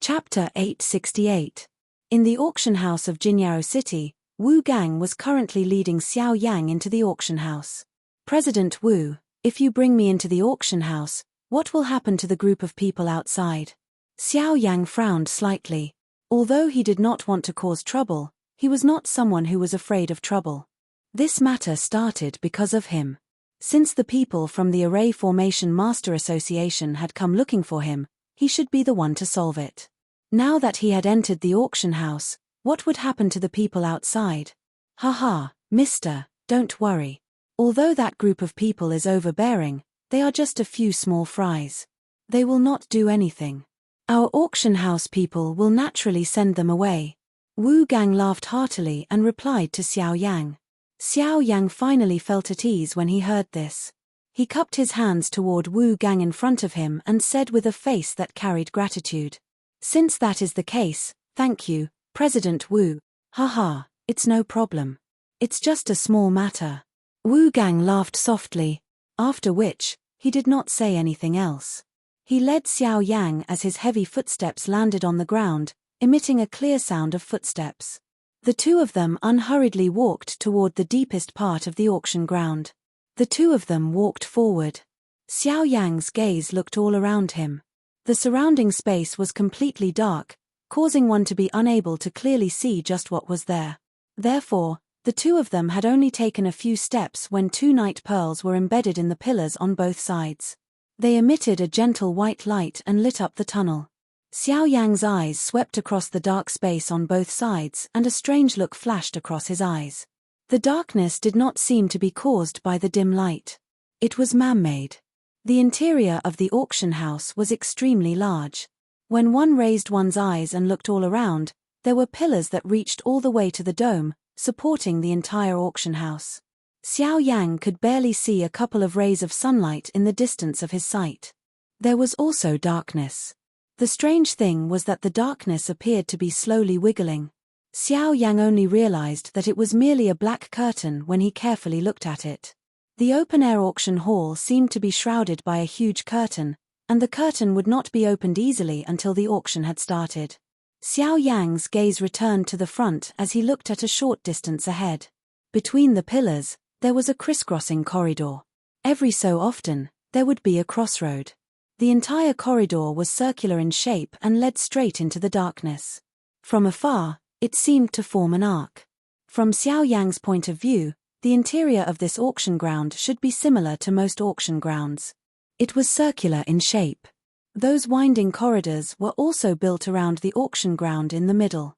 Chapter 868. In the auction house of Jinyao City, Wu Gang was currently leading Xiao Yang into the auction house. President Wu, if you bring me into the auction house, what will happen to the group of people outside? Xiao Yang frowned slightly. Although he did not want to cause trouble, he was not someone who was afraid of trouble. This matter started because of him. Since the people from the Array Formation Master Association had come looking for him, he should be the one to solve it. Now that he had entered the auction house, what would happen to the people outside? Haha, mister, don't worry. Although that group of people is overbearing, they are just a few small fries. They will not do anything. Our auction house people will naturally send them away. Wu Gang laughed heartily and replied to Xiao Yang. Xiao Yang finally felt at ease when he heard this. He cupped his hands toward Wu Gang in front of him and said with a face that carried gratitude. Since that is the case, thank you, President Wu. Haha, it's no problem. It's just a small matter. Wu Gang laughed softly, after which, he did not say anything else. He led Xiao Yang as his heavy footsteps landed on the ground, emitting a clear sound of footsteps. The two of them unhurriedly walked toward the deepest part of the auction ground. The two of them walked forward. Xiao Yang's gaze looked all around him. The surrounding space was completely dark, causing one to be unable to clearly see just what was there. Therefore, the two of them had only taken a few steps when two night pearls were embedded in the pillars on both sides. They emitted a gentle white light and lit up the tunnel. Xiao Yang's eyes swept across the dark space on both sides and a strange look flashed across his eyes. The darkness did not seem to be caused by the dim light. It was man-made. The interior of the auction house was extremely large. When one raised one's eyes and looked all around, there were pillars that reached all the way to the dome, supporting the entire auction house. Xiao Yang could barely see a couple of rays of sunlight in the distance of his sight. There was also darkness. The strange thing was that the darkness appeared to be slowly wiggling. Xiao Yang only realized that it was merely a black curtain when he carefully looked at it. The open-air auction hall seemed to be shrouded by a huge curtain, and the curtain would not be opened easily until the auction had started. Xiao Yang's gaze returned to the front as he looked at a short distance ahead. Between the pillars, there was a crisscrossing corridor. Every so often, there would be a crossroad. The entire corridor was circular in shape and led straight into the darkness. From afar, it seemed to form an arc. From Xiao Yang's point of view, the interior of this auction ground should be similar to most auction grounds. It was circular in shape. Those winding corridors were also built around the auction ground in the middle.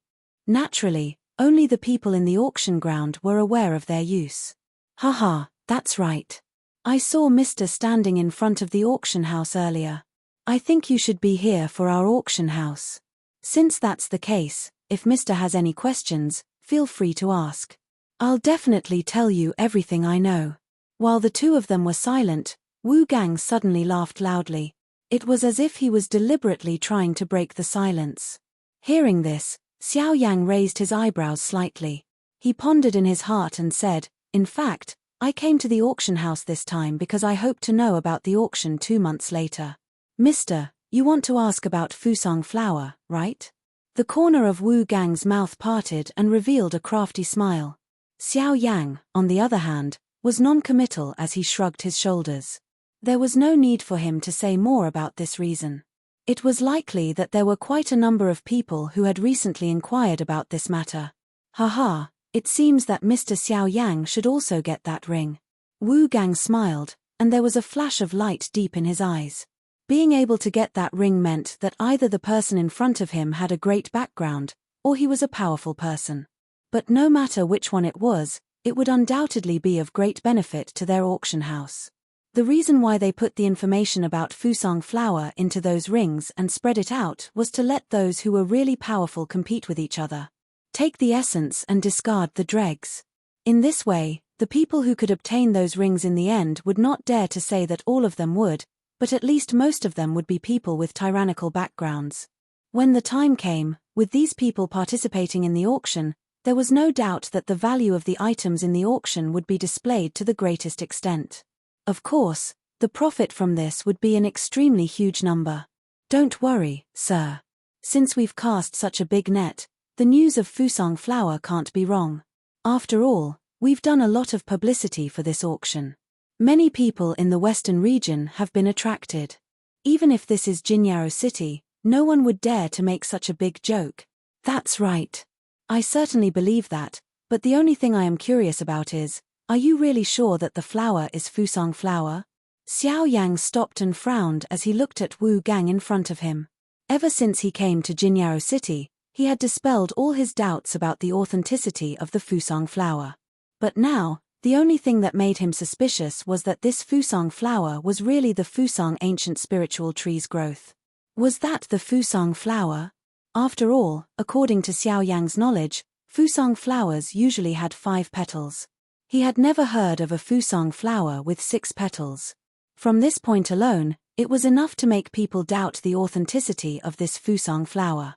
Naturally, only the people in the auction ground were aware of their use. Haha, that's right. I saw Mr. standing in front of the auction house earlier. I think you should be here for our auction house. Since that's the case, if Mr. has any questions, feel free to ask. I'll definitely tell you everything I know. While the two of them were silent, Wu Gang suddenly laughed loudly. It was as if he was deliberately trying to break the silence. Hearing this, Xiao Yang raised his eyebrows slightly. He pondered in his heart and said, in fact, I came to the auction house this time because I hoped to know about the auction 2 months later. Mister, you want to ask about Fusang flower, right? The corner of Wu Gang's mouth parted and revealed a crafty smile. Xiao Yang, on the other hand, was non-committal as he shrugged his shoulders. There was no need for him to say more about this reason. It was likely that there were quite a number of people who had recently inquired about this matter. Haha, it seems that Mr. Xiao Yang should also get that ring. Wu Gang smiled, and there was a flash of light deep in his eyes. Being able to get that ring meant that either the person in front of him had a great background, or he was a powerful person. But no matter which one it was, it would undoubtedly be of great benefit to their auction house. The reason why they put the information about Fusang flower into those rings and spread it out was to let those who were really powerful compete with each other. Take the essence and discard the dregs. In this way, the people who could obtain those rings in the end would not dare to say that all of them would, but at least most of them would be people with tyrannical backgrounds. When the time came, with these people participating in the auction, there was no doubt that the value of the items in the auction would be displayed to the greatest extent. Of course, the profit from this would be an extremely huge number. Don't worry, sir. Since we've cast such a big net, the news of Fusang flower can't be wrong. After all, we've done a lot of publicity for this auction. Many people in the western region have been attracted. Even if this is Jinyaro City, no one would dare to make such a big joke. That's right. I certainly believe that, but the only thing I am curious about is, are you really sure that the flower is Fusang flower? Xiao Yang stopped and frowned as he looked at Wu Gang in front of him. Ever since he came to Jinyaro City, he had dispelled all his doubts about the authenticity of the Fusang flower. But now, the only thing that made him suspicious was that this Fusang flower was really the Fusang ancient spiritual tree's growth. Was that the Fusang flower? After all, according to Xiao Yang's knowledge, Fusang flowers usually had 5 petals. He had never heard of a Fusang flower with 6 petals. From this point alone, it was enough to make people doubt the authenticity of this Fusang flower.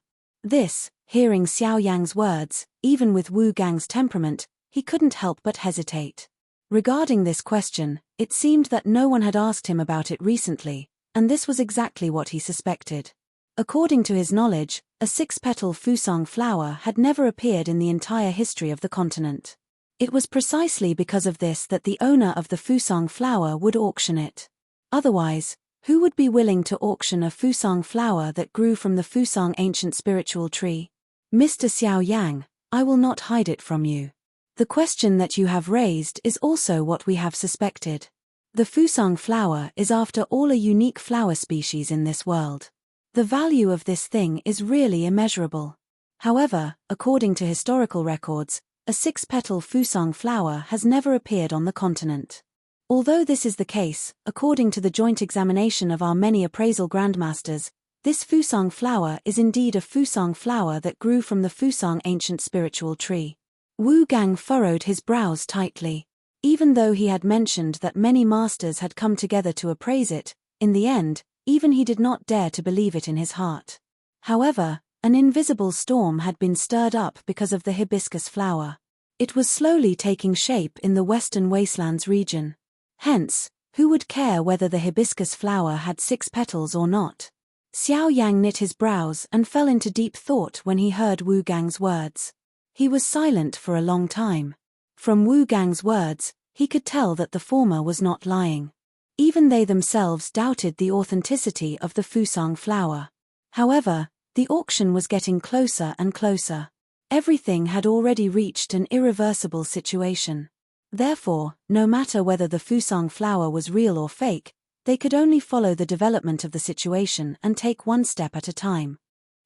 Hearing Xiao Yang's words, even with Wu Gang's temperament, he couldn't help but hesitate. Regarding this question, it seemed that no one had asked him about it recently, and this was exactly what he suspected. According to his knowledge, a 6-petal Fusang flower had never appeared in the entire history of the continent. It was precisely because of this that the owner of the Fusang flower would auction it. Otherwise, who would be willing to auction a Fusang flower that grew from the Fusang ancient spiritual tree? Mr. Xiao Yang, I will not hide it from you. The question that you have raised is also what we have suspected. The Fusang flower is after all a unique flower species in this world. The value of this thing is really immeasurable. However, according to historical records, a 6-petal Fusang flower has never appeared on the continent. Although this is the case, according to the joint examination of our many appraisal grandmasters, this Fusang flower is indeed a Fusang flower that grew from the Fusang ancient spiritual tree. Wu Gang furrowed his brows tightly. Even though he had mentioned that many masters had come together to appraise it, in the end, even he did not dare to believe it in his heart. However, an invisible storm had been stirred up because of the hibiscus flower. It was slowly taking shape in the western wastelands region. Hence, who would care whether the hibiscus flower had 6 petals or not? Xiao Yang knit his brows and fell into deep thought when he heard Wu Gang's words. He was silent for a long time. From Wu Gang's words, he could tell that the former was not lying. Even they themselves doubted the authenticity of the Fusang flower. However, the auction was getting closer and closer. Everything had already reached an irreversible situation. Therefore, no matter whether the Fusang flower was real or fake, they could only follow the development of the situation and take one step at a time.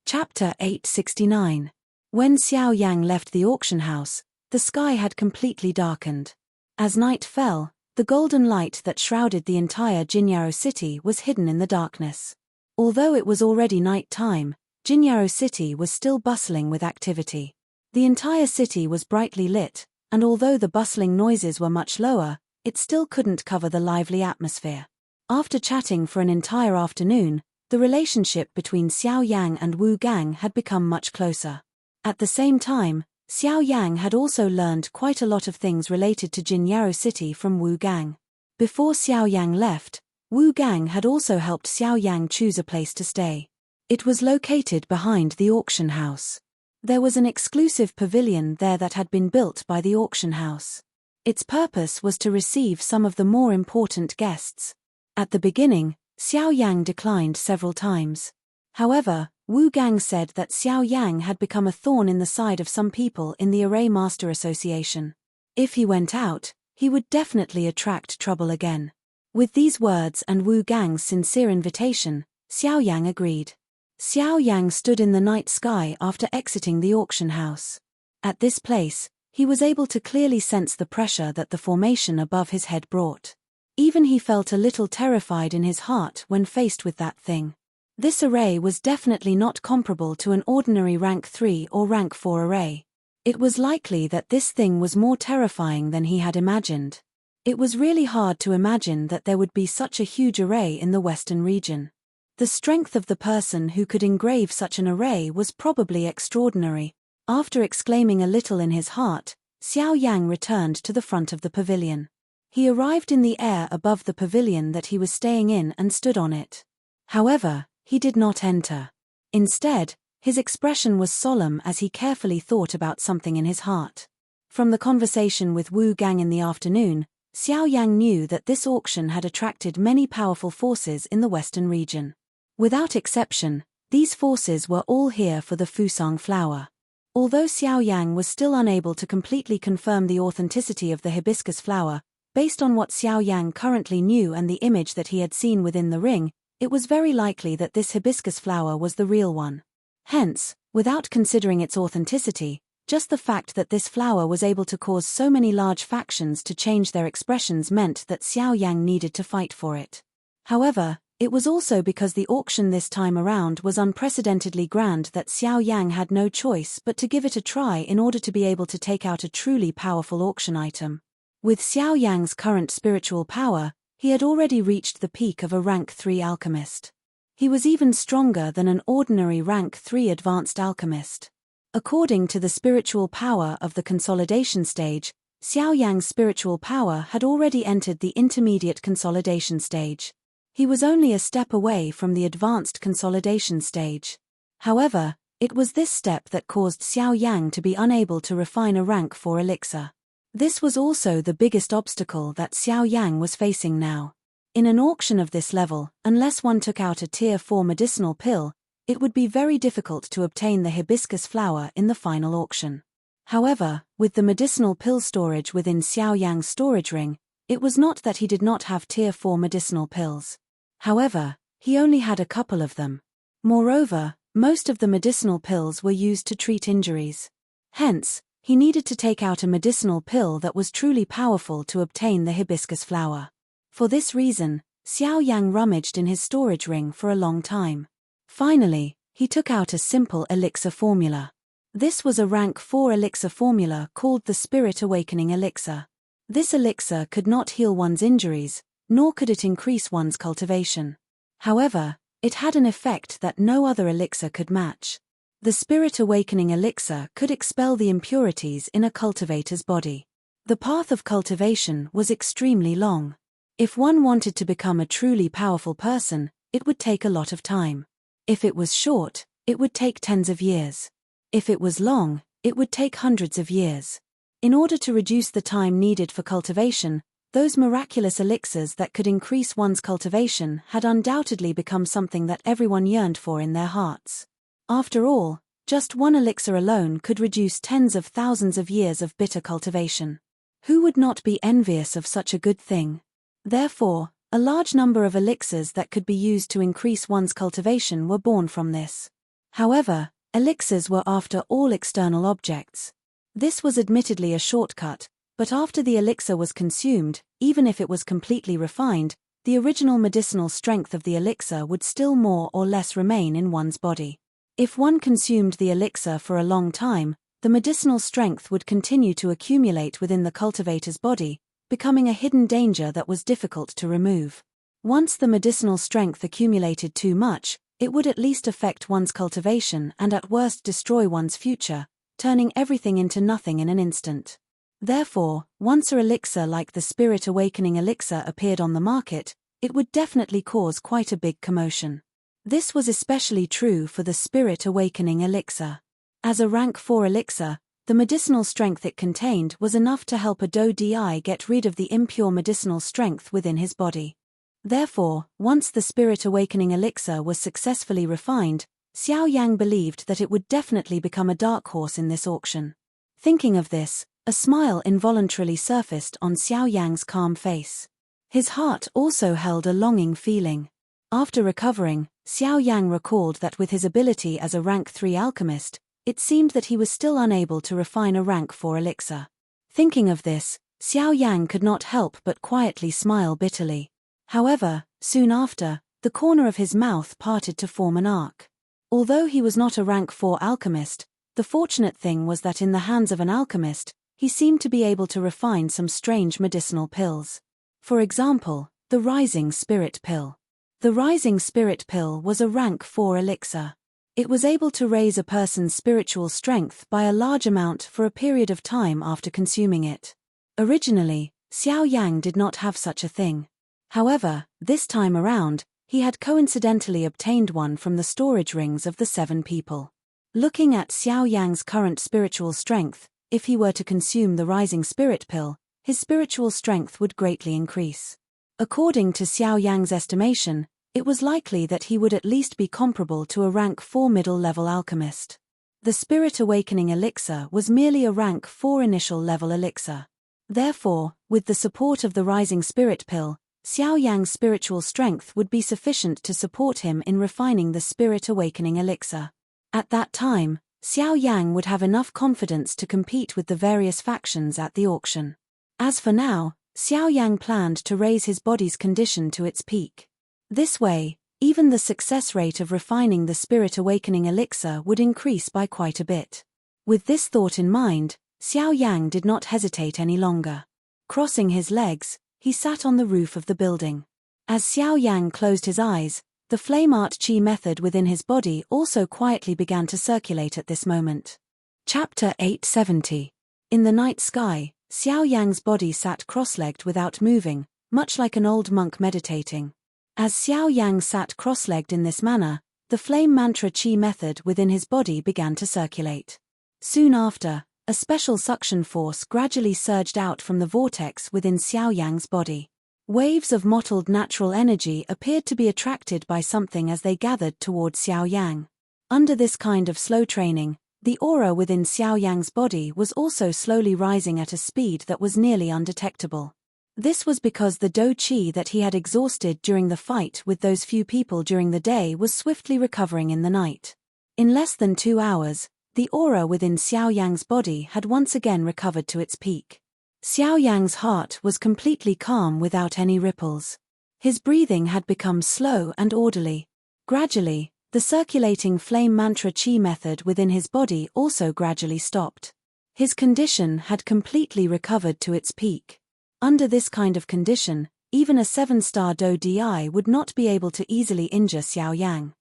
Chapter 869. When Xiao Yang left the auction house, the sky had completely darkened. As night fell, the golden light that shrouded the entire Jinyaro city was hidden in the darkness. Although it was already night time, Jinyaro city was still bustling with activity. The entire city was brightly lit, and although the bustling noises were much lower, it still couldn't cover the lively atmosphere. After chatting for an entire afternoon, the relationship between Xiao Yang and Wu Gang had become much closer. At the same time, Xiao Yang had also learned quite a lot of things related to Jinyaro City from Wu Gang. Before Xiao Yang left, Wu Gang had also helped Xiao Yang choose a place to stay. It was located behind the auction house. There was an exclusive pavilion there that had been built by the auction house. Its purpose was to receive some of the more important guests. At the beginning, Xiao Yang declined several times. However, Wu Gang said that Xiao Yang had become a thorn in the side of some people in the Array Master Association. If he went out, he would definitely attract trouble again. With these words and Wu Gang's sincere invitation, Xiao Yang agreed. Xiao Yang stood in the night sky after exiting the auction house. At this place, he was able to clearly sense the pressure that the formation above his head brought. Even he felt a little terrified in his heart when faced with that thing. This array was definitely not comparable to an ordinary rank 3 or rank 4 array. It was likely that this thing was more terrifying than he had imagined. It was really hard to imagine that there would be such a huge array in the western region. The strength of the person who could engrave such an array was probably extraordinary. After exclaiming a little in his heart, Xiao Yang returned to the front of the pavilion. He arrived in the air above the pavilion that he was staying in and stood on it. However, he did not enter. Instead, His expression was solemn as he carefully thought about something in his heart. From the conversation with Wu Gang in the afternoon, Xiao Yang knew that this auction had attracted many powerful forces in the western region. Without exception, these forces were all here for the Fusang flower. Although Xiao Yang was still unable to completely confirm the authenticity of the hibiscus flower, based on what Xiao Yang currently knew and the image that he had seen within the ring, it was very likely that this hibiscus flower was the real one. Hence, without considering its authenticity, just the fact that this flower was able to cause so many large factions to change their expressions meant that Xiao Yang needed to fight for it. However, it was also because the auction this time around was unprecedentedly grand that Xiao Yang had no choice but to give it a try in order to be able to take out a truly powerful auction item. With Xiao Yang's current spiritual power, he had already reached the peak of a rank 3 alchemist. He was even stronger than an ordinary rank 3 advanced alchemist. According to the spiritual power of the consolidation stage, Xiao Yang's spiritual power had already entered the intermediate consolidation stage. He was only a step away from the advanced consolidation stage. However, it was this step that caused Xiao Yang to be unable to refine a rank 4 elixir. This was also the biggest obstacle that Xiao Yang was facing now. In an auction of this level, unless one took out a tier 4 medicinal pill, it would be very difficult to obtain the hibiscus flower in the final auction. However, with the medicinal pill storage within Xiao Yang's storage ring, it was not that he did not have tier 4 medicinal pills. However, he only had a couple of them. Moreover, most of the medicinal pills were used to treat injuries. Hence, he needed to take out a medicinal pill that was truly powerful to obtain the hibiscus flower. For this reason, Xiao Yang rummaged in his storage ring for a long time. Finally, he took out a simple elixir formula. This was a rank 4 elixir formula called the Spirit Awakening Elixir. This elixir could not heal one's injuries, nor could it increase one's cultivation. However, it had an effect that no other elixir could match. The Spirit Awakening Elixir could expel the impurities in a cultivator's body. The path of cultivation was extremely long. If one wanted to become a truly powerful person, it would take a lot of time. If it was short, it would take tens of years. If it was long, it would take hundreds of years. In order to reduce the time needed for cultivation, those miraculous elixirs that could increase one's cultivation had undoubtedly become something that everyone yearned for in their hearts. After all, just one elixir alone could reduce tens of thousands of years of bitter cultivation. Who would not be envious of such a good thing? Therefore, a large number of elixirs that could be used to increase one's cultivation were born from this. However, elixirs were after all external objects. This was admittedly a shortcut, but after the elixir was consumed, even if it was completely refined, the original medicinal strength of the elixir would still more or less remain in one's body. If one consumed the elixir for a long time, the medicinal strength would continue to accumulate within the cultivator's body, becoming a hidden danger that was difficult to remove. Once the medicinal strength accumulated too much, it would at least affect one's cultivation and at worst destroy one's future, turning everything into nothing in an instant. Therefore, once an elixir like the Spirit Awakening Elixir appeared on the market, it would definitely cause quite a big commotion. This was especially true for the Spirit Awakening Elixir. As a rank 4 elixir, the medicinal strength it contained was enough to help a Do Di get rid of the impure medicinal strength within his body. Therefore, once the Spirit Awakening Elixir was successfully refined, Xiao Yang believed that it would definitely become a dark horse in this auction. Thinking of this, a smile involuntarily surfaced on Xiao Yang's calm face. His heart also held a longing feeling. After recovering, Xiao Yang recalled that with his ability as a rank 3 alchemist, it seemed that he was still unable to refine a rank 4 elixir. Thinking of this, Xiao Yang could not help but quietly smile bitterly. However, soon after, the corner of his mouth parted to form an arc. Although he was not a rank 4 alchemist, the fortunate thing was that in the hands of an alchemist, he seemed to be able to refine some strange medicinal pills. For example, the Rising Spirit Pill. The Rising Spirit Pill was a rank 4 elixir. It was able to raise a person's spiritual strength by a large amount for a period of time after consuming it. Originally, Xiao Yang did not have such a thing. However, this time around, he had coincidentally obtained one from the storage rings of the 7 people. Looking at Xiao Yang's current spiritual strength, if he were to consume the rising spirit pill, his spiritual strength would greatly increase. According to Xiao Yang's estimation, it was likely that he would at least be comparable to a rank 4 middle-level alchemist. The Spirit Awakening Elixir was merely a rank 4 initial-level elixir. Therefore, with the support of the rising spirit pill, Xiao Yang's spiritual strength would be sufficient to support him in refining the Spirit Awakening Elixir. At that time, Xiao Yang would have enough confidence to compete with the various factions at the auction. As for now, Xiao Yang planned to raise his body's condition to its peak. This way, even the success rate of refining the Spirit Awakening Elixir would increase by quite a bit. With this thought in mind, Xiao Yang did not hesitate any longer. Crossing his legs, he sat on the roof of the building. As Xiao Yang closed his eyes, the flame art chi method within his body also quietly began to circulate at this moment. Chapter 870. In the night sky, Xiao Yang's body sat cross-legged without moving, much like an old monk meditating. As Xiao Yang sat cross-legged in this manner, the flame mantra chi method within his body began to circulate. Soon after, a special suction force gradually surged out from the vortex within Xiao Yang's body. Waves of mottled natural energy appeared to be attracted by something as they gathered toward Xiao Yang. Under this kind of slow training, the aura within Xiao Yang's body was also slowly rising at a speed that was nearly undetectable. This was because the do qi that he had exhausted during the fight with those few people during the day was swiftly recovering in the night. In less than 2 hours, the aura within Xiao Yang's body had once again recovered to its peak. Xiao Yang's heart was completely calm without any ripples. His breathing had become slow and orderly. Gradually, the circulating flame mantra chi method within his body also gradually stopped. His condition had completely recovered to its peak. Under this kind of condition, even a 7-star do di would not be able to easily injure Xiao Yang.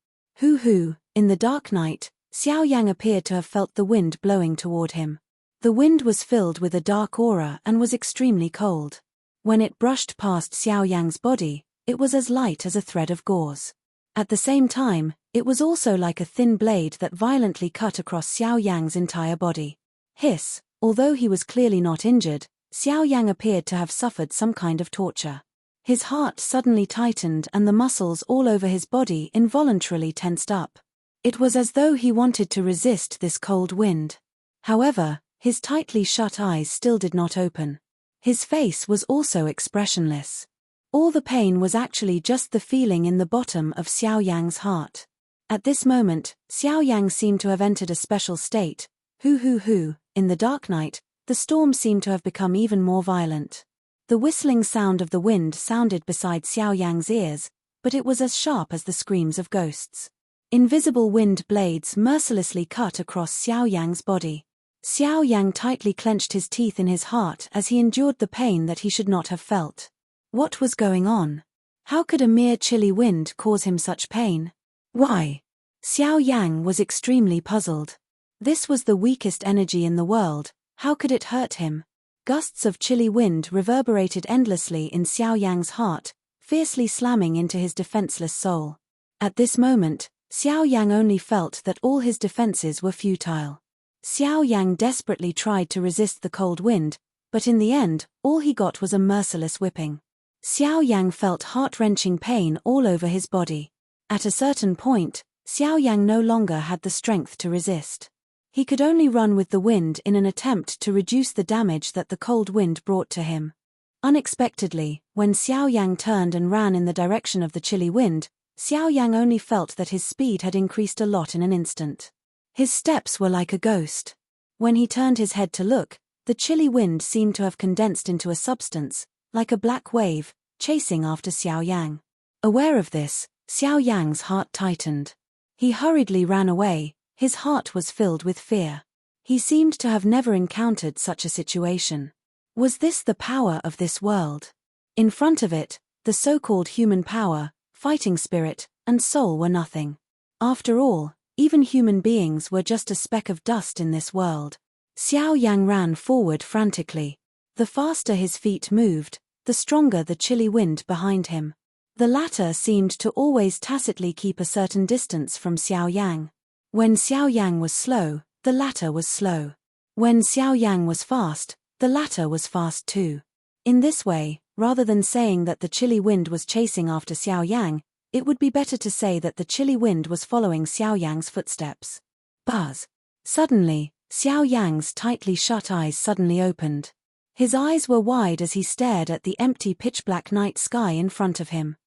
In the dark night, Xiao Yang appeared to have felt the wind blowing toward him. The wind was filled with a dark aura and was extremely cold. When it brushed past Xiao Yang's body, it was as light as a thread of gauze. At the same time, it was also like a thin blade that violently cut across Xiao Yang's entire body. Hiss, although he was clearly not injured, Xiao Yang appeared to have suffered some kind of torture. His heart suddenly tightened and the muscles all over his body involuntarily tensed up. It was as though he wanted to resist this cold wind. However, his tightly shut eyes still did not open. His face was also expressionless. All the pain was actually just the feeling in the bottom of Xiao Yang's heart. At this moment, Xiao Yang seemed to have entered a special state. In the dark night, the storm seemed to have become even more violent. The whistling sound of the wind sounded beside Xiao Yang's ears, but it was as sharp as the screams of ghosts. Invisible wind blades mercilessly cut across Xiao Yang's body. Xiao Yang tightly clenched his teeth in his heart as he endured the pain that he should not have felt. What was going on? How could a mere chilly wind cause him such pain? Why? Xiao Yang was extremely puzzled. This was the weakest energy in the world, how could it hurt him? Gusts of chilly wind reverberated endlessly in Xiao Yang's heart, fiercely slamming into his defenseless soul. At this moment, Xiao Yang only felt that all his defenses were futile. Xiao Yang desperately tried to resist the cold wind, but in the end, all he got was a merciless whipping. Xiao Yang felt heart-wrenching pain all over his body. At a certain point, Xiao Yang no longer had the strength to resist. He could only run with the wind in an attempt to reduce the damage that the cold wind brought to him. Unexpectedly, when Xiao Yang turned and ran in the direction of the chilly wind, Xiao Yang only felt that his speed had increased a lot in an instant. His steps were like a ghost. When he turned his head to look, the chilly wind seemed to have condensed into a substance, like a black wave, chasing after Xiao Yang. Aware of this, Xiao Yang's heart tightened. He hurriedly ran away, his heart was filled with fear. He seemed to have never encountered such a situation. Was this the power of this world? In front of it, the so-called human power, fighting spirit, and soul were nothing. After all, even human beings were just a speck of dust in this world. Xiao Yang ran forward frantically. The faster his feet moved, the stronger the chilly wind behind him. The latter seemed to always tacitly keep a certain distance from Xiao Yang. When Xiao Yang was slow, the latter was slow. When Xiao Yang was fast, the latter was fast too. In this way, rather than saying that the chilly wind was chasing after Xiao Yang, it would be better to say that the chilly wind was following Xiao Yang's footsteps. Buzz. Suddenly, Xiao Yang's tightly shut eyes suddenly opened. His eyes were wide as he stared at the empty pitch-black night sky in front of him.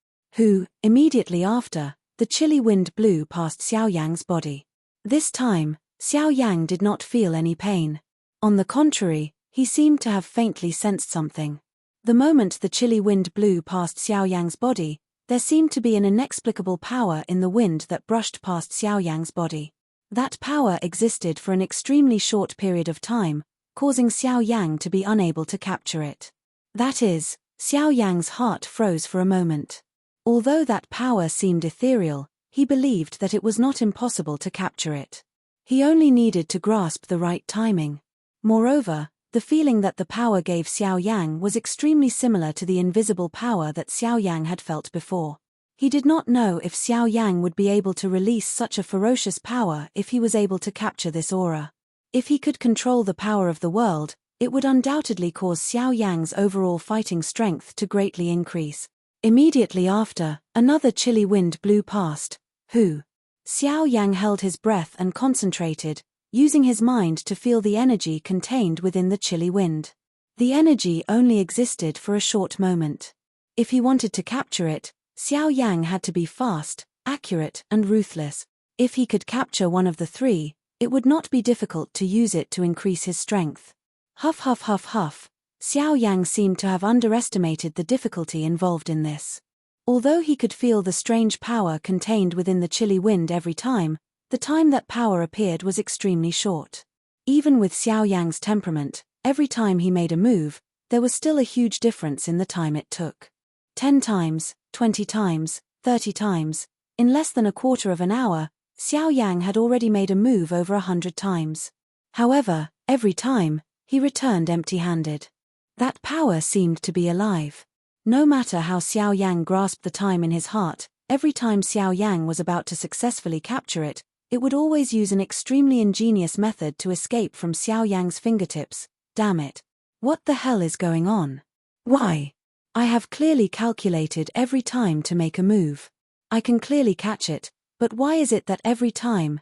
Immediately after, the chilly wind blew past Xiao Yang's body. This time, Xiao Yang did not feel any pain. On the contrary, he seemed to have faintly sensed something. The moment the chilly wind blew past Xiao Yang's body, there seemed to be an inexplicable power in the wind that brushed past Xiao Yang's body. That power existed for an extremely short period of time, causing Xiao Yang to be unable to capture it. That is, Xiao Yang's heart froze for a moment. Although that power seemed ethereal, he believed that it was not impossible to capture it. He only needed to grasp the right timing. Moreover, the feeling that the power gave Xiao Yang was extremely similar to the invisible power that Xiao Yang had felt before. He did not know if Xiao Yang would be able to release such a ferocious power if he was able to capture this aura. If he could control the power of the world, it would undoubtedly cause Xiao Yang's overall fighting strength to greatly increase. Immediately after, another chilly wind blew past. Xiao Yang held his breath and concentrated, using his mind to feel the energy contained within the chilly wind. The energy only existed for a short moment. If he wanted to capture it, Xiao Yang had to be fast, accurate, and ruthless. If he could capture one of the three, it would not be difficult to use it to increase his strength. Huff huff huff huff. Xiao Yang seemed to have underestimated the difficulty involved in this. Although he could feel the strange power contained within the chilly wind every time, the time that power appeared was extremely short. Even with Xiao Yang's temperament, every time he made a move, there was still a huge difference in the time it took. 10 times, 20 times, 30 times, in less than a quarter of an hour, Xiao Yang had already made a move over 100 times. However, every time, he returned empty-handed. That power seemed to be alive. No matter how Xiao Yang grasped the time in his heart, every time Xiao Yang was about to successfully capture it, it would always use an extremely ingenious method to escape from Xiao Yang's fingertips. Damn it. What the hell is going on? Why? I have clearly calculated every time to make a move. I can clearly catch it, but why is it that every time,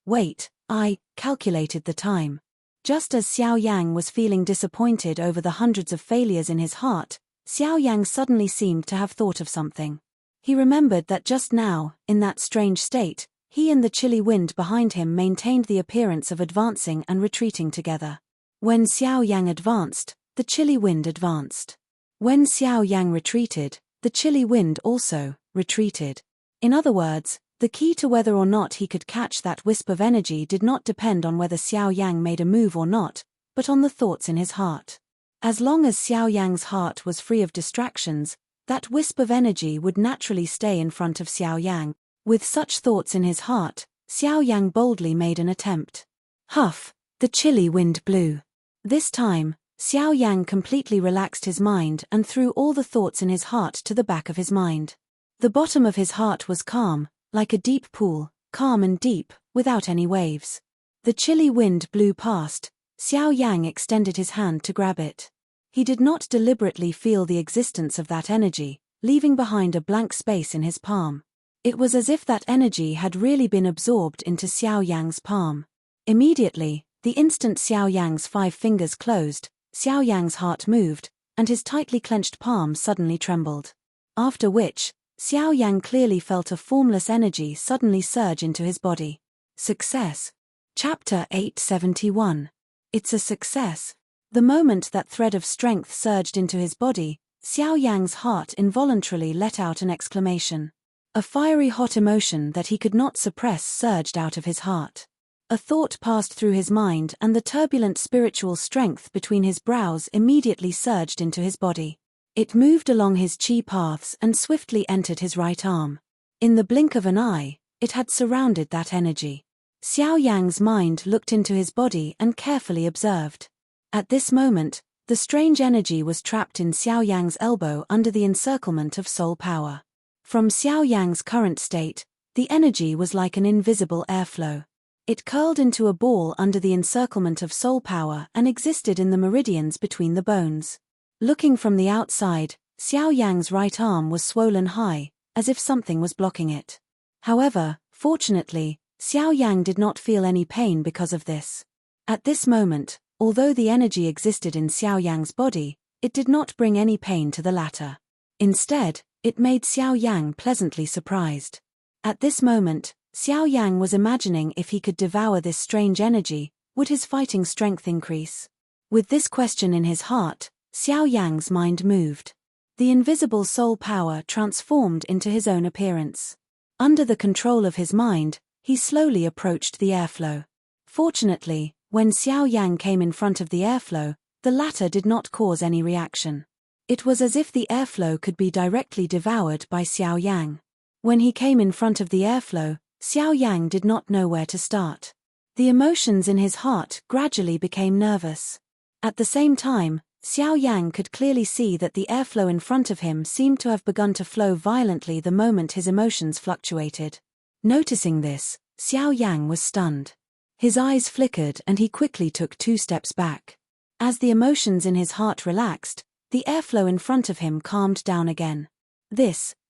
wait, I calculated the time. Just as Xiao Yang was feeling disappointed over the hundreds of failures in his heart, Xiao Yang suddenly seemed to have thought of something. He remembered that just now, in that strange state, he and the chilly wind behind him maintained the appearance of advancing and retreating together. When Xiao Yang advanced, the chilly wind advanced. When Xiao Yang retreated, the chilly wind also retreated. In other words, the key to whether or not he could catch that wisp of energy did not depend on whether Xiao Yang made a move or not, but on the thoughts in his heart. As long as Xiao Yang's heart was free of distractions, that wisp of energy would naturally stay in front of Xiao Yang. With such thoughts in his heart, Xiao Yang boldly made an attempt. Huff! The chilly wind blew. This time, Xiao Yang completely relaxed his mind and threw all the thoughts in his heart to the back of his mind. The bottom of his heart was calm, like a deep pool, calm and deep, without any waves. The chilly wind blew past. Xiao Yang extended his hand to grab it. He did not deliberately feel the existence of that energy, leaving behind a blank space in his palm. It was as if that energy had really been absorbed into Xiao Yang's palm. Immediately, the instant Xiao Yang's 5 fingers closed, Xiao Yang's heart moved, and his tightly clenched palm suddenly trembled. After which, Xiao Yang clearly felt a formless energy suddenly surge into his body. Success. Chapter 871. It's a success. The moment that thread of strength surged into his body, Xiao Yang's heart involuntarily let out an exclamation. A fiery hot emotion that he could not suppress surged out of his heart. A thought passed through his mind and the turbulent spiritual strength between his brows immediately surged into his body. It moved along his chi paths and swiftly entered his right arm. In the blink of an eye, it had surrounded that energy. Xiao Yang's mind looked into his body and carefully observed. At this moment, the strange energy was trapped in Xiao Yang's elbow under the encirclement of soul power. From Xiao Yang's current state, The energy was like an invisible airflow. It curled into a ball under the encirclement of soul power and existed in the meridians between the bones. Looking from the outside, Xiao Yang's right arm was swollen high, as if something was blocking it. However, fortunately, Xiao Yang did not feel any pain because of this. At this moment, although the energy existed in Xiao Yang's body, it did not bring any pain to the latter. Instead, it made Xiao Yang pleasantly surprised. At this moment, Xiao Yang was imagining if he could devour this strange energy, would his fighting strength increase? With this question in his heart, Xiao Yang's mind moved. The invisible soul power transformed into his own appearance. Under the control of his mind, he slowly approached the airflow. Fortunately, when Xiao Yang came in front of the airflow, the latter did not cause any reaction. It was as if the airflow could be directly devoured by Xiao Yang. When he came in front of the airflow, Xiao Yang did not know where to start. The emotions in his heart gradually became nervous. At the same time, Xiao Yang could clearly see that the airflow in front of him seemed to have begun to flow violently the moment his emotions fluctuated. Noticing this, Xiao Yang was stunned. His eyes flickered and he quickly took 2 steps back. As the emotions in his heart relaxed, the airflow in front of him calmed down again.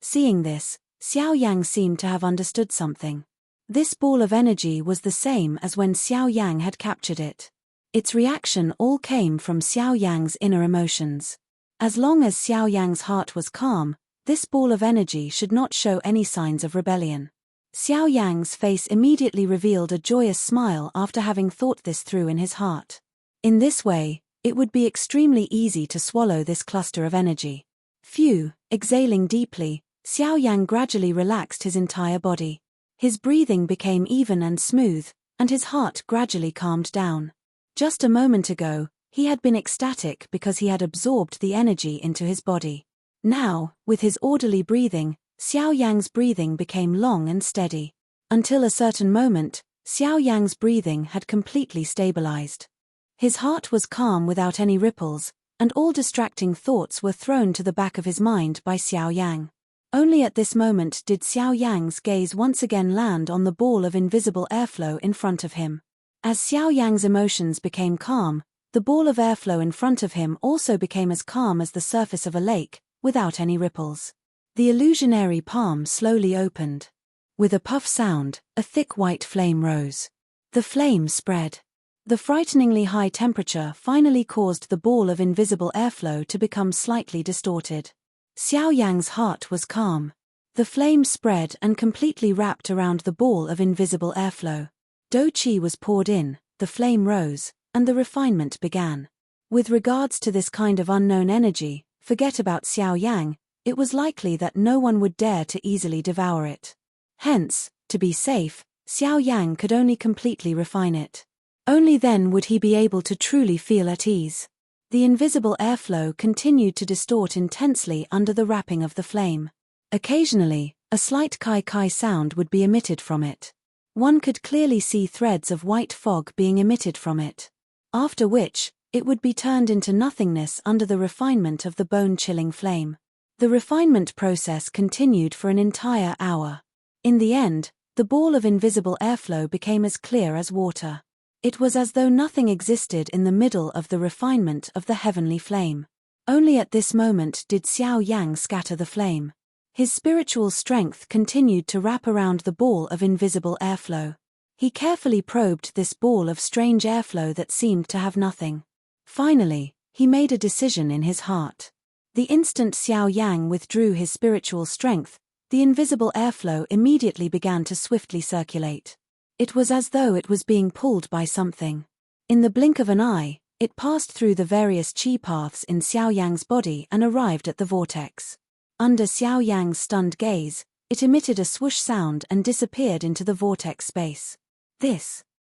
Seeing this, Xiao Yang seemed to have understood something. This ball of energy was the same as when Xiao Yang had captured it. Its reaction all came from Xiao Yang's inner emotions. As long as Xiao Yang's heart was calm, this ball of energy should not show any signs of rebellion. Xiao Yang's face immediately revealed a joyous smile after having thought this through in his heart. In this way, it would be extremely easy to swallow this cluster of energy. Exhaling deeply, Xiao Yang gradually relaxed his entire body. His breathing became even and smooth, and his heart gradually calmed down. Just a moment ago, he had been ecstatic because he had absorbed the energy into his body. Now, with his orderly breathing, Xiao Yang's breathing became long and steady. Until a certain moment, Xiao Yang's breathing had completely stabilized. His heart was calm without any ripples, and all distracting thoughts were thrown to the back of his mind by Xiao Yang. Only at this moment did Xiao Yang's gaze once again land on the ball of invisible airflow in front of him. As Xiao Yang's emotions became calm, the ball of airflow in front of him also became as calm as the surface of a lake, without any ripples. The illusionary palm slowly opened. With a puff sound, a thick white flame rose. The flame spread. The frighteningly high temperature finally caused the ball of invisible airflow to become slightly distorted. Xiao Yang's heart was calm. The flame spread and completely wrapped around the ball of invisible airflow. Qi was poured in, the flame rose, and the refinement began. With regards to this kind of unknown energy, forget about Xiao Yang, it was likely that no one would dare to easily devour it. Hence, to be safe, Xiao Yang could only completely refine it. Only then would he be able to truly feel at ease. The invisible airflow continued to distort intensely under the wrapping of the flame. Occasionally, a slight kai-kai sound would be emitted from it. One could clearly see threads of white fog being emitted from it. After which, it would be turned into nothingness under the refinement of the bone-chilling flame. The refinement process continued for an entire hour. In the end, the ball of invisible airflow became as clear as water. It was as though nothing existed in the middle of the refinement of the heavenly flame. Only at this moment did Xiao Yang scatter the flame. His spiritual strength continued to wrap around the ball of invisible airflow. He carefully probed this ball of strange airflow that seemed to have nothing. Finally, he made a decision in his heart. The instant Xiao Yang withdrew his spiritual strength, the invisible airflow immediately began to swiftly circulate. It was as though it was being pulled by something. In the blink of an eye, it passed through the various chi paths in Xiao Yang's body and arrived at the vortex. Under Xiao Yang's stunned gaze, it emitted a swoosh sound and disappeared into the vortex space.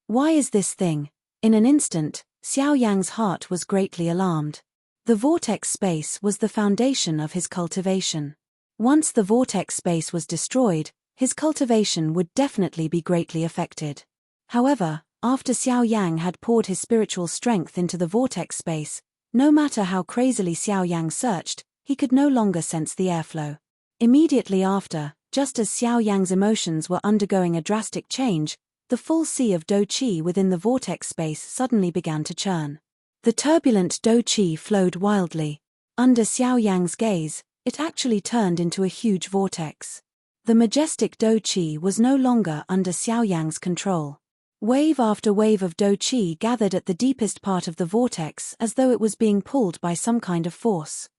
Why is this thing? In an instant, Xiao Yang's heart was greatly alarmed. The vortex space was the foundation of his cultivation. Once the vortex space was destroyed, his cultivation would definitely be greatly affected. However, after Xiao Yang had poured his spiritual strength into the vortex space, no matter how crazily Xiao Yang searched, he could no longer sense the airflow. Immediately after, just as Xiao Yang's emotions were undergoing a drastic change, the full sea of Do Qi within the vortex space suddenly began to churn. The turbulent Do Qi flowed wildly. Under Xiao Yang's gaze, it actually turned into a huge vortex. The majestic Do Qi was no longer under Xiao Yang's control. Wave after wave of Do Qi gathered at the deepest part of the vortex as though it was being pulled by some kind of force.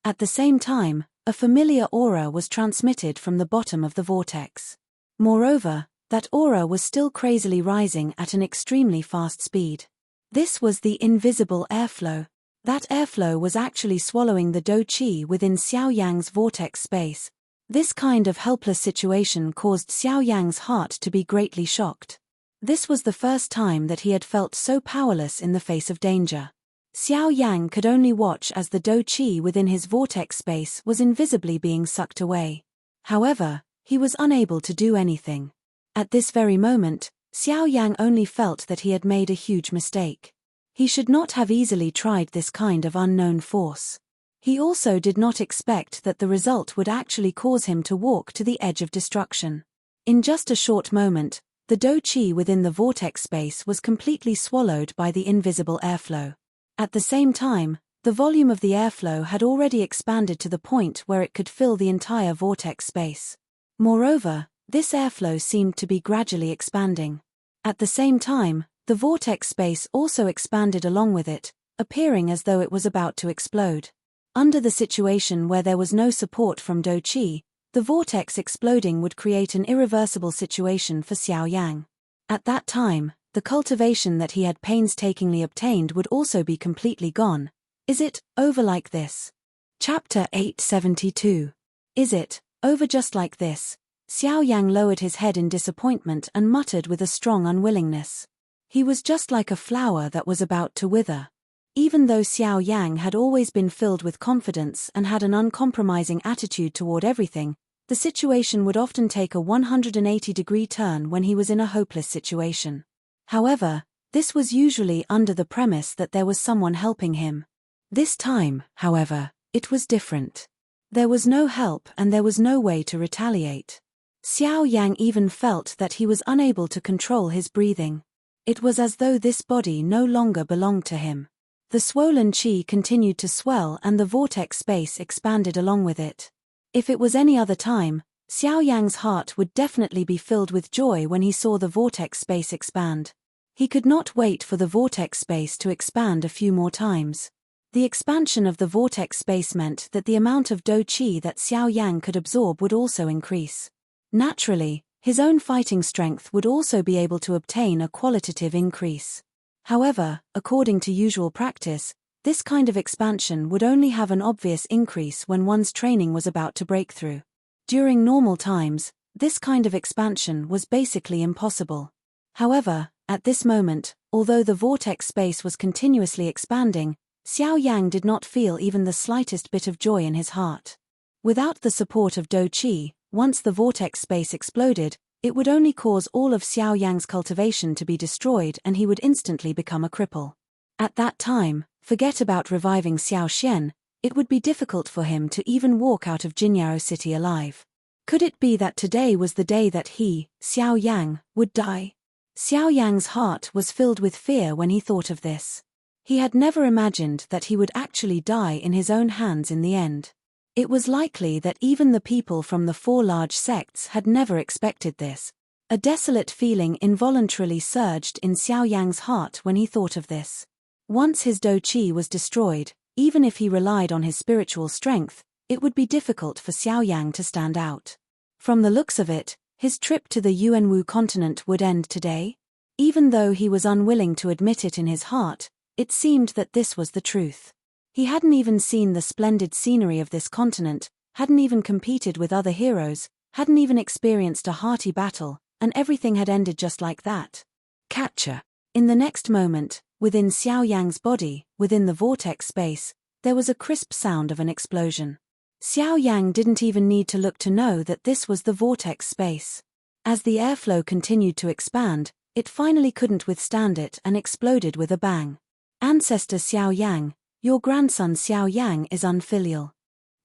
At the same time, a familiar aura was transmitted from the bottom of the vortex. Moreover, that aura was still crazily rising at an extremely fast speed. This was the invisible airflow. That airflow was actually swallowing the Do Qi within Xiao Yang's vortex space. This kind of helpless situation caused Xiao Yang's heart to be greatly shocked. This was the first time that he had felt so powerless in the face of danger. Xiao Yang could only watch as the Do Qi within his vortex space was invisibly being sucked away. However, he was unable to do anything. At this very moment, Xiao Yang only felt that he had made a huge mistake. He should not have easily tried this kind of unknown force. He also did not expect that the result would actually cause him to walk to the edge of destruction. In just a short moment, the Do Qi within the vortex space was completely swallowed by the invisible airflow. At the same time, the volume of the airflow had already expanded to the point where it could fill the entire vortex space. Moreover, this airflow seemed to be gradually expanding. At the same time, the vortex space also expanded along with it, appearing as though it was about to explode. Under the situation where there was no support from Do Qi, the vortex exploding would create an irreversible situation for Xiao Yang. At that time, the cultivation that he had painstakingly obtained would also be completely gone. Is it over like this? Chapter 872. Is it over just like this? Xiao Yang lowered his head in disappointment and muttered with a strong unwillingness. He was just like a flower that was about to wither. Even though Xiao Yang had always been filled with confidence and had an uncompromising attitude toward everything, the situation would often take a 180-degree turn when he was in a hopeless situation. However, this was usually under the premise that there was someone helping him. This time, however, it was different. There was no help and there was no way to retaliate. Xiao Yang even felt that he was unable to control his breathing. It was as though this body no longer belonged to him. The swollen qi continued to swell and the vortex space expanded along with it. If it was any other time, Xiao Yang's heart would definitely be filled with joy when he saw the vortex space expand. He could not wait for the vortex space to expand a few more times. The expansion of the vortex space meant that the amount of Do Qi that Xiao Yang could absorb would also increase. Naturally, his own fighting strength would also be able to obtain a qualitative increase. However, according to usual practice, this kind of expansion would only have an obvious increase when one's training was about to break through. During normal times, this kind of expansion was basically impossible. However, at this moment, although the vortex space was continuously expanding, Xiao Yang did not feel even the slightest bit of joy in his heart. Without the support of Do Qi, once the vortex space exploded, it would only cause all of Xiao Yang's cultivation to be destroyed and he would instantly become a cripple. At that time, forget about reviving Xiao Xian, it would be difficult for him to even walk out of Jinyao City alive. Could it be that today was the day that he, Xiao Yang, would die? Xiao Yang's heart was filled with fear when he thought of this. He had never imagined that he would actually die in his own hands in the end. It was likely that even the people from the 4 large sects had never expected this. A desolate feeling involuntarily surged in Xiao Yang's heart when he thought of this. Once his Do Qi was destroyed, even if he relied on his spiritual strength, it would be difficult for Xiao Yang to stand out. From the looks of it, his trip to the Yuanwu continent would end today. Even though he was unwilling to admit it in his heart, it seemed that this was the truth. He hadn't even seen the splendid scenery of this continent, hadn't even competed with other heroes, hadn't even experienced a hearty battle, and everything had ended just like that. Catcher. In the next moment, within Xiao Yang's body, within the vortex space, there was a crisp sound of an explosion. Xiao Yang didn't even need to look to know that this was the vortex space. As the airflow continued to expand, it finally couldn't withstand it and exploded with a bang. Ancestor Xiao Yang, your grandson Xiao Yang is unfilial.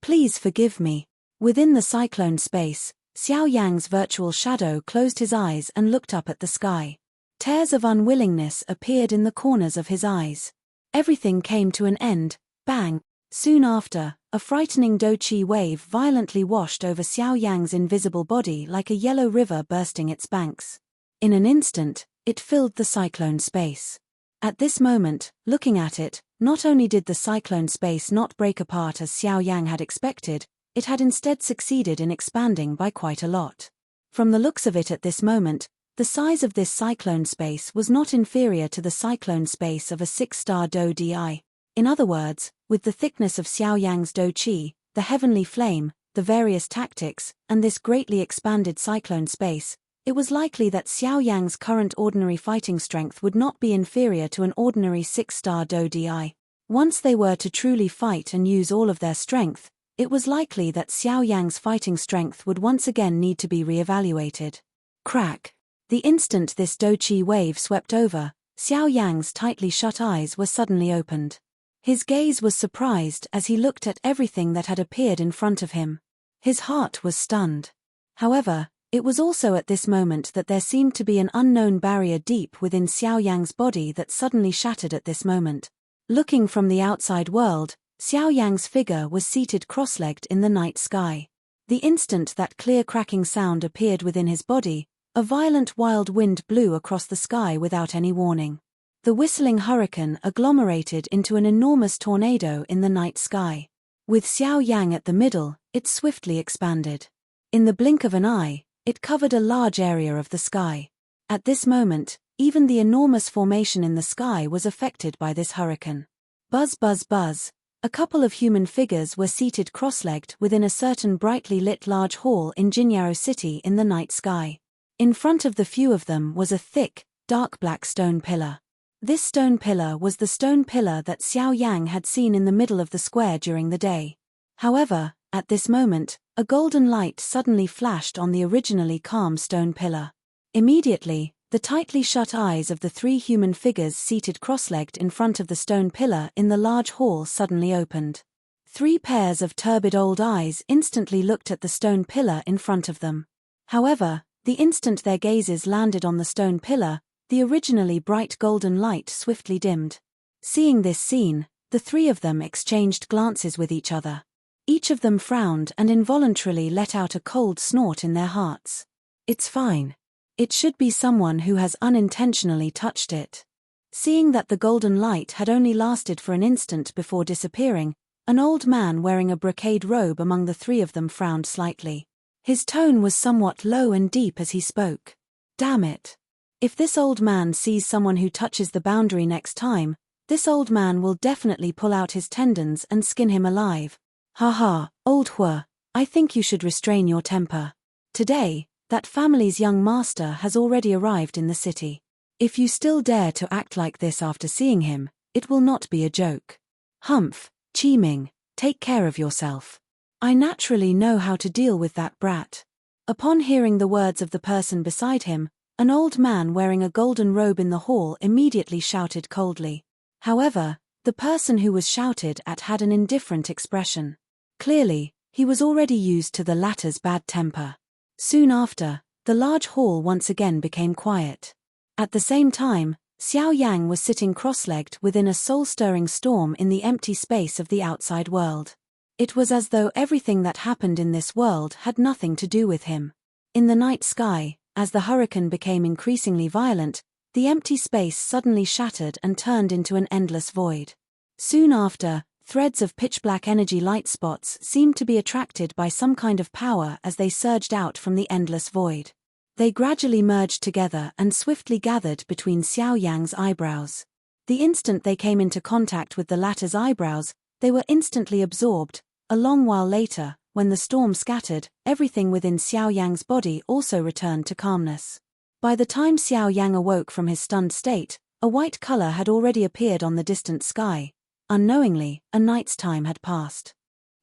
Please forgive me. Within the cyclone space, Xiao Yang's virtual shadow closed his eyes and looked up at the sky. Tears of unwillingness appeared in the corners of his eyes. Everything came to an end, bang. Soon after, a frightening Do-Chi wave violently washed over Xiao Yang's invisible body like a yellow river bursting its banks. In an instant, it filled the cyclone space. At this moment, looking at it, not only did the cyclone space not break apart as Xiao Yang had expected, it had instead succeeded in expanding by quite a lot. From the looks of it at this moment, the size of this cyclone space was not inferior to the cyclone space of a 6-star Do-Di. In other words, with the thickness of Xiao Yang's Do-Chi, the heavenly flame, the various tactics, and this greatly expanded cyclone space, it was likely that Xiao Yang's current ordinary fighting strength would not be inferior to an ordinary 6-star Do-Di. Once they were to truly fight and use all of their strength, it was likely that Xiao Yang's fighting strength would once again need to be re-evaluated. Crack. The instant this Do-Chi wave swept over, Xiao Yang's tightly shut eyes were suddenly opened. His gaze was surprised as he looked at everything that had appeared in front of him. His heart was stunned. However, it was also at this moment that there seemed to be an unknown barrier deep within Xiao Yang's body that suddenly shattered at this moment. Looking from the outside world, Xiao Yang's figure was seated cross-legged in the night sky. The instant that clear cracking sound appeared within his body, a violent wild wind blew across the sky without any warning. The whistling hurricane agglomerated into an enormous tornado in the night sky. With Xiao Yang at the middle, it swiftly expanded. In the blink of an eye, it covered a large area of the sky. At this moment, even the enormous formation in the sky was affected by this hurricane. Buzz buzz buzz. A couple of human figures were seated cross-legged within a certain brightly lit large hall in Jinyao City in the night sky. In front of the few of them was a thick, dark black stone pillar. This stone pillar was the stone pillar that Xiao Yang had seen in the middle of the square during the day. However, at this moment, a golden light suddenly flashed on the originally calm stone pillar. Immediately, the tightly shut eyes of the 3 human figures seated cross-legged in front of the stone pillar in the large hall suddenly opened. 3 pairs of turbid old eyes instantly looked at the stone pillar in front of them. However, the instant their gazes landed on the stone pillar, the originally bright golden light swiftly dimmed. Seeing this scene, the 3 of them exchanged glances with each other. Each of them frowned and involuntarily let out a cold snort in their hearts. It's fine. It should be someone who has unintentionally touched it. Seeing that the golden light had only lasted for an instant before disappearing, an old man wearing a brocade robe among the 3 of them frowned slightly. His tone was somewhat low and deep as he spoke. Damn it. If this old man sees someone who touches the boundary next time, this old man will definitely pull out his tendons and skin him alive. Ha, old Hua, I think you should restrain your temper. Today, that family's young master has already arrived in the city. If you still dare to act like this after seeing him, it will not be a joke. Humph, Qiming, take care of yourself. I naturally know how to deal with that brat. Upon hearing the words of the person beside him, an old man wearing a golden robe in the hall immediately shouted coldly. However, the person who was shouted at had an indifferent expression. Clearly, he was already used to the latter's bad temper. Soon after, the large hall once again became quiet. At the same time, Xiao Yang was sitting cross-legged within a soul-stirring storm in the empty space of the outside world. It was as though everything that happened in this world had nothing to do with him. In the night sky, as the hurricane became increasingly violent, the empty space suddenly shattered and turned into an endless void. Soon after, threads of pitch-black energy light spots seemed to be attracted by some kind of power as they surged out from the endless void. They gradually merged together and swiftly gathered between Xiao Yang's eyebrows. The instant they came into contact with the latter's eyebrows, they were instantly absorbed. A long while later, when the storm scattered, everything within Xiao Yang's body also returned to calmness. By the time Xiao Yang awoke from his stunned state, a white color had already appeared on the distant sky. Unknowingly, a night's time had passed.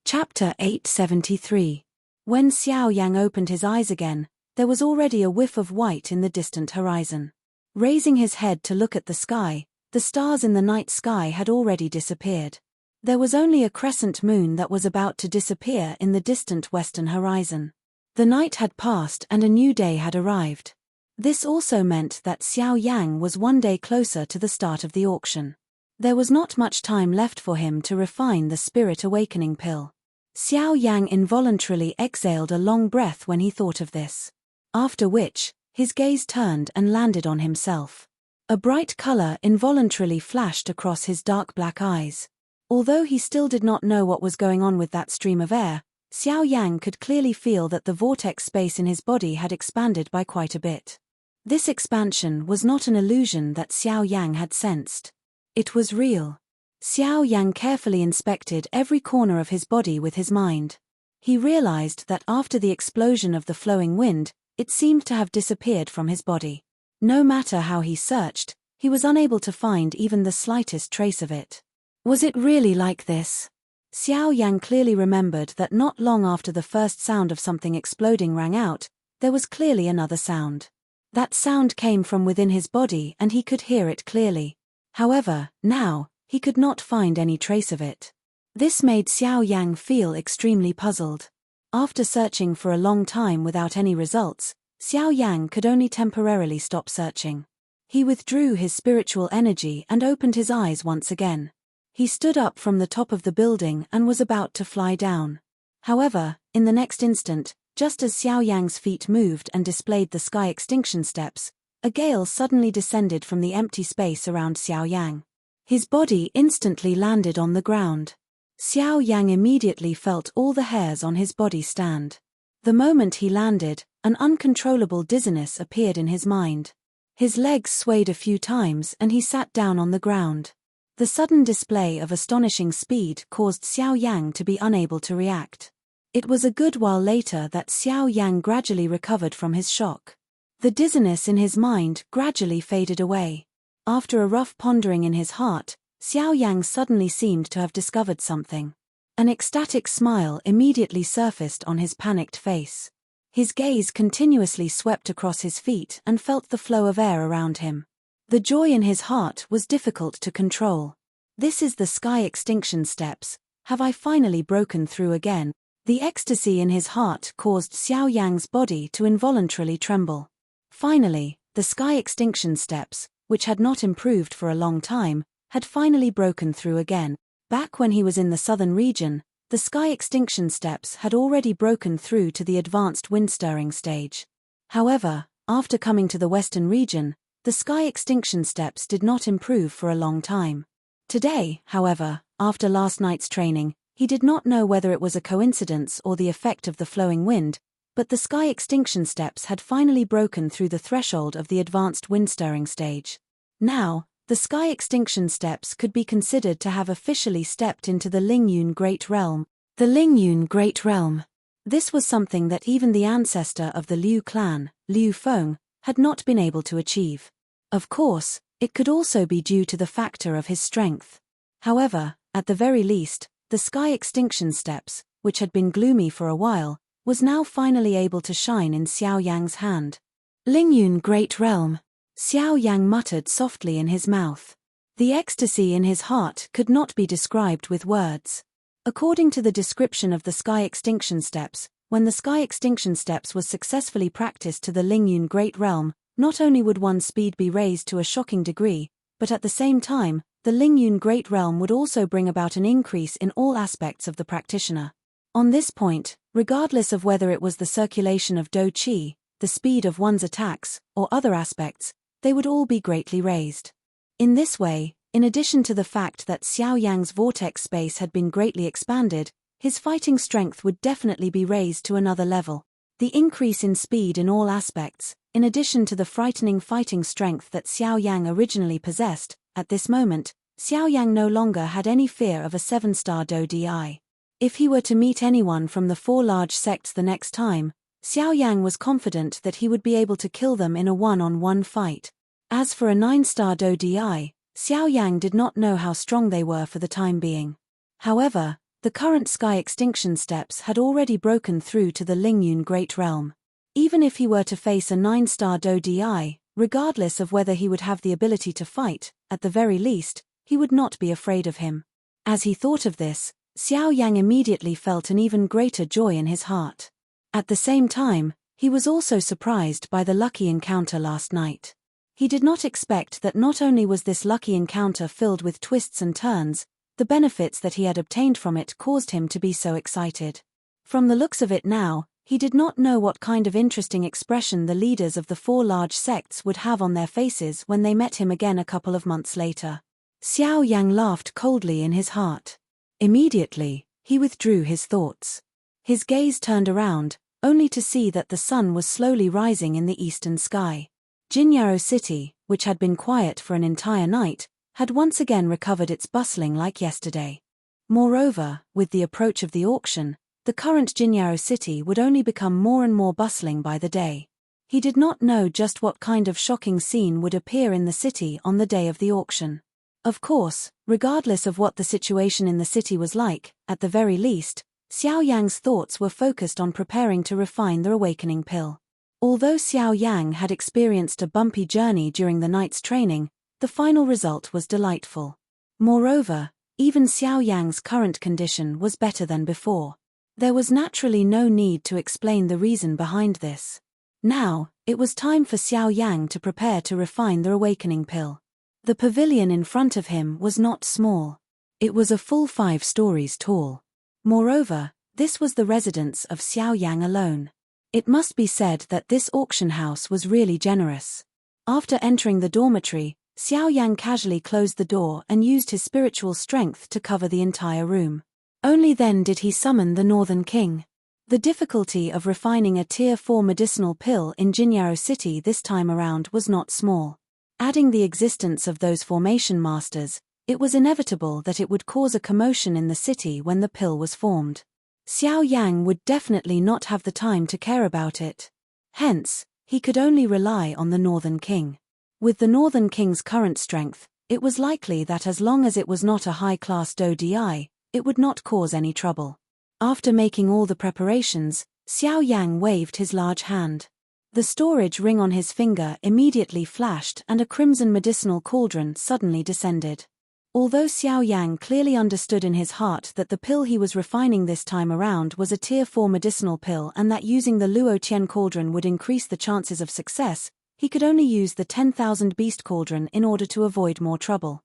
Chapter 873. When Xiao Yang opened his eyes again, there was already a whiff of white in the distant horizon. Raising his head to look at the sky, the stars in the night sky had already disappeared. There was only a crescent moon that was about to disappear in the distant western horizon. The night had passed and a new day had arrived. This also meant that Xiao Yang was one day closer to the start of the auction. There was not much time left for him to refine the spirit awakening pill. Xiao Yang involuntarily exhaled a long breath when he thought of this. After which, his gaze turned and landed on himself. A bright color involuntarily flashed across his dark black eyes. Although he still did not know what was going on with that stream of air, Xiao Yang could clearly feel that the vortex space in his body had expanded by quite a bit. This expansion was not an illusion that Xiao Yang had sensed. It was real. Xiao Yang carefully inspected every corner of his body with his mind. He realized that after the explosion of the flowing wind, it seemed to have disappeared from his body. No matter how he searched, he was unable to find even the slightest trace of it. Was it really like this? Xiao Yang clearly remembered that not long after the first sound of something exploding rang out, there was clearly another sound. That sound came from within his body and he could hear it clearly. However, now, he could not find any trace of it. This made Xiao Yang feel extremely puzzled. After searching for a long time without any results, Xiao Yang could only temporarily stop searching. He withdrew his spiritual energy and opened his eyes once again. He stood up from the top of the building and was about to fly down. However, in the next instant, just as Xiao Yang's feet moved and displayed the sky extinction steps, a gale suddenly descended from the empty space around Xiao Yang. His body instantly landed on the ground. Xiao Yang immediately felt all the hairs on his body stand. The moment he landed, an uncontrollable dizziness appeared in his mind. His legs swayed a few times and he sat down on the ground. The sudden display of astonishing speed caused Xiao Yang to be unable to react. It was a good while later that Xiao Yang gradually recovered from his shock. The dizziness in his mind gradually faded away. After a rough pondering in his heart, Xiao Yang suddenly seemed to have discovered something. An ecstatic smile immediately surfaced on his panicked face. His gaze continuously swept across his feet and felt the flow of air around him. The joy in his heart was difficult to control. This is the sky extinction steps. Have I finally broken through again? The ecstasy in his heart caused Xiao Yang's body to involuntarily tremble. Finally, the sky extinction steps, which had not improved for a long time, had finally broken through again. Back when he was in the southern region, the sky extinction steps had already broken through to the advanced wind-stirring stage. However, after coming to the western region, the sky extinction steps did not improve for a long time. Today, however, after last night's training, he did not know whether it was a coincidence or the effect of the flowing wind, but the sky extinction steps had finally broken through the threshold of the advanced wind-stirring stage. Now, the sky extinction steps could be considered to have officially stepped into the Lingyun Great Realm. The Lingyun Great Realm. This was something that even the ancestor of the Liu clan, Liu Feng, had not been able to achieve. Of course, it could also be due to the factor of his strength. However, at the very least, the sky extinction steps, which had been gloomy for a while, was now finally able to shine in Xiao Yang's hand. Lingyun Great Realm. Xiao Yang muttered softly in his mouth. The ecstasy in his heart could not be described with words. According to the description of the sky extinction steps, when the sky extinction steps was successfully practiced to the Lingyun Great Realm, not only would one's speed be raised to a shocking degree, but at the same time, the Lingyun Great Realm would also bring about an increase in all aspects of the practitioner. On this point, regardless of whether it was the circulation of Do Qi, the speed of one's attacks, or other aspects, they would all be greatly raised. In this way, in addition to the fact that Xiao Yang's vortex space had been greatly expanded, his fighting strength would definitely be raised to another level. The increase in speed in all aspects, in addition to the frightening fighting strength that Xiao Yang originally possessed, at this moment, Xiao Yang no longer had any fear of a 7-star Do Di. If he were to meet anyone from the 4 large sects the next time, Xiao Yang was confident that he would be able to kill them in a one-on-one fight. As for a 9-star Do Di, Xiao Yang did not know how strong they were for the time being. However, the current sky extinction steps had already broken through to the Lingyun Great Realm. Even if he were to face a 9-star Do Di, regardless of whether he would have the ability to fight, at the very least, he would not be afraid of him. As he thought of this, Xiao Yang immediately felt an even greater joy in his heart. At the same time, he was also surprised by the lucky encounter last night. He did not expect that not only was this lucky encounter filled with twists and turns, the benefits that he had obtained from it caused him to be so excited. From the looks of it now, he did not know what kind of interesting expression the leaders of the 4 large sects would have on their faces when they met him again a couple of months later. Xiao Yang laughed coldly in his heart. Immediately, he withdrew his thoughts. His gaze turned around, only to see that the sun was slowly rising in the eastern sky. Jinyao City, which had been quiet for an entire night, had once again recovered its bustling like yesterday. Moreover, with the approach of the auction, the current Jinyao City would only become more and more bustling by the day. He did not know just what kind of shocking scene would appear in the city on the day of the auction. Of course, regardless of what the situation in the city was like, at the very least, Xiao Yang's thoughts were focused on preparing to refine the awakening pill. Although Xiao Yang had experienced a bumpy journey during the night's training, the final result was delightful. Moreover, even Xiao Yang's current condition was better than before. There was naturally no need to explain the reason behind this. Now, it was time for Xiao Yang to prepare to refine the awakening pill. The pavilion in front of him was not small. It was a full 5 stories tall. Moreover, this was the residence of Xiao Yang alone. It must be said that this auction house was really generous. After entering the dormitory, Xiao Yang casually closed the door and used his spiritual strength to cover the entire room. Only then did he summon the Northern King. The difficulty of refining a Tier 4 medicinal pill in Jinyao City this time around was not small. Adding the existence of those formation masters, it was inevitable that it would cause a commotion in the city when the pill was formed. Xiao Yang would definitely not have the time to care about it. Hence, he could only rely on the Northern King. With the Northern King's current strength, it was likely that as long as it was not a high-class DI, it would not cause any trouble. After making all the preparations, Xiao Yang waved his large hand. The storage ring on his finger immediately flashed and a crimson medicinal cauldron suddenly descended. Although Xiao Yang clearly understood in his heart that the pill he was refining this time around was a Tier 4 medicinal pill and that using the Luo Qian cauldron would increase the chances of success, he could only use the 10,000 beast cauldron in order to avoid more trouble.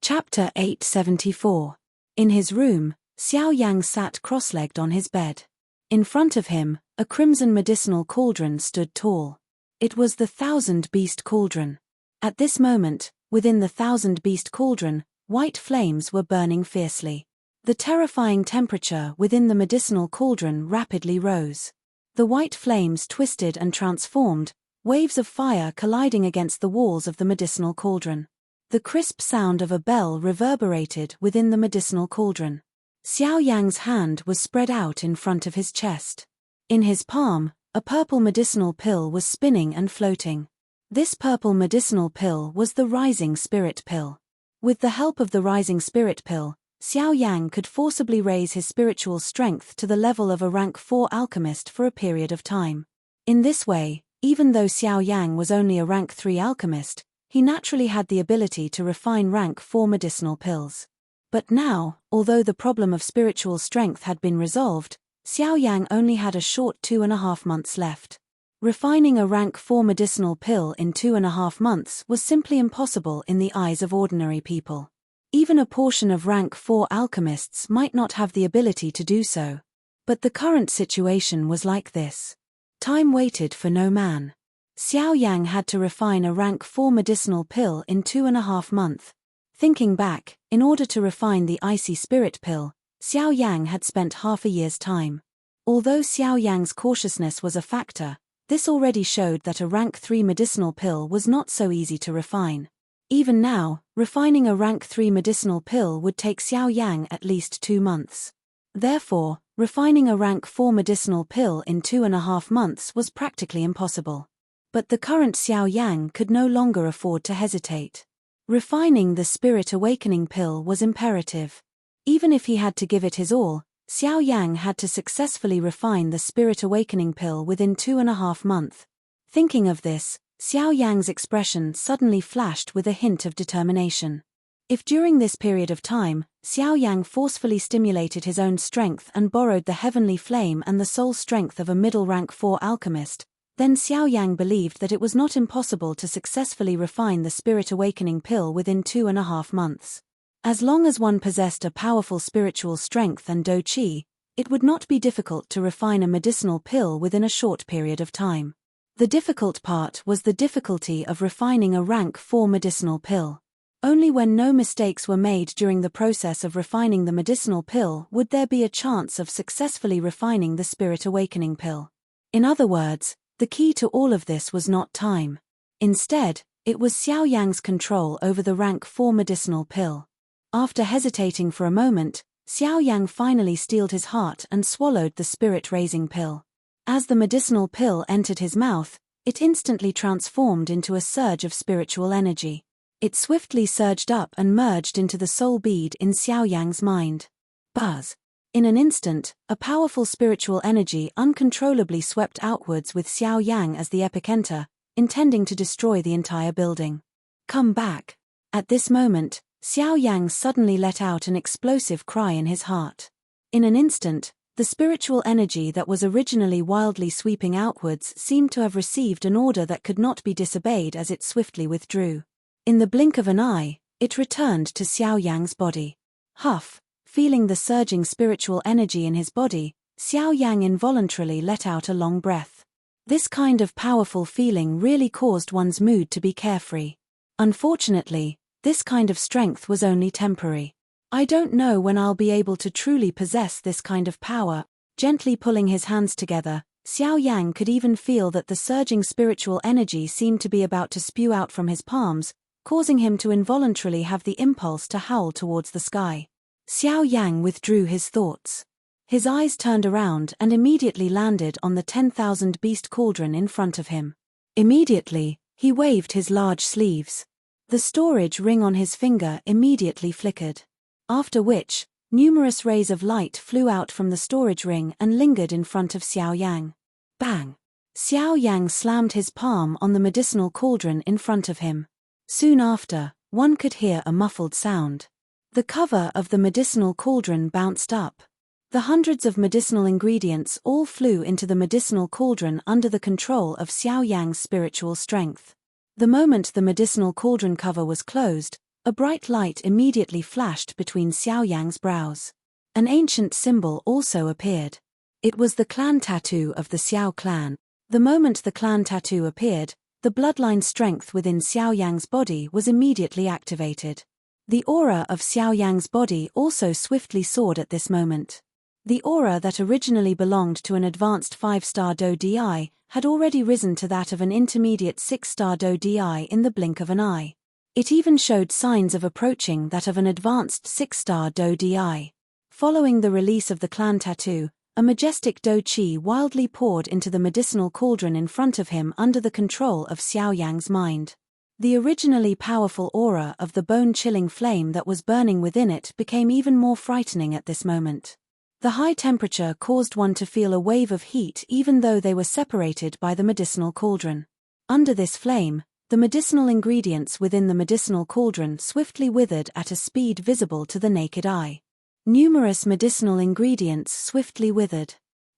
Chapter 874. In his room, Xiao Yang sat cross-legged on his bed. In front of him, a crimson medicinal cauldron stood tall. It was the 1,000 beast cauldron. At this moment, within the 1,000 beast cauldron, white flames were burning fiercely. The terrifying temperature within the medicinal cauldron rapidly rose. The white flames twisted and transformed, waves of fire colliding against the walls of the medicinal cauldron. The crisp sound of a bell reverberated within the medicinal cauldron. Xiao Yang's hand was spread out in front of his chest. In his palm, a purple medicinal pill was spinning and floating. This purple medicinal pill was the Rising Spirit Pill. With the help of the Rising Spirit Pill, Xiao Yang could forcibly raise his spiritual strength to the level of a rank 4 alchemist for a period of time. In this way, even though Xiao Yang was only a rank 3 alchemist, he naturally had the ability to refine rank 4 medicinal pills. But now, although the problem of spiritual strength had been resolved, Xiao Yang only had a short 2.5 months left. Refining a rank 4 medicinal pill in 2.5 months was simply impossible in the eyes of ordinary people. Even a portion of rank 4 alchemists might not have the ability to do so. But the current situation was like this. Time waited for no man. Xiao Yang had to refine a rank 4 medicinal pill in 2.5 months. Thinking back, in order to refine the icy spirit pill, Xiao Yang had spent half a year's time. Although Xiao Yang's cautiousness was a factor, this already showed that a rank 3 medicinal pill was not so easy to refine. Even now, refining a rank 3 medicinal pill would take Xiao Yang at least 2 months. Therefore, refining a rank 4 medicinal pill in 2.5 months was practically impossible. But the current Xiao Yang could no longer afford to hesitate. Refining the Spirit Awakening pill was imperative. Even if he had to give it his all, Xiao Yang had to successfully refine the Spirit Awakening pill within 2.5 months. Thinking of this, Xiao Yang's expression suddenly flashed with a hint of determination. If during this period of time, Xiao Yang forcefully stimulated his own strength and borrowed the heavenly flame and the soul strength of a middle rank 4 alchemist. Then Xiao Yang believed that it was not impossible to successfully refine the spirit awakening pill within 2.5 months. As long as one possessed a powerful spiritual strength and do qi, it would not be difficult to refine a medicinal pill within a short period of time. The difficult part was the difficulty of refining a rank 4 medicinal pill. Only when no mistakes were made during the process of refining the medicinal pill would there be a chance of successfully refining the spirit awakening pill. In other words, the key to all of this was not time. Instead, it was Xiao Yang's control over the rank 4 medicinal pill. After hesitating for a moment, Xiao Yang finally steeled his heart and swallowed the spirit-raising pill. As the medicinal pill entered his mouth, it instantly transformed into a surge of spiritual energy. It swiftly surged up and merged into the soul bead in Xiao Yang's mind. Buzz! In an instant, a powerful spiritual energy uncontrollably swept outwards with Xiao Yang as the epicenter, intending to destroy the entire building. Come back! At this moment, Xiao Yang suddenly let out an explosive cry in his heart. In an instant, the spiritual energy that was originally wildly sweeping outwards seemed to have received an order that could not be disobeyed as it swiftly withdrew. In the blink of an eye, it returned to Xiao Yang's body. Huff! Feeling the surging spiritual energy in his body, Xiao Yang involuntarily let out a long breath. This kind of powerful feeling really caused one's mood to be carefree. Unfortunately, this kind of strength was only temporary. I don't know when I'll be able to truly possess this kind of power. Gently pulling his hands together, Xiao Yang could even feel that the surging spiritual energy seemed to be about to spew out from his palms, causing him to involuntarily have the impulse to howl towards the sky. Xiao Yang withdrew his thoughts. His eyes turned around and immediately landed on the 10,000 beast cauldron in front of him. Immediately, he waved his large sleeves. The storage ring on his finger immediately flickered. After which, numerous rays of light flew out from the storage ring and lingered in front of Xiao Yang. Bang! Xiao Yang slammed his palm on the medicinal cauldron in front of him. Soon after, one could hear a muffled sound. The cover of the medicinal cauldron bounced up. The hundreds of medicinal ingredients all flew into the medicinal cauldron under the control of Xiao Yang's spiritual strength. The moment the medicinal cauldron cover was closed, a bright light immediately flashed between Xiao Yang's brows. An ancient symbol also appeared. It was the clan tattoo of the Xiao clan. The moment the clan tattoo appeared, the bloodline strength within Xiao Yang's body was immediately activated. The aura of Xiao Yang's body also swiftly soared at this moment. The aura that originally belonged to an advanced 5-star Do Di had already risen to that of an intermediate 6-star Do Di in the blink of an eye. It even showed signs of approaching that of an advanced 6-star Do Di. Following the release of the clan tattoo, a majestic Do Qi wildly poured into the medicinal cauldron in front of him under the control of Xiao Yang's mind. The originally powerful aura of the bone-chilling flame that was burning within it became even more frightening at this moment. The high temperature caused one to feel a wave of heat even though they were separated by the medicinal cauldron. Under this flame, the medicinal ingredients within the medicinal cauldron swiftly withered at a speed visible to the naked eye. Numerous medicinal ingredients swiftly withered.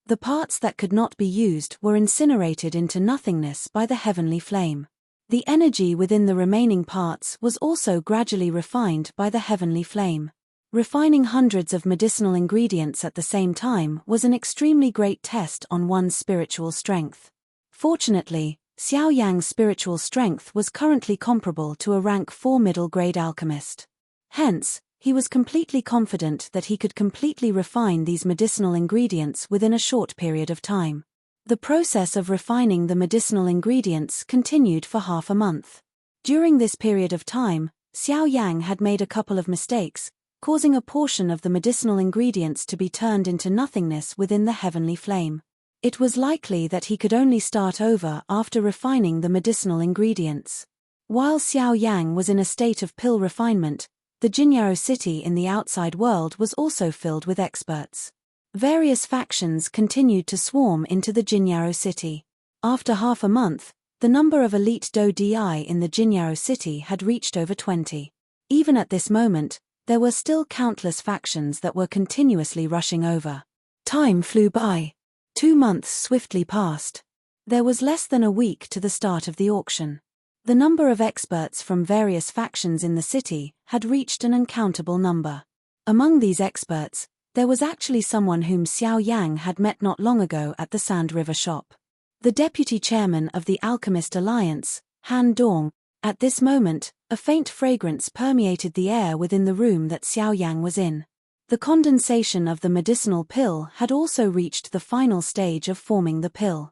The parts that could not be used were incinerated into nothingness by the heavenly flame. The energy within the remaining parts was also gradually refined by the heavenly flame. Refining hundreds of medicinal ingredients at the same time was an extremely great test on one's spiritual strength. Fortunately, Xiao Yang's spiritual strength was currently comparable to a rank 4 middle-grade alchemist. Hence, he was completely confident that he could completely refine these medicinal ingredients within a short period of time. The process of refining the medicinal ingredients continued for half a month. During this period of time, Xiao Yang had made a couple of mistakes, causing a portion of the medicinal ingredients to be turned into nothingness within the heavenly flame. It was likely that he could only start over after refining the medicinal ingredients. While Xiao Yang was in a state of pill refinement, the Jinyao city in the outside world was also filled with experts. Various factions continued to swarm into the Jinyao city. After half a month, the number of elite Do Di in the Jinyao city had reached over 20. Even at this moment, there were still countless factions that were continuously rushing over. Time flew by. 2 months swiftly passed. There was less than a week to the start of the auction. The number of experts from various factions in the city had reached an uncountable number. Among these experts, there was actually someone whom Xiao Yang had met not long ago at the Sand River shop. The deputy chairman of the Alchemist Alliance, Han Dong. At this moment, a faint fragrance permeated the air within the room that Xiao Yang was in. The condensation of the medicinal pill had also reached the final stage of forming the pill.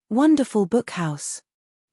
Wonderful Book House.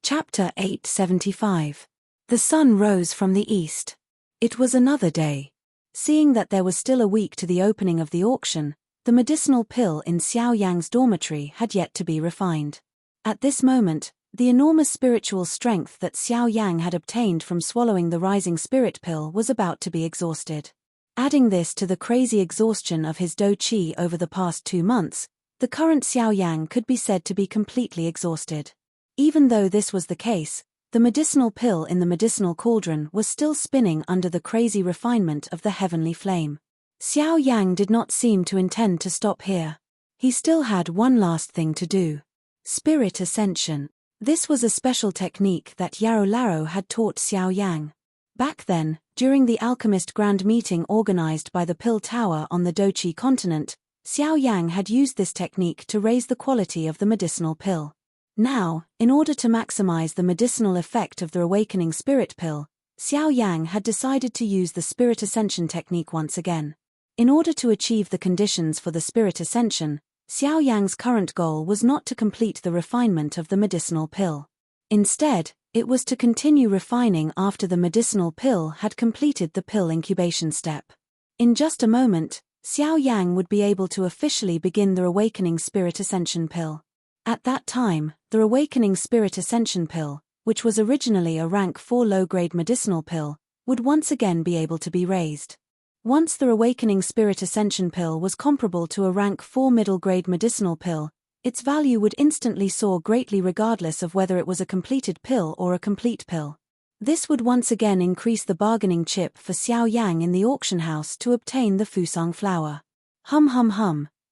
Chapter 875. The sun rose from the east. It was another day. Seeing that there was still a week to the opening of the auction, the medicinal pill in Xiao Yang's dormitory had yet to be refined. At this moment, the enormous spiritual strength that Xiao Yang had obtained from swallowing the rising spirit pill was about to be exhausted. Adding this to the crazy exhaustion of his do qi over the past 2 months, the current Xiao Yang could be said to be completely exhausted. Even though this was the case, the medicinal pill in the medicinal cauldron was still spinning under the crazy refinement of the heavenly flame. Xiao Yang did not seem to intend to stop here. He still had one last thing to do. Spirit ascension. This was a special technique that Yarrow Larrow had taught Xiao Yang. Back then, during the alchemist grand meeting organized by the Pill Tower on the Dochi continent, Xiao Yang had used this technique to raise the quality of the medicinal pill. Now, in order to maximize the medicinal effect of the awakening spirit pill, Xiao Yang had decided to use the spirit ascension technique once again. In order to achieve the conditions for the spirit ascension, Xiao Yang's current goal was not to complete the refinement of the medicinal pill. Instead, it was to continue refining after the medicinal pill had completed the pill incubation step. In just a moment, Xiao Yang would be able to officially begin the awakening spirit ascension pill. At that time, the awakening spirit ascension pill, which was originally a rank 4 low-grade medicinal pill, would once again be able to be raised. Once the awakening spirit ascension pill was comparable to a rank 4 middle-grade medicinal pill, its value would instantly soar greatly regardless of whether it was a completed pill or a complete pill. This would once again increase the bargaining chip for Xiao Yang in the auction house to obtain the Fusang flower.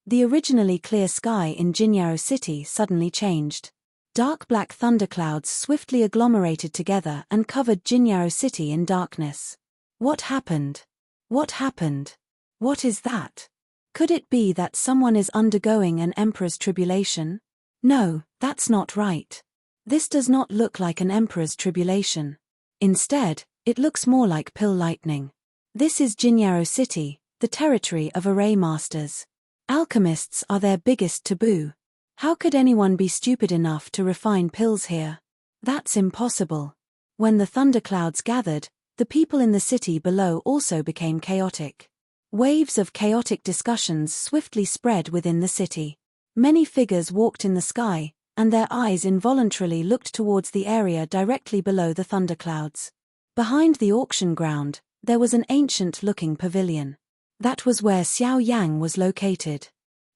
The originally clear sky in Jinyao City suddenly changed. Dark black thunderclouds swiftly agglomerated together and covered Jinyao City in darkness. What happened? What happened? What is that? Could it be that someone is undergoing an emperor's tribulation? No, that's not right. This does not look like an emperor's tribulation. Instead, it looks more like pill lightning. This is Jinyao City, the territory of array masters. Alchemists are their biggest taboo. How could anyone be stupid enough to refine pills here? That's impossible. When the thunderclouds gathered, the people in the city below also became chaotic. Waves of chaotic discussions swiftly spread within the city. Many figures walked in the sky, and their eyes involuntarily looked towards the area directly below the thunderclouds. Behind the auction ground, there was an ancient-looking pavilion. That was where Xiao Yang was located.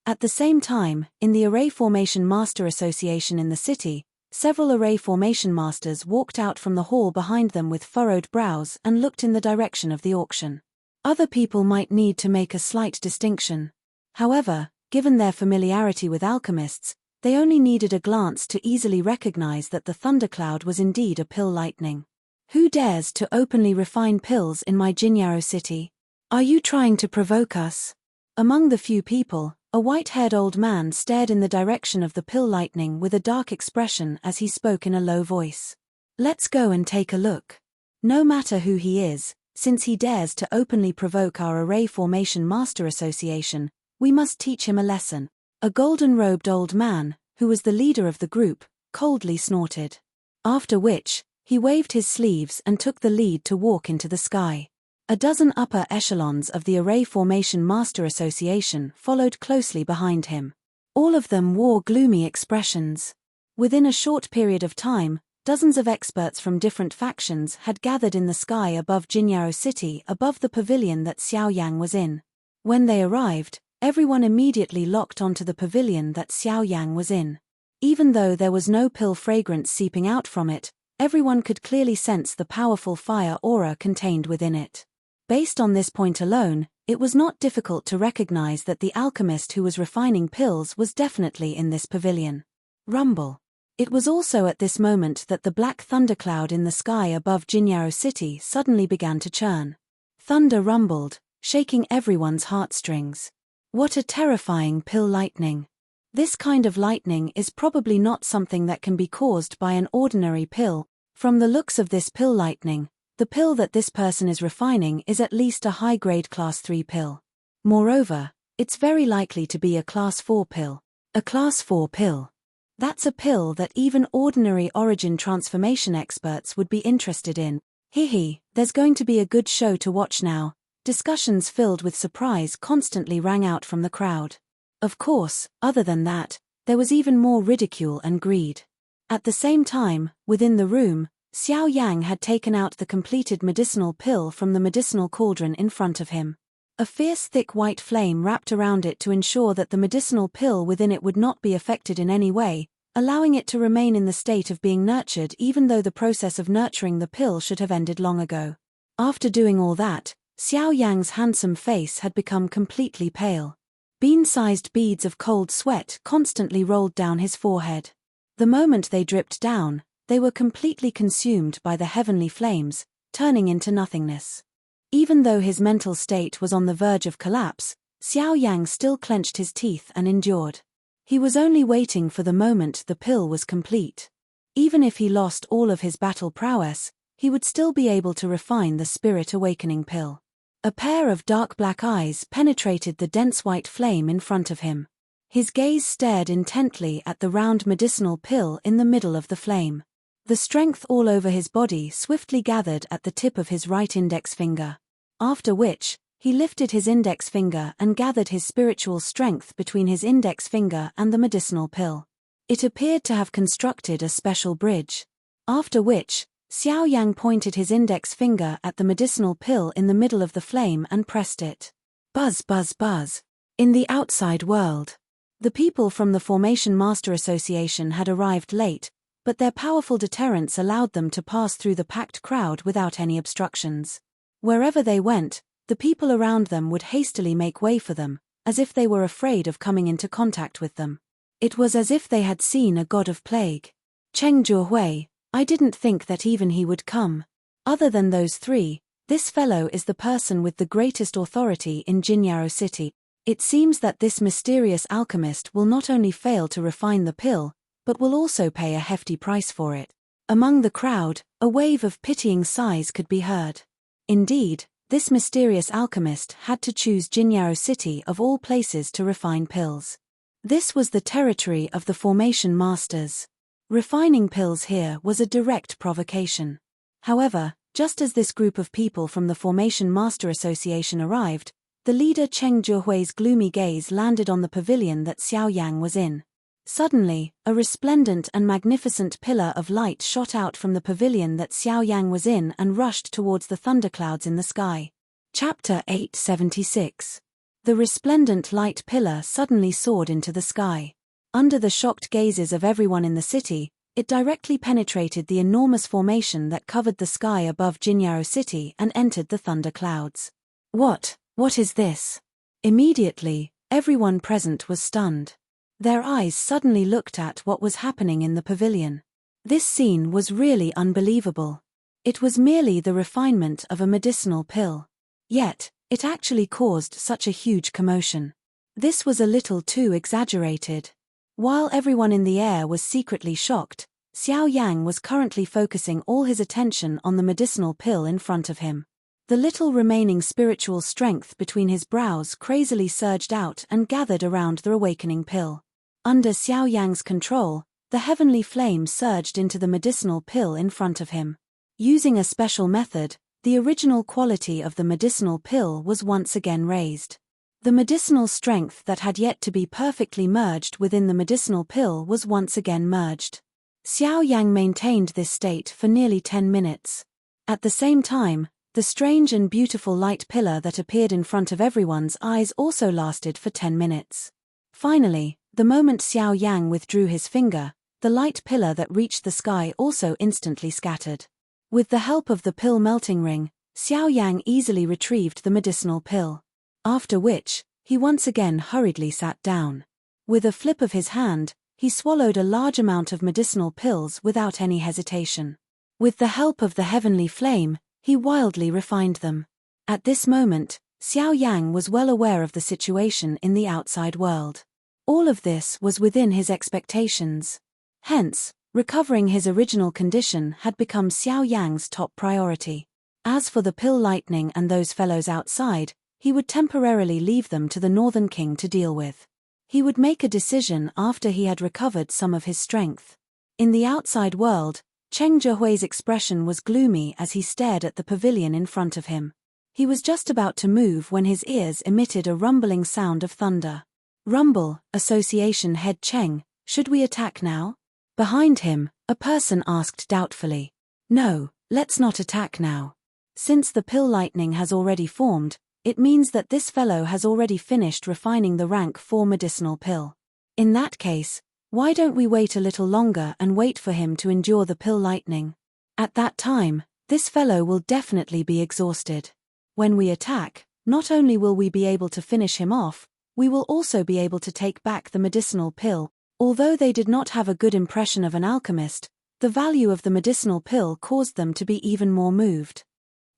At the same time, in the Array Formation Master Association in the city, several Array Formation Masters walked out from the hall behind them with furrowed brows and looked in the direction of the auction. Other people might need to make a slight distinction. However, given their familiarity with alchemists, they only needed a glance to easily recognize that the thundercloud was indeed a pill lightning. Who dares to openly refine pills in my Jinyao city? Are you trying to provoke us? Among the few people, a white-haired old man stared in the direction of the pill lightning with a dark expression as he spoke in a low voice. Let's go and take a look. No matter who he is, since he dares to openly provoke our Array Formation Master Association, we must teach him a lesson. A golden-robed old man, who was the leader of the group, coldly snorted. After which, he waved his sleeves and took the lead to walk into the sky. A dozen upper echelons of the Array Formation Master Association followed closely behind him. All of them wore gloomy expressions. Within a short period of time, dozens of experts from different factions had gathered in the sky above Jinyao City above the pavilion that Xiao Yang was in. When they arrived, everyone immediately locked onto the pavilion that Xiao Yang was in. Even though there was no pill fragrance seeping out from it, everyone could clearly sense the powerful fire aura contained within it. Based on this point alone, it was not difficult to recognize that the alchemist who was refining pills was definitely in this pavilion. Rumble. It was also at this moment that the black thundercloud in the sky above Jinyaro City suddenly began to churn. Thunder rumbled, shaking everyone's heartstrings. What a terrifying pill lightning. This kind of lightning is probably not something that can be caused by an ordinary pill. From the looks of this pill lightning, the pill that this person is refining is at least a high-grade Class 3 pill. Moreover, it's very likely to be a Class 4 pill. A Class 4 pill. That's a pill that even ordinary origin transformation experts would be interested in. Hehe, there's going to be a good show to watch now. Discussions filled with surprise constantly rang out from the crowd. Of course, other than that, there was even more ridicule and greed. At the same time, within the room, Xiao Yang had taken out the completed medicinal pill from the medicinal cauldron in front of him. A fierce thick white flame wrapped around it to ensure that the medicinal pill within it would not be affected in any way, allowing it to remain in the state of being nurtured even though the process of nurturing the pill should have ended long ago. After doing all that, Xiao Yang's handsome face had become completely pale. Bean-sized beads of cold sweat constantly rolled down his forehead. The moment they dripped down, they were completely consumed by the heavenly flames, turning into nothingness. Even though his mental state was on the verge of collapse, Xiao Yang still clenched his teeth and endured. He was only waiting for the moment the pill was complete. Even if he lost all of his battle prowess, he would still be able to refine the Spirit Awakening pill. A pair of dark black eyes penetrated the dense white flame in front of him. His gaze stared intently at the round medicinal pill in the middle of the flame. The strength all over his body swiftly gathered at the tip of his right index finger. After which, he lifted his index finger and gathered his spiritual strength between his index finger and the medicinal pill. It appeared to have constructed a special bridge. After which, Xiao Yang pointed his index finger at the medicinal pill in the middle of the flame and pressed it. Buzz, buzz, buzz. In the outside world. The people from the Formation Master Association had arrived late, but their powerful deterrents allowed them to pass through the packed crowd without any obstructions. Wherever they went, the people around them would hastily make way for them, as if they were afraid of coming into contact with them. It was as if they had seen a god of plague. Cheng Juhui, I didn't think that even he would come. Other than those three, this fellow is the person with the greatest authority in Jinyaro City. It seems that this mysterious alchemist will not only fail to refine the pill, but will also pay a hefty price for it. Among the crowd, a wave of pitying sighs could be heard. Indeed, this mysterious alchemist had to choose Jinyaro City of all places to refine pills. This was the territory of the Formation Masters. Refining pills here was a direct provocation. However, just as this group of people from the Formation Master Association arrived, the leader Cheng Juhui's gloomy gaze landed on the pavilion that Xiao Yang was in. Suddenly, a resplendent and magnificent pillar of light shot out from the pavilion that Xiao Yang was in and rushed towards the thunderclouds in the sky. Chapter 876. The resplendent light pillar suddenly soared into the sky. Under the shocked gazes of everyone in the city, it directly penetrated the enormous formation that covered the sky above Jinyaro City and entered the thunderclouds. What is this? Immediately, everyone present was stunned. Their eyes suddenly looked at what was happening in the pavilion. This scene was really unbelievable. It was merely the refinement of a medicinal pill. Yet, it actually caused such a huge commotion. This was a little too exaggerated. While everyone in the air was secretly shocked, Xiao Yang was currently focusing all his attention on the medicinal pill in front of him. The little remaining spiritual strength between his brows crazily surged out and gathered around the awakening pill. Under Xiao Yang's control, the heavenly flame surged into the medicinal pill in front of him. Using a special method, the original quality of the medicinal pill was once again raised. The medicinal strength that had yet to be perfectly merged within the medicinal pill was once again merged. Xiao Yang maintained this state for nearly 10 minutes. At the same time, the strange and beautiful light pillar that appeared in front of everyone's eyes also lasted for 10 minutes. Finally, the moment Xiao Yang withdrew his finger, the light pillar that reached the sky also instantly scattered. With the help of the pill melting ring, Xiao Yang easily retrieved the medicinal pill. After which, he once again hurriedly sat down. With a flip of his hand, he swallowed a large amount of medicinal pills without any hesitation. With the help of the heavenly flame, he wildly refined them. At this moment, Xiao Yang was well aware of the situation in the outside world. All of this was within his expectations. Hence, recovering his original condition had become Xiao Yang's top priority. As for the pill lightning and those fellows outside, he would temporarily leave them to the Northern King to deal with. He would make a decision after he had recovered some of his strength. In the outside world, Cheng Zhehui's expression was gloomy as he stared at the pavilion in front of him. He was just about to move when his ears emitted a rumbling sound of thunder. Rumble, Association Head Cheng, should we attack now? Behind him, a person asked doubtfully. No, let's not attack now. Since the pill lightning has already formed, it means that this fellow has already finished refining the rank 4 medicinal pill. In that case, why don't we wait a little longer and wait for him to endure the pill lightning? At that time, this fellow will definitely be exhausted. When we attack, not only will we be able to finish him off, we will also be able to take back the medicinal pill. Although they did not have a good impression of an alchemist, the value of the medicinal pill caused them to be even more moved.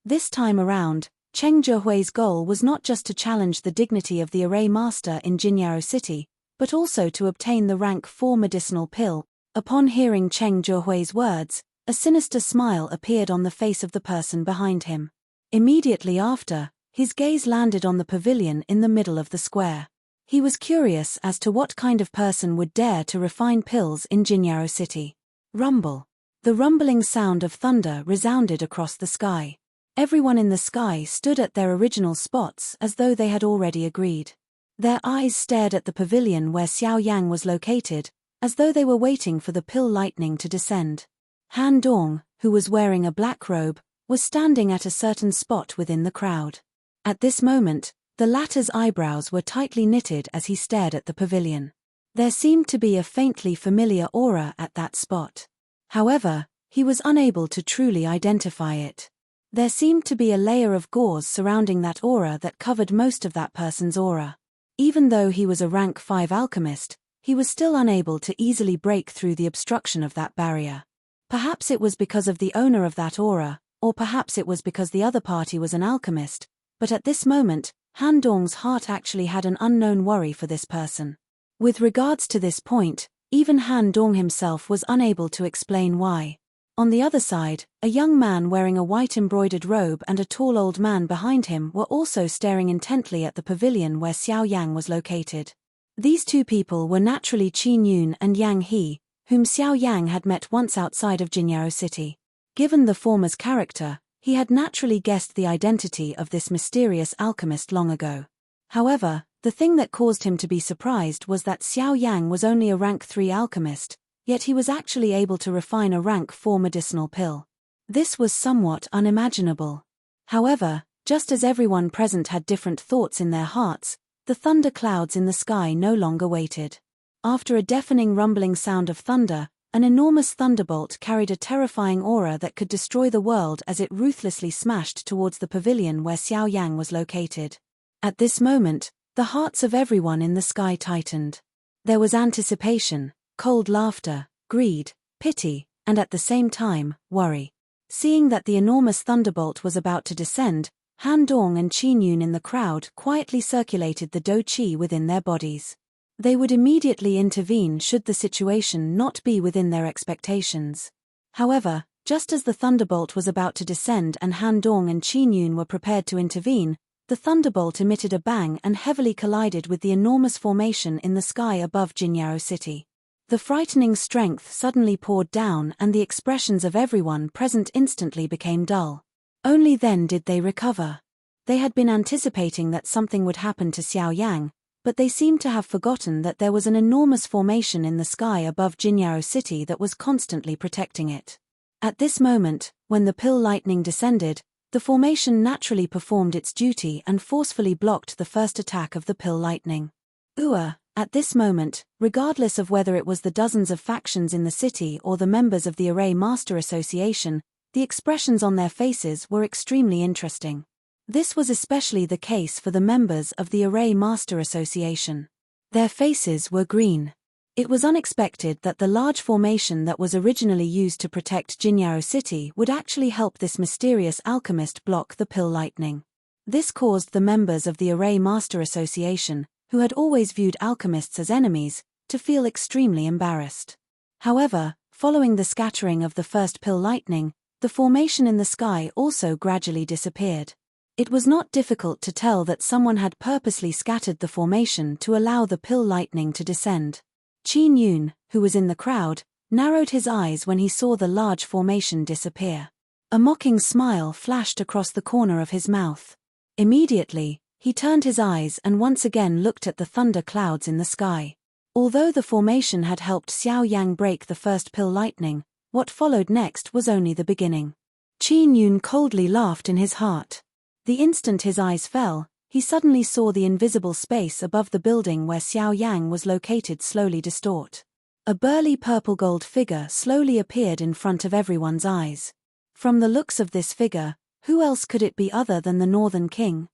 This time around, Cheng Zhehui's goal was not just to challenge the dignity of the array master in Jinyao City, but also to obtain the rank 4 medicinal pill. Upon hearing Cheng Zhehui's words, a sinister smile appeared on the face of the person behind him. Immediately after, his gaze landed on the pavilion in the middle of the square. He was curious as to what kind of person would dare to refine pills in Jinyao City. Rumble. The rumbling sound of thunder resounded across the sky. Everyone in the sky stood at their original spots as though they had already agreed. Their eyes stared at the pavilion where Xiao Yang was located, as though they were waiting for the pill lightning to descend. Han Dong, who was wearing a black robe, was standing at a certain spot within the crowd. At this moment, the latter's eyebrows were tightly knitted as he stared at the pavilion. There seemed to be a faintly familiar aura at that spot. However, he was unable to truly identify it. There seemed to be a layer of gauze surrounding that aura that covered most of that person's aura. Even though he was a rank 5 alchemist, he was still unable to easily break through the obstruction of that barrier. Perhaps it was because of the owner of that aura, or perhaps it was because the other party was an alchemist, but at this moment, Han Dong's heart actually had an unknown worry for this person. With regards to this point, even Han Dong himself was unable to explain why. On the other side, a young man wearing a white embroidered robe and a tall old man behind him were also staring intently at the pavilion where Xiao Yang was located. These two people were naturally Qin Yun and Yang He, whom Xiao Yang had met once outside of Jinyao City. Given the former's character, he had naturally guessed the identity of this mysterious alchemist long ago. However, the thing that caused him to be surprised was that Xiao Yang was only a rank 3 alchemist, yet he was actually able to refine a rank 4 medicinal pill. This was somewhat unimaginable. However, just as everyone present had different thoughts in their hearts, the thunder clouds in the sky no longer waited. After a deafening rumbling sound of thunder, an enormous thunderbolt carried a terrifying aura that could destroy the world as it ruthlessly smashed towards the pavilion where Xiao Yang was located. At this moment, the hearts of everyone in the sky tightened. There was anticipation, cold laughter, greed, pity, and at the same time, worry. Seeing that the enormous thunderbolt was about to descend, Han Dong and Qin Yun in the crowd quietly circulated the Do Qi within their bodies. They would immediately intervene should the situation not be within their expectations. However, just as the thunderbolt was about to descend and Han Dong and Qin Yun were prepared to intervene, the thunderbolt emitted a bang and heavily collided with the enormous formation in the sky above Jinyao City. The frightening strength suddenly poured down and the expressions of everyone present instantly became dull. Only then did they recover. They had been anticipating that something would happen to Xiao Yang, but they seemed to have forgotten that there was an enormous formation in the sky above Jinyao City that was constantly protecting it. At this moment, when the pill lightning descended, the formation naturally performed its duty and forcefully blocked the first attack of the pill lightning. At this moment, regardless of whether it was the dozens of factions in the city or the members of the Array Master Association, the expressions on their faces were extremely interesting. This was especially the case for the members of the Array Master Association. Their faces were green. It was unexpected that the large formation that was originally used to protect Jinyao City would actually help this mysterious alchemist block the pill lightning. This caused the members of the Array Master Association, who had always viewed alchemists as enemies, to feel extremely embarrassed. However, following the scattering of the first pill lightning, the formation in the sky also gradually disappeared. It was not difficult to tell that someone had purposely scattered the formation to allow the pill lightning to descend. Qin Yun, who was in the crowd, narrowed his eyes when he saw the large formation disappear. A mocking smile flashed across the corner of his mouth. Immediately, he turned his eyes and once again looked at the thunder clouds in the sky. Although the formation had helped Xiao Yang break the first pill lightning, what followed next was only the beginning. Qin Yun coldly laughed in his heart. The instant his eyes fell, he suddenly saw the invisible space above the building where Xiao Yang was located slowly distort. A burly purple-gold figure slowly appeared in front of everyone's eyes. From the looks of this figure, who else could it be other than the Northern King?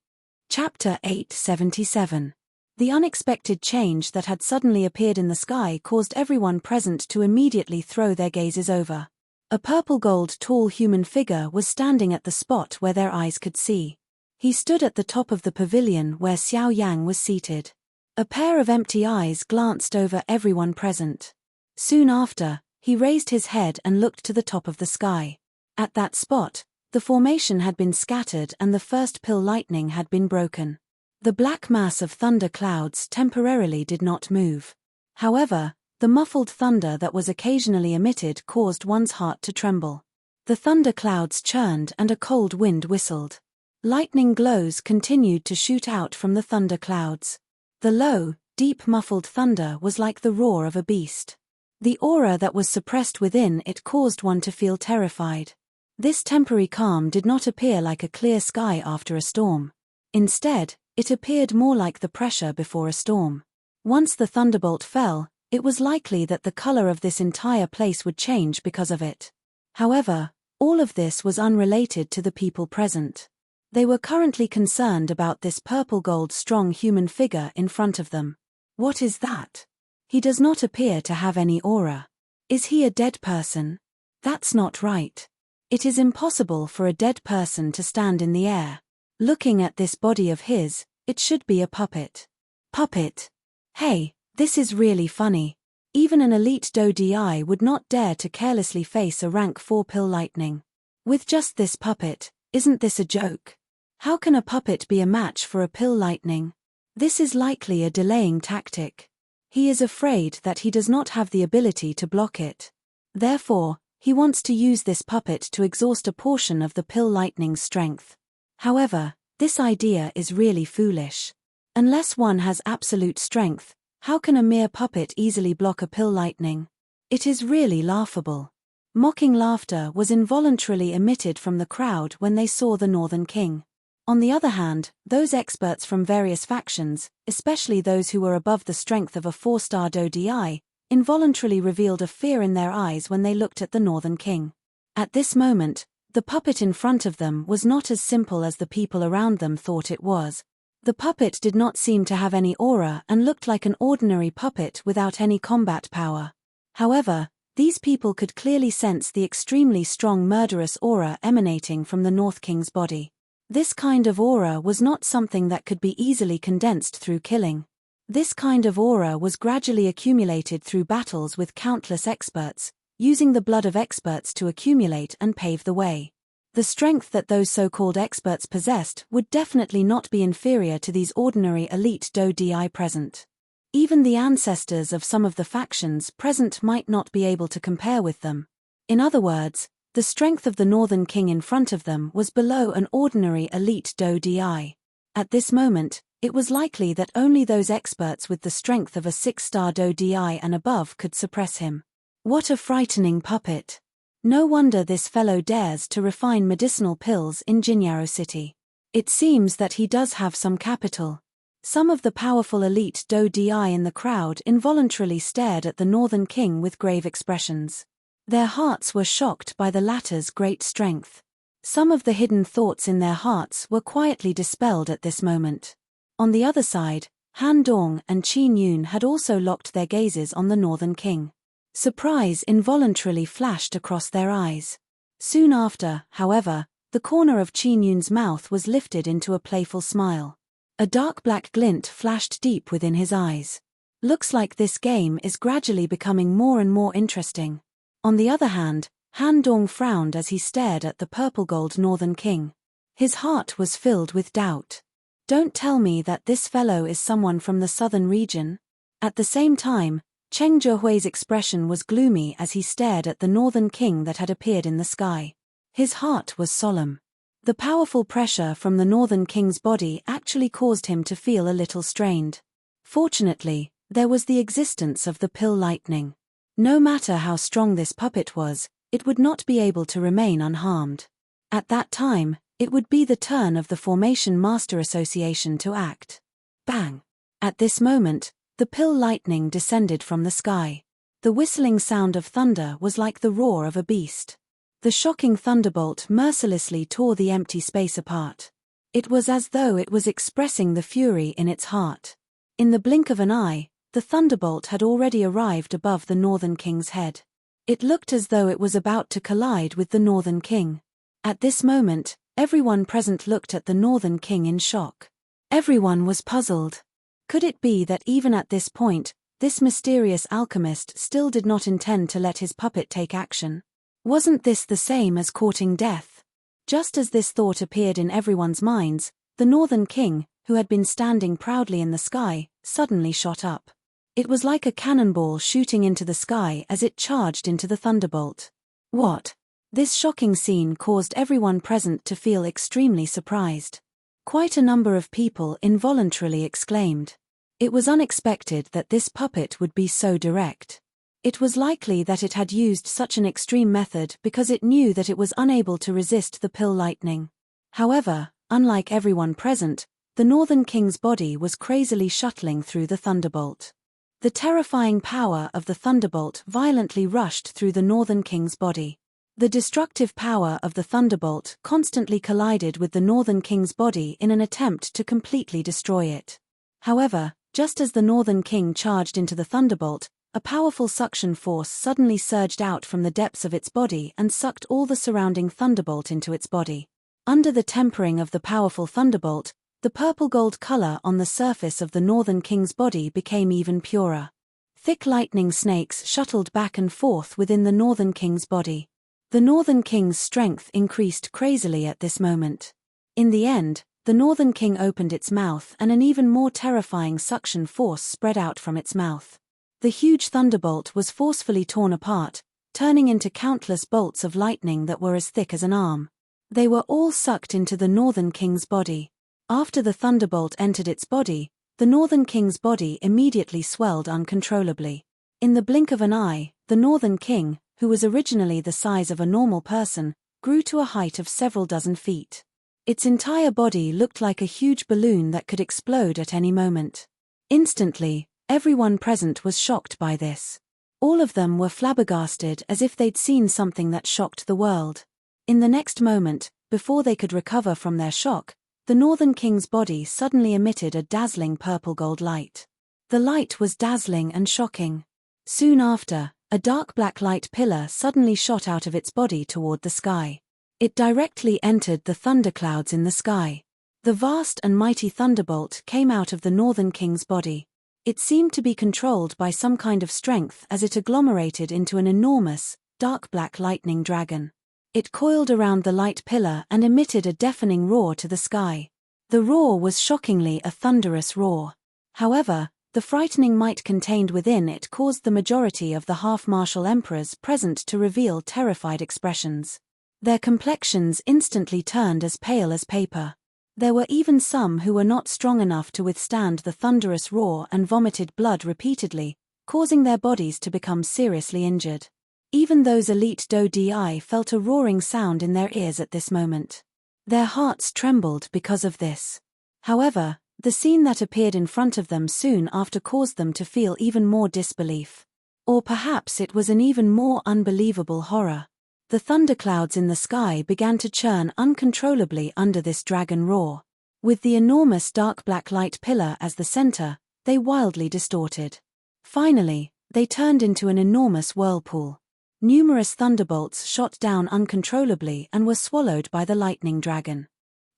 Chapter 877. The unexpected change that had suddenly appeared in the sky caused everyone present to immediately throw their gazes over. A purple-gold tall human figure was standing at the spot where their eyes could see. He stood at the top of the pavilion where Xiao Yang was seated. A pair of empty eyes glanced over everyone present. Soon after, he raised his head and looked to the top of the sky. At that spot, the formation had been scattered and the first pill lightning had been broken. The black mass of thunder clouds temporarily did not move. However, the muffled thunder that was occasionally emitted caused one's heart to tremble. The thunder clouds churned and a cold wind whistled. Lightning glows continued to shoot out from the thunder clouds. The low, deep muffled thunder was like the roar of a beast. The aura that was suppressed within it caused one to feel terrified. This temporary calm did not appear like a clear sky after a storm. Instead, it appeared more like the pressure before a storm. Once the thunderbolt fell, it was likely that the color of this entire place would change because of it. However, all of this was unrelated to the people present. They were currently concerned about this purple-gold strong human figure in front of them. What is that? He does not appear to have any aura. Is he a dead person? That's not right. It is impossible for a dead person to stand in the air. Looking at this body of his, it should be a puppet. Puppet? Hey, this is really funny. Even an elite DI would not dare to carelessly face a rank 4 pill lightning. With just this puppet, isn't this a joke? How can a puppet be a match for a pill lightning? This is likely a delaying tactic. He is afraid that he does not have the ability to block it. Therefore, he wants to use this puppet to exhaust a portion of the pill lightning's strength. However, this idea is really foolish. Unless one has absolute strength, how can a mere puppet easily block a pill lightning? It is really laughable. Mocking laughter was involuntarily emitted from the crowd when they saw the Northern King. On the other hand, those experts from various factions, especially those who were above the strength of a 4-star DI, involuntarily revealed a fear in their eyes when they looked at the Northern King. At this moment, the puppet in front of them was not as simple as the people around them thought it was. The puppet did not seem to have any aura and looked like an ordinary puppet without any combat power. However, these people could clearly sense the extremely strong murderous aura emanating from the North King's body. This kind of aura was not something that could be easily condensed through killing. This kind of aura was gradually accumulated through battles with countless experts, using the blood of experts to accumulate and pave the way. The strength that those so-called experts possessed would definitely not be inferior to these ordinary elite DI present. Even the ancestors of some of the factions present might not be able to compare with them. In other words, the strength of the Northern King in front of them was below an ordinary elite DI. At this moment, it was likely that only those experts with the strength of a 6-star DI and above could suppress him. What a frightening puppet. No wonder this fellow dares to refine medicinal pills in Jinyao City. It seems that he does have some capital. Some of the powerful elite DI in the crowd involuntarily stared at the Northern King with grave expressions. Their hearts were shocked by the latter's great strength. Some of the hidden thoughts in their hearts were quietly dispelled at this moment. On the other side, Han Dong and Qin Yun had also locked their gazes on the Northern King. Surprise involuntarily flashed across their eyes. Soon after, however, the corner of Qin Yun's mouth was lifted into a playful smile. A dark black glint flashed deep within his eyes. Looks like this game is gradually becoming more and more interesting. On the other hand, Han Dong frowned as he stared at the purple-gold Northern King. His heart was filled with doubt. Don't tell me that this fellow is someone from the southern region? At the same time, Cheng Zhehui's expression was gloomy as he stared at the Northern King that had appeared in the sky. His heart was solemn. The powerful pressure from the Northern King's body actually caused him to feel a little strained. Fortunately, there was the existence of the pill lightning. No matter how strong this puppet was, it would not be able to remain unharmed. At that time, it would be the turn of the Formation Master Association to act. Bang! At this moment, the pill lightning descended from the sky. The whistling sound of thunder was like the roar of a beast. The shocking thunderbolt mercilessly tore the empty space apart. It was as though it was expressing the fury in its heart. In the blink of an eye, the thunderbolt had already arrived above the Northern King's head. It looked as though it was about to collide with the Northern King. At this moment, everyone present looked at the Northern King in shock. Everyone was puzzled. Could it be that even at this point, this mysterious alchemist still did not intend to let his puppet take action? Wasn't this the same as courting death? Just as this thought appeared in everyone's minds, the Northern King, who had been standing proudly in the sky, suddenly shot up. It was like a cannonball shooting into the sky as it charged into the thunderbolt. What? This shocking scene caused everyone present to feel extremely surprised. Quite a number of people involuntarily exclaimed. It was unexpected that this puppet would be so direct. It was likely that it had used such an extreme method because it knew that it was unable to resist the pill lightning. However, unlike everyone present, the Northern King's body was crazily shuttling through the thunderbolt. The terrifying power of the thunderbolt violently rushed through the Northern King's body. The destructive power of the thunderbolt constantly collided with the Northern King's body in an attempt to completely destroy it. However, just as the Northern King charged into the thunderbolt, a powerful suction force suddenly surged out from the depths of its body and sucked all the surrounding thunderbolt into its body. Under the tempering of the powerful thunderbolt, the purple-gold color on the surface of the Northern King's body became even purer. Thick lightning snakes shuttled back and forth within the Northern King's body. The Northern King's strength increased crazily at this moment. In the end, the Northern King opened its mouth and an even more terrifying suction force spread out from its mouth. The huge thunderbolt was forcefully torn apart, turning into countless bolts of lightning that were as thick as an arm. They were all sucked into the Northern King's body. After the thunderbolt entered its body, the Northern King's body immediately swelled uncontrollably. In the blink of an eye, the Northern King, who was originally the size of a normal person, grew to a height of several dozen feet. Its entire body looked like a huge balloon that could explode at any moment. Instantly, everyone present was shocked by this. All of them were flabbergasted as if they'd seen something that shocked the world. In the next moment, before they could recover from their shock, the Northern King's body suddenly emitted a dazzling purple-gold light. The light was dazzling and shocking. Soon after, a dark black light pillar suddenly shot out of its body toward the sky. It directly entered the thunderclouds in the sky. The vast and mighty thunderbolt came out of the Northern King's body. It seemed to be controlled by some kind of strength as it agglomerated into an enormous, dark black lightning dragon. It coiled around the light pillar and emitted a deafening roar to the sky. The roar was shockingly a thunderous roar. However, the frightening might contained within it caused the majority of the half-martial emperors present to reveal terrified expressions. Their complexions instantly turned as pale as paper. There were even some who were not strong enough to withstand the thunderous roar and vomited blood repeatedly, causing their bodies to become seriously injured. Even those elite Dodi felt a roaring sound in their ears at this moment. Their hearts trembled because of this. However, the scene that appeared in front of them soon after caused them to feel even more disbelief. Or perhaps it was an even more unbelievable horror. The thunderclouds in the sky began to churn uncontrollably under this dragon roar. With the enormous dark black light pillar as the center, they wildly distorted. Finally, they turned into an enormous whirlpool. Numerous thunderbolts shot down uncontrollably and were swallowed by the lightning dragon.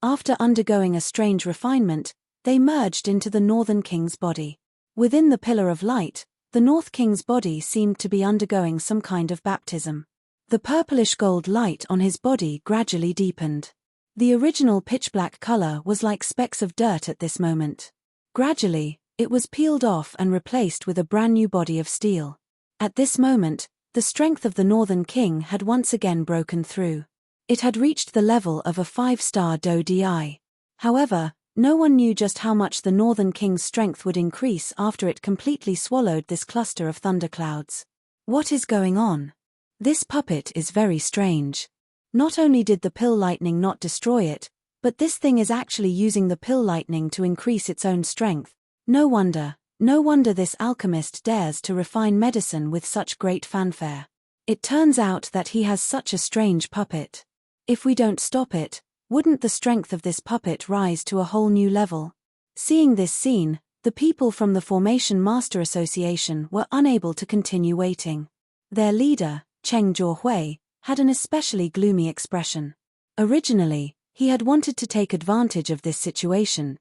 After undergoing a strange refinement, they merged into the Northern King's body. Within the pillar of light, the North King's body seemed to be undergoing some kind of baptism. The purplish gold light on his body gradually deepened. The original pitch-black color was like specks of dirt at this moment. Gradually, it was peeled off and replaced with a brand new body of steel. At this moment, the strength of the Northern King had once again broken through. It had reached the level of a 5-star DI. However, no one knew just how much the Northern King's strength would increase after it completely swallowed this cluster of thunderclouds. What is going on? This puppet is very strange. Not only did the pill lightning not destroy it, but this thing is actually using the pill lightning to increase its own strength. No wonder this alchemist dares to refine medicine with such great fanfare. It turns out that he has such a strange puppet. If we don't stop it, wouldn't the strength of this puppet rise to a whole new level? Seeing this scene, the people from the Formation Master Association were unable to continue waiting. Their leader, Cheng Jiahui, had an especially gloomy expression. Originally, he had wanted to take advantage of the situation.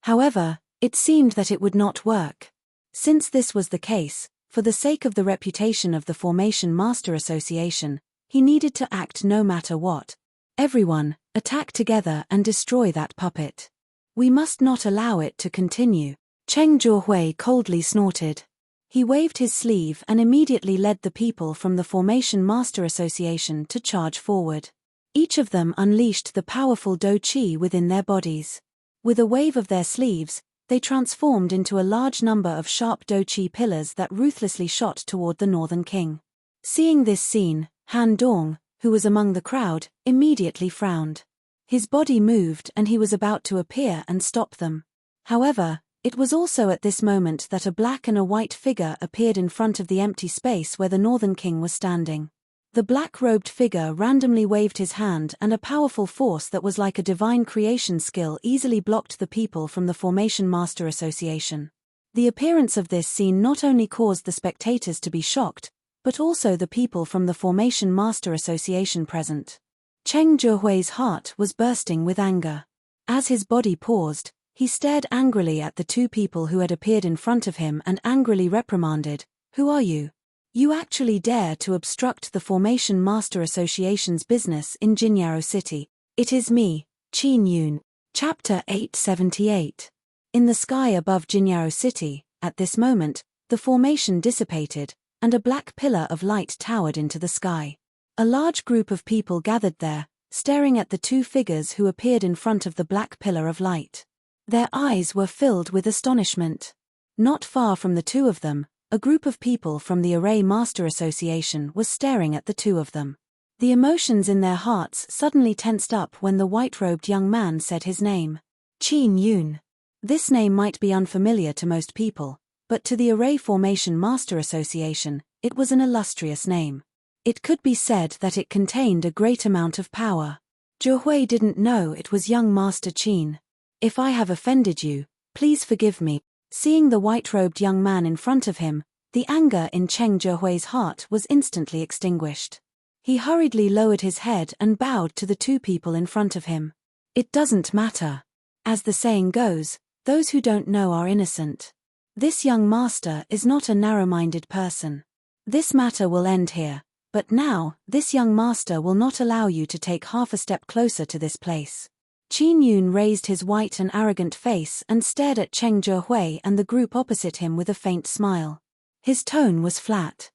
However, it seemed that it would not work. Since this was the case, for the sake of the reputation of the Formation Master Association, he needed to act no matter what. Everyone, attack together and destroy that puppet. We must not allow it to continue. Cheng Jiahui coldly snorted. He waved his sleeve and immediately led the people from the Formation Master Association to charge forward. Each of them unleashed the powerful Do Chi within their bodies. With a wave of their sleeves, they transformed into a large number of sharp Do Chi pillars that ruthlessly shot toward the Northern King. Seeing this scene, Han Dong, who was among the crowd, immediately frowned. His body moved and he was about to appear and stop them. However, it was also at this moment that a black and a white figure appeared in front of the empty space where the Northern King was standing. The black-robed figure randomly waved his hand and a powerful force that was like a divine creation skill easily blocked the people from the Formation Master Association. The appearance of this scene not only caused the spectators to be shocked, but also the people from the Formation Master Association present. Cheng Jiahui's heart was bursting with anger. As his body paused, he stared angrily at the two people who had appeared in front of him and angrily reprimanded, "Who are you? You actually dare to obstruct the Formation Master Association's business in Jinyao City. It is me, Qin Yun." Chapter 878. In the sky above Jinyao City, at this moment, the formation dissipated, and a black pillar of light towered into the sky. A large group of people gathered there, staring at the two figures who appeared in front of the black pillar of light. Their eyes were filled with astonishment. Not far from the two of them, a group of people from the Array Master Association was staring at the two of them. The emotions in their hearts suddenly tensed up when the white-robed young man said his name. Qin Yun. This name might be unfamiliar to most people, but to the Array Formation Master Association, it was an illustrious name. It could be said that it contained a great amount of power. Jiahui didn't know it was young Master Qin. "If I have offended you, please forgive me." Seeing the white-robed young man in front of him, the anger in Cheng Jiahui's heart was instantly extinguished. He hurriedly lowered his head and bowed to the two people in front of him. "It doesn't matter. As the saying goes, those who don't know are innocent. This young master is not a narrow-minded person. This matter will end here, but now, this young master will not allow you to take half a step closer to this place." Qin Yun raised his white and arrogant face and stared at Cheng Jiahui and the group opposite him with a faint smile. His tone was flat.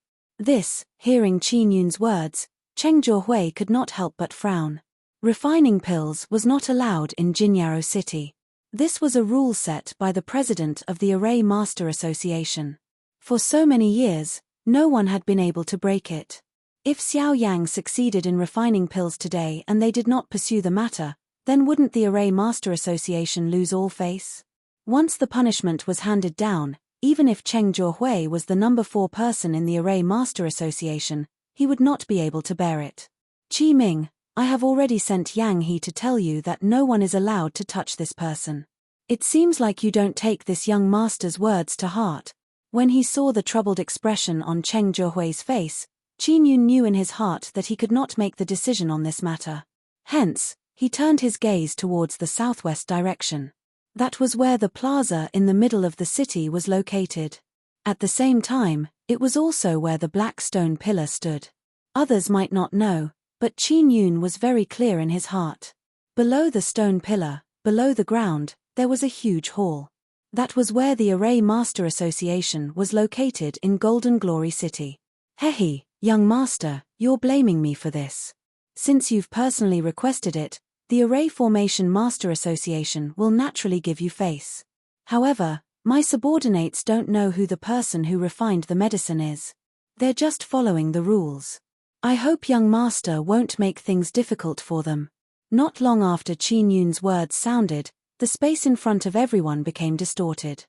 Hearing Qin Yun's words, Cheng Jiahui could not help but frown. Refining pills was not allowed in Jinyao City. This was a rule set by the president of the Array Master Association. For so many years, no one had been able to break it. If Xiao Yang succeeded in refining pills today and they did not pursue the matter, then wouldn't the Array Master Association lose all face? Once the punishment was handed down, Even if Cheng Jiahui was the number 4 person in the Array Master Association, he would not be able to bear it. Qi Ming, I have already sent Yang He to tell you that no one is allowed to touch this person. It seems like you don't take this young master's words to heart. When he saw the troubled expression on Cheng Jiahui's face, Qin Yun knew in his heart that he could not make the decision on this matter. Hence, he turned his gaze towards the southwest direction. That was where the plaza in the middle of the city was located. At the same time, it was also where the black stone pillar stood. Others might not know, but Qin Yun was very clear in his heart. Below the stone pillar, below the ground, there was a huge hall. That was where the Array Master Association was located in Golden Glory City. Hehe, young master, you're blaming me for this. Since you've personally requested it, the Array Formation Master Association will naturally give you face. However, my subordinates don't know who the person who refined the medicine is. They're just following the rules. I hope young master won't make things difficult for them. Not long after Qin Yun's words sounded, the space in front of everyone became distorted.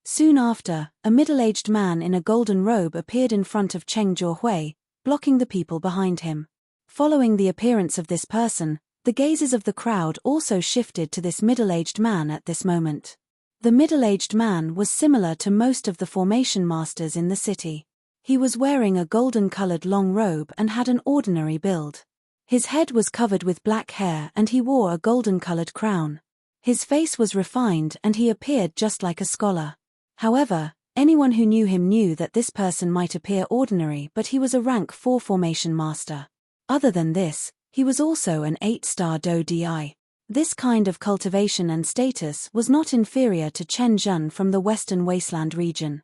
Soon after, a middle-aged man in a golden robe appeared in front of Cheng Jiahui, blocking the people behind him. Following the appearance of this person, the gazes of the crowd also shifted to this middle-aged man at this moment. The middle-aged man was similar to most of the formation masters in the city. He was wearing a golden-colored long robe and had an ordinary build. His head was covered with black hair and he wore a golden-colored crown. His face was refined and he appeared just like a scholar. However, anyone who knew him knew that this person might appear ordinary, but he was a rank 4 formation master. Other than this, he was also an 8-star Do Di. This kind of cultivation and status was not inferior to Chen Zhen from the Western Wasteland region.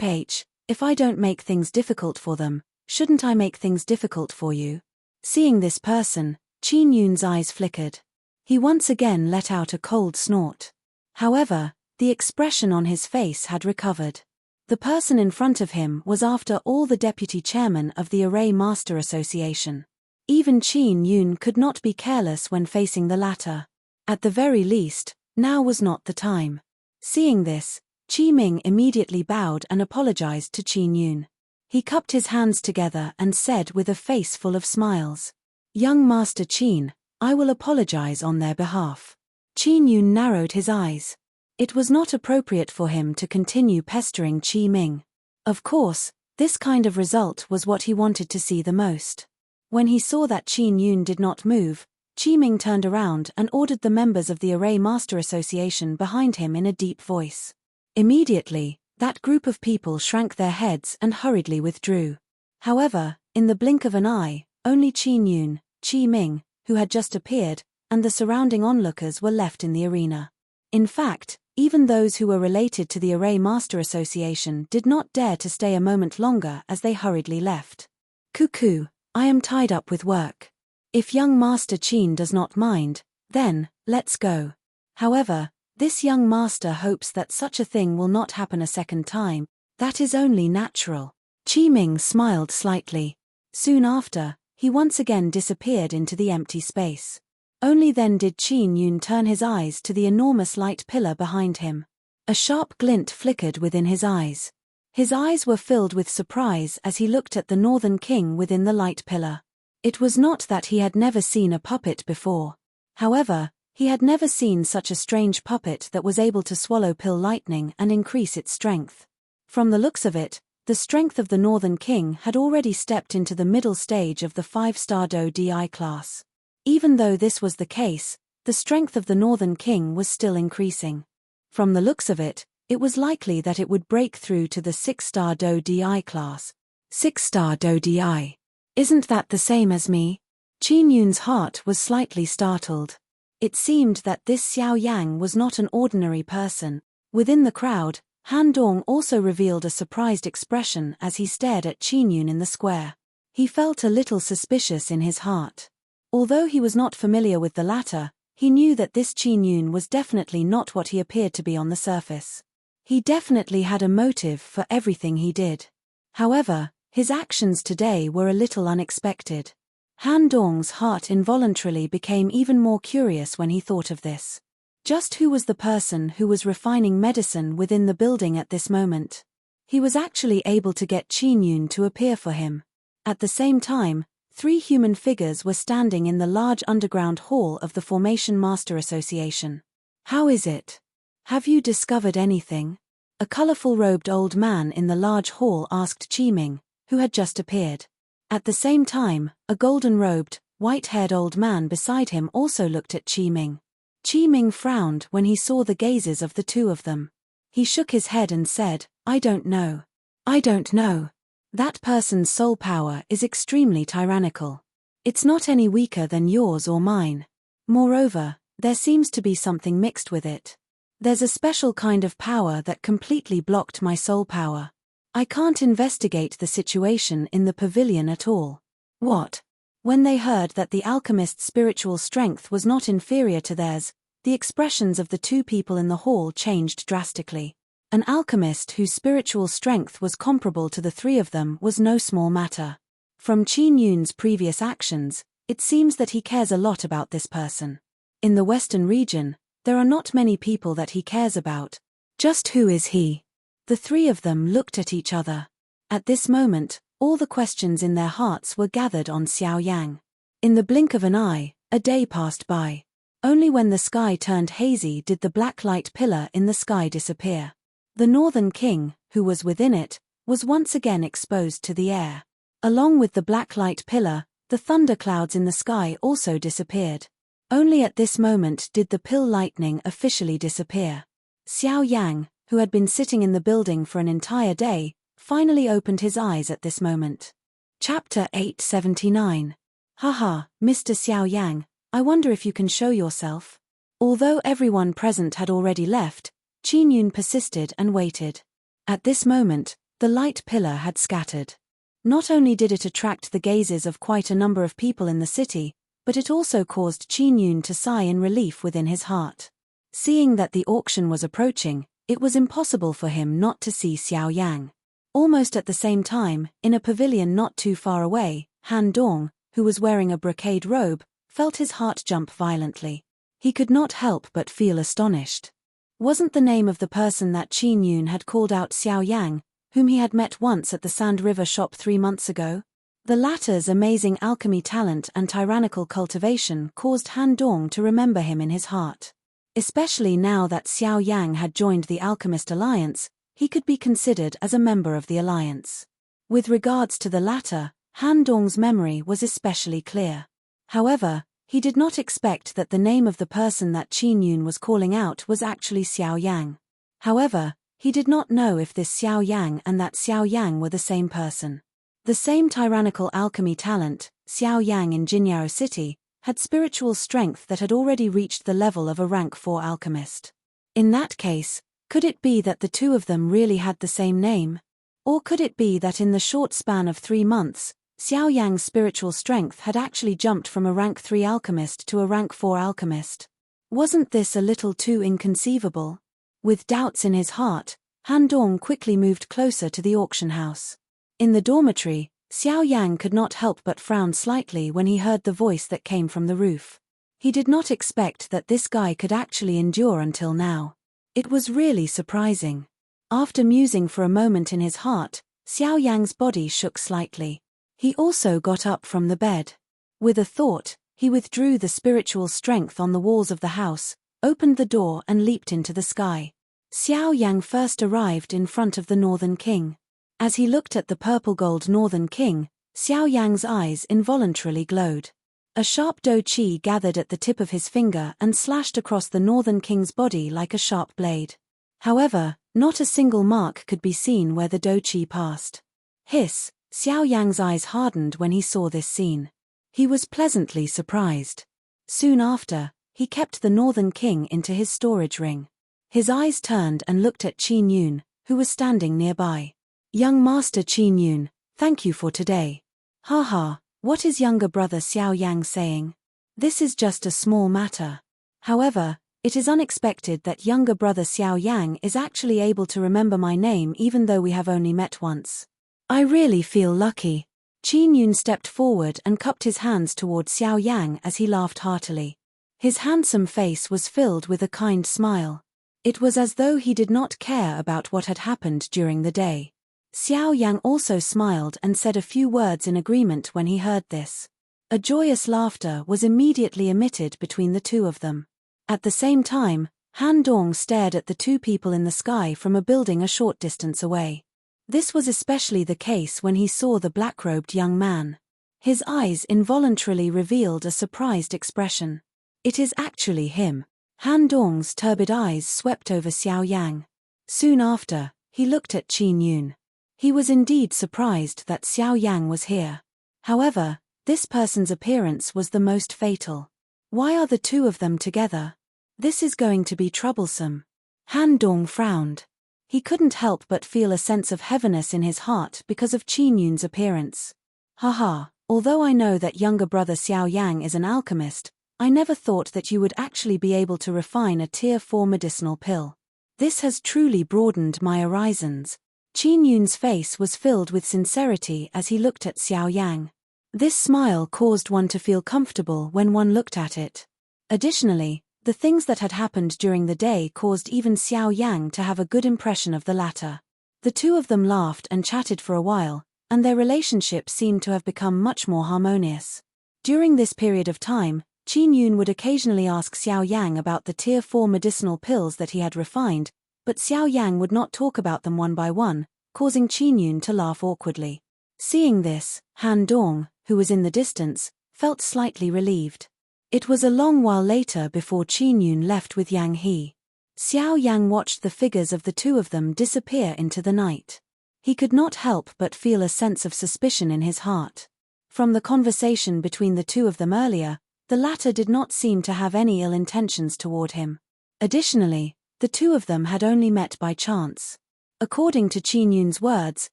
H, if I don't make things difficult for them, shouldn't I make things difficult for you? Seeing this person, Qin Yun's eyes flickered. He once again let out a cold snort. However, the expression on his face had recovered. The person in front of him was after all the deputy chairman of the Array Master Association. Even Qin Yun could not be careless when facing the latter. At the very least, now was not the time. Seeing this, Qi Ming immediately bowed and apologized to Qin Yun. He cupped his hands together and said with a face full of smiles, "Young Master Qin, I will apologize on their behalf." Qin Yun narrowed his eyes. It was not appropriate for him to continue pestering Qi Ming. Of course, this kind of result was what he wanted to see the most. When he saw that Qin Yun did not move, Qi Ming turned around and ordered the members of the Array Master Association behind him in a deep voice. Immediately, that group of people shrank their heads and hurriedly withdrew. However, in the blink of an eye, only Qin Yun, Qi Ming, who had just appeared, and the surrounding onlookers were left in the arena. In fact, even those who were related to the Array Master Association did not dare to stay a moment longer as they hurriedly left. "Cuckoo, I am tied up with work. If young Master Qin does not mind, then, let's go." However, this young master hopes that such a thing will not happen a second time. That is only natural. Qi Ming smiled slightly. Soon after, he once again disappeared into the empty space. Only then did Qin Yun turn his eyes to the enormous light pillar behind him. A sharp glint flickered within his eyes. His eyes were filled with surprise as he looked at the Northern King within the light pillar. It was not that he had never seen a puppet before. However, he had never seen such a strange puppet that was able to swallow pill lightning and increase its strength. From the looks of it, the strength of the Northern King had already stepped into the middle stage of the 5-star Do Di class. Even though this was the case, the strength of the Northern King was still increasing. From the looks of it, it was likely that it would break through to the 6-star Do Di class. 6-star Do Di. Isn't that the same as me? Qin Yun's heart was slightly startled. It seemed that this Xiao Yang was not an ordinary person. Within the crowd, Han Dong also revealed a surprised expression as he stared at Qin Yun in the square. He felt a little suspicious in his heart. Although he was not familiar with the latter, he knew that this Qin Yun was definitely not what he appeared to be on the surface. He definitely had a motive for everything he did. However, his actions today were a little unexpected. Han Dong's heart involuntarily became even more curious when he thought of this. Just who was the person who was refining medicine within the building at this moment? He was actually able to get Qin Yun to appear for him. At the same time, 3 human figures were standing in the large underground hall of the Formation Master Association. How is it? Have you discovered anything? A colorful robed old man in the large hall asked Qiming, who had just appeared. At the same time, a golden-robed, white-haired old man beside him also looked at Qiming. Qiming frowned when he saw the gazes of the two of them. He shook his head and said, I don't know. I don't know. That person's soul power is extremely tyrannical. It's not any weaker than yours or mine. Moreover, there seems to be something mixed with it. There's a special kind of power that completely blocked my soul power. I can't investigate the situation in the pavilion at all. What? When they heard that the alchemist's spiritual strength was not inferior to theirs, the expressions of the 2 people in the hall changed drastically. An alchemist whose spiritual strength was comparable to the 3 of them was no small matter. From Qin Yun's previous actions, it seems that he cares a lot about this person. In the Western region, there are not many people that he cares about. Just who is he? The 3 of them looked at each other. At this moment, all the questions in their hearts were gathered on Xiao Yang. In the blink of an eye, a day passed by. Only when the sky turned hazy did the black light pillar in the sky disappear. The Northern King, who was within it, was once again exposed to the air. Along with the black light pillar, the thunderclouds in the sky also disappeared. Only at this moment did the pill lightning officially disappear. Xiao Yang, who had been sitting in the building for an entire day, finally opened his eyes at this moment. Chapter 879. Haha, Mr. Xiao Yang, I wonder if you can show yourself. Although everyone present had already left, Qin Yun persisted and waited. At this moment, the light pillar had scattered. Not only did it attract the gazes of quite a number of people in the city, but it also caused Qin Yun to sigh in relief within his heart. Seeing that the auction was approaching, it was impossible for him not to see Xiao Yang. Almost at the same time, in a pavilion not too far away, Han Dong, who was wearing a brocade robe, felt his heart jump violently. He could not help but feel astonished. Wasn't the name of the person that Qin Yun had called out Xiao Yang, whom he had met once at the Sand River shop 3 months ago? The latter's amazing alchemy talent and tyrannical cultivation caused Han Dong to remember him in his heart. Especially now that Xiao Yang had joined the Alchemist Alliance, he could be considered as a member of the alliance. With regards to the latter, Han Dong's memory was especially clear. However, he did not expect that the name of the person that Qin Yun was calling out was actually Xiao Yang. However, he did not know if this Xiao Yang and that Xiao Yang were the same person. The same tyrannical alchemy talent, Xiao Yang in Jinyao City, had spiritual strength that had already reached the level of a rank 4 alchemist. In that case, could it be that the 2 of them really had the same name? Or could it be that in the short span of 3 months, Xiao Yang's spiritual strength had actually jumped from a rank 3 alchemist to a rank 4 alchemist? Wasn't this a little too inconceivable? With doubts in his heart, Han Dong quickly moved closer to the auction house. In the dormitory, Xiao Yang could not help but frown slightly when he heard the voice that came from the roof. He did not expect that this guy could actually endure until now. It was really surprising. After musing for a moment in his heart, Xiao Yang's body shook slightly. He also got up from the bed. With a thought, he withdrew the spiritual strength on the walls of the house, opened the door and leaped into the sky. Xiao Yang first arrived in front of the Northern King. As he looked at the purple-gold Northern King, Xiao Yang's eyes involuntarily glowed. A sharp do qi gathered at the tip of his finger and slashed across the Northern King's body like a sharp blade. However, not a single mark could be seen where the do qi passed. Hiss! Xiao Yang's eyes hardened when he saw this scene. He was pleasantly surprised. Soon after, he kept the Northern King into his storage ring. His eyes turned and looked at Qin Yun, who was standing nearby. Young Master Qin Yun, thank you for today. Haha, what is younger brother Xiao Yang saying? This is just a small matter. However, it is unexpected that younger brother Xiao Yang is actually able to remember my name even though we have only met once. I really feel lucky. Qin Yun stepped forward and cupped his hands toward Xiao Yang as he laughed heartily. His handsome face was filled with a kind smile. It was as though he did not care about what had happened during the day. Xiao Yang also smiled and said a few words in agreement when he heard this. A joyous laughter was immediately emitted between the two of them. At the same time, Han Dong stared at the two people in the sky from a building a short distance away. This was especially the case when he saw the black-robed young man. His eyes involuntarily revealed a surprised expression. It is actually him. Han Dong's turbid eyes swept over Xiao Yang. Soon after, he looked at Qin Yun. He was indeed surprised that Xiao Yang was here. However, this person's appearance was the most fatal. Why are the two of them together? This is going to be troublesome. Han Dong frowned. He couldn't help but feel a sense of heaviness in his heart because of Qin Yun's appearance. Haha, although I know that younger brother Xiao Yang is an alchemist, I never thought that you would actually be able to refine a Tier 4 medicinal pill. This has truly broadened my horizons. Qin Yun's face was filled with sincerity as he looked at Xiao Yang. This smile caused one to feel comfortable when one looked at it. Additionally, the things that had happened during the day caused even Xiao Yang to have a good impression of the latter. The two of them laughed and chatted for a while, and their relationship seemed to have become much more harmonious. During this period of time, Qin Yun would occasionally ask Xiao Yang about the Tier 4 medicinal pills that he had refined, but Xiao Yang would not talk about them one by one, causing Qin Yun to laugh awkwardly. Seeing this, Han Dong, who was in the distance, felt slightly relieved. It was a long while later before Qin Yun left with Yang He. Xiao Yang watched the figures of the two of them disappear into the night. He could not help but feel a sense of suspicion in his heart. From the conversation between the two of them earlier, the latter did not seem to have any ill intentions toward him. Additionally, the two of them had only met by chance. According to Qin Yun's words,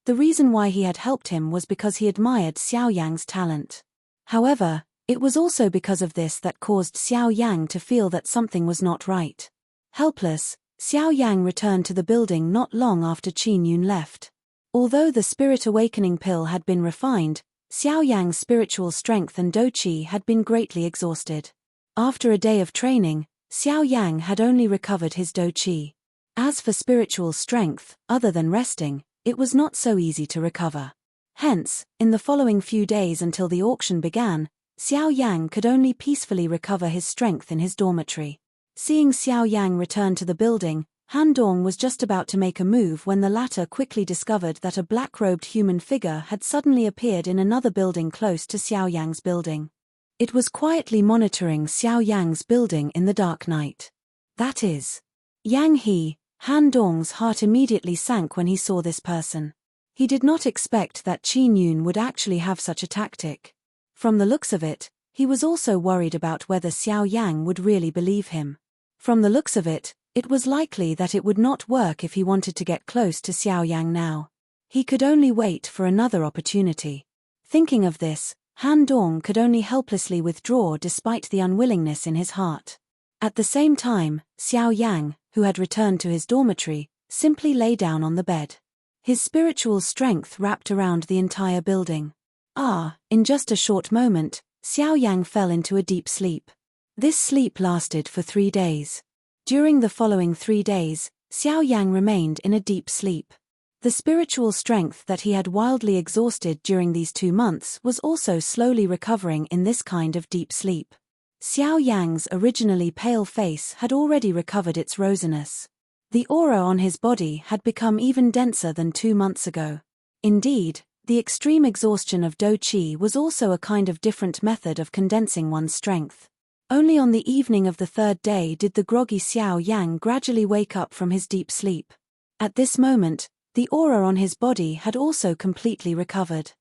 the reason why he had helped him was because he admired Xiao Yang's talent. However, it was also because of this that caused Xiao Yang to feel that something was not right. Helpless, Xiao Yang returned to the building not long after Qin Yun left. Although the Spirit Awakening pill had been refined, Xiao Yang's spiritual strength and do qi had been greatly exhausted. After a day of training, Xiao Yang had only recovered his do qi. As for spiritual strength, other than resting, it was not so easy to recover. Hence, in the following few days until the auction began, Xiao Yang could only peacefully recover his strength in his dormitory. Seeing Xiao Yang return to the building, Han Dong was just about to make a move when the latter quickly discovered that a black-robed human figure had suddenly appeared in another building close to Xiao Yang's building. It was quietly monitoring Xiao Yang's building in the dark night. That is Yang He. Han Dong's heart immediately sank when he saw this person. He did not expect that Qin Yun would actually have such a tactic. From the looks of it, he was also worried about whether Xiao Yang would really believe him. From the looks of it, it was likely that it would not work if he wanted to get close to Xiao Yang now. He could only wait for another opportunity. Thinking of this, Han Dong could only helplessly withdraw despite the unwillingness in his heart. At the same time, Xiao Yang, who had returned to his dormitory, simply lay down on the bed. His spiritual strength wrapped around the entire building. In just a short moment, Xiao Yang fell into a deep sleep. This sleep lasted for 3 days. During the following 3 days, Xiao Yang remained in a deep sleep. The spiritual strength that he had wildly exhausted during these 2 months was also slowly recovering in this kind of deep sleep. Xiao Yang's originally pale face had already recovered its rosiness. The aura on his body had become even denser than 2 months ago. Indeed, the extreme exhaustion of do qi was also a kind of different method of condensing one's strength. Only on the evening of the 3rd day did the groggy Xiao Yang gradually wake up from his deep sleep. At this moment, the aura on his body had also completely recovered.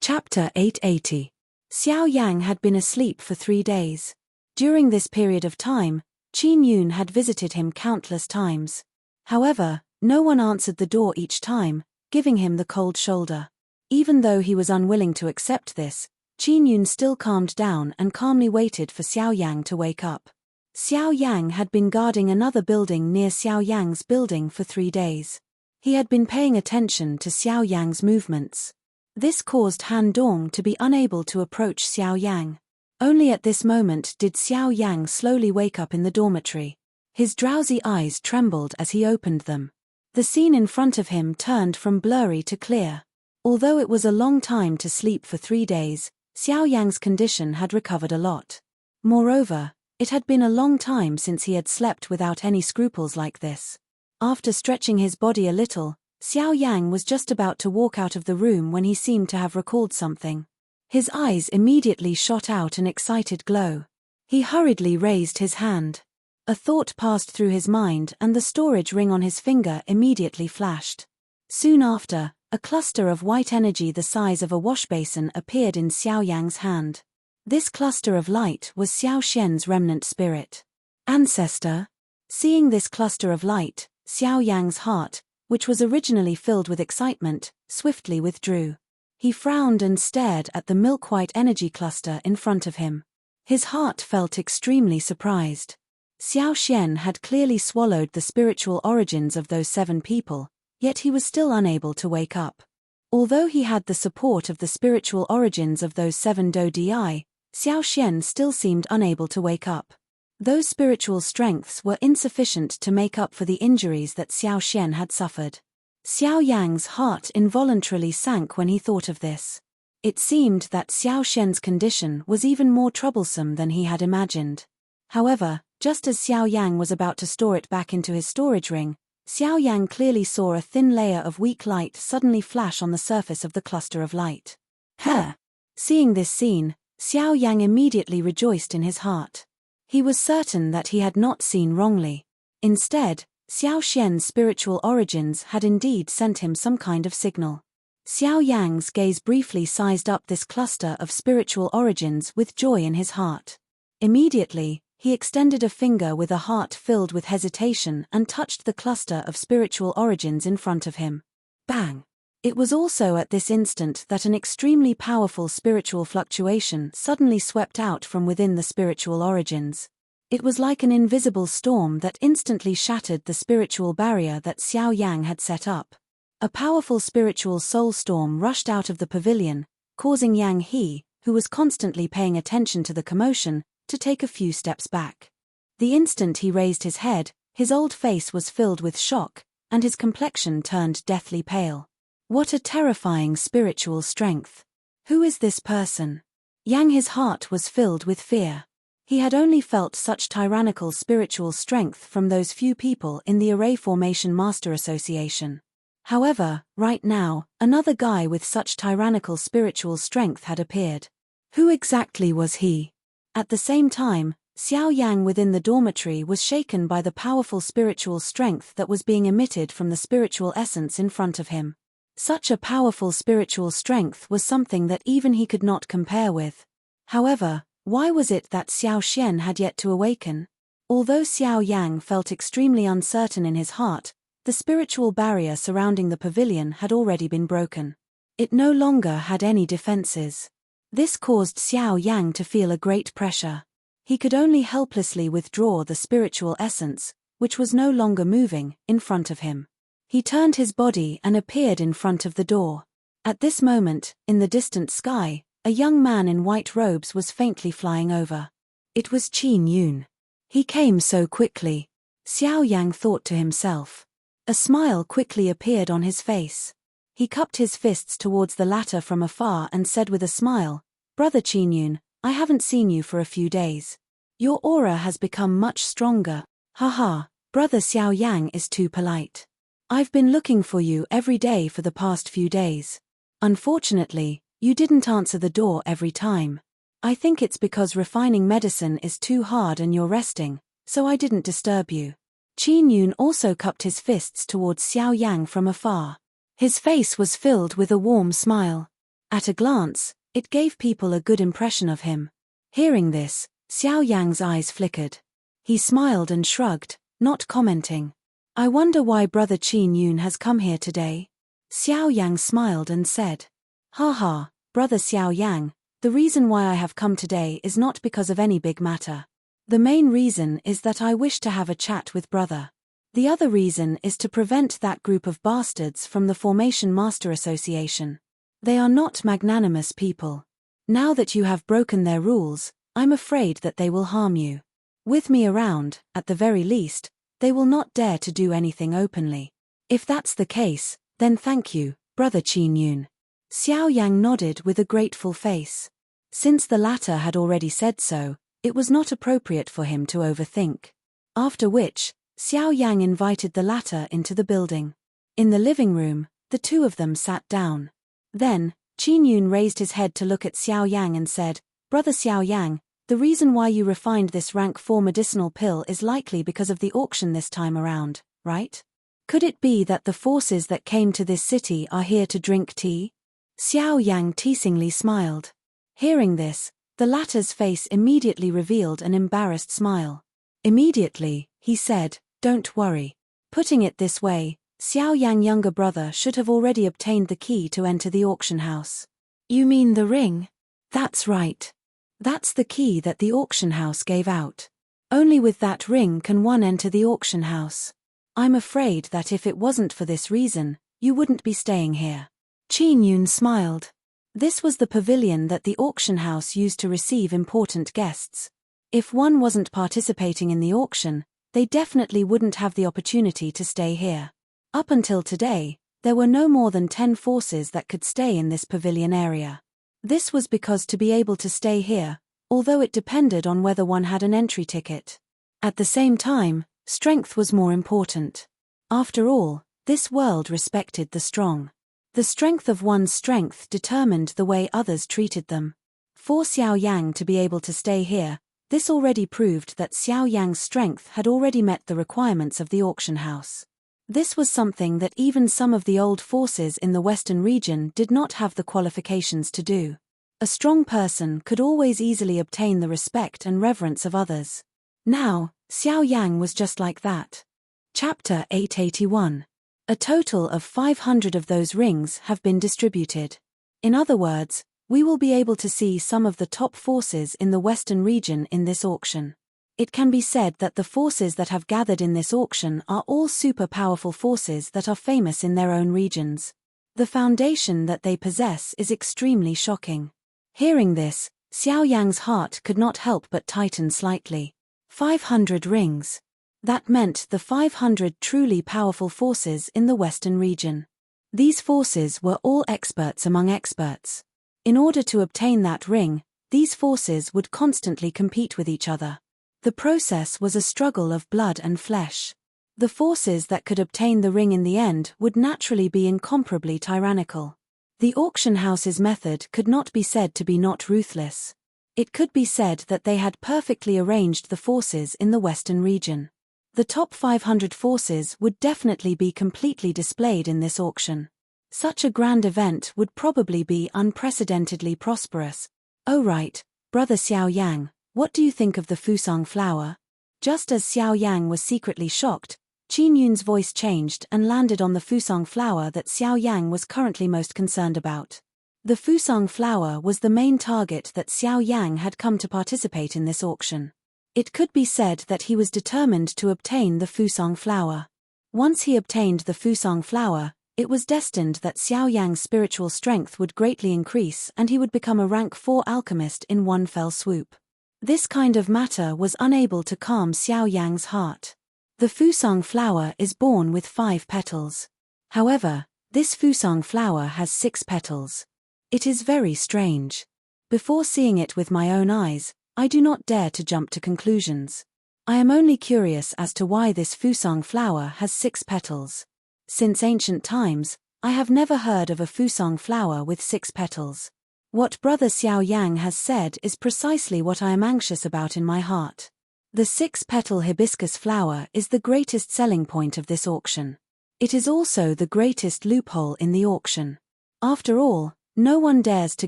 Chapter 880. Xiao Yang had been asleep for 3 days. During this period of time, Qin Yun had visited him countless times. However, no one answered the door each time, giving him the cold shoulder. Even though he was unwilling to accept this, Qin Yun still calmed down and calmly waited for Xiao Yang to wake up. Xiao Yang had been guarding another building near Xiao Yang's building for 3 days. He had been paying attention to Xiao Yang's movements. This caused Han Dong to be unable to approach Xiao Yang. Only at this moment did Xiao Yang slowly wake up in the dormitory. His drowsy eyes trembled as he opened them. The scene in front of him turned from blurry to clear. Although it was a long time to sleep for 3 days, Xiao Yang's condition had recovered a lot. Moreover, it had been a long time since he had slept without any scruples like this. After stretching his body a little, Xiao Yang was just about to walk out of the room when he seemed to have recalled something. His eyes immediately shot out an excited glow. He hurriedly raised his hand. A thought passed through his mind and the storage ring on his finger immediately flashed. Soon after, a cluster of white energy the size of a washbasin appeared in Xiao Yang's hand. This cluster of light was Xiao Xian's remnant spirit. Ancestor? Seeing this cluster of light, Xiao Yang's heart, which was originally filled with excitement, swiftly withdrew. He frowned and stared at the milk-white energy cluster in front of him. His heart felt extremely surprised. Xiao Xian had clearly swallowed the spiritual origins of those 7 people, yet he was still unable to wake up. Although he had the support of the spiritual origins of those 7 Do Di, Xiao Xian still seemed unable to wake up. Those spiritual strengths were insufficient to make up for the injuries that Xiao Xian had suffered. Xiao Yang's heart involuntarily sank when he thought of this. It seemed that Xiao Xian's condition was even more troublesome than he had imagined. However, just as Xiao Yang was about to store it back into his storage ring, Xiao Yang clearly saw a thin layer of weak light suddenly flash on the surface of the cluster of light. Huh! Seeing this scene, Xiao Yang immediately rejoiced in his heart. He was certain that he had not seen wrongly. Instead, Xiao Xian's spiritual origins had indeed sent him some kind of signal. Xiao Yang's gaze briefly sized up this cluster of spiritual origins with joy in his heart. Immediately, he extended a finger with a heart filled with hesitation and touched the cluster of spiritual origins in front of him. Bang! It was also at this instant that an extremely powerful spiritual fluctuation suddenly swept out from within the spiritual origins. It was like an invisible storm that instantly shattered the spiritual barrier that Xiao Yang had set up. A powerful spiritual soul storm rushed out of the pavilion, causing Yang He, who was constantly paying attention to the commotion, to take a few steps back. The instant he raised his head, his old face was filled with shock, and his complexion turned deathly pale. What a terrifying spiritual strength! Who is this person? Yang He's heart was filled with fear. He had only felt such tyrannical spiritual strength from those few people in the Array Formation Master Association. However, right now, another guy with such tyrannical spiritual strength had appeared. Who exactly was he? At the same time, Xiao Yang within the dormitory was shaken by the powerful spiritual strength that was being emitted from the spiritual essence in front of him. Such a powerful spiritual strength was something that even he could not compare with. However, why was it that Xiao Xian had yet to awaken? Although Xiao Yang felt extremely uncertain in his heart, the spiritual barrier surrounding the pavilion had already been broken. It no longer had any defenses. This caused Xiao Yang to feel a great pressure. He could only helplessly withdraw the spiritual essence, which was no longer moving, in front of him. He turned his body and appeared in front of the door. At this moment, in the distant sky, a young man in white robes was faintly flying over. It was Qin Yun. He came so quickly. Xiao Yang thought to himself. A smile quickly appeared on his face. He cupped his fists towards the latter from afar and said with a smile, "Brother Qin Yun, I haven't seen you for a few days. Your aura has become much stronger. Haha, Brother Xiao Yang is too polite. I've been looking for you every day for the past few days. Unfortunately, you didn't answer the door every time. I think it's because refining medicine is too hard and you're resting, so I didn't disturb you." Qin Yun also cupped his fists towards Xiao Yang from afar. His face was filled with a warm smile. At a glance, it gave people a good impression of him. Hearing this, Xiao Yang's eyes flickered. He smiled and shrugged, not commenting. "I wonder why Brother Qin Yun has come here today?" Xiao Yang smiled and said, "Haha, Brother Xiao Yang, the reason why I have come today is not because of any big matter. The main reason is that I wish to have a chat with Brother. The other reason is to prevent that group of bastards from the Formation Master Association. They are not magnanimous people. Now that you have broken their rules, I'm afraid that they will harm you. With me around, at the very least, they will not dare to do anything openly. If that's the case, then thank you, Brother Qin Yun. Xiao Yang nodded with a grateful face. Since the latter had already said so, it was not appropriate for him to overthink. After which, Xiao Yang invited the latter into the building. In the living room, the two of them sat down. Then, Qin Yun raised his head to look at Xiao Yang and said, Brother Xiao Yang, the reason why you refined this rank 4 medicinal pill is likely because of the auction this time around, right? Could it be that the forces that came to this city are here to drink tea? Xiao Yang teasingly smiled. Hearing this, the latter's face immediately revealed an embarrassed smile. Immediately, he said, Don't worry. Putting it this way, Xiao Yang younger brother should have already obtained the key to enter the auction house. You mean the ring? That's right. That's the key that the auction house gave out. Only with that ring can one enter the auction house. I'm afraid that if it wasn't for this reason, you wouldn't be staying here. Qin Yun smiled. This was the pavilion that the auction house used to receive important guests. If one wasn't participating in the auction, they definitely wouldn't have the opportunity to stay here. Up until today, there were no more than 10 forces that could stay in this pavilion area. This was because to be able to stay here, although it depended on whether one had an entry ticket. At the same time, strength was more important. After all, this world respected the strong. The strength of one's strength determined the way others treated them. For Xiao Yang to be able to stay here, this already proved that Xiao Yang's strength had already met the requirements of the auction house. This was something that even some of the old forces in the western region did not have the qualifications to do. A strong person could always easily obtain the respect and reverence of others. Now, Xiao Yang was just like that. Chapter 881. A total of 500 of those rings have been distributed. In other words, we will be able to see some of the top forces in the western region in this auction. It can be said that the forces that have gathered in this auction are all super powerful forces that are famous in their own regions. The foundation that they possess is extremely shocking. Hearing this, Xiao Yang's heart could not help but tighten slightly. 500 rings. That meant the 500 truly powerful forces in the western region. These forces were all experts among experts. In order to obtain that ring, these forces would constantly compete with each other. The process was a struggle of blood and flesh. The forces that could obtain the ring in the end would naturally be incomparably tyrannical. The auction house's method could not be said to be not ruthless. It could be said that they had perfectly arranged the forces in the western region. The top 500 forces would definitely be completely displayed in this auction. Such a grand event would probably be unprecedentedly prosperous. Oh right, Brother Xiao Yang, what do you think of the fusang flower? Just as Xiao Yang was secretly shocked, Qin Yun's voice changed and landed on the fusang flower that Xiao Yang was currently most concerned about. The fusang flower was the main target that Xiao Yang had come to participate in this auction. It could be said that he was determined to obtain the fusang flower. Once he obtained the fusang flower, it was destined that Xiao Yang's spiritual strength would greatly increase and he would become a rank 4 alchemist in one fell swoop. This kind of matter was unable to calm Xiao Yang's heart. The fusang flower is born with 5 petals. However, this fusang flower has 6 petals. It is very strange. Before seeing it with my own eyes, I do not dare to jump to conclusions. I am only curious as to why this fusang flower has 6 petals. Since ancient times, I have never heard of a fusang flower with 6 petals. What Brother Xiao Yang has said is precisely what I am anxious about in my heart. The 6-petal hibiscus flower is the greatest selling point of this auction. It is also the greatest loophole in the auction. After all, no one dares to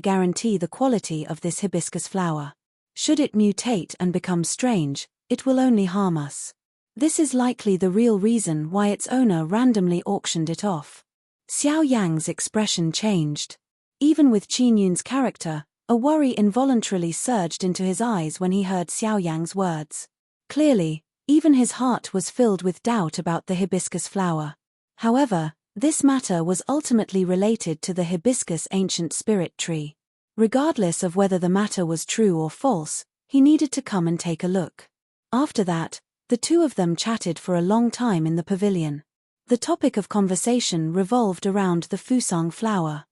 guarantee the quality of this hibiscus flower. Should it mutate and become strange, it will only harm us. This is likely the real reason why its owner randomly auctioned it off. Xiao Yang's expression changed. Even with Qin Yun's character, a worry involuntarily surged into his eyes when he heard Xiao Yang's words. Clearly, even his heart was filled with doubt about the hibiscus flower. However, this matter was ultimately related to the hibiscus ancient spirit tree. Regardless of whether the matter was true or false, He needed to come and take a look. After that, the two of them chatted for a long time in the pavilion. The topic of conversation revolved around the fusang flower.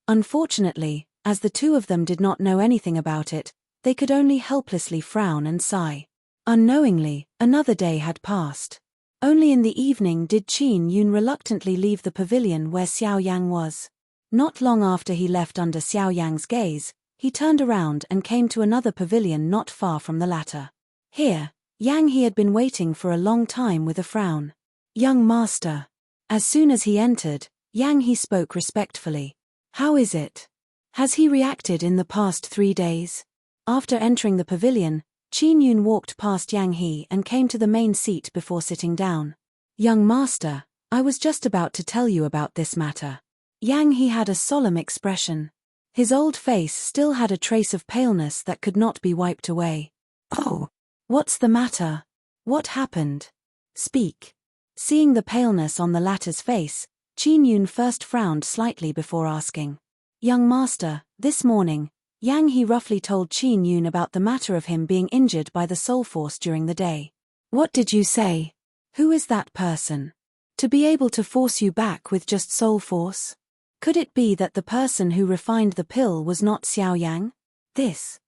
Unfortunately, as the two of them did not know anything about it, they could only helplessly frown and sigh. Unknowingly, another day had passed. Only in the evening did Qin Yun reluctantly leave the pavilion where Xiao Yang was. Not long after he left under Xiao Yang's gaze, he turned around and came to another pavilion not far from the latter. Here, Yang He had been waiting for a long time with a frown. "Young master." As soon as he entered, Yang He spoke respectfully. "How is it? Has he reacted in the past 3 days?" After entering the pavilion, Qin Yun walked past Yang He and came to the main seat before sitting down. "Young master, I was just about to tell you about this matter." Yang He had a solemn expression. His old face still had a trace of paleness that could not be wiped away. "Oh, what's the matter? What happened? Speak." Seeing the paleness on the latter's face, Qin Yun first frowned slightly before asking. "Young master, this morning, Yang He roughly told Qin Yun about the matter of him being injured by the soul force during the day." "What did you say? Who is that person? To be able to force you back with just soul force? Could it be that the person who refined the pill was not Xiao Yang? This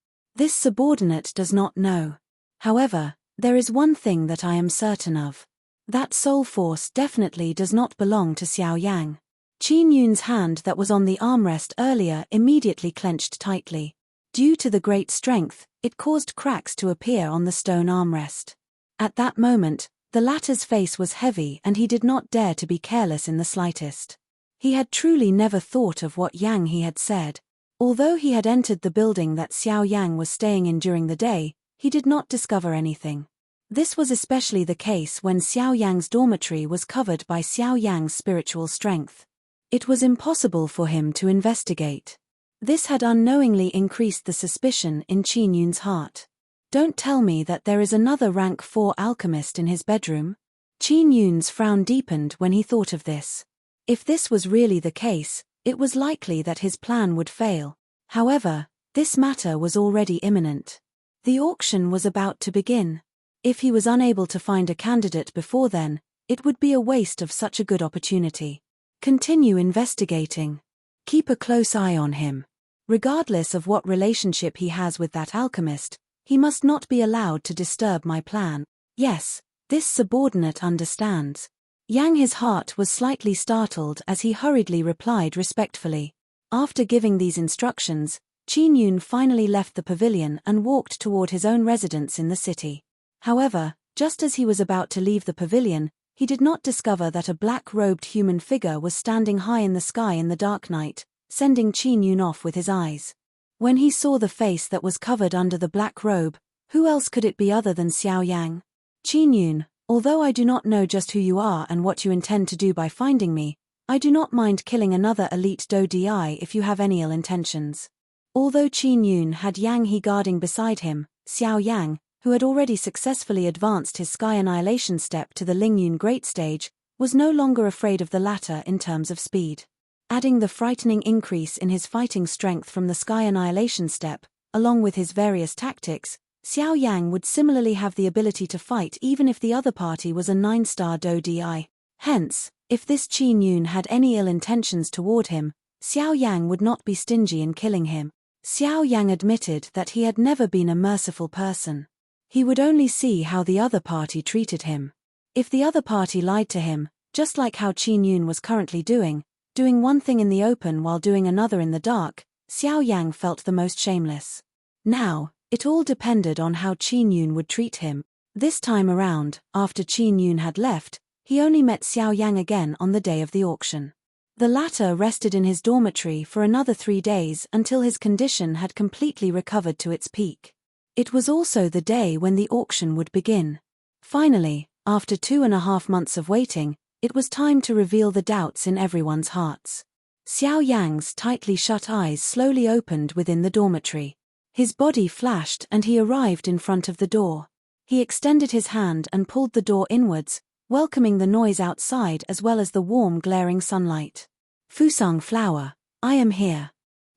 subordinate does not know. However, there is one thing that I am certain of. That soul force definitely does not belong to Xiao Yang." Qin Yun's hand that was on the armrest earlier immediately clenched tightly. Due to the great strength, it caused cracks to appear on the stone armrest. At that moment, the latter's face was heavy and he did not dare to be careless in the slightest. He had truly never thought of what Yang He had said. Although he had entered the building that Xiao Yang was staying in during the day, he did not discover anything. This was especially the case when Xiao Yang's dormitory was covered by Xiao Yang's spiritual strength. It was impossible for him to investigate. This had unknowingly increased the suspicion in Qin Yun's heart. "Don't tell me that there is another rank 4 alchemist in his bedroom?" Qin Yun's frown deepened when he thought of this. If this was really the case, it was likely that his plan would fail. However, this matter was already imminent. The auction was about to begin. If he was unable to find a candidate before then, it would be a waste of such a good opportunity. Continue investigating. Keep a close eye on him. Regardless of what relationship he has with that alchemist, he must not be allowed to disturb my plan. Yes, this subordinate understands. Yang His heart was slightly startled as he hurriedly replied respectfully. After giving these instructions, Qin Yun finally left the pavilion and walked toward his own residence in the city. However, just as he was about to leave the pavilion, he did not discover that a black-robed human figure was standing high in the sky in the dark night, sending Qin Yun off with his eyes. When he saw the face that was covered under the black robe, who else could it be other than Xiao Yang? "Qin Yun, although I do not know just who you are and what you intend to do by finding me, I do not mind killing another elite Do Di if you have any ill intentions." Although Qin Yun had Yang He guarding beside him, Xiao Yang, who had already successfully advanced his Sky Annihilation step to the Lingyun Great Stage, was no longer afraid of the latter in terms of speed. Adding the frightening increase in his fighting strength from the Sky Annihilation step, along with his various tactics, Xiao Yang would similarly have the ability to fight even if the other party was a 9-star Do Di. Hence, if this Qin Yun had any ill intentions toward him, Xiao Yang would not be stingy in killing him. Xiao Yang admitted that he had never been a merciful person. He would only see how the other party treated him. If the other party lied to him, just like how Qin Yun was currently doing one thing in the open while doing another in the dark, Xiao Yang felt the most shameless. Now, it all depended on how Qin Yun would treat him. This time around, after Qin Yun had left, he only met Xiao Yang again on the day of the auction. The latter rested in his dormitory for another 3 days until his condition had completely recovered to its peak. It was also the day when the auction would begin. Finally, after 2.5 months of waiting, it was time to reveal the doubts in everyone's hearts. Xiao Yang's tightly shut eyes slowly opened within the dormitory. His body flashed and he arrived in front of the door. He extended his hand and pulled the door inwards, welcoming the noise outside as well as the warm glaring sunlight. "Fusang flower, I am here."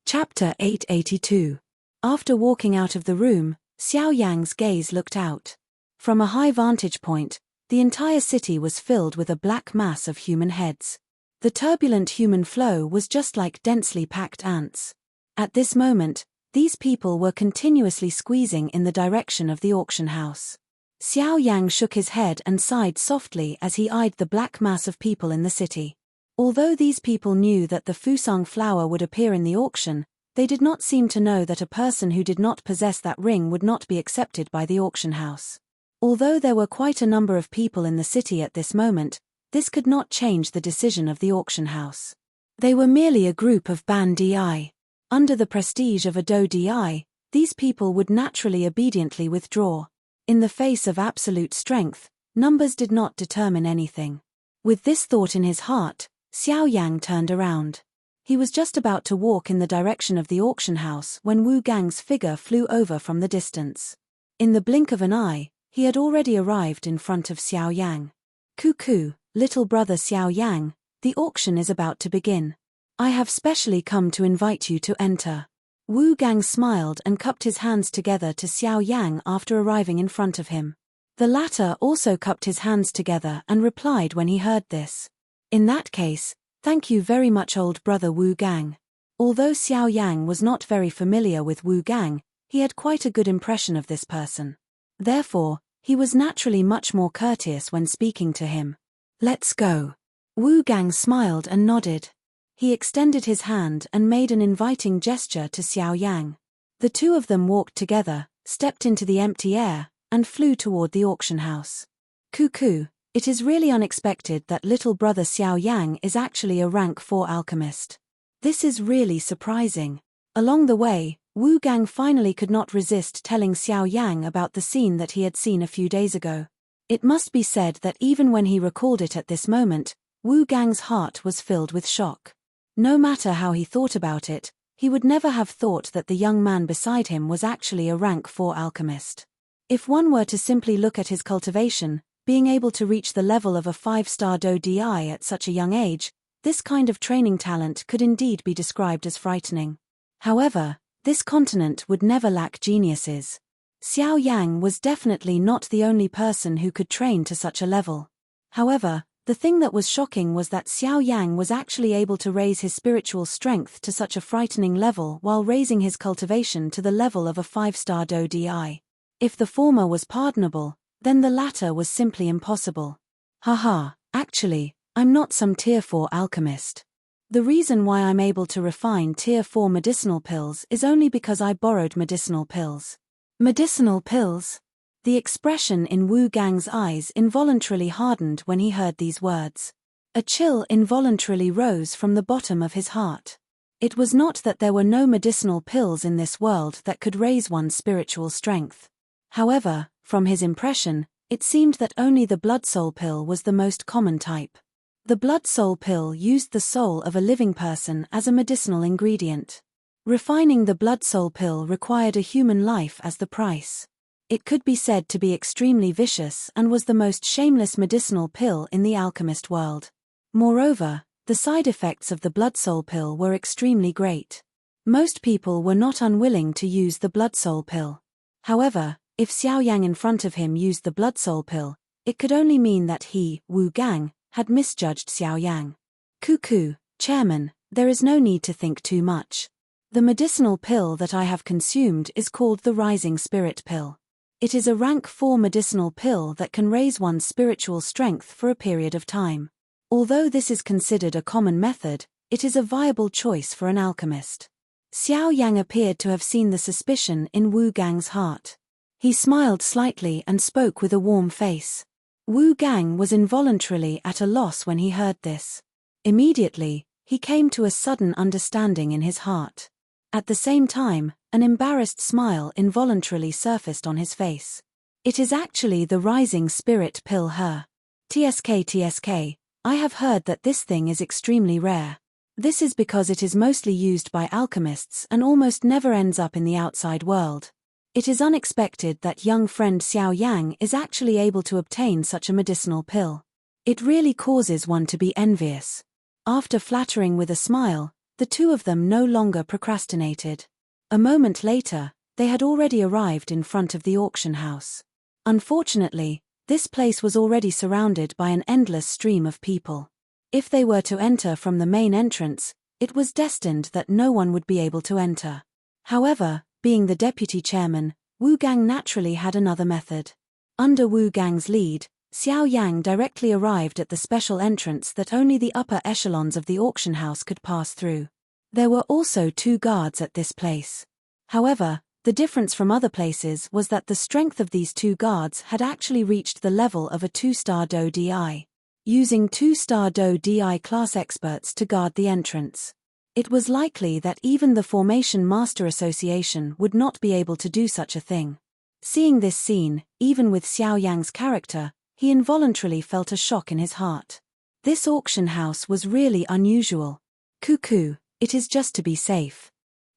Chapter 882. After walking out of the room, Xiao Yang's gaze looked out. From a high vantage point, the entire city was filled with a black mass of human heads. The turbulent human flow was just like densely packed ants. At this moment, these people were continuously squeezing in the direction of the auction house. Xiao Yang shook his head and sighed softly as he eyed the black mass of people in the city. Although these people knew that the Fusang flower would appear in the auction, they did not seem to know that a person who did not possess that ring would not be accepted by the auction house. Although there were quite a number of people in the city at this moment, this could not change the decision of the auction house. They were merely a group of Ban Di. Under the prestige of a Do Di, these people would naturally obediently withdraw. In the face of absolute strength, numbers did not determine anything. With this thought in his heart, Xiao Yang turned around. He was just about to walk in the direction of the auction house when Wu Gang's figure flew over from the distance. In the blink of an eye, he had already arrived in front of Xiao Yang. "Cuckoo, little brother Xiao Yang, the auction is about to begin. I have specially come to invite you to enter." Wu Gang smiled and cupped his hands together to Xiao Yang after arriving in front of him. The latter also cupped his hands together and replied when he heard this. "In that case, thank you very much, old brother Wu Gang." Although Xiao Yang was not very familiar with Wu Gang, he had quite a good impression of this person. Therefore, he was naturally much more courteous when speaking to him. "Let's go." Wu Gang smiled and nodded. He extended his hand and made an inviting gesture to Xiao Yang. The two of them walked together, stepped into the empty air, and flew toward the auction house. "Cuckoo, it is really unexpected that little brother Xiao Yang is actually a rank 4 alchemist. This is really surprising." Along the way, Wu Gang finally could not resist telling Xiao Yang about the scene that he had seen a few days ago. It must be said that even when he recalled it at this moment, Wu Gang's heart was filled with shock. No matter how he thought about it, he would never have thought that the young man beside him was actually a rank 4 alchemist. If one were to simply look at his cultivation, being able to reach the level of a 5-star Do Di at such a young age, this kind of training talent could indeed be described as frightening. However, this continent would never lack geniuses. Xiao Yang was definitely not the only person who could train to such a level. However, the thing that was shocking was that Xiao Yang was actually able to raise his spiritual strength to such a frightening level while raising his cultivation to the level of a 5-star Do Di. If the former was pardonable, then the latter was simply impossible. Haha, actually, I'm not some tier 4 alchemist. The reason why I'm able to refine tier 4 medicinal pills is only because I borrowed medicinal pills. Medicinal pills? The expression in Wu Gang's eyes involuntarily hardened when he heard these words. A chill involuntarily rose from the bottom of his heart. It was not that there were no medicinal pills in this world that could raise one's spiritual strength. However, from his impression, it seemed that only the blood soul pill was the most common type. The blood soul pill used the soul of a living person as a medicinal ingredient. Refining the blood soul pill required a human life as the price. It could be said to be extremely vicious and was the most shameless medicinal pill in the alchemist world. Moreover, the side effects of the blood soul pill were extremely great. Most people were not unwilling to use the blood soul pill. However, if Xiao Yang in front of him used the blood soul pill, it could only mean that he, Wu Gang, had misjudged Xiao Yang. "Cuckoo, Chairman, there is no need to think too much. The medicinal pill that I have consumed is called the Rising Spirit Pill. It is a rank 4 medicinal pill that can raise one's spiritual strength for a period of time. Although this is considered a common method, it is a viable choice for an alchemist." Xiao Yang appeared to have seen the suspicion in Wu Gang's heart. He smiled slightly and spoke with a warm face. Wu Gang was involuntarily at a loss when he heard this. Immediately, he came to a sudden understanding in his heart. At the same time, an embarrassed smile involuntarily surfaced on his face. "It is actually the Rising Spirit Pill her. TSK, I have heard that this thing is extremely rare. This is because it is mostly used by alchemists and almost never ends up in the outside world. It is unexpected that young friend Xiao Yang is actually able to obtain such a medicinal pill. It really causes one to be envious." After flattering with a smile, the two of them no longer procrastinated. A moment later, they had already arrived in front of the auction house. Unfortunately, this place was already surrounded by an endless stream of people. If they were to enter from the main entrance, it was destined that no one would be able to enter. However, being the deputy chairman, Wu Gang naturally had another method. Under Wu Gang's lead, Xiao Yang directly arrived at the special entrance that only the upper echelons of the auction house could pass through. There were also 2 guards at this place. However, the difference from other places was that the strength of these 2 guards had actually reached the level of a 2-star Do Di. Using 2-star Do Di class experts to guard the entrance. It was likely that even the Formation Master Association would not be able to do such a thing. Seeing this scene, even with Xiao Yang's character, he involuntarily felt a shock in his heart. This auction house was really unusual. Cuckoo, it is just to be safe.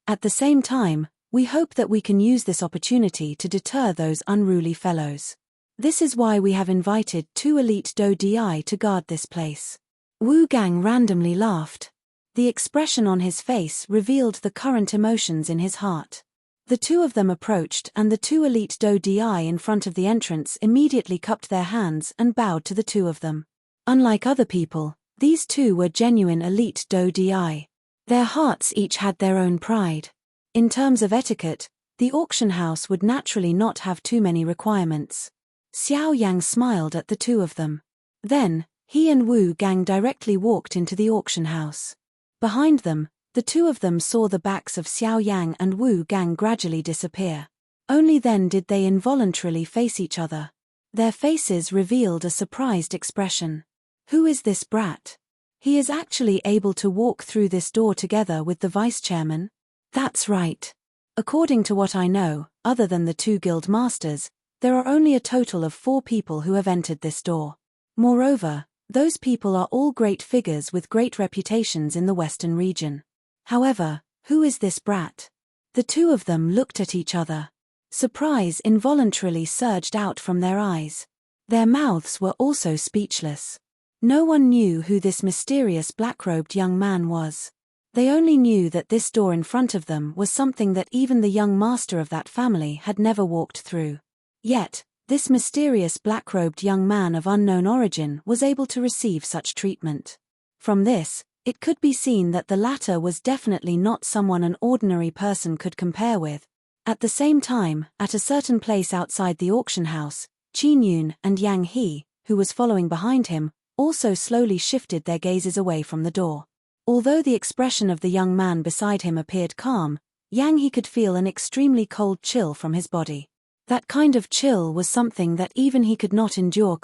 At the same time, we hope that we can use this opportunity to deter those unruly fellows. This is why we have invited 2 elite Do Di to guard this place. Wu Gang randomly laughed. The expression on his face revealed the current emotions in his heart. The 2 of them approached and the 2 elite Do Di in front of the entrance immediately cupped their hands and bowed to the 2 of them. Unlike other people, these 2 were genuine elite Do Di. Their hearts each had their own pride. In terms of etiquette, the auction house would naturally not have too many requirements. Xiao Yang smiled at the 2 of them. Then, he and Wu Gang directly walked into the auction house. Behind them, the 2 of them saw the backs of Xiao Yang and Wu Gang gradually disappear. Only then did they involuntarily face each other. Their faces revealed a surprised expression. Who is this brat? He is actually able to walk through this door together with the vice-chairman? That's right. According to what I know, other than the 2 guild masters, there are only a total of 4 people who have entered this door. Moreover, those people are all great figures with great reputations in the western region. However, who is this brat? The 2 of them looked at each other. Surprise involuntarily surged out from their eyes. Their mouths were also speechless. No one knew who this mysterious black-robed young man was. They only knew that this door in front of them was something that even the young master of that family had never walked through. Yet, this mysterious black-robed young man of unknown origin was able to receive such treatment. From this, it could be seen that the latter was definitely not someone an ordinary person could compare with. At the same time, at a certain place outside the auction house, Qin Yun and Yang He, who was following behind him, also slowly shifted their gazes away from the door. Although the expression of the young man beside him appeared calm, Yang He could feel an extremely cold chill from his body. That kind of chill was something that even he could not endure.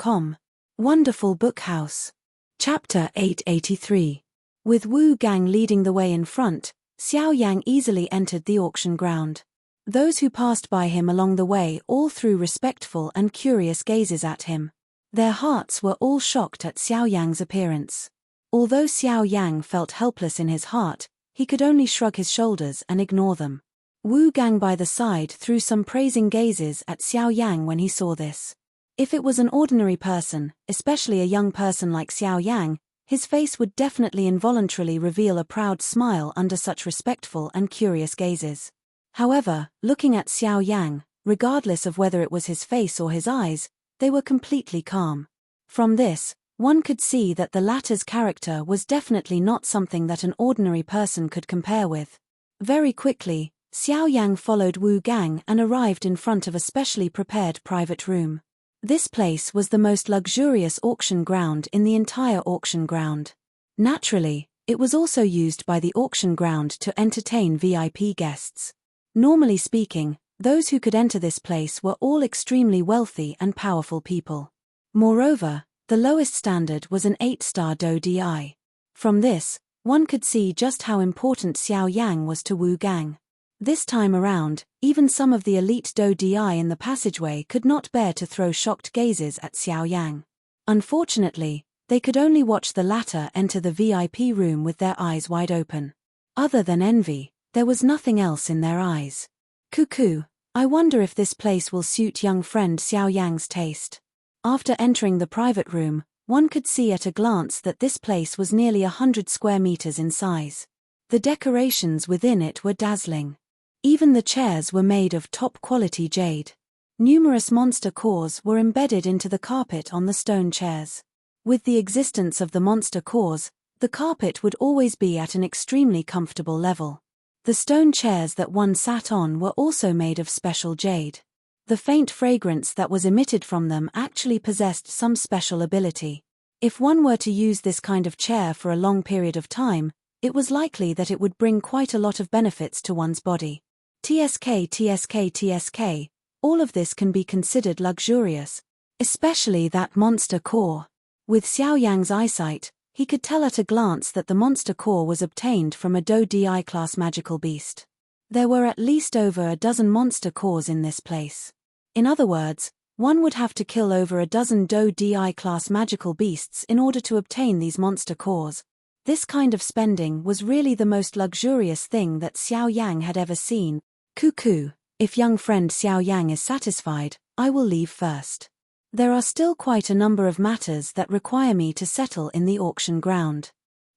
Wonderful Book House. Chapter 883. With Wu Gang leading the way in front, Xiao Yang easily entered the auction ground. Those who passed by him along the way all threw respectful and curious gazes at him. Their hearts were all shocked at Xiao Yang's appearance. Although Xiao Yang felt helpless in his heart, he could only shrug his shoulders and ignore them. Wu Gang by the side threw some praising gazes at Xiao Yang when he saw this. If it was an ordinary person, especially a young person like Xiao Yang, his face would definitely involuntarily reveal a proud smile under such respectful and curious gazes. However, looking at Xiao Yang, regardless of whether it was his face or his eyes, they were completely calm. From this, one could see that the latter's character was definitely not something that an ordinary person could compare with. Very quickly, Xiao Yang followed Wu Gang and arrived in front of a specially prepared private room. This place was the most luxurious auction ground in the entire auction ground. Naturally, it was also used by the auction ground to entertain VIP guests. Normally speaking, those who could enter this place were all extremely wealthy and powerful people. Moreover, the lowest standard was an 8-star Do Di. From this, one could see just how important Xiao Yang was to Wu Gang. This time around, even some of the elite Do Di in the passageway could not bear to throw shocked gazes at Xiao Yang. Unfortunately, they could only watch the latter enter the VIP room with their eyes wide open. Other than envy, there was nothing else in their eyes. Cuckoo, I wonder if this place will suit young friend Xiao Yang's taste. After entering the private room, one could see at a glance that this place was nearly 100 square meters in size. The decorations within it were dazzling. Even the chairs were made of top-quality jade. Numerous monster cores were embedded into the carpet on the stone chairs. With the existence of the monster cores, the carpet would always be at an extremely comfortable level. The stone chairs that one sat on were also made of special jade. The faint fragrance that was emitted from them actually possessed some special ability. If one were to use this kind of chair for a long period of time, it was likely that it would bring quite a lot of benefits to one's body. TSK, all of this can be considered luxurious, especially that monster core. With Xiao Yang's eyesight, he could tell at a glance that the monster core was obtained from a Do Di class magical beast. There were at least over a dozen monster cores in this place. In other words, one would have to kill over a dozen Do Di class magical beasts in order to obtain these monster cores. This kind of spending was really the most luxurious thing that Xiao Yang had ever seen. Cuckoo, if young friend Xiao Yang is satisfied, I will leave first. There are still quite a number of matters that require me to settle in the auction ground.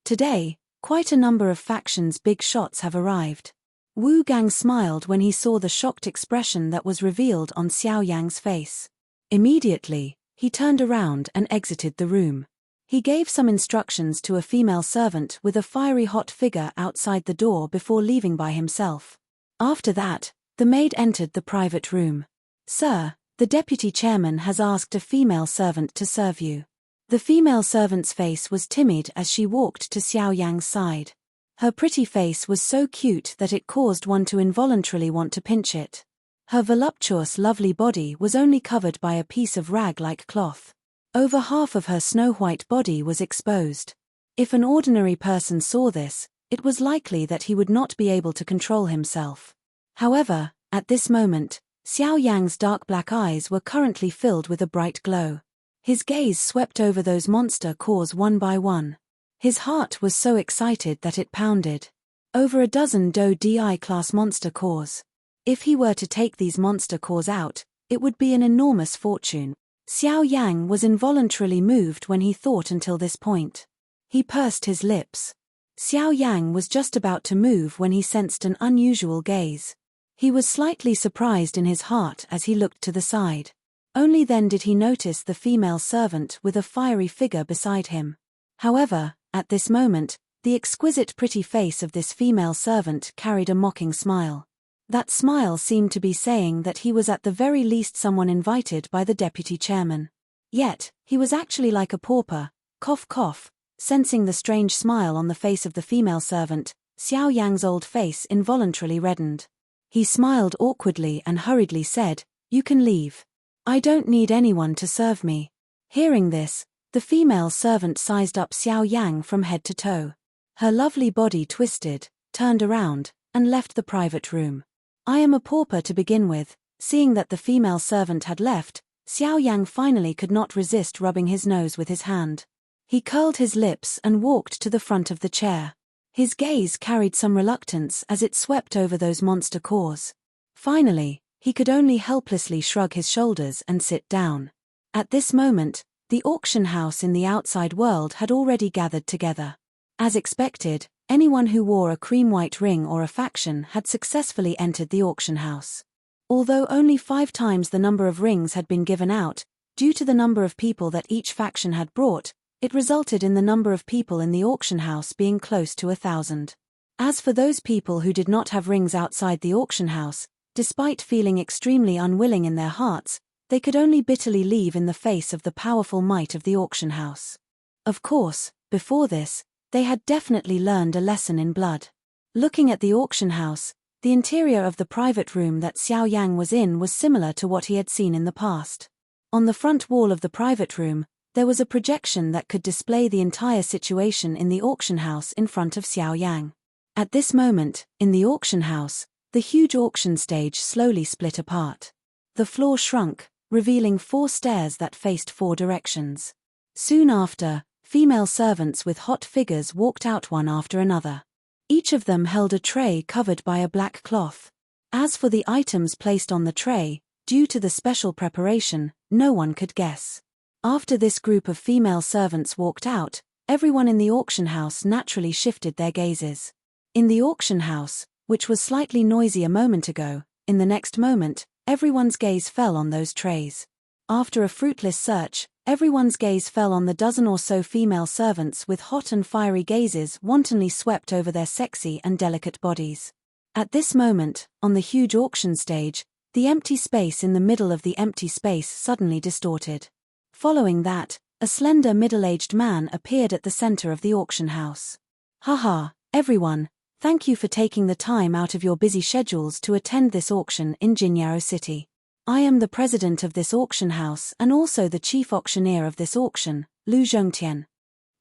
Today, quite a number of factions' big shots have arrived. Wu Gang smiled when he saw the shocked expression that was revealed on Xiao Yang's face. Immediately, he turned around and exited the room. He gave some instructions to a female servant with a fiery hot figure outside the door before leaving by himself. After that, the maid entered the private room. "Sir, the deputy chairman has asked a female servant to serve you." The female servant's face was timid as she walked to Xiao Yang's side. Her pretty face was so cute that it caused one to involuntarily want to pinch it. Her voluptuous lovely body was only covered by a piece of rag-like cloth. Over half of her snow-white body was exposed. If an ordinary person saw this, it was likely that he would not be able to control himself. However, at this moment, Xiao Yang's dark black eyes were currently filled with a bright glow. His gaze swept over those monster cores one by one. His heart was so excited that it pounded. Over a dozen Do Di class monster cores. If he were to take these monster cores out, it would be an enormous fortune. Xiao Yang was involuntarily moved when he thought until this point. He pursed his lips. Xiao Yang was just about to move when he sensed an unusual gaze. He was slightly surprised in his heart as he looked to the side. Only then did he notice the female servant with a fiery figure beside him. However, at this moment, the exquisite pretty face of this female servant carried a mocking smile. That smile seemed to be saying that he was at the very least someone invited by the deputy chairman. Yet, he was actually like a pauper, cough cough. Sensing the strange smile on the face of the female servant, Xiao Yang's old face involuntarily reddened. He smiled awkwardly and hurriedly said, "You can leave. I don't need anyone to serve me." Hearing this, the female servant sized up Xiao Yang from head to toe. Her lovely body twisted, turned around, and left the private room. "I am a pauper to begin with." Seeing that the female servant had left, Xiao Yang finally could not resist rubbing his nose with his hand. He curled his lips and walked to the front of the chair. His gaze carried some reluctance as it swept over those monster cores. Finally, he could only helplessly shrug his shoulders and sit down. At this moment, the auction house in the outside world had already gathered together. As expected, anyone who wore a cream-white ring or a faction had successfully entered the auction house. Although only 5 times the number of rings had been given out, due to the number of people that each faction had brought, it resulted in the number of people in the auction house being close to 1,000. As for those people who did not have rings outside the auction house, despite feeling extremely unwilling in their hearts, they could only bitterly leave in the face of the powerful might of the auction house. Of course, before this, they had definitely learned a lesson in blood. Looking at the auction house, the interior of the private room that Xiao Yang was in was similar to what he had seen in the past. On the front wall of the private room, there was a projection that could display the entire situation in the auction house in front of Xiao Yang. At this moment, in the auction house, the huge auction stage slowly split apart. The floor shrunk, revealing 4 stairs that faced 4 directions. Soon after, female servants with hot figures walked out one after another. Each of them held a tray covered by a black cloth. As for the items placed on the tray, due to the special preparation, no one could guess. After this group of female servants walked out, everyone in the auction house naturally shifted their gazes. In the auction house, which was slightly noisy a moment ago. In the next moment, everyone's gaze fell on those trays. After a fruitless search, everyone's gaze fell on the dozen or so female servants with hot and fiery gazes wantonly swept over their sexy and delicate bodies. At this moment, on the huge auction stage, the empty space in the middle of the empty space suddenly distorted. Following that, a slender middle-aged man appeared at the center of the auction house. Haha, everyone, thank you for taking the time out of your busy schedules to attend this auction in Jinyao City. I am the president of this auction house and also the chief auctioneer of this auction, Lu Zhongtian.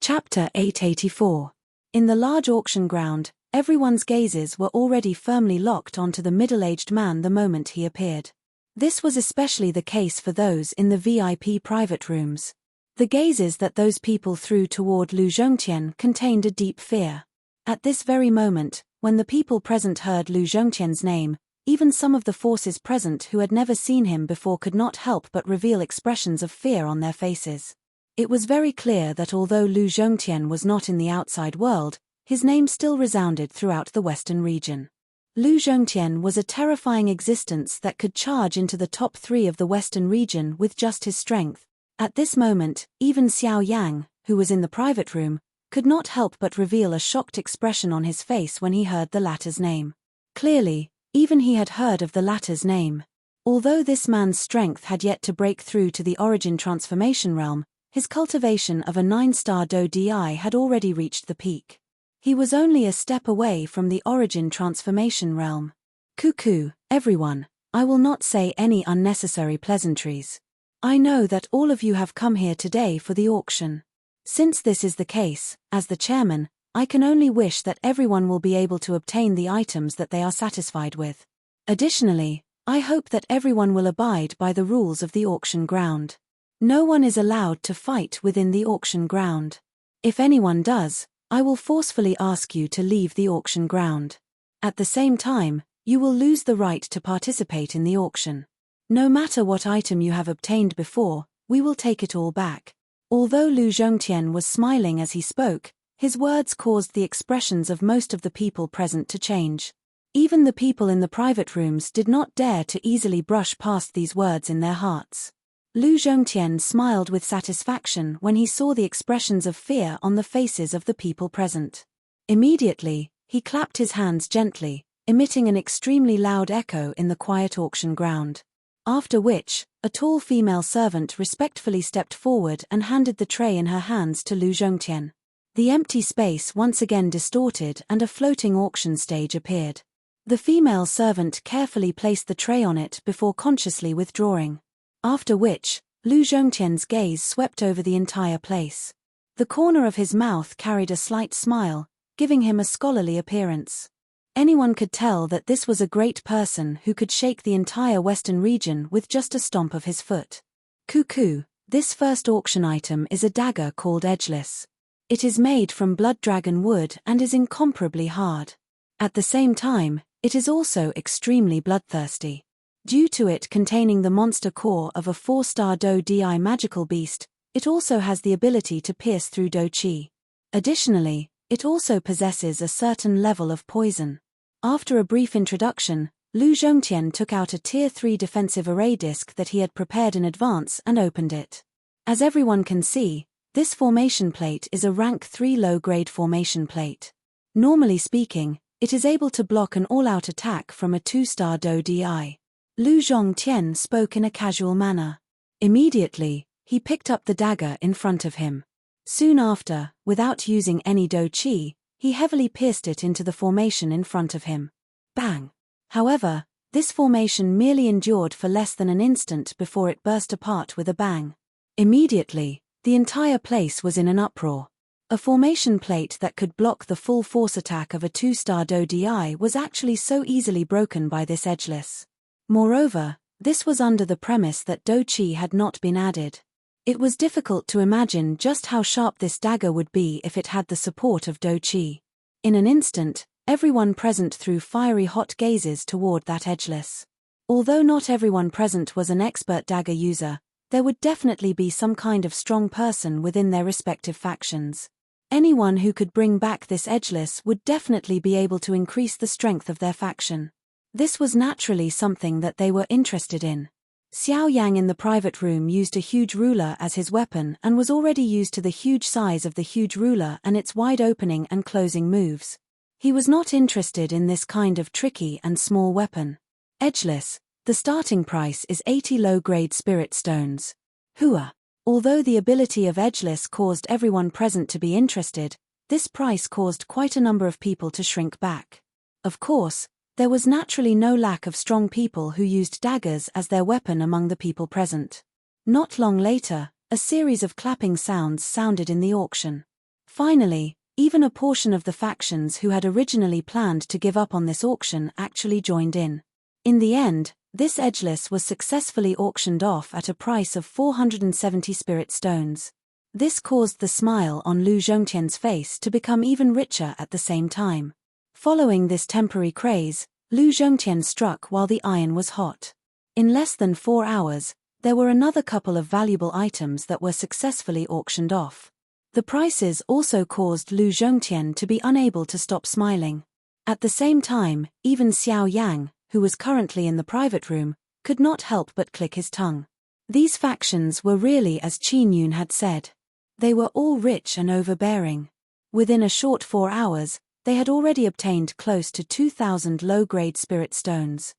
Chapter 884. In the large auction ground, everyone's gazes were already firmly locked onto the middle-aged man the moment he appeared. This was especially the case for those in the VIP private rooms. The gazes that those people threw toward Lu Zhongtian contained a deep fear. At this very moment, when the people present heard Lu Zhongtian's name, even some of the forces present who had never seen him before could not help but reveal expressions of fear on their faces. It was very clear that although Lu Zhongtian was not in the outside world, his name still resounded throughout the western region. Lu Zhongtian was a terrifying existence that could charge into the top 3 of the western region with just his strength. At this moment, even Xiao Yang, who was in the private room, could not help but reveal a shocked expression on his face when he heard the latter's name. Clearly, even he had heard of the latter's name. Although this man's strength had yet to break through to the origin transformation realm, his cultivation of a 9-star Do Di had already reached the peak. He was only a step away from the origin transformation realm. Cuckoo, everyone, I will not say any unnecessary pleasantries. I know that all of you have come here today for the auction. Since this is the case, as the chairman, I can only wish that everyone will be able to obtain the items that they are satisfied with. Additionally, I hope that everyone will abide by the rules of the auction ground. No one is allowed to fight within the auction ground. If anyone does, I will forcefully ask you to leave the auction ground. At the same time, you will lose the right to participate in the auction. No matter what item you have obtained before, we will take it all back. Although Lu Zhongtian was smiling as he spoke, his words caused the expressions of most of the people present to change. Even the people in the private rooms did not dare to easily brush past these words in their hearts. Lu Zhongtian smiled with satisfaction when he saw the expressions of fear on the faces of the people present. Immediately, he clapped his hands gently, emitting an extremely loud echo in the quiet auction ground. After which, a tall female servant respectfully stepped forward and handed the tray in her hands to Lu Zhongtian. The empty space once again distorted and a floating auction stage appeared. The female servant carefully placed the tray on it before consciously withdrawing. After which, Lu Zhongtian's gaze swept over the entire place. The corner of his mouth carried a slight smile, giving him a scholarly appearance. Anyone could tell that this was a great person who could shake the entire western region with just a stomp of his foot. Cuckoo, this first auction item is a dagger called Edgeless. It is made from blood dragon wood and is incomparably hard. At the same time, it is also extremely bloodthirsty. Due to it containing the monster core of a 4-star Do Di magical beast, it also has the ability to pierce through Do Chi. Additionally, it also possesses a certain level of poison. After a brief introduction, Lu Zhongtian took out a Tier 3 defensive array disc that he had prepared in advance and opened it. As everyone can see, this formation plate is a rank 3 low-grade formation plate. Normally speaking, it is able to block an all-out attack from a 2-star Do Di. Lu Zhongtian spoke in a casual manner. Immediately, he picked up the dagger in front of him. Soon after, without using any Do Chi, he heavily pierced it into the formation in front of him. Bang! However, this formation merely endured for less than an instant before it burst apart with a bang. Immediately, the entire place was in an uproar. A formation plate that could block the full force attack of a 2-star Do Di was actually so easily broken by this Edgeless. Moreover, this was under the premise that Do Chi had not been added. It was difficult to imagine just how sharp this dagger would be if it had the support of Do Chi. In an instant, everyone present threw fiery hot gazes toward that Edgeless. Although not everyone present was an expert dagger user, there would definitely be some kind of strong person within their respective factions. Anyone who could bring back this edgeless would definitely be able to increase the strength of their faction. This was naturally something that they were interested in. Xiao Yang in the private room used a huge ruler as his weapon and was already used to the huge size of the huge ruler and its wide opening and closing moves. He was not interested in this kind of tricky and small weapon. Edgeless, the starting price is 80 low-grade spirit stones. Hua. Although the ability of Edgeless caused everyone present to be interested, this price caused quite a number of people to shrink back. Of course, there was naturally no lack of strong people who used daggers as their weapon among the people present. Not long later, a series of clapping sounds sounded in the auction. Finally, even a portion of the factions who had originally planned to give up on this auction actually joined in. In the end, this Edgeless was successfully auctioned off at a price of 470 spirit stones. This caused the smile on Lu Zhongtian's face to become even richer at the same time. Following this temporary craze, Lu Zhongtian struck while the iron was hot. In less than 4 hours, there were another couple of valuable items that were successfully auctioned off. The prices also caused Lu Zhongtian to be unable to stop smiling. At the same time, even Xiao Yang, who was currently in the private room, could not help but click his tongue. These factions were really as Qin Yun had said. They were all rich and overbearing. Within a short 4 hours, they had already obtained close to 2,000 low-grade spirit stones.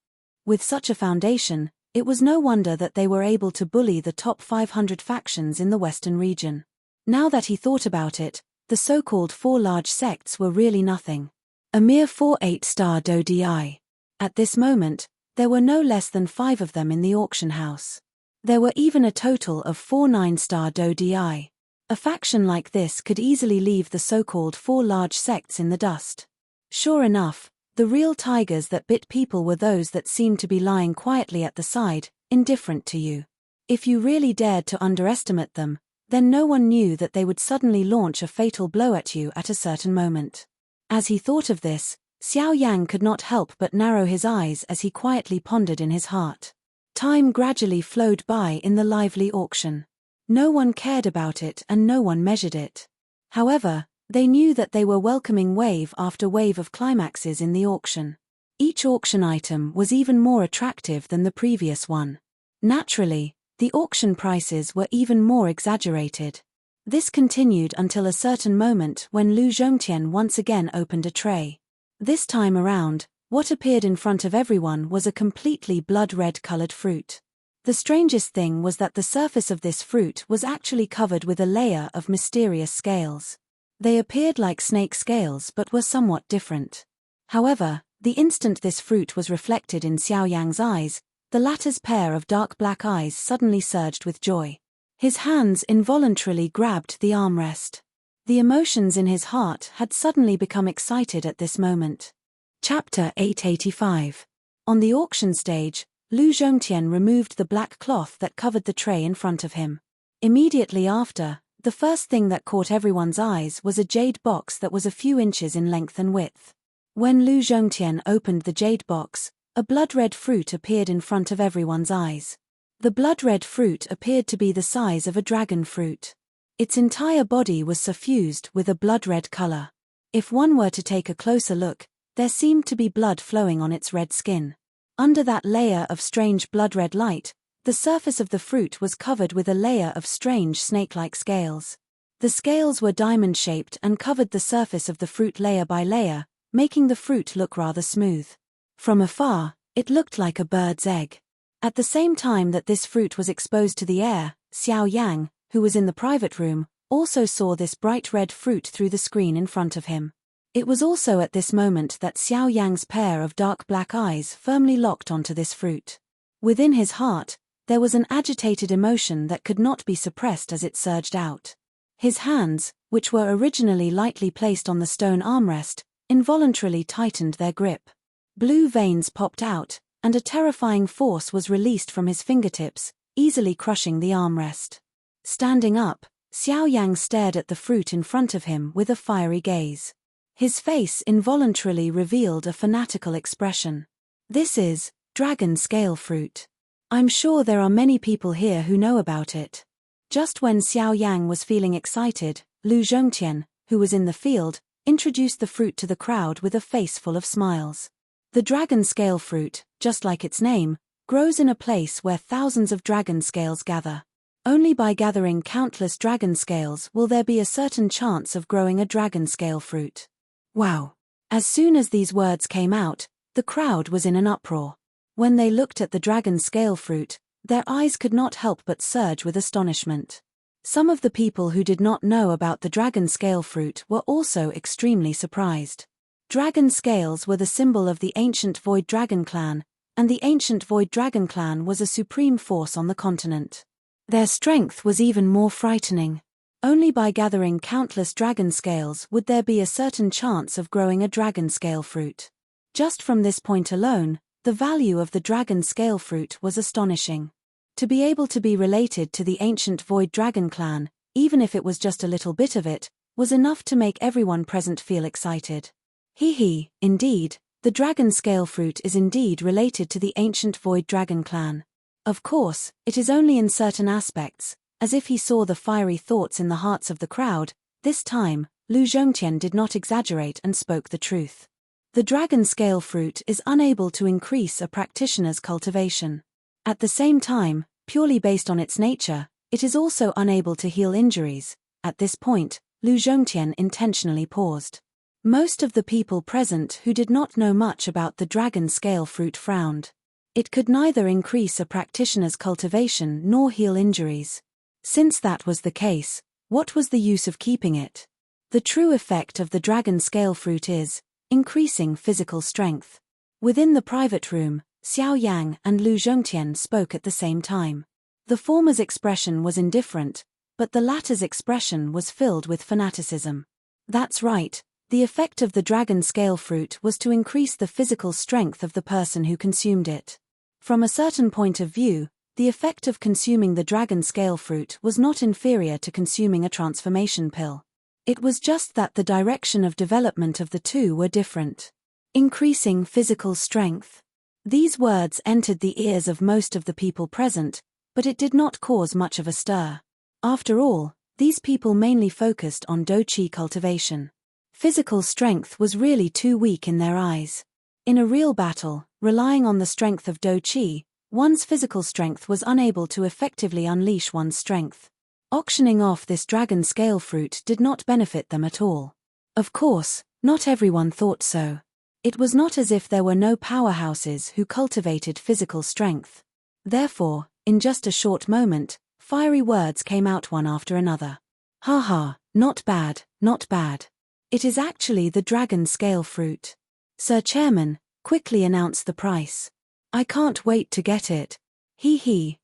With such a foundation, it was no wonder that they were able to bully the top 500 factions in the western region. Now that he thought about it, the so-called 4 large sects were really nothing. A mere 4 8-star Dodi. At this moment, there were no less than 5 of them in the auction house. There were even a total of 4 9-star Dodi. A faction like this could easily leave the so-called 4 large sects in the dust. Sure enough, the real tigers that bit people were those that seemed to be lying quietly at the side, indifferent to you. If you really dared to underestimate them, then no one knew that they would suddenly launch a fatal blow at you at a certain moment. As he thought of this, Xiao Yang could not help but narrow his eyes as he quietly pondered in his heart. Time gradually flowed by in the lively auction. No one cared about it and no one measured it. However, they knew that they were welcoming wave after wave of climaxes in the auction. Each auction item was even more attractive than the previous one. Naturally, the auction prices were even more exaggerated. This continued until a certain moment when Lu Zhongtian once again opened a tray. This time around, what appeared in front of everyone was a completely blood-red colored fruit. The strangest thing was that the surface of this fruit was actually covered with a layer of mysterious scales. They appeared like snake scales but were somewhat different. However, the instant this fruit was reflected in Xiao Yang's eyes, the latter's pair of dark black eyes suddenly surged with joy. His hands involuntarily grabbed the armrest. The emotions in his heart had suddenly become excited at this moment. Chapter 885. On the auction stage, Lu Zhongtian removed the black cloth that covered the tray in front of him. Immediately after, the first thing that caught everyone's eyes was a jade box that was a few inches in length and width. When Lu Zhongtian opened the jade box, a blood-red fruit appeared in front of everyone's eyes. The blood-red fruit appeared to be the size of a dragon fruit. Its entire body was suffused with a blood-red color. If one were to take a closer look, there seemed to be blood flowing on its red skin. Under that layer of strange blood-red light, the surface of the fruit was covered with a layer of strange snake-like scales. The scales were diamond-shaped and covered the surface of the fruit layer by layer, making the fruit look rather smooth. From afar, it looked like a bird's egg. At the same time that this fruit was exposed to the air, Xiao Yang, who was in the private room, also saw this bright red fruit through the screen in front of him. It was also at this moment that Xiao Yang's pair of dark black eyes firmly locked onto this fruit. Within his heart, there was an agitated emotion that could not be suppressed as it surged out. His hands, which were originally lightly placed on the stone armrest, involuntarily tightened their grip. Blue veins popped out, and a terrifying force was released from his fingertips, easily crushing the armrest. Standing up, Xiao Yang stared at the fruit in front of him with a fiery gaze. His face involuntarily revealed a fanatical expression. This is dragon scale fruit. I'm sure there are many people here who know about it. Just when Xiao Yang was feeling excited, Lu Zhongtian, who was in the field, introduced the fruit to the crowd with a face full of smiles. The dragon scale fruit, just like its name, grows in a place where thousands of dragon scales gather. Only by gathering countless dragon scales will there be a certain chance of growing a dragon scale fruit. Wow! As soon as these words came out, the crowd was in an uproar. When they looked at the dragon scale fruit, their eyes could not help but surge with astonishment. Some of the people who did not know about the dragon scale fruit were also extremely surprised. Dragon scales were the symbol of the ancient Void Dragon clan, and the ancient Void Dragon clan was a supreme force on the continent. Their strength was even more frightening. Only by gathering countless dragon scales would there be a certain chance of growing a dragon scale fruit. Just from this point alone, the value of the dragon scale fruit was astonishing. To be able to be related to the ancient Void Dragon clan, even if it was just a little bit of it, was enough to make everyone present feel excited. Indeed, the dragon scale fruit is indeed related to the ancient Void Dragon clan. Of course, it is only in certain aspects. As if he saw the fiery thoughts in the hearts of the crowd, this time, Lu Zhongtian did not exaggerate and spoke the truth. The dragon scale fruit is unable to increase a practitioner's cultivation. At the same time, purely based on its nature, it is also unable to heal injuries. At this point, Lu Zhongtian intentionally paused. Most of the people present who did not know much about the dragon scale fruit frowned. It could neither increase a practitioner's cultivation nor heal injuries. Since that was the case, what was the use of keeping it? The true effect of the dragon scale fruit is increasing physical strength. Within the private room, Xiao Yang and Lu Zhongtian spoke at the same time. The former's expression was indifferent, but the latter's expression was filled with fanaticism. That's right, the effect of the dragon scale fruit was to increase the physical strength of the person who consumed it. From a certain point of view, the effect of consuming the dragon scale fruit was not inferior to consuming a transformation pill. It was just that the direction of development of the two were different. Increasing physical strength. These words entered the ears of most of the people present, but it did not cause much of a stir. After all, these people mainly focused on Do-Chi cultivation. Physical strength was really too weak in their eyes. In a real battle, relying on the strength of Do-Chi, one's physical strength was unable to effectively unleash one's strength. Auctioning off this dragon scale fruit did not benefit them at all. Of course, not everyone thought so. It was not as if there were no powerhouses who cultivated physical strength. Therefore, in just a short moment, fiery words came out one after another. Haha, not bad, not bad. It is actually the dragon scale fruit. Sir Chairman, quickly announce the price. I can't wait to get it.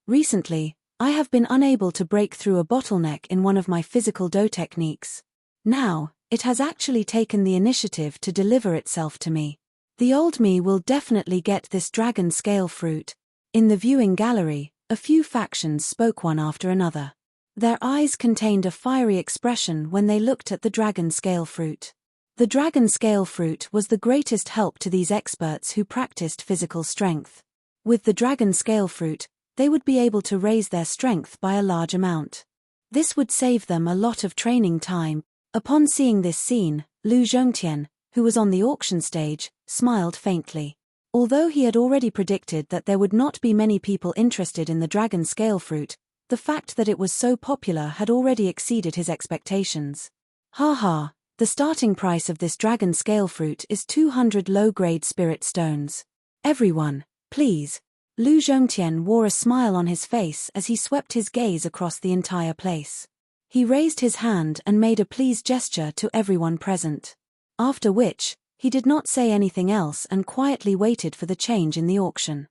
Recently, I have been unable to break through a bottleneck in one of my physical do techniques. Now, it has actually taken the initiative to deliver itself to me. The old me will definitely get this dragon scale fruit. In the viewing gallery, a few factions spoke one after another. Their eyes contained a fiery expression when they looked at the dragon scale fruit. The dragon scale fruit was the greatest help to these experts who practiced physical strength. With the dragon scale fruit, they would be able to raise their strength by a large amount. This would save them a lot of training time. Upon seeing this scene, Lu Zhongtian, who was on the auction stage, smiled faintly. Although he had already predicted that there would not be many people interested in the dragon scale fruit, the fact that it was so popular had already exceeded his expectations. Haha, the starting price of this dragon scale fruit is 200 low-grade spirit stones. Everyone, please. Lu Zhongtian wore a smile on his face as he swept his gaze across the entire place. He raised his hand and made a pleased gesture to everyone present. After which, he did not say anything else and quietly waited for the change in the auction.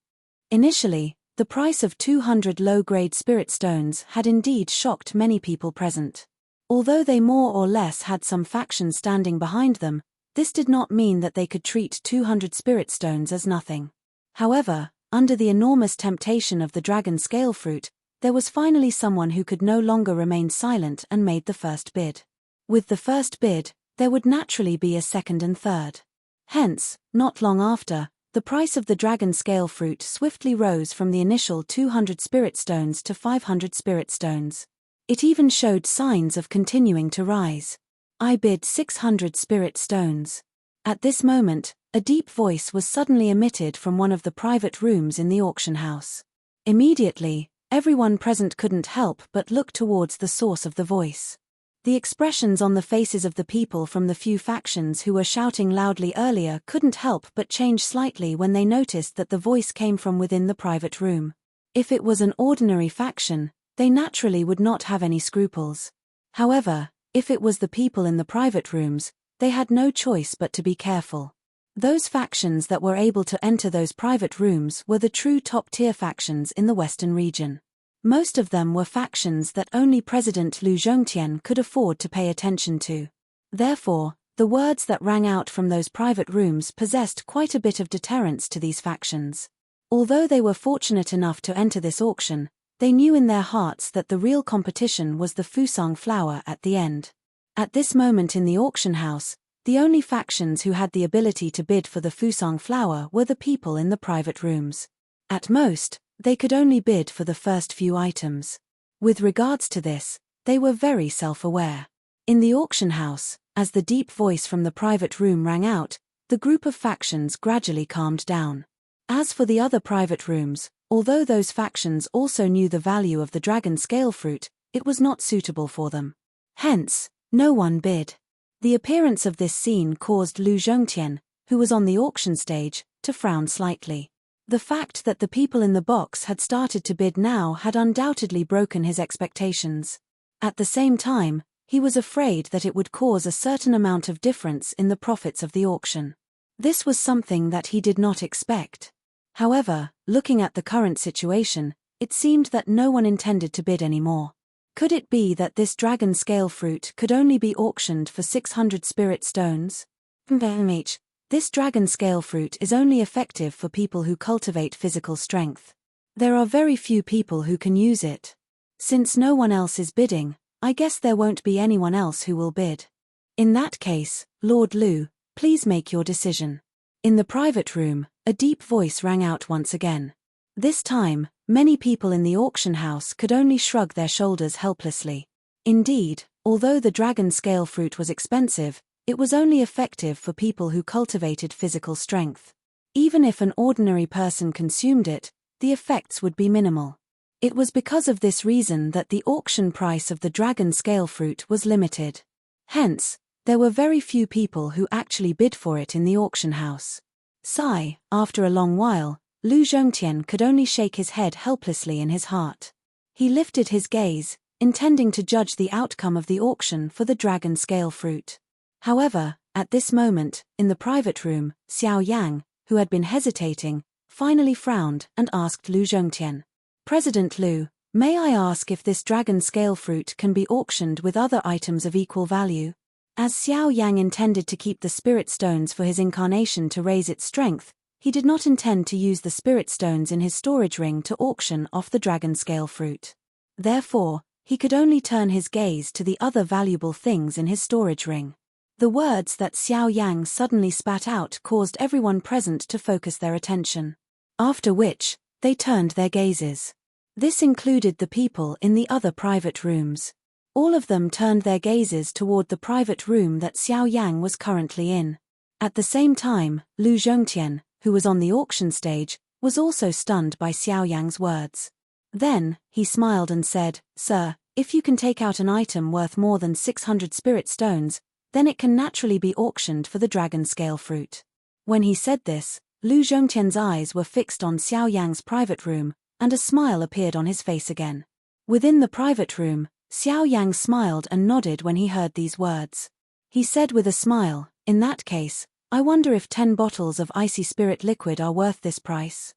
Initially, the price of 200 low-grade spirit stones had indeed shocked many people present. Although they more or less had some factions standing behind them, this did not mean that they could treat 200 spirit stones as nothing. However, under the enormous temptation of the dragon scale fruit, there was finally someone who could no longer remain silent and made the first bid. With the first bid, there would naturally be a second and third. Hence, not long after, the price of the dragon scale fruit swiftly rose from the initial 200 spirit stones to 500 spirit stones. It even showed signs of continuing to rise. I bid 600 spirit stones. At this moment, a deep voice was suddenly emitted from one of the private rooms in the auction house. Immediately, everyone present couldn't help but look towards the source of the voice. The expressions on the faces of the people from the few factions who were shouting loudly earlier couldn't help but change slightly when they noticed that the voice came from within the private room. If it was an ordinary faction, they naturally would not have any scruples. However, if it was the people in the private rooms, they had no choice but to be careful. Those factions that were able to enter those private rooms were the true top-tier factions in the Western region. Most of them were factions that only President Lu Zhongtian could afford to pay attention to. Therefore, the words that rang out from those private rooms possessed quite a bit of deterrence to these factions. Although they were fortunate enough to enter this auction, they knew in their hearts that the real competition was the Fusang flower at the end. At this moment in the auction house, the only factions who had the ability to bid for the Fusang flower were the people in the private rooms. At most, they could only bid for the first few items. With regards to this, they were very self-aware. In the auction house, as the deep voice from the private room rang out, the group of factions gradually calmed down. As for the other private rooms, although those factions also knew the value of the dragon scale fruit, it was not suitable for them. Hence, no one bid. The appearance of this scene caused Lu Zhongtian, who was on the auction stage, to frown slightly. The fact that the people in the box had started to bid now had undoubtedly broken his expectations. At the same time, he was afraid that it would cause a certain amount of difference in the profits of the auction. This was something that he did not expect. However, looking at the current situation, it seemed that no one intended to bid anymore. Could it be that this dragon scale fruit could only be auctioned for 600 spirit stones? This dragon scale fruit is only effective for people who cultivate physical strength. There are very few people who can use it. Since no one else is bidding, I guess there won't be anyone else who will bid. In that case, Lord Lu, please make your decision. In the private room, a deep voice rang out once again. This time, many people in the auction house could only shrug their shoulders helplessly. Indeed, although the dragon scale fruit was expensive, it was only effective for people who cultivated physical strength. Even if an ordinary person consumed it, the effects would be minimal. It was because of this reason that the auction price of the dragon scale fruit was limited. Hence, there were very few people who actually bid for it in the auction house. Sigh, after a long while, Lu Zhongtian could only shake his head helplessly in his heart. He lifted his gaze, intending to judge the outcome of the auction for the dragon scale fruit. However, at this moment, in the private room, Xiao Yang, who had been hesitating, finally frowned and asked Lu Zhongtian, "President Lu, may I ask if this dragon scale fruit can be auctioned with other items of equal value?" As Xiao Yang intended to keep the spirit stones for his incarnation to raise its strength, he did not intend to use the spirit stones in his storage ring to auction off the dragon scale fruit. Therefore, he could only turn his gaze to the other valuable things in his storage ring. The words that Xiao Yang suddenly spat out caused everyone present to focus their attention. After which, they turned their gazes. This included the people in the other private rooms. All of them turned their gazes toward the private room that Xiao Yang was currently in. At the same time, Lu Zhongtian, who was on the auction stage, was also stunned by Xiao Yang's words. Then, he smiled and said, "Sir, if you can take out an item worth more than 600 spirit stones, then it can naturally be auctioned for the dragon scale fruit." When he said this, Lu Zhongtian's eyes were fixed on Xiao Yang's private room, and a smile appeared on his face again. Within the private room, Xiao Yang smiled and nodded when he heard these words. He said with a smile, "In that case, I wonder if 10 bottles of icy spirit liquid are worth this price."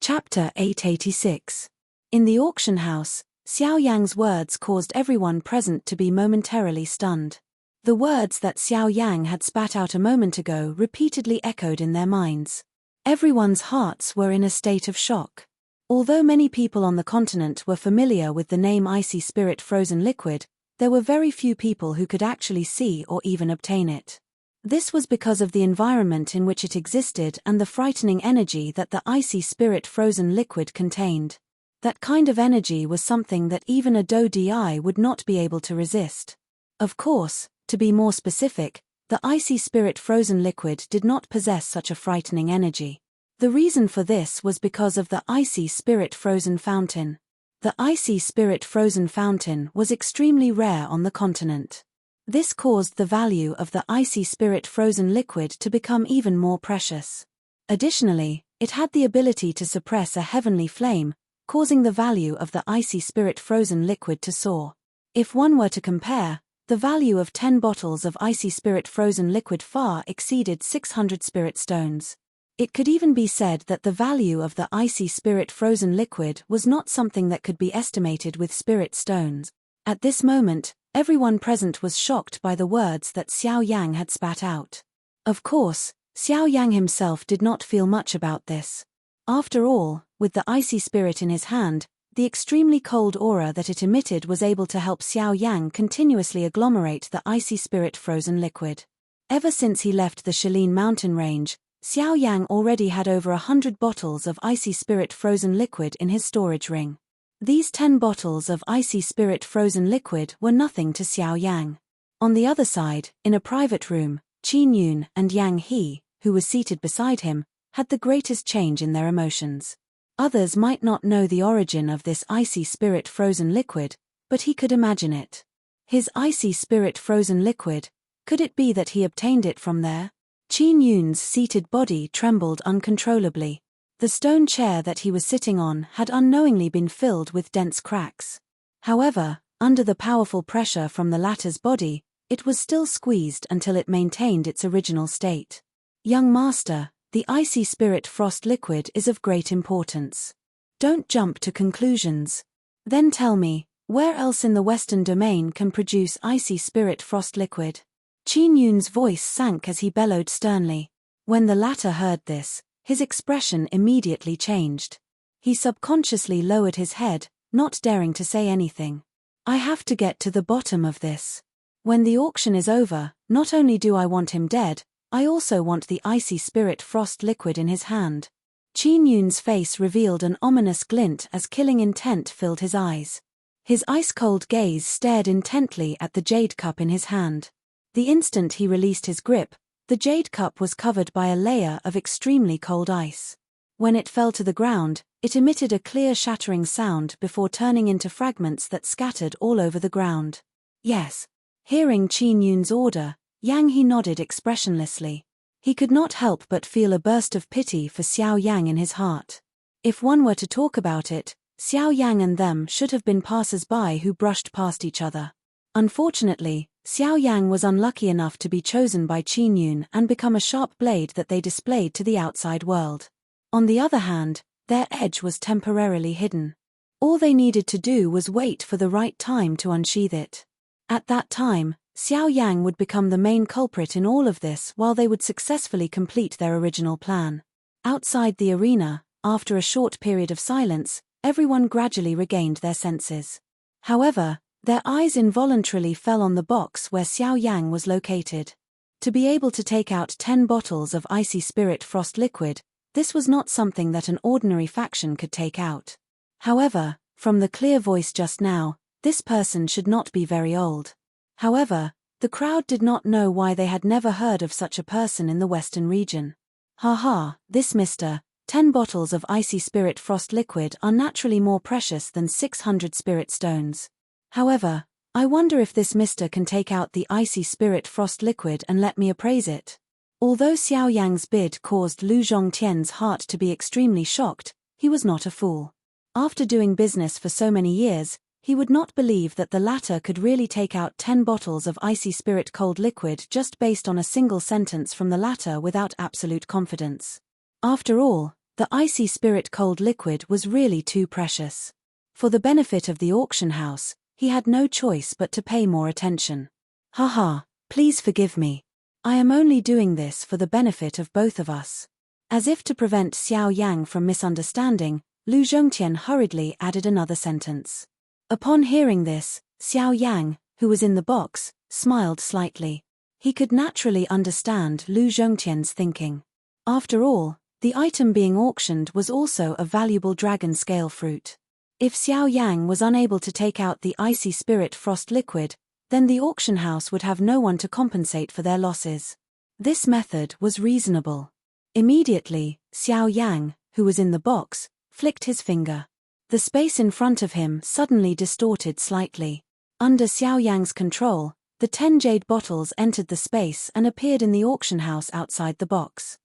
Chapter 886. In the auction house, Xiao Yang's words caused everyone present to be momentarily stunned. The words that Xiao Yang had spat out a moment ago repeatedly echoed in their minds. Everyone's hearts were in a state of shock. Although many people on the continent were familiar with the name icy spirit frozen liquid, there were very few people who could actually see or even obtain it. This was because of the environment in which it existed and the frightening energy that the icy spirit frozen liquid contained. That kind of energy was something that even a Dou Di would not be able to resist. Of course, To be more specific, the icy spirit frozen liquid did not possess such a frightening energy. The reason for this was because of the icy spirit frozen fountain. The icy spirit frozen fountain was extremely rare on the continent. This caused the value of the icy spirit frozen liquid to become even more precious. Additionally, it had the ability to suppress a heavenly flame, causing the value of the icy spirit frozen liquid to soar. If one were to compare, the value of 10 bottles of icy spirit frozen liquid far exceeded 600 spirit stones. It could even be said that the value of the icy spirit frozen liquid was not something that could be estimated with spirit stones. At this moment, everyone present was shocked by the words that Xiao Yang had spat out. Of course, Xiao Yang himself did not feel much about this. After all, with the icy spirit in his hand, the extremely cold aura that it emitted was able to help Xiao Yang continuously agglomerate the icy spirit frozen liquid. Ever since he left the Shaolin mountain range, Xiao Yang already had over 100 bottles of icy spirit frozen liquid in his storage ring. These 10 bottles of icy spirit frozen liquid were nothing to Xiao Yang. On the other side, in a private room, Qin Yun and Yang He, who was seated beside him, had the greatest change in their emotions. Others might not know the origin of this icy spirit frozen liquid, but he could imagine it. His icy spirit frozen liquid, could it be that he obtained it from there? Qin Yun's seated body trembled uncontrollably. The stone chair that he was sitting on had unknowingly been filled with dense cracks. However, under the powerful pressure from the latter's body, it was still squeezed until it maintained its original state. Young master, the icy spirit frost liquid is of great importance. Don't jump to conclusions. Then tell me, where else in the Western domain can produce icy spirit frost liquid? Qin Yun's voice sank as he bellowed sternly. When the latter heard this, his expression immediately changed. He subconsciously lowered his head, not daring to say anything. I have to get to the bottom of this. When the auction is over, not only do I want him dead, I also want the icy spirit frost liquid in his hand. Qin Yun's face revealed an ominous glint as killing intent filled his eyes. His ice-cold gaze stared intently at the jade cup in his hand. The instant he released his grip, the jade cup was covered by a layer of extremely cold ice. When it fell to the ground, it emitted a clear shattering sound before turning into fragments that scattered all over the ground. Yes. Hearing Qin Yun's order, Yang He nodded expressionlessly. He could not help but feel a burst of pity for Xiao Yang in his heart. If one were to talk about it, Xiao Yang and them should have been passers-by who brushed past each other. Unfortunately, Xiao Yang was unlucky enough to be chosen by Qin Yun and become a sharp blade that they displayed to the outside world. On the other hand, their edge was temporarily hidden. All they needed to do was wait for the right time to unsheath it. At that time, Xiao Yang would become the main culprit in all of this while they would successfully complete their original plan. Outside the arena, after a short period of silence, everyone gradually regained their senses. However, their eyes involuntarily fell on the box where Xiao Yang was located. To be able to take out 10 bottles of icy spirit frost liquid, this was not something that an ordinary faction could take out. However, from the clear voice just now, this person should not be very old. However, the crowd did not know why they had never heard of such a person in the Western region. Haha, this Mr. 10 bottles of icy spirit frost liquid are naturally more precious than 600 spirit stones. However, I wonder if this Mr. can take out the icy spirit frost liquid and let me appraise it. Although Xiao Yang's bid caused Lu Zhongtian's heart to be extremely shocked, he was not a fool. After doing business for so many years, he would not believe that the latter could really take out 10 bottles of icy spirit cold liquid just based on a single sentence from the latter without absolute confidence. After all, the icy spirit cold liquid was really too precious. For the benefit of the auction house, he had no choice but to pay more attention. Haha, please forgive me. I am only doing this for the benefit of both of us. As if to prevent Xiao Yang from misunderstanding, Lu Zhongtian hurriedly added another sentence. Upon hearing this, Xiao Yang, who was in the box, smiled slightly. He could naturally understand Lu Zhongtian's thinking. After all, the item being auctioned was also a valuable dragon scale fruit. If Xiao Yang was unable to take out the icy spirit frost liquid, then the auction house would have no one to compensate for their losses. This method was reasonable. Immediately, Xiao Yang, who was in the box, flicked his finger. The space in front of him suddenly distorted slightly. Under Xiao Yang's control, the 10 jade bottles entered the space and appeared in the auction house outside the box.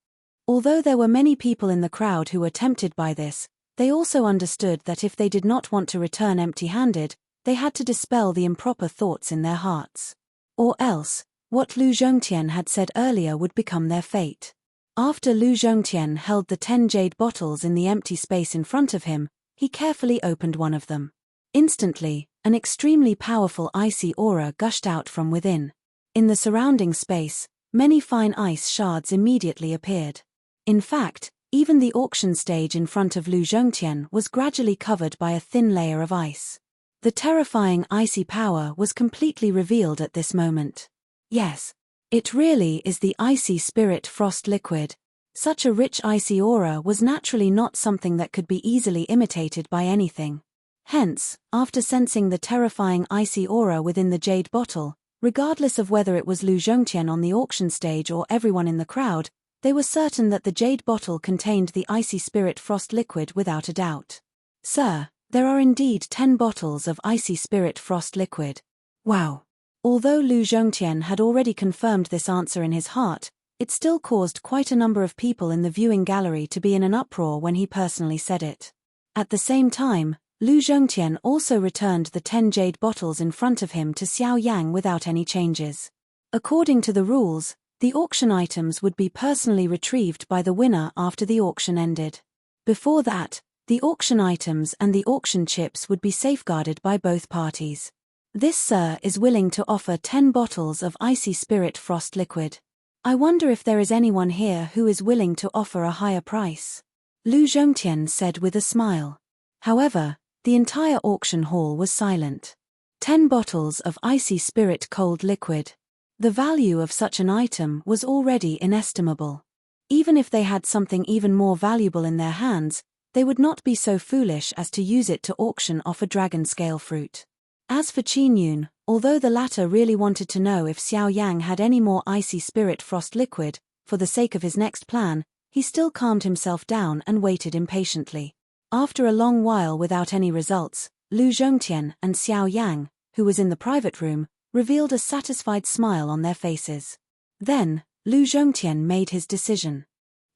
Although there were many people in the crowd who were tempted by this, they also understood that if they did not want to return empty-handed, they had to dispel the improper thoughts in their hearts. Or else, what Lu Zhongtian had said earlier would become their fate. After Lu Zhongtian held the 10 jade bottles in the empty space in front of him, he carefully opened one of them. Instantly, an extremely powerful icy aura gushed out from within. In the surrounding space, many fine ice shards immediately appeared. In fact, even the auction stage in front of Lu Zhongtian was gradually covered by a thin layer of ice. The terrifying icy power was completely revealed at this moment. Yes, it really is the icy spirit frost liquid. Such a rich icy aura was naturally not something that could be easily imitated by anything. Hence, after sensing the terrifying icy aura within the jade bottle, regardless of whether it was Lu Zhongtian on the auction stage or everyone in the crowd, they were certain that the jade bottle contained the icy spirit frost liquid without a doubt. Sir, there are indeed 10 bottles of icy spirit frost liquid. Wow! Although Lu Zhongtian had already confirmed this answer in his heart, it still caused quite a number of people in the viewing gallery to be in an uproar when he personally said it. At the same time, Lu Zhongtian also returned the 10 jade bottles in front of him to Xiao Yang without any changes. According to the rules, the auction items would be personally retrieved by the winner after the auction ended. Before that, the auction items and the auction chips would be safeguarded by both parties. This sir is willing to offer 10 bottles of icy spirit frost liquid. I wonder if there is anyone here who is willing to offer a higher price. Lu Zhongtian said with a smile. However, the entire auction hall was silent. 10 bottles of icy spirit cold liquid. The value of such an item was already inestimable. Even if they had something even more valuable in their hands, they would not be so foolish as to use it to auction off a dragon scale fruit. As for Qin Yun, although the latter really wanted to know if Xiao Yang had any more icy spirit frost liquid, for the sake of his next plan, he still calmed himself down and waited impatiently. After a long while without any results, Lu Zhongtian and Xiao Yang, who was in the private room, revealed a satisfied smile on their faces. Then, Lu Zhongtian made his decision.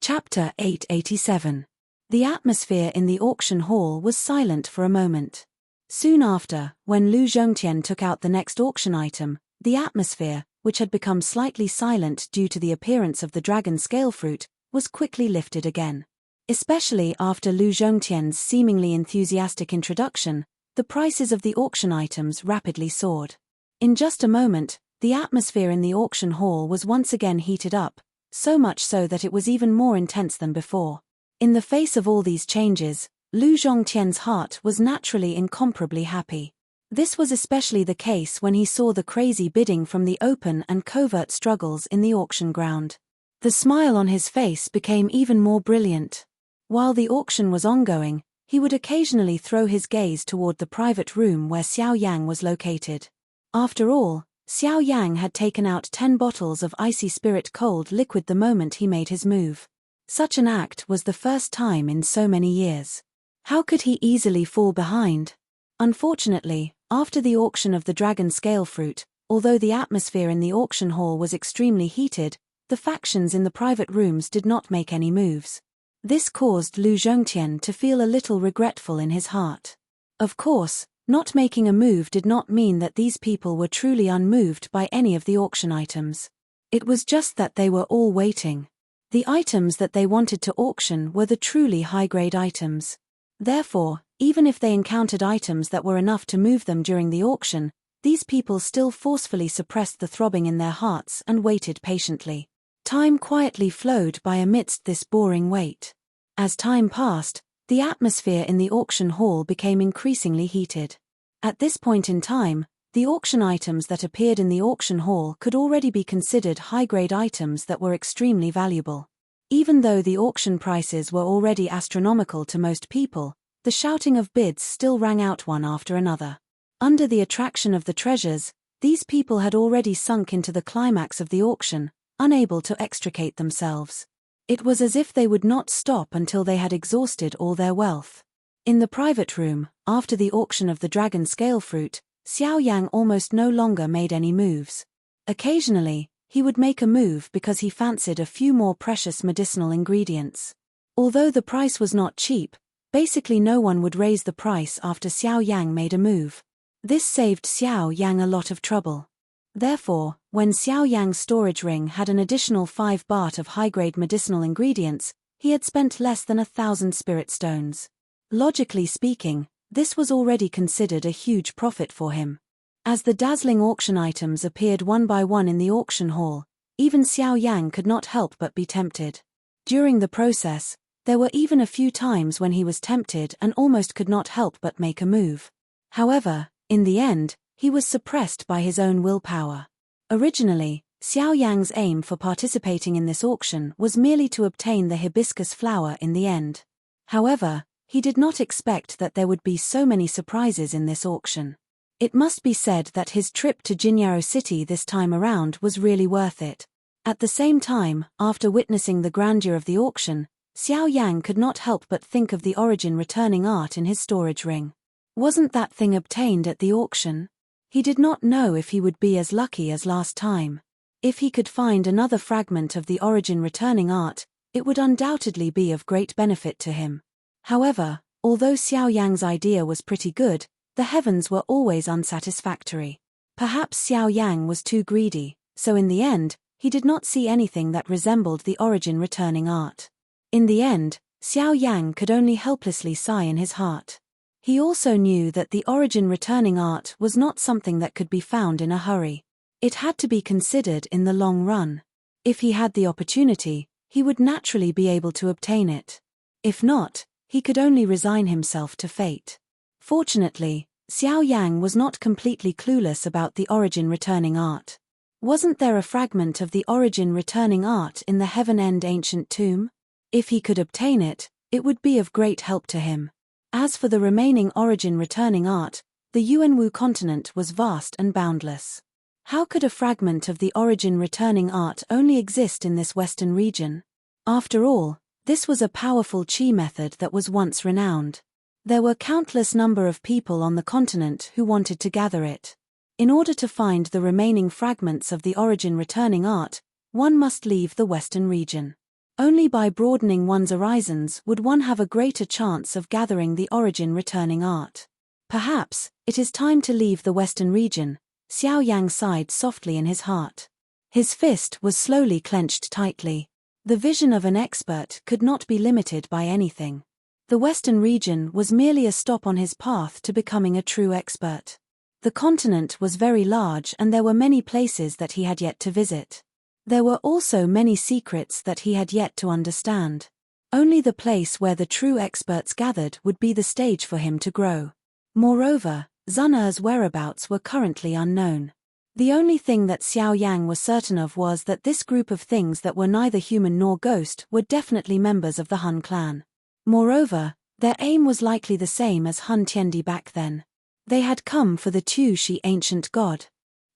Chapter 887. The atmosphere in the auction hall was silent for a moment. Soon after, when Lu Zhongtian took out the next auction item, the atmosphere, which had become slightly silent due to the appearance of the dragon scale fruit, was quickly lifted again. Especially after Lu Zhongtian's seemingly enthusiastic introduction, the prices of the auction items rapidly soared. In just a moment, the atmosphere in the auction hall was once again heated up, so much so that it was even more intense than before. In the face of all these changes, Lu Zhongtian's heart was naturally incomparably happy. This was especially the case when he saw the crazy bidding from the open and covert struggles in the auction ground. The smile on his face became even more brilliant. While the auction was ongoing, he would occasionally throw his gaze toward the private room where Xiao Yang was located. After all, Xiao Yang had taken out 10 bottles of icy spirit cold liquid the moment he made his move. Such an act was the first time in so many years. How could he easily fall behind? Unfortunately, after the auction of the dragon scale fruit, although the atmosphere in the auction hall was extremely heated, the factions in the private rooms did not make any moves. This caused Lu Zhongtian to feel a little regretful in his heart. Of course, not making a move did not mean that these people were truly unmoved by any of the auction items. It was just that they were all waiting. The items that they wanted to auction were the truly high-grade items. Therefore, even if they encountered items that were enough to move them during the auction, these people still forcefully suppressed the throbbing in their hearts and waited patiently. Time quietly flowed by amidst this boring wait. As time passed, the atmosphere in the auction hall became increasingly heated. At this point in time, the auction items that appeared in the auction hall could already be considered high-grade items that were extremely valuable. Even though the auction prices were already astronomical to most people, the shouting of bids still rang out one after another. Under the attraction of the treasures, These people had already sunk into the climax of the auction, unable to extricate themselves. It was as if they would not stop until they had exhausted all their wealth. In the private room, after the auction of the dragon scale fruit, Xiao Yang almost no longer made any moves. Occasionally, he would make a move because he fancied a few more precious medicinal ingredients. Although the price was not cheap, basically no one would raise the price after Xiao Yang made a move. This saved Xiao Yang a lot of trouble. Therefore, when Xiao Yang's storage ring had an additional 5 baht of high-grade medicinal ingredients, he had spent less than 1,000 spirit stones. Logically speaking, this was already considered a huge profit for him. As the dazzling auction items appeared one by one in the auction hall, even Xiao Yang could not help but be tempted. During the process, there were even a few times when he was tempted and almost could not help but make a move. However, in the end, he was suppressed by his own willpower. Originally, Xiao Yang's aim for participating in this auction was merely to obtain the hibiscus flower in the end. However, he did not expect that there would be so many surprises in this auction. It must be said that his trip to Jinyao City this time around was really worth it. At the same time, after witnessing the grandeur of the auction, Xiao Yang could not help but think of the origin returning art in his storage ring. Wasn't that thing obtained at the auction? He did not know if he would be as lucky as last time. If he could find another fragment of the origin returning art, it would undoubtedly be of great benefit to him. However, although Xiao Yang's idea was pretty good, the heavens were always unsatisfactory. Perhaps Xiao Yang was too greedy, so in the end, he did not see anything that resembled the origin returning art. In the end, Xiao Yang could only helplessly sigh in his heart. He also knew that the origin returning art was not something that could be found in a hurry. It had to be considered in the long run. If he had the opportunity, he would naturally be able to obtain it. If not, he could only resign himself to fate. Fortunately, Xiao Yang was not completely clueless about the origin returning art. Wasn't there a fragment of the origin returning art in the Heaven End ancient tomb? If he could obtain it, it would be of great help to him. As for the remaining origin returning art, the Yuanwu continent was vast and boundless. How could a fragment of the origin returning art only exist in this western region? After all, this was a powerful qi method that was once renowned. There were countless number of people on the continent who wanted to gather it. In order to find the remaining fragments of the origin returning art, one must leave the western region. Only by broadening one's horizons would one have a greater chance of gathering the origin returning art. Perhaps, it is time to leave the western region, Xiao Yang sighed softly in his heart. His fist was slowly clenched tightly. The vision of an expert could not be limited by anything. The western region was merely a stop on his path to becoming a true expert. The continent was very large and there were many places that he had yet to visit. There were also many secrets that he had yet to understand. Only the place where the true experts gathered would be the stage for him to grow. Moreover, Zun'er's whereabouts were currently unknown. The only thing that Xiao Yang was certain of was that this group of things that were neither human nor ghost were definitely members of the Han clan. Moreover, their aim was likely the same as Han Tiendi back then. They had come for the Tu-Shi ancient god.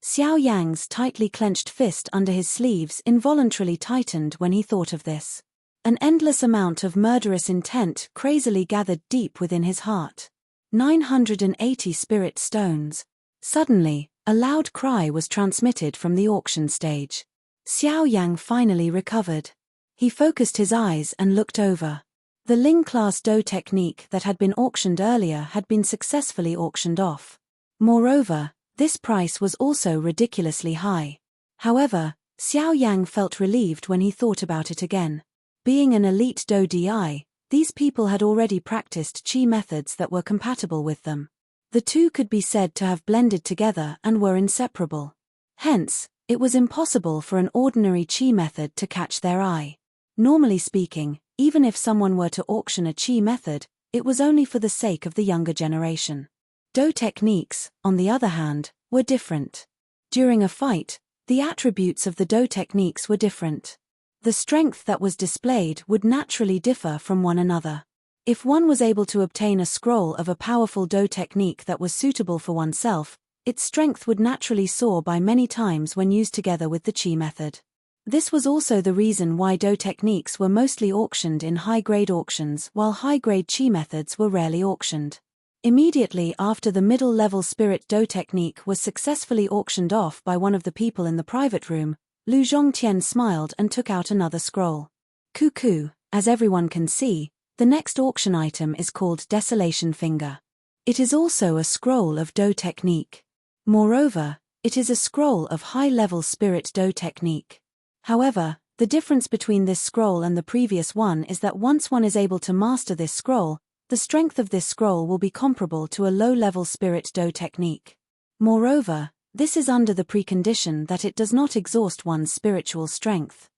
Xiao Yang's tightly clenched fist under his sleeves involuntarily tightened when he thought of this. An endless amount of murderous intent crazily gathered deep within his heart. 980 spirit stones. Suddenly, a loud cry was transmitted from the auction stage. Xiao Yang finally recovered. He focused his eyes and looked over. The Ling-class dough technique that had been auctioned earlier had been successfully auctioned off. Moreover, this price was also ridiculously high. However, Xiao Yang felt relieved when he thought about it again. Being an elite dough DI, these people had already practiced qi methods that were compatible with them. The two could be said to have blended together and were inseparable. Hence, it was impossible for an ordinary qi method to catch their eye. Normally speaking, even if someone were to auction a qi method, it was only for the sake of the younger generation. Dough techniques, on the other hand, were different. During a fight, the attributes of the dough techniques were different. The strength that was displayed would naturally differ from one another. If one was able to obtain a scroll of a powerful dough technique that was suitable for oneself, its strength would naturally soar by many times when used together with the Qi method. This was also the reason why Do techniques were mostly auctioned in high-grade auctions while high-grade Qi methods were rarely auctioned. Immediately after the middle-level Spirit Do technique was successfully auctioned off by one of the people in the private room, Lu Zhongtian smiled and took out another scroll. Cuckoo, as everyone can see, the next auction item is called Desolation Finger. It is also a scroll of Do technique. Moreover, it is a scroll of high-level Spirit Do technique. However, the difference between this scroll and the previous one is that once one is able to master this scroll, the strength of this scroll will be comparable to a low-level Spirit Do technique. Moreover, this is under the precondition that it does not exhaust one's spiritual strength.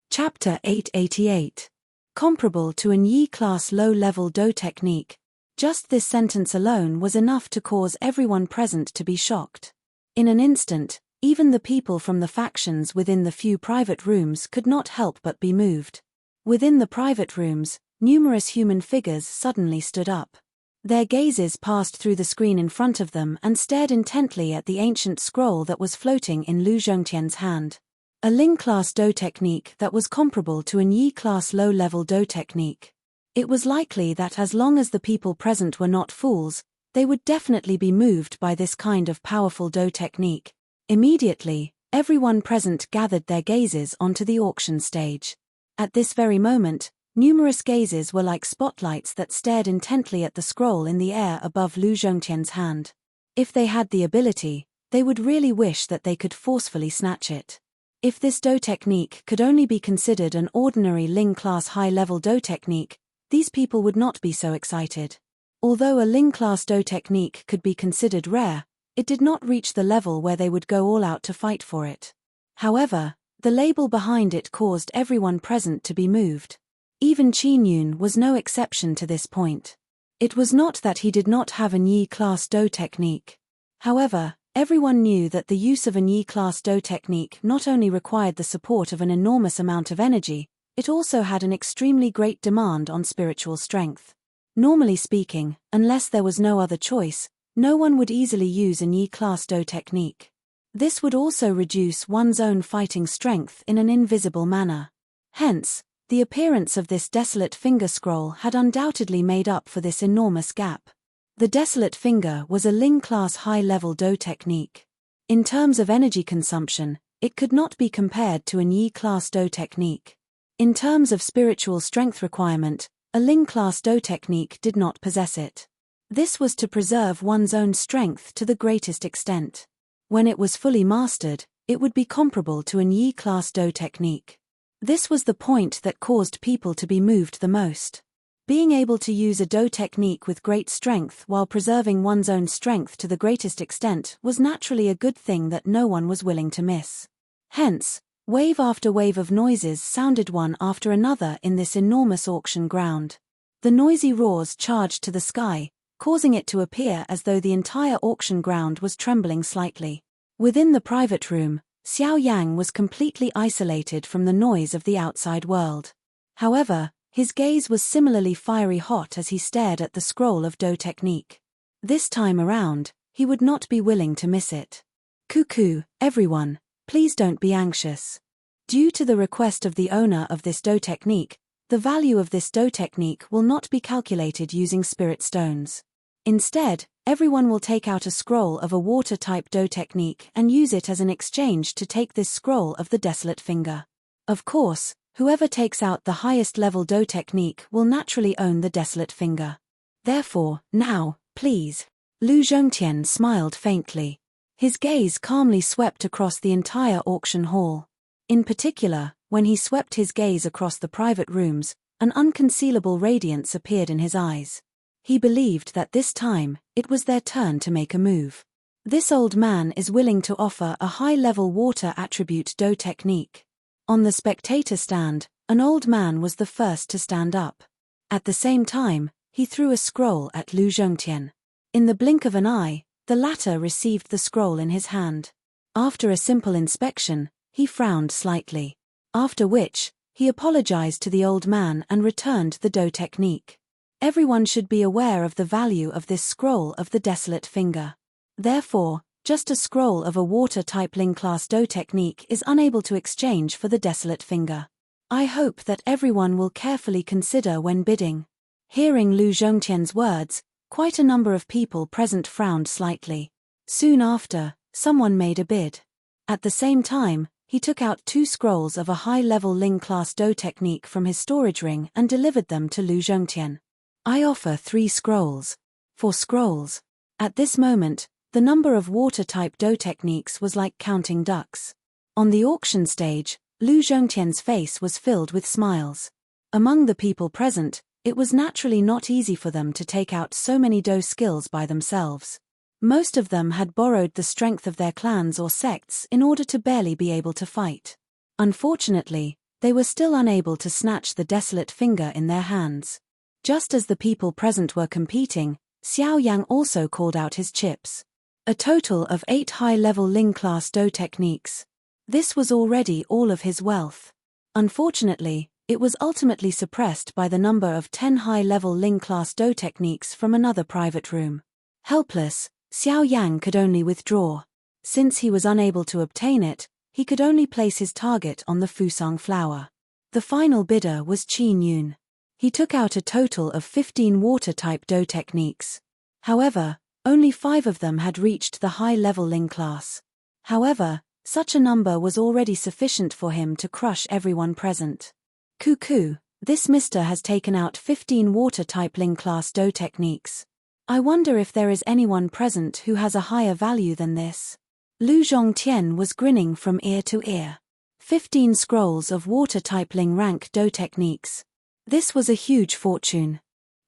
Chapter 888. Comparable to an Yi-class low-level Do technique. Just this sentence alone was enough to cause everyone present to be shocked. In an instant, even the people from the factions within the few private rooms could not help but be moved. Within the private rooms, numerous human figures suddenly stood up. Their gazes passed through the screen in front of them and stared intently at the ancient scroll that was floating in Lu Zhongtian's hand. A Ling-class Do technique that was comparable to an Yi-class low-level Do technique. It was likely that as long as the people present were not fools, they would definitely be moved by this kind of powerful Do technique. Immediately, everyone present gathered their gazes onto the auction stage. At this very moment, numerous gazes were like spotlights that stared intently at the scroll in the air above Lu Zhongtian's hand. If they had the ability, they would really wish that they could forcefully snatch it. If this Do technique could only be considered an ordinary Ling-class high-level Do technique, these people would not be so excited. Although a Ling-class Do technique could be considered rare, it did not reach the level where they would go all out to fight for it. However, the label behind it caused everyone present to be moved. Even Qin Yun was no exception to this point. It was not that he did not have an Yi-class Do technique. However, everyone knew that the use of an Yi-class Do technique not only required the support of an enormous amount of energy, it also had an extremely great demand on spiritual strength. Normally speaking, unless there was no other choice, no one would easily use an Yi-class Do technique. This would also reduce one's own fighting strength in an invisible manner. Hence, the appearance of this Desolate Finger scroll had undoubtedly made up for this enormous gap. The Desolate Finger was a Ling-class high-level Do technique. In terms of energy consumption, it could not be compared to an Yi-class Do technique. In terms of spiritual strength requirement, a Ling-class Do technique did not possess it. This was to preserve one's own strength to the greatest extent. When it was fully mastered, it would be comparable to an Yi-class Do technique. This was the point that caused people to be moved the most. Being able to use a Do technique with great strength while preserving one's own strength to the greatest extent was naturally a good thing that no one was willing to miss. Hence, wave after wave of noises sounded one after another in this enormous auction ground. The noisy roars charged to the sky, causing it to appear as though the entire auction ground was trembling slightly. Within the private room, Xiao Yang was completely isolated from the noise of the outside world. However, his gaze was similarly fiery hot as he stared at the scroll of Do technique. This time around, he would not be willing to miss it. Cuckoo, everyone, please don't be anxious. Due to the request of the owner of this Do technique, the value of this Do technique will not be calculated using spirit stones. Instead, everyone will take out a scroll of a water-type Do technique and use it as an exchange to take this scroll of the Desolate Finger. Of course, whoever takes out the highest level Do technique will naturally own the Desolate Finger. Therefore, now, please. Lu Zhongtian smiled faintly. His gaze calmly swept across the entire auction hall. In particular, when he swept his gaze across the private rooms, an unconcealable radiance appeared in his eyes. He believed that this time, it was their turn to make a move. This old man is willing to offer a high-level water attribute Do technique. On the spectator stand, an old man was the first to stand up. At the same time, he threw a scroll at Lu Zhongtian. In the blink of an eye, the latter received the scroll in his hand. After a simple inspection, he frowned slightly. After which, he apologized to the old man and returned the Do technique. Everyone should be aware of the value of this scroll of the Desolate Finger. Therefore, just a scroll of a water-type Ling-class Do technique is unable to exchange for the desolate finger. I hope that everyone will carefully consider when bidding. Hearing Lu Zhongtian's words, quite a number of people present frowned slightly. Soon after, someone made a bid. At the same time, he took out 2 scrolls of a high-level Ling-class Do technique from his storage ring and delivered them to Lu Zhongtian. I offer 3 scrolls. 4 scrolls. At this moment, the number of water-type Do techniques was like counting ducks. On the auction stage, Lu Zhongtian's face was filled with smiles. Among the people present, it was naturally not easy for them to take out so many Do skills by themselves. Most of them had borrowed the strength of their clans or sects in order to barely be able to fight. Unfortunately, they were still unable to snatch the desolate finger in their hands. Just as the people present were competing, Xiao Yang also called out his chips. A total of 8 high-level Ling-class Do techniques. This was already all of his wealth. Unfortunately, it was ultimately suppressed by the number of 10 high-level Ling-class Do techniques from another private room. Helpless, Xiao Yang could only withdraw. Since he was unable to obtain it, he could only place his target on the Fusang flower. The final bidder was Qin Yun. He took out a total of 15 water-type Do techniques. However, only 5 of them had reached the high-level Ling class. However, such a number was already sufficient for him to crush everyone present. Cuckoo, this mister has taken out 15 water-type Ling class Do techniques. I wonder if there is anyone present who has a higher value than this. Lu Zhongtian was grinning from ear to ear. 15 scrolls of water-type Ling rank Do techniques. This was a huge fortune.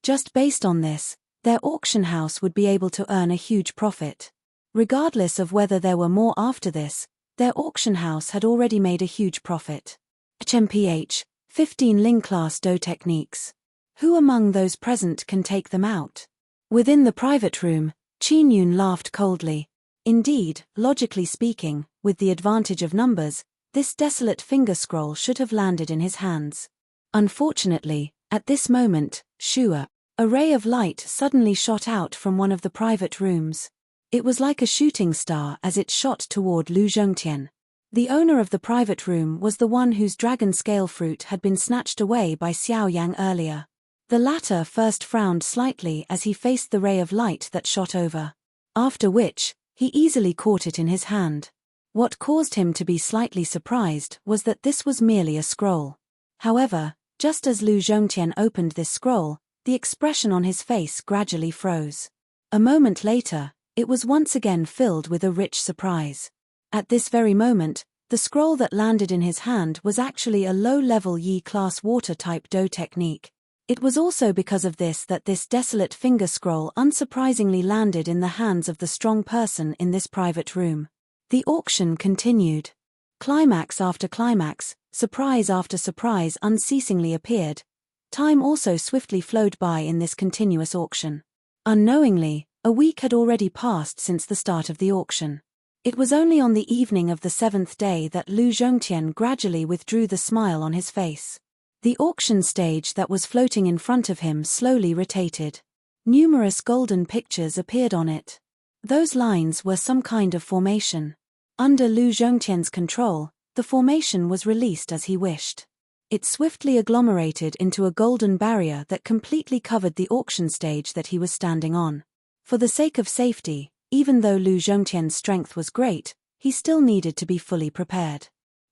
Just based on this, their auction house would be able to earn a huge profit. Regardless of whether there were more after this, their auction house had already made a huge profit. HMPH, 15 Ling class Do techniques. Who among those present can take them out? Within the private room, Qin Yun laughed coldly. Indeed, logically speaking, with the advantage of numbers, this desolate finger scroll should have landed in his hands. Unfortunately, at this moment, a ray of light suddenly shot out from one of the private rooms. It was like a shooting star as it shot toward Lu Zhongtian. The owner of the private room was the one whose dragon scale fruit had been snatched away by Xiao Yang earlier. The latter first frowned slightly as he faced the ray of light that shot over. After which, he easily caught it in his hand. What caused him to be slightly surprised was that this was merely a scroll. However, just as Lu Zhongtian opened this scroll, the expression on his face gradually froze. A moment later, it was once again filled with a rich surprise. At this very moment, the scroll that landed in his hand was actually a low-level Yi-class water-type Do technique. It was also because of this that this desolate finger scroll unsurprisingly landed in the hands of the strong person in this private room. The auction continued. Climax after climax, surprise after surprise unceasingly appeared. Time also swiftly flowed by in this continuous auction. Unknowingly, a week had already passed since the start of the auction. It was only on the evening of the 7th day that Lu Zhongtian gradually withdrew the smile on his face. The auction stage that was floating in front of him slowly rotated. Numerous golden pictures appeared on it. Those lines were some kind of formation. Under Lu Zhongtian's control, the formation was released as he wished. It swiftly agglomerated into a golden barrier that completely covered the auction stage that he was standing on. For the sake of safety, even though Lu Zhongtian's strength was great, he still needed to be fully prepared.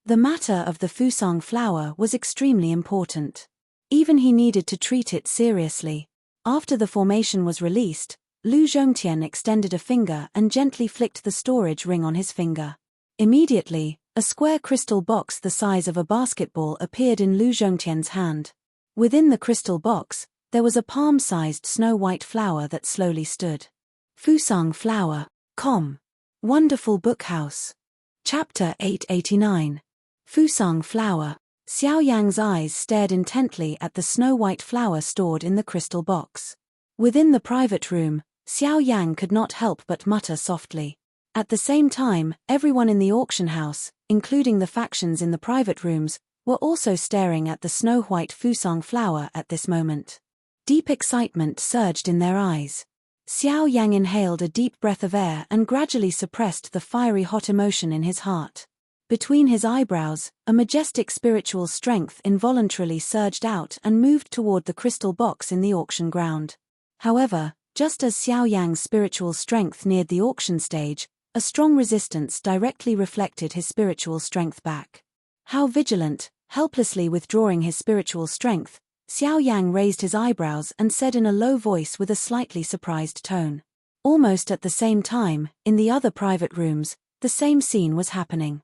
The matter of the Fusang flower was extremely important. Even he needed to treat it seriously. After the formation was released, Lu Zhongtian extended a finger and gently flicked the storage ring on his finger. Immediately, a square crystal box the size of a basketball appeared in Lu Zhongtian's hand. Within the crystal box, there was a palm-sized snow-white flower that slowly stood. Fusang flower. Wonderful Bookhouse. Chapter 889. Fusang flower. Xiao Yang's eyes stared intently at the snow-white flower stored in the crystal box. Within the private room, Xiao Yang could not help but mutter softly. At the same time, everyone in the auction house, including the factions in the private rooms, were also staring at the snow-white Fusang flower at this moment. Deep excitement surged in their eyes. Xiao Yang inhaled a deep breath of air and gradually suppressed the fiery hot emotion in his heart. Between his eyebrows, a majestic spiritual strength involuntarily surged out and moved toward the crystal box in the auction ground. However, just as Xiao Yang's spiritual strength neared the auction stage, a strong resistance directly reflected his spiritual strength back. How vigilant, helplessly withdrawing his spiritual strength, Xiao Yang raised his eyebrows and said in a low voice with a slightly surprised tone. Almost at the same time, in the other private rooms, the same scene was happening.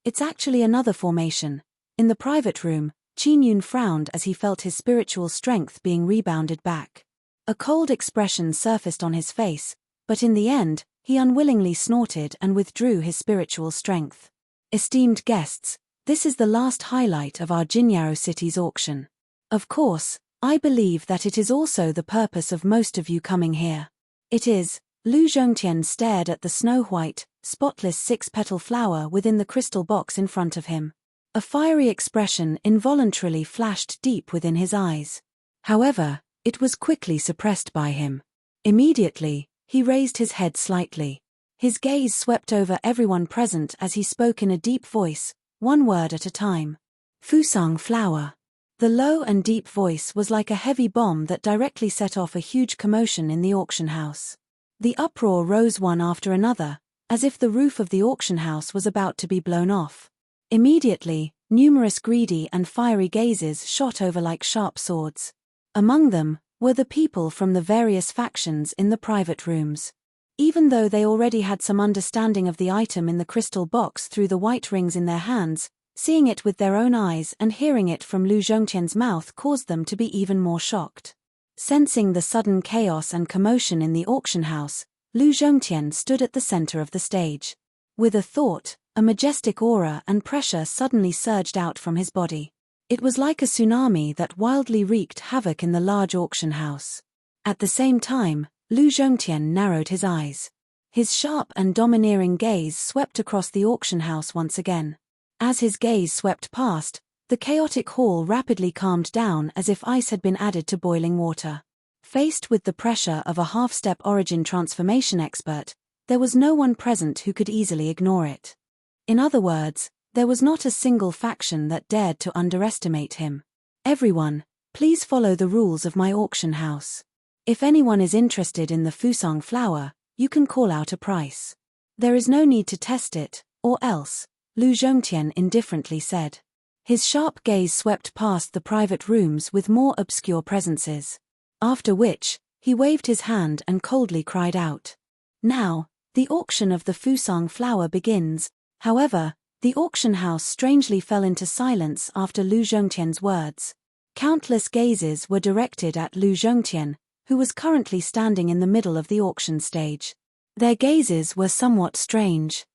It's actually another formation. In the private room, Qin Yun frowned as he felt his spiritual strength being rebounded back. A cold expression surfaced on his face, but in the end, he unwillingly snorted and withdrew his spiritual strength. Esteemed guests, this is the last highlight of our Jinyao City's auction. Of course, I believe that it is also the purpose of most of you coming here. It is. Lu Zhongtian stared at the snow-white, spotless six-petal flower within the crystal box in front of him. A fiery expression involuntarily flashed deep within his eyes. However, it was quickly suppressed by him. Immediately, he raised his head slightly. His gaze swept over everyone present as he spoke in a deep voice, one word at a time. Fusang flower. The low and deep voice was like a heavy bomb that directly set off a huge commotion in the auction house. The uproar rose one after another, as if the roof of the auction house was about to be blown off. Immediately, numerous greedy and fiery gazes shot over like sharp swords. Among them were the people from the various factions in the private rooms. Even though they already had some understanding of the item in the crystal box through the white rings in their hands, seeing it with their own eyes and hearing it from Lu Zhongtian's mouth caused them to be even more shocked. Sensing the sudden chaos and commotion in the auction house, Lu Zhongtian stood at the center of the stage. With a thought, a majestic aura and pressure suddenly surged out from his body. It was like a tsunami that wildly wreaked havoc in the large auction house. At the same time, Lu Zhongtian narrowed his eyes. His sharp and domineering gaze swept across the auction house once again. As his gaze swept past, the chaotic hall rapidly calmed down as if ice had been added to boiling water. Faced with the pressure of a half-step origin transformation expert, there was no one present who could easily ignore it. In other words, there was not a single faction that dared to underestimate him. Everyone, please follow the rules of my auction house. If anyone is interested in the Fusang flower, you can call out a price. There is no need to test it, or else, Lu Zhongtian indifferently said. His sharp gaze swept past the private rooms with more obscure presences. After which, he waved his hand and coldly cried out. Now, the auction of the Fusang flower begins. However, the auction house strangely fell into silence after Lu Zhongtian's words. Countless gazes were directed at Lu Zhongtian, who was currently standing in the middle of the auction stage. Their gazes were somewhat strange.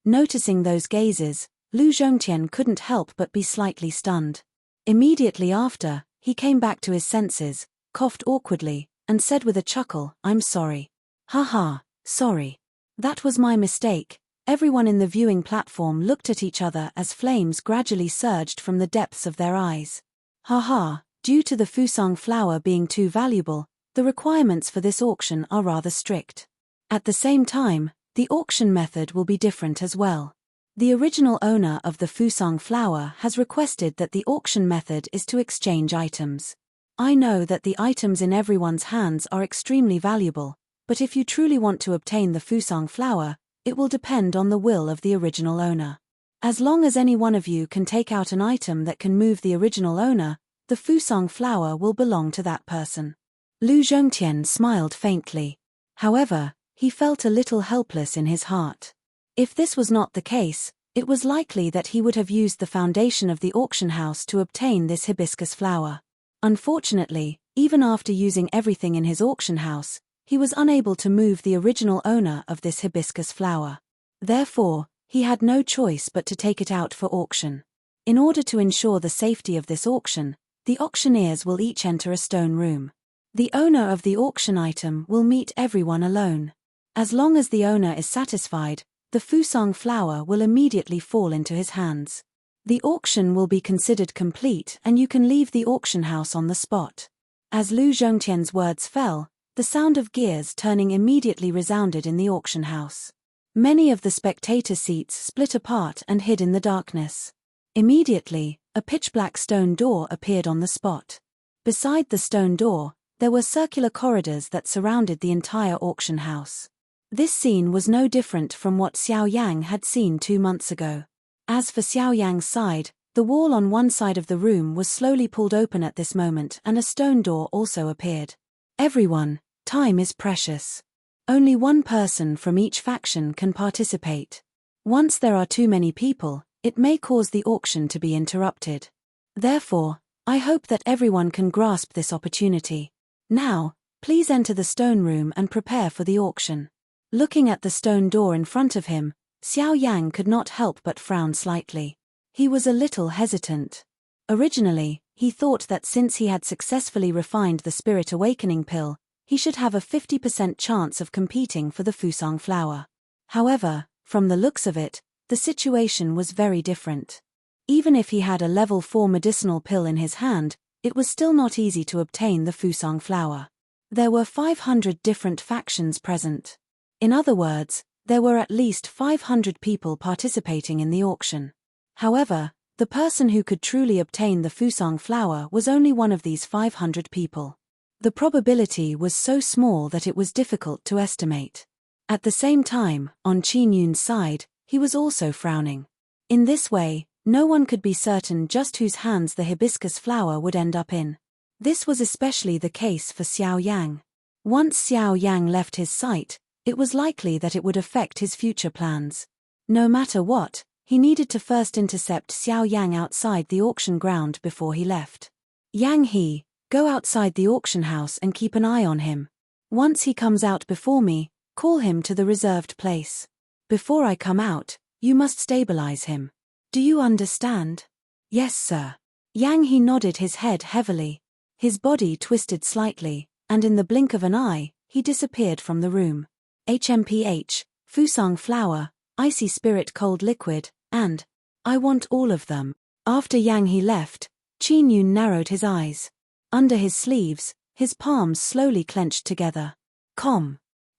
Noticing those gazes, Lu Zhongtian couldn't help but be slightly stunned. Immediately after, he came back to his senses, coughed awkwardly, and said with a chuckle, "I'm sorry." Haha, sorry. That was my mistake. Everyone in the viewing platform looked at each other as flames gradually surged from the depths of their eyes. Haha, due to the Fusang flower being too valuable, the requirements for this auction are rather strict. At the same time, the auction method will be different as well. The original owner of the Fusang flower has requested that the auction method is to exchange items. I know that the items in everyone's hands are extremely valuable, but if you truly want to obtain the Fusang flower, it will depend on the will of the original owner. As long as any one of you can take out an item that can move the original owner, the Fusang flower will belong to that person. Lu Zhongtian smiled faintly. However, he felt a little helpless in his heart. If this was not the case, it was likely that he would have used the foundation of the auction house to obtain this hibiscus flower. Unfortunately, even after using everything in his auction house, he was unable to move the original owner of this hibiscus flower. Therefore, he had no choice but to take it out for auction. In order to ensure the safety of this auction, the auctioneers will each enter a stone room. The owner of the auction item will meet everyone alone. As long as the owner is satisfied, the Fusang flower will immediately fall into his hands. The auction will be considered complete and you can leave the auction house on the spot. As Lu Zhongtian's words fell, The sound of gears turning immediately resounded in the auction house. Many of the spectator seats split apart and hid in the darkness. Immediately, a pitch-black stone door appeared on the spot. Beside the stone door, there were circular corridors that surrounded the entire auction house. This scene was no different from what Xiao Yang had seen 2 months ago. As for Xiao Yang's side, the wall on one side of the room was slowly pulled open at this moment and a stone door also appeared. Everyone, time is precious. Only one person from each faction can participate. Once there are too many people, it may cause the auction to be interrupted. Therefore, I hope that everyone can grasp this opportunity. Now, please enter the stone room and prepare for the auction. Looking at the stone door in front of him, Xiao Yang could not help but frown slightly. He was a little hesitant. Originally, he thought that since he had successfully refined the Spirit Awakening pill, he should have a 50% chance of competing for the Fusang flower. However, from the looks of it, the situation was very different. Even if he had a level 4 medicinal pill in his hand, it was still not easy to obtain the Fusang flower. There were 500 different factions present. In other words, there were at least 500 people participating in the auction. However, the person who could truly obtain the Fusang flower was only one of these 500 people. The probability was so small that it was difficult to estimate. At the same time, on Qin Yun's side, he was also frowning. In this way, no one could be certain just whose hands the hibiscus flower would end up in. This was especially the case for Xiao Yang. Once Xiao Yang left his sight, it was likely that it would affect his future plans. No matter what, he needed to first intercept Xiao Yang outside the auction ground before he left. Yang He, go outside the auction house and keep an eye on him. Once he comes out before me, call him to the reserved place. Before I come out, you must stabilize him. Do you understand? Yes, sir. Yang He nodded his head heavily. His body twisted slightly, and in the blink of an eye, he disappeared from the room. HMPH, Fusang flower, icy spirit cold liquid, and I want all of them. After Yang He left, Qin Yun narrowed his eyes. Under his sleeves, his palms slowly clenched together.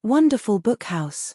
Wonderful Bookhouse.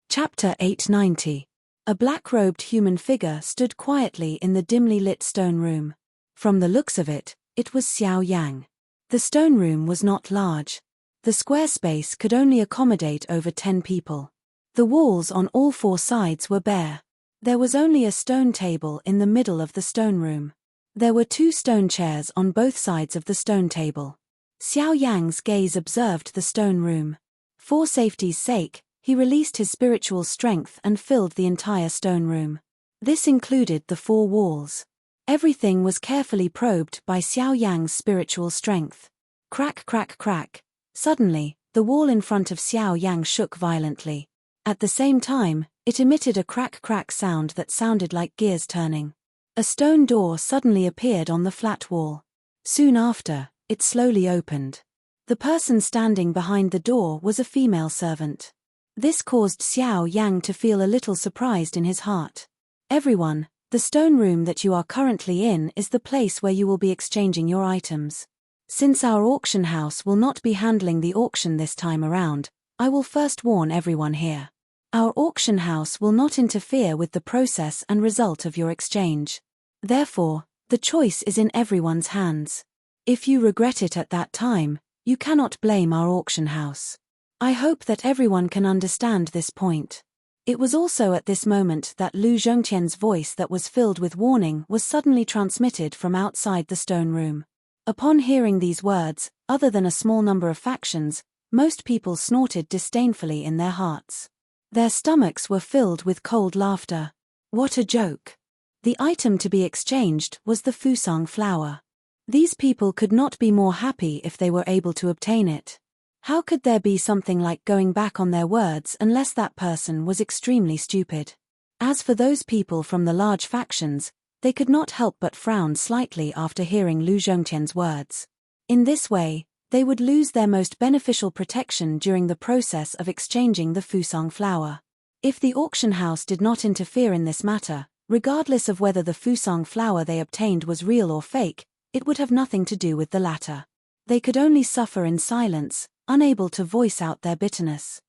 Chapter 890. A black-robed human figure stood quietly in the dimly lit stone room. From the looks of it, it was Xiao Yang. The stone room was not large. The square space could only accommodate over 10 people. The walls on all 4 sides were bare. There was only a stone table in the middle of the stone room. There were 2 stone chairs on both sides of the stone table. Xiao Yang's gaze observed the stone room. For safety's sake, he released his spiritual strength and filled the entire stone room. This included the 4 walls. Everything was carefully probed by Xiao Yang's spiritual strength. Crack, crack, crack. Suddenly, the wall in front of Xiao Yang shook violently. At the same time, it emitted a crack-crack sound that sounded like gears turning. A stone door suddenly appeared on the flat wall. Soon after, it slowly opened. The person standing behind the door was a female servant. This caused Xiao Yang to feel a little surprised in his heart. Everyone, the stone room that you are currently in is the place where you will be exchanging your items. Since our auction house will not be handling the auction this time around, I will first warn everyone here. Our auction house will not interfere with the process and result of your exchange. Therefore, the choice is in everyone's hands. If you regret it at that time, you cannot blame our auction house. I hope that everyone can understand this point. It was also at this moment that Lu Zhongqian's voice that was filled with warning was suddenly transmitted from outside the stone room. Upon hearing these words, other than a small number of factions, most people snorted disdainfully in their hearts. Their stomachs were filled with cold laughter. What a joke! The item to be exchanged was the Fusang flower. These people could not be more happy if they were able to obtain it. How could there be something like going back on their words unless that person was extremely stupid? As for those people from the large factions, they could not help but frown slightly after hearing Lu Zhongqian's words. In this way, they would lose their most beneficial protection during the process of exchanging the Fusang flower. If the auction house did not interfere in this matter, regardless of whether the Fusang flower they obtained was real or fake, it would have nothing to do with the latter. They could only suffer in silence, unable to voice out their bitterness.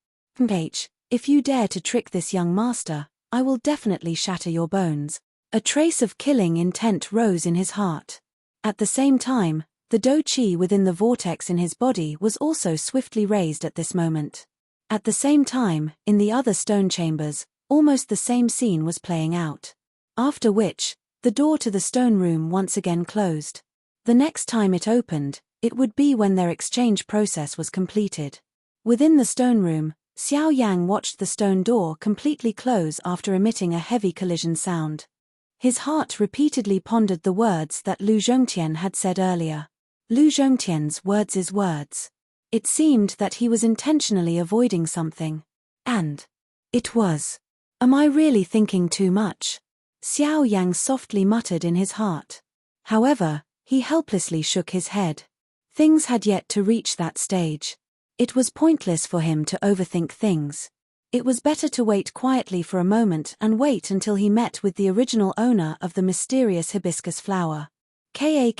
If you dare to trick this young master, I will definitely shatter your bones. A trace of killing intent rose in his heart. At the same time, the Do Chi within the vortex in his body was also swiftly raised at this moment. At the same time, in the other stone chambers, almost the same scene was playing out. After which, the door to the stone room once again closed. The next time it opened, it would be when their exchange process was completed. Within the stone room, Xiao Yang watched the stone door completely close after emitting a heavy collision sound. His heart repeatedly pondered the words that Lu Zhongtian had said earlier. Lu Zhongtian's words is words. It seemed that he was intentionally avoiding something. And it was. Am I really thinking too much? Xiao Yang softly muttered in his heart. However, he helplessly shook his head. Things had yet to reach that stage. It was pointless for him to overthink things. It was better to wait quietly for a moment and wait until he met with the original owner of the mysterious hibiscus flower. Ka.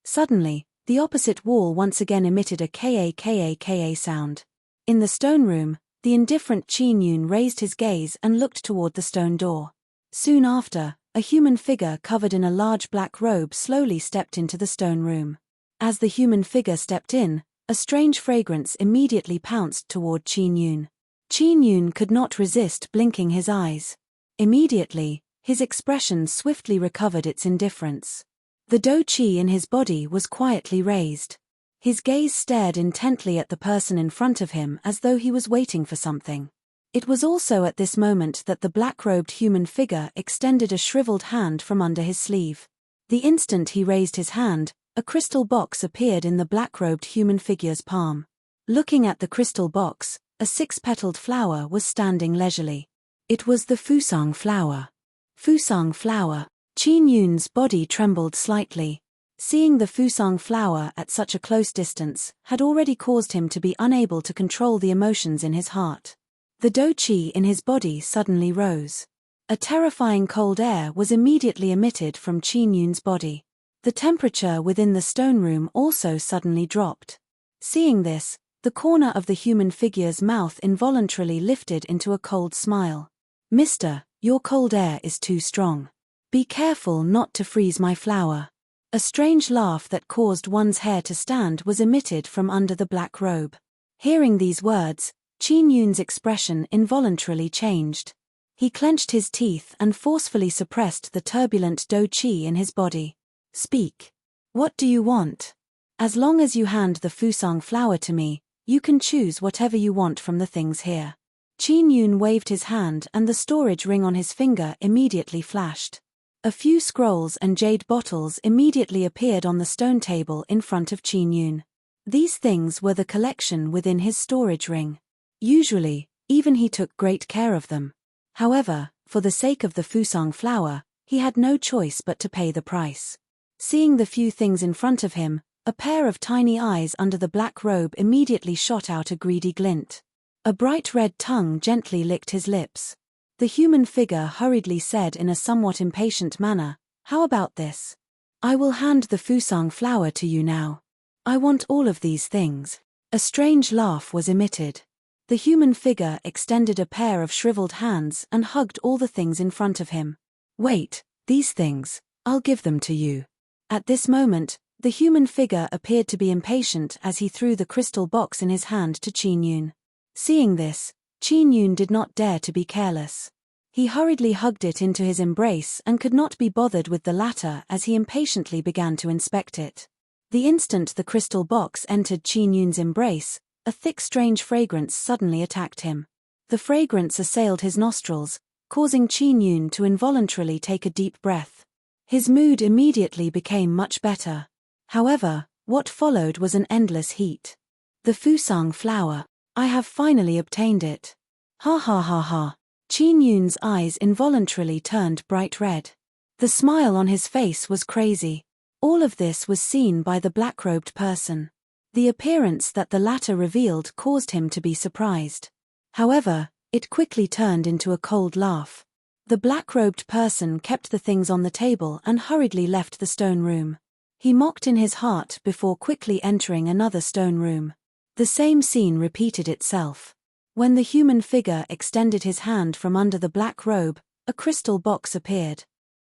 Suddenly, the opposite wall once again emitted a ka sound. In the stone room, the indifferent Qin Yun raised his gaze and looked toward the stone door. Soon after, a human figure covered in a large black robe slowly stepped into the stone room. As the human figure stepped in, a strange fragrance immediately pounced toward Qin Yun. Qin Yun could not resist blinking his eyes. Immediately, his expression swiftly recovered its indifference. The Do Chi in his body was quietly raised. His gaze stared intently at the person in front of him as though he was waiting for something. It was also at this moment that the black-robed human figure extended a shriveled hand from under his sleeve. The instant he raised his hand, a crystal box appeared in the black-robed human figure's palm. Looking at the crystal box, a six-petaled flower was standing leisurely. It was the Fusang flower. Fusang flower. Qin Yun's body trembled slightly. Seeing the Fusang flower at such a close distance had already caused him to be unable to control the emotions in his heart. The Do Chi in his body suddenly rose. A terrifying cold air was immediately emitted from Qin Yun's body. The temperature within the stone room also suddenly dropped. Seeing this, the corner of the human figure's mouth involuntarily lifted into a cold smile. "Mister, your cold air is too strong. Be careful not to freeze my flower." A strange laugh that caused one's hair to stand was emitted from under the black robe. Hearing these words, Qin Yun's expression involuntarily changed. He clenched his teeth and forcefully suppressed the turbulent Do Chi in his body. "Speak. What do you want? As long as you hand the Fusang flower to me, you can choose whatever you want from the things here." Qin Yun waved his hand and the storage ring on his finger immediately flashed. A few scrolls and jade bottles immediately appeared on the stone table in front of Qin Yun. These things were the collection within his storage ring. Usually, even he took great care of them. However, for the sake of the Fusang flower, he had no choice but to pay the price. Seeing the few things in front of him, a pair of tiny eyes under the black robe immediately shot out a greedy glint. A bright red tongue gently licked his lips. The human figure hurriedly said in a somewhat impatient manner, "How about this? I will hand the Fusang flower to you now. I want all of these things." A strange laugh was emitted. The human figure extended a pair of shriveled hands and hugged all the things in front of him. "Wait, these things, I'll give them to you." At this moment, the human figure appeared to be impatient as he threw the crystal box in his hand to Qin Yun. Seeing this, Qin Yun did not dare to be careless. He hurriedly hugged it into his embrace and could not be bothered with the latter as he impatiently began to inspect it. The instant the crystal box entered Qin Yun's embrace, a thick strange fragrance suddenly attacked him. The fragrance assailed his nostrils, causing Qin Yun to involuntarily take a deep breath. His mood immediately became much better. However, what followed was an endless heat. The Fusang flower. I have finally obtained it. Ha ha ha ha. Qin Yun's eyes involuntarily turned bright red. The smile on his face was crazy. All of this was seen by the black-robed person. The appearance that the latter revealed caused him to be surprised. However, it quickly turned into a cold laugh. The black-robed person kept the things on the table and hurriedly left the stone room. He mocked in his heart before quickly entering another stone room. The same scene repeated itself. When the human figure extended his hand from under the black robe, a crystal box appeared.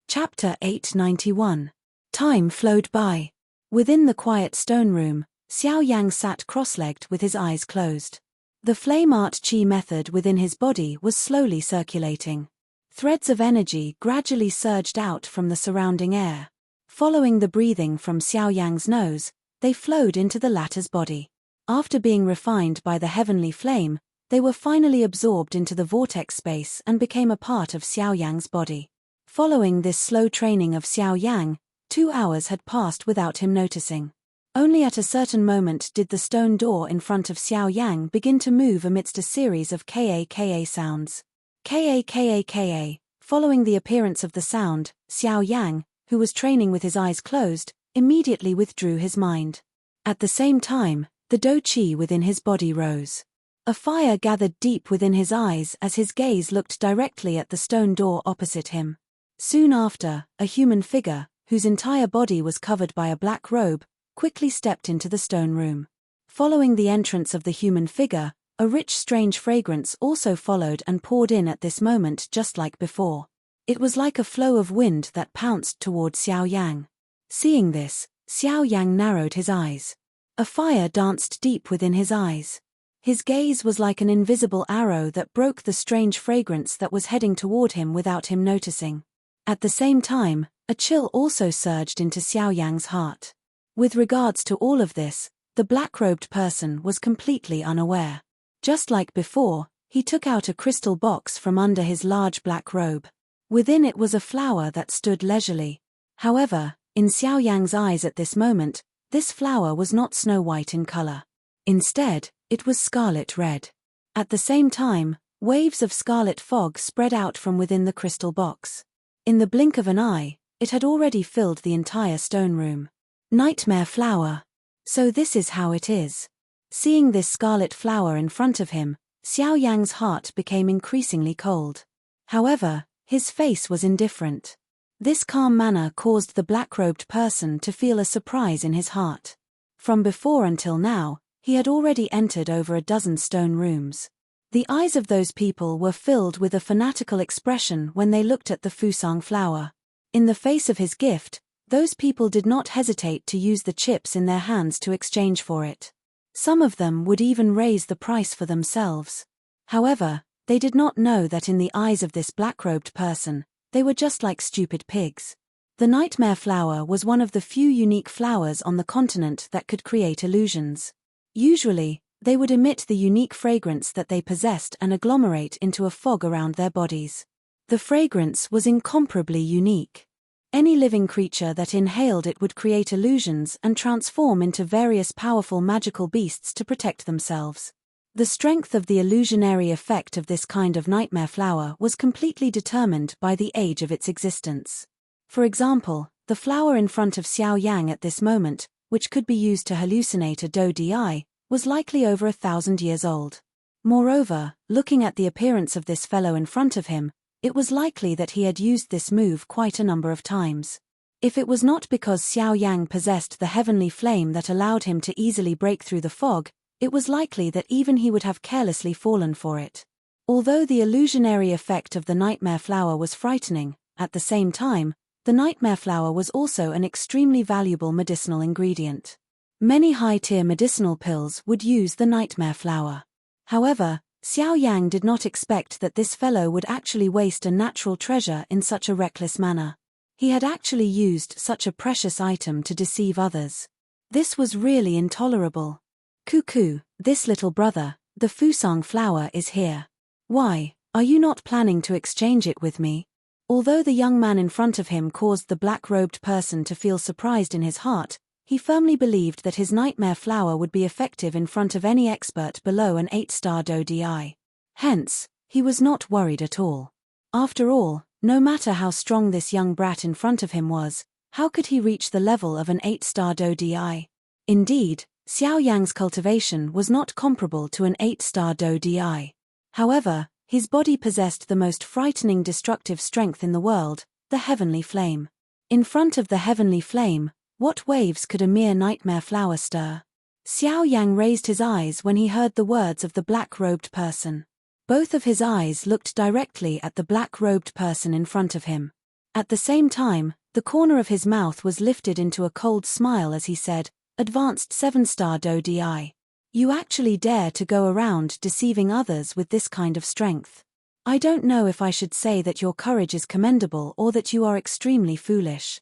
Chapter 891. Time flowed by. Within the quiet stone room, Xiao Yang sat cross-legged with his eyes closed. The flame art chi method within his body was slowly circulating. Threads of energy gradually surged out from the surrounding air. Following the breathing from Xiao Yang's nose, they flowed into the latter's body. After being refined by the heavenly flame, they were finally absorbed into the vortex space and became a part of Xiao Yang's body. Following this slow training of Xiao Yang, 2 hours had passed without him noticing. Only at a certain moment did the stone door in front of Xiao Yang begin to move amidst a series of ka sounds. Ka. Following the appearance of the sound, Xiao Yang, who was training with his eyes closed, immediately withdrew his mind. At the same time, the do chi within his body rose. A fire gathered deep within his eyes as his gaze looked directly at the stone door opposite him. Soon after, a human figure, whose entire body was covered by a black robe, quickly stepped into the stone room. Following the entrance of the human figure, a rich strange fragrance also followed and poured in at this moment just like before. It was like a flow of wind that pounced toward Xiao Yang. Seeing this, Xiao Yang narrowed his eyes. A fire danced deep within his eyes. His gaze was like an invisible arrow that broke the strange fragrance that was heading toward him without him noticing. At the same time, a chill also surged into Xiao Yang's heart. With regards to all of this, the black-robed person was completely unaware. Just like before, he took out a crystal box from under his large black robe. Within it was a flower that stood leisurely. However, in Xiao Yang's eyes at this moment, this flower was not snow-white in color. Instead, it was scarlet red. At the same time, waves of scarlet fog spread out from within the crystal box. In the blink of an eye, it had already filled the entire stone room. Nightmare flower. So this is how it is. Seeing this scarlet flower in front of him, Xiao Yang's heart became increasingly cold. However, his face was indifferent. This calm manner caused the black-robed person to feel a surprise in his heart. From before until now, he had already entered over a dozen stone rooms. The eyes of those people were filled with a fanatical expression when they looked at the fusang flower. In the face of his gift, those people did not hesitate to use the chips in their hands to exchange for it. Some of them would even raise the price for themselves. However, they did not know that in the eyes of this black-robed person, they were just like stupid pigs. The nightmare flower was one of the few unique flowers on the continent that could create illusions. Usually, they would emit the unique fragrance that they possessed and agglomerate into a fog around their bodies. The fragrance was incomparably unique. Any living creature that inhaled it would create illusions and transform into various powerful magical beasts to protect themselves. The strength of the illusionary effect of this kind of nightmare flower was completely determined by the age of its existence. For example, the flower in front of Xiao Yang at this moment, which could be used to hallucinate a do di, was likely over 1,000 years old. Moreover, looking at the appearance of this fellow in front of him, it was likely that he had used this move quite a number of times. If it was not because Xiao Yang possessed the heavenly flame that allowed him to easily break through the fog, it was likely that even he would have carelessly fallen for it. Although the illusionary effect of the nightmare flower was frightening, at the same time, the nightmare flower was also an extremely valuable medicinal ingredient. Many high-tier medicinal pills would use the nightmare flower. However, Xiao Yang did not expect that this fellow would actually waste a natural treasure in such a reckless manner. He had actually used such a precious item to deceive others. This was really intolerable. Cuckoo, this little brother, the fusang flower is here. Why, are you not planning to exchange it with me? Although the young man in front of him caused the black-robed person to feel surprised in his heart, he firmly believed that his nightmare flower would be effective in front of any expert below an 8-star do di. Hence, he was not worried at all. After all, no matter how strong this young brat in front of him was, how could he reach the level of an 8-star do di? Indeed, Xiao Yang's cultivation was not comparable to an 8-star do di. However, his body possessed the most frightening destructive strength in the world, the heavenly flame. In front of the heavenly flame, what waves could a mere nightmare flower stir? Xiao Yang raised his eyes when he heard the words of the black-robed person. Both of his eyes looked directly at the black-robed person in front of him. At the same time, the corner of his mouth was lifted into a cold smile as he said, "Advanced 7-star Do Di. You actually dare to go around deceiving others with this kind of strength. I don't know if I should say that your courage is commendable or that you are extremely foolish.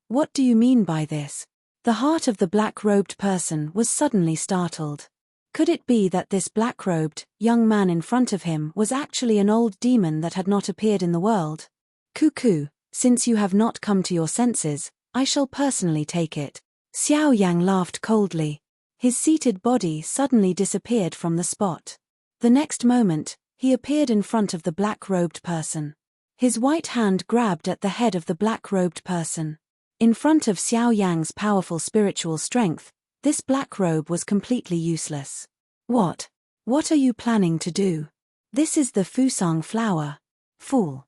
What do you mean by this?" The heart of the black-robed person was suddenly startled. Could it be that this black-robed, young man in front of him was actually an old demon that had not appeared in the world? "Cuckoo, since you have not come to your senses, I shall personally take it." Xiao Yang laughed coldly. His seated body suddenly disappeared from the spot. The next moment, he appeared in front of the black-robed person. His white hand grabbed at the head of the black-robed person. In front of Xiao Yang's powerful spiritual strength, this black robe was completely useless. What are you planning to do? This is the Fusang flower. Fool.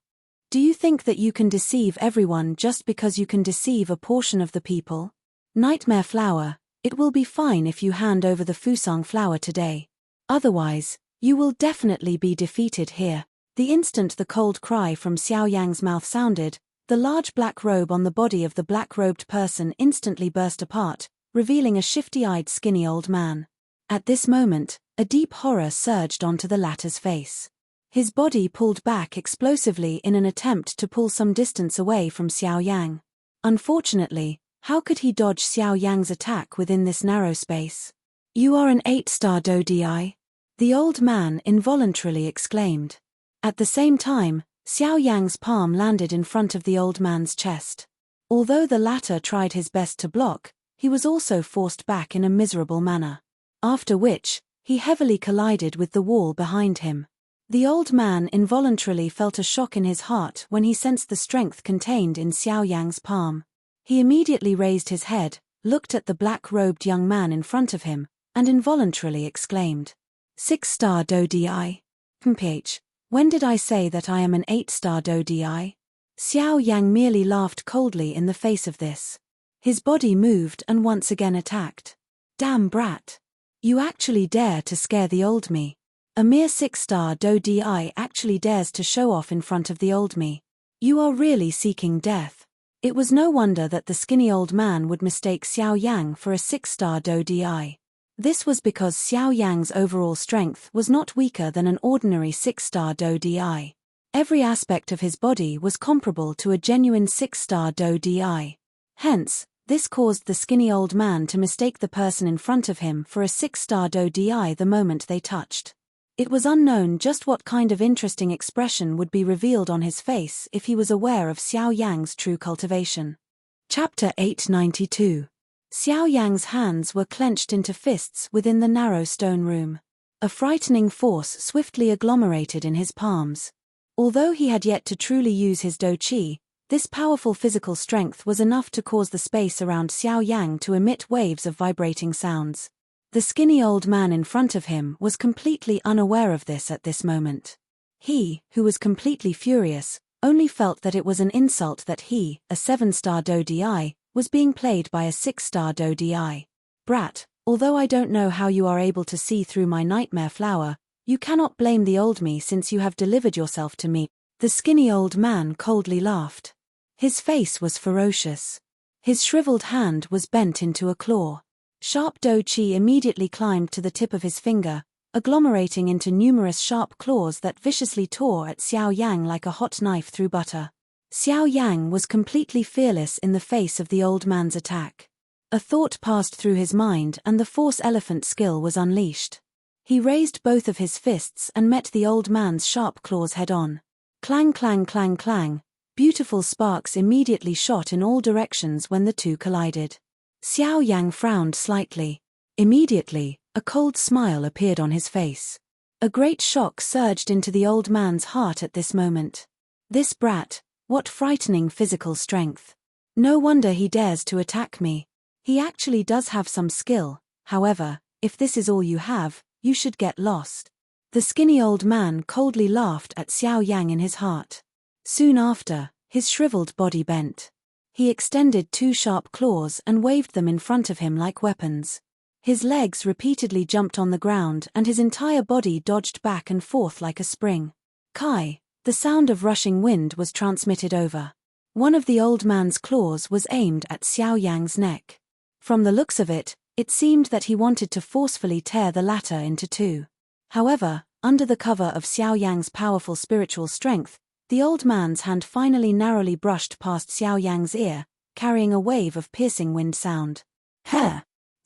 Do you think that you can deceive everyone just because you can deceive a portion of the people? Nightmare flower, it will be fine if you hand over the Fusang flower today. Otherwise, you will definitely be defeated here. The instant the cold cry from Xiao Yang's mouth sounded, the large black robe on the body of the black-robed person instantly burst apart, revealing a shifty-eyed skinny old man. At this moment, a deep horror surged onto the latter's face. His body pulled back explosively in an attempt to pull some distance away from Xiao Yang. Unfortunately, how could he dodge Xiao Yang's attack within this narrow space? "You are an 8-star Do Di?" the old man involuntarily exclaimed. At the same time, Xiao Yang's palm landed in front of the old man's chest. Although the latter tried his best to block, he was also forced back in a miserable manner. After which, he heavily collided with the wall behind him. The old man involuntarily felt a shock in his heart when he sensed the strength contained in Xiao Yang's palm. He immediately raised his head, looked at the black-robed young man in front of him, and involuntarily exclaimed, "6-star Do Di? Mph. When did I say that I am an 8-star Do Di?" Xiao Yang merely laughed coldly in the face of this. His body moved and once again attacked. "Damn brat. You actually dare to scare the old me. A mere 6-star Do Di actually dares to show off in front of the old me. You are really seeking death." It was no wonder that the skinny old man would mistake Xiao Yang for a 6-star Do Di. This was because Xiao Yang's overall strength was not weaker than an ordinary 6-star Do Di. Every aspect of his body was comparable to a genuine 6-star Do Di. Hence, this caused the skinny old man to mistake the person in front of him for a 6-star Do Di the moment they touched. It was unknown just what kind of interesting expression would be revealed on his face if he was aware of Xiao Yang's true cultivation. Chapter 892. Xiao Yang's hands were clenched into fists within the narrow stone room. A frightening force swiftly agglomerated in his palms. Although he had yet to truly use his Do Qi, this powerful physical strength was enough to cause the space around Xiao Yang to emit waves of vibrating sounds. The skinny old man in front of him was completely unaware of this at this moment. He, who was completely furious, only felt that it was an insult that he, a 7-star Do Di, was being played by a 6-star Do Di. "Brat, although I don't know how you are able to see through my nightmare flower, you cannot blame the old me since you have delivered yourself to me." The skinny old man coldly laughed. His face was ferocious. His shriveled hand was bent into a claw. Sharp Do Qi immediately climbed to the tip of his finger, agglomerating into numerous sharp claws that viciously tore at Xiao Yang like a hot knife through butter. Xiao Yang was completely fearless in the face of the old man's attack. A thought passed through his mind and the Force Elephant skill was unleashed. He raised both of his fists and met the old man's sharp claws head-on. Clang clang clang clang, beautiful sparks immediately shot in all directions when the two collided. Xiao Yang frowned slightly. Immediately, a cold smile appeared on his face. A great shock surged into the old man's heart at this moment. This brat, what frightening physical strength. No wonder he dares to attack me. He actually does have some skill, however, if this is all you have, you should get lost. The skinny old man coldly laughed at Xiao Yang in his heart. Soon after, his shriveled body bent. He extended two sharp claws and waved them in front of him like weapons. His legs repeatedly jumped on the ground and his entire body dodged back and forth like a spring. Kai, the sound of rushing wind was transmitted over. One of the old man's claws was aimed at Xiao Yang's neck. From the looks of it, it seemed that he wanted to forcefully tear the latter into two. However, under the cover of Xiao Yang's powerful spiritual strength, the old man's hand finally narrowly brushed past Xiao Yang's ear, carrying a wave of piercing wind sound. Heh!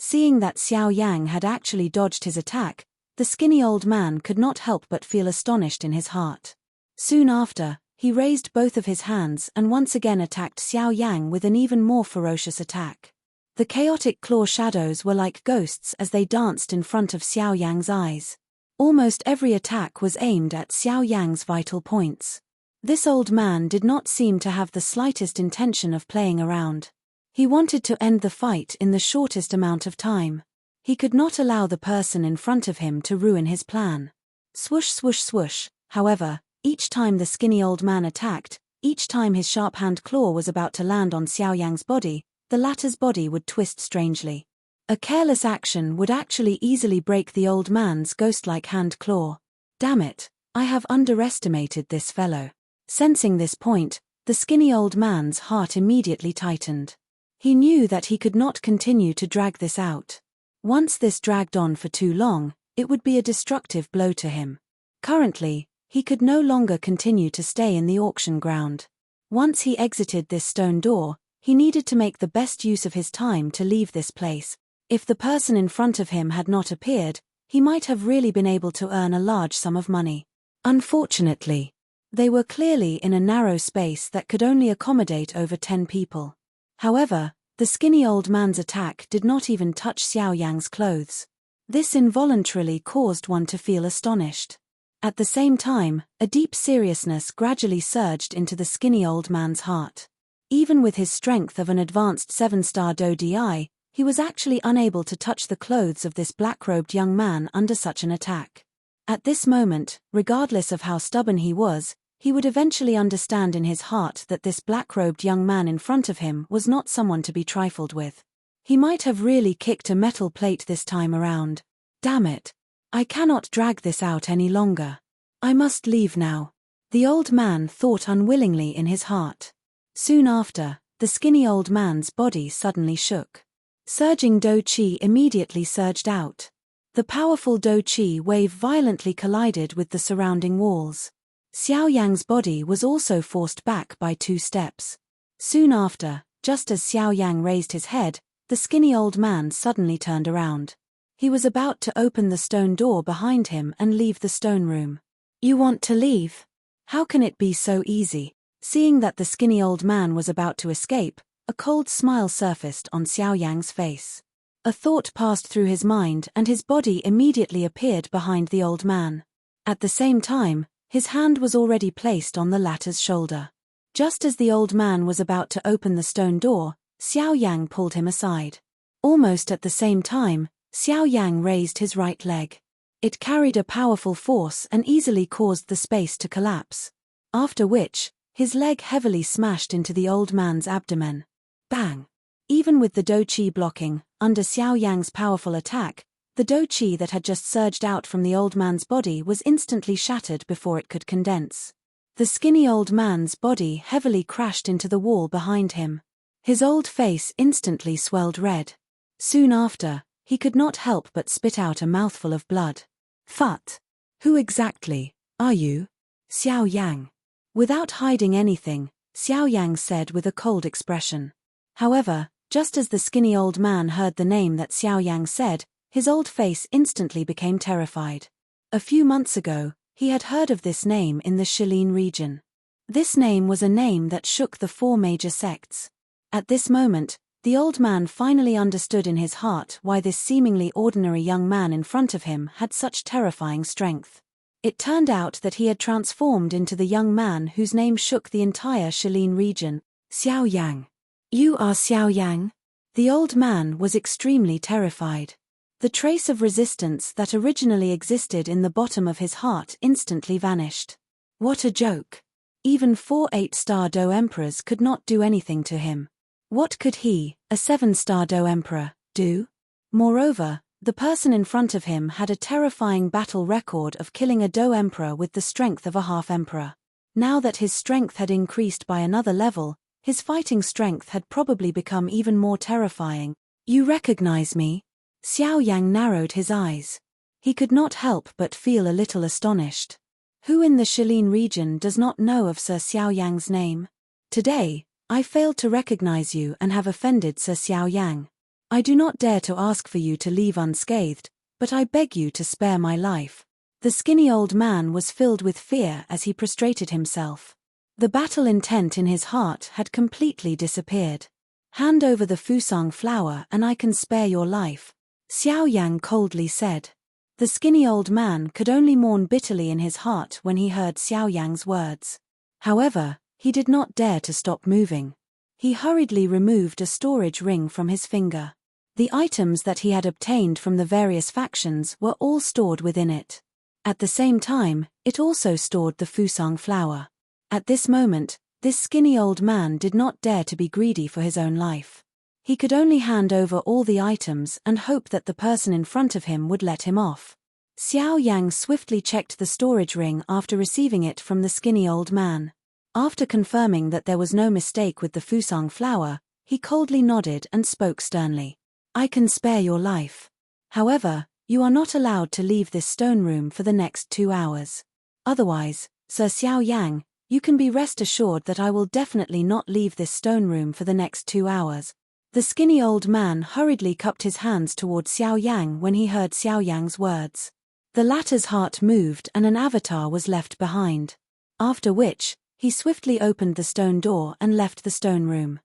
Seeing that Xiao Yang had actually dodged his attack, the skinny old man could not help but feel astonished in his heart. Soon after, he raised both of his hands and once again attacked Xiao Yang with an even more ferocious attack. The chaotic claw shadows were like ghosts as they danced in front of Xiao Yang's eyes. Almost every attack was aimed at Xiao Yang's vital points. This old man did not seem to have the slightest intention of playing around. He wanted to end the fight in the shortest amount of time. He could not allow the person in front of him to ruin his plan. Swoosh swoosh swoosh, however, each time the skinny old man attacked, each time his sharp hand claw was about to land on Xiao Yang's body, the latter's body would twist strangely. A careless action would actually easily break the old man's ghost-like hand claw. Damn it, I have underestimated this fellow. Sensing this point, the skinny old man's heart immediately tightened. He knew that he could not continue to drag this out. Once this dragged on for too long, it would be a destructive blow to him. Currently, he could no longer continue to stay in the auction ground. Once he exited this stone door, he needed to make the best use of his time to leave this place. If the person in front of him had not appeared, he might have really been able to earn a large sum of money. Unfortunately, they were clearly in a narrow space that could only accommodate over 10 people. However, the skinny old man's attack did not even touch Xiao Yang's clothes. This involuntarily caused one to feel astonished. At the same time, a deep seriousness gradually surged into the skinny old man's heart. Even with his strength of an advanced 7-star Do Di, he was actually unable to touch the clothes of this black-robed young man under such an attack. At this moment, regardless of how stubborn he was, he would eventually understand in his heart that this black-robed young man in front of him was not someone to be trifled with. He might have really kicked a metal plate this time around. Damn it! I cannot drag this out any longer. I must leave now. The old man thought unwillingly in his heart. Soon after, the skinny old man's body suddenly shook. Surging Do Chi immediately surged out. The powerful Do Chi wave violently collided with the surrounding walls. Xiao Yang's body was also forced back by 2 steps. Soon after, just as Xiao Yang raised his head, the skinny old man suddenly turned around. He was about to open the stone door behind him and leave the stone room. You want to leave? How can it be so easy? Seeing that the skinny old man was about to escape, a cold smile surfaced on Xiao Yang's face. A thought passed through his mind and his body immediately appeared behind the old man. At the same time, his hand was already placed on the latter's shoulder. Just as the old man was about to open the stone door, Xiao Yang pulled him aside. Almost at the same time, Xiao Yang raised his right leg. It carried a powerful force and easily caused the space to collapse. After which, his leg heavily smashed into the old man's abdomen. Bang! Even with the Do Chi blocking, under Xiao Yang's powerful attack, the Do Chi that had just surged out from the old man's body was instantly shattered before it could condense. The skinny old man's body heavily crashed into the wall behind him. His old face instantly swelled red. Soon after, he could not help but spit out a mouthful of blood. Phut! Who exactly are you? Xiao Yang. Without hiding anything, Xiao Yang said with a cold expression. However, just as the skinny old man heard the name that Xiao Yang said, his old face instantly became terrified. A few months ago, he had heard of this name in the Shilin region. This name was a name that shook the 4 major sects. At this moment, the old man finally understood in his heart why this seemingly ordinary young man in front of him had such terrifying strength. It turned out that he had transformed into the young man whose name shook the entire Shilin region, Xiao Yang. You are Xiao Yang? The old man was extremely terrified. The trace of resistance that originally existed in the bottom of his heart instantly vanished. What a joke! Even 4 8-star Do Emperors could not do anything to him. What could he, a 7-star Do Emperor, do? Moreover, The person in front of him had a terrifying battle record of killing a Do Emperor with the strength of a half-emperor. Now that his strength had increased by another level, his fighting strength had probably become even more terrifying. "You recognize me?" Xiao Yang narrowed his eyes. He could not help but feel a little astonished. Who in the Shilin region does not know of Sir Xiao Yang's name? "Today, I failed to recognize you and have offended Sir Xiao Yang. I do not dare to ask for you to leave unscathed, but I beg you to spare my life." The skinny old man was filled with fear as he prostrated himself. The battle intent in his heart had completely disappeared. "Hand over the Fusang flower and I can spare your life," Xiao Yang coldly said. The skinny old man could only mourn bitterly in his heart when he heard Xiao Yang's words. However, he did not dare to stop moving. He hurriedly removed a storage ring from his finger. The items that he had obtained from the various factions were all stored within it. At the same time, it also stored the Fusang flower. At this moment, this skinny old man did not dare to be greedy for his own life. He could only hand over all the items and hope that the person in front of him would let him off. Xiao Yang swiftly checked the storage ring after receiving it from the skinny old man. After confirming that there was no mistake with the Fusang flower, he coldly nodded and spoke sternly. "I can spare your life. However, you are not allowed to leave this stone room for the next 2 hours. Otherwise, Sir Xiao Yang, you can be rest assured that I will definitely not leave this stone room for the next 2 hours. The skinny old man hurriedly cupped his hands toward Xiao Yang when he heard Xiao Yang's words. The latter's heart moved and an avatar was left behind. After which, he swiftly opened the stone door and left the stone room.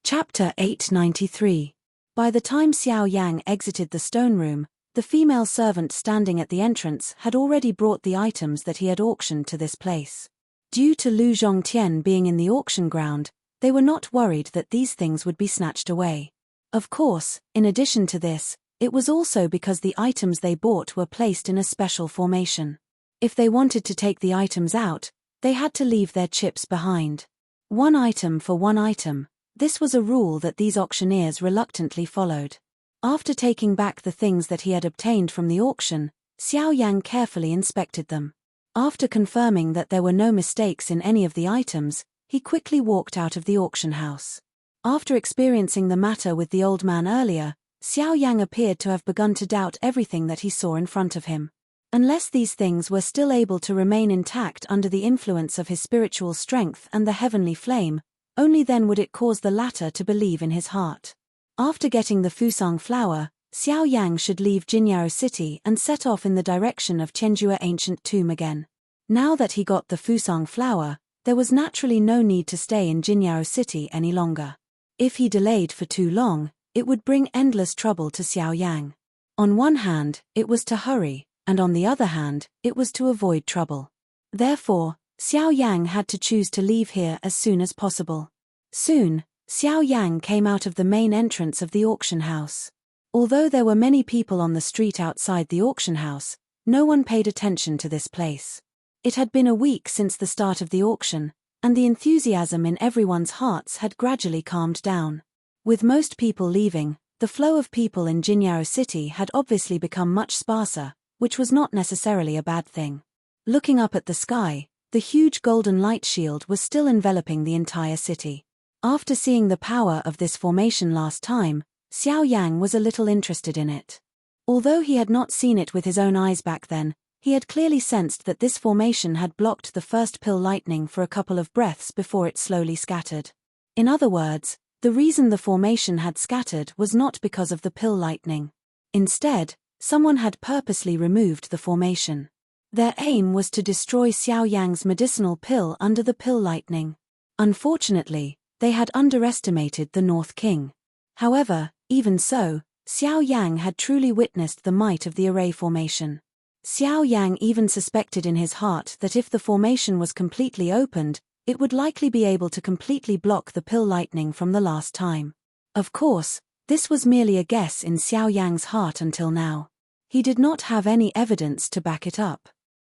Chapter 893. By the time Xiao Yang exited the stone room, the female servant standing at the entrance had already brought the items that he had auctioned to this place. Due to Lu Zhongtian being in the auction ground, they were not worried that these things would be snatched away. Of course, in addition to this, it was also because the items they bought were placed in a special formation. If they wanted to take the items out, they had to leave their chips behind. 1 item for 1 item. This was a rule that these auctioneers reluctantly followed. After taking back the things that he had obtained from the auction, Xiao Yang carefully inspected them. After confirming that there were no mistakes in any of the items, he quickly walked out of the auction house. After experiencing the matter with the old man earlier, Xiao Yang appeared to have begun to doubt everything that he saw in front of him. Unless these things were still able to remain intact under the influence of his spiritual strength and the heavenly flame, only then would it cause the latter to believe in his heart. After getting the Fusang flower, Xiao Yang should leave Jinyao City and set off in the direction of Tianjua ancient tomb again. Now that he got the Fusang flower, there was naturally no need to stay in Jinyao City any longer. If he delayed for too long, it would bring endless trouble to Xiao Yang. On one hand, it was to hurry, and on the other hand, it was to avoid trouble. Therefore, Xiao Yang had to choose to leave here as soon as possible. Soon, Xiao Yang came out of the main entrance of the auction house. Although there were many people on the street outside the auction house, no one paid attention to this place. It had been a week since the start of the auction, and the enthusiasm in everyone's hearts had gradually calmed down. With most people leaving, the flow of people in Jinyao City had obviously become much sparser, which was not necessarily a bad thing. Looking up at the sky, the huge golden light shield was still enveloping the entire city. After seeing the power of this formation last time, Xiao Yang was a little interested in it. Although he had not seen it with his own eyes back then, he had clearly sensed that this formation had blocked the first pill lightning for a couple of breaths before it slowly scattered. In other words, the reason the formation had scattered was not because of the pill lightning. Instead, someone had purposely removed the formation. Their aim was to destroy Xiao Yang's medicinal pill under the pill lightning. Unfortunately, they had underestimated the North King. However, even so, Xiao Yang had truly witnessed the might of the array formation. Xiao Yang even suspected in his heart that if the formation was completely opened, it would likely be able to completely block the pill lightning from the last time. Of course, this was merely a guess in Xiao Yang's heart until now. He did not have any evidence to back it up.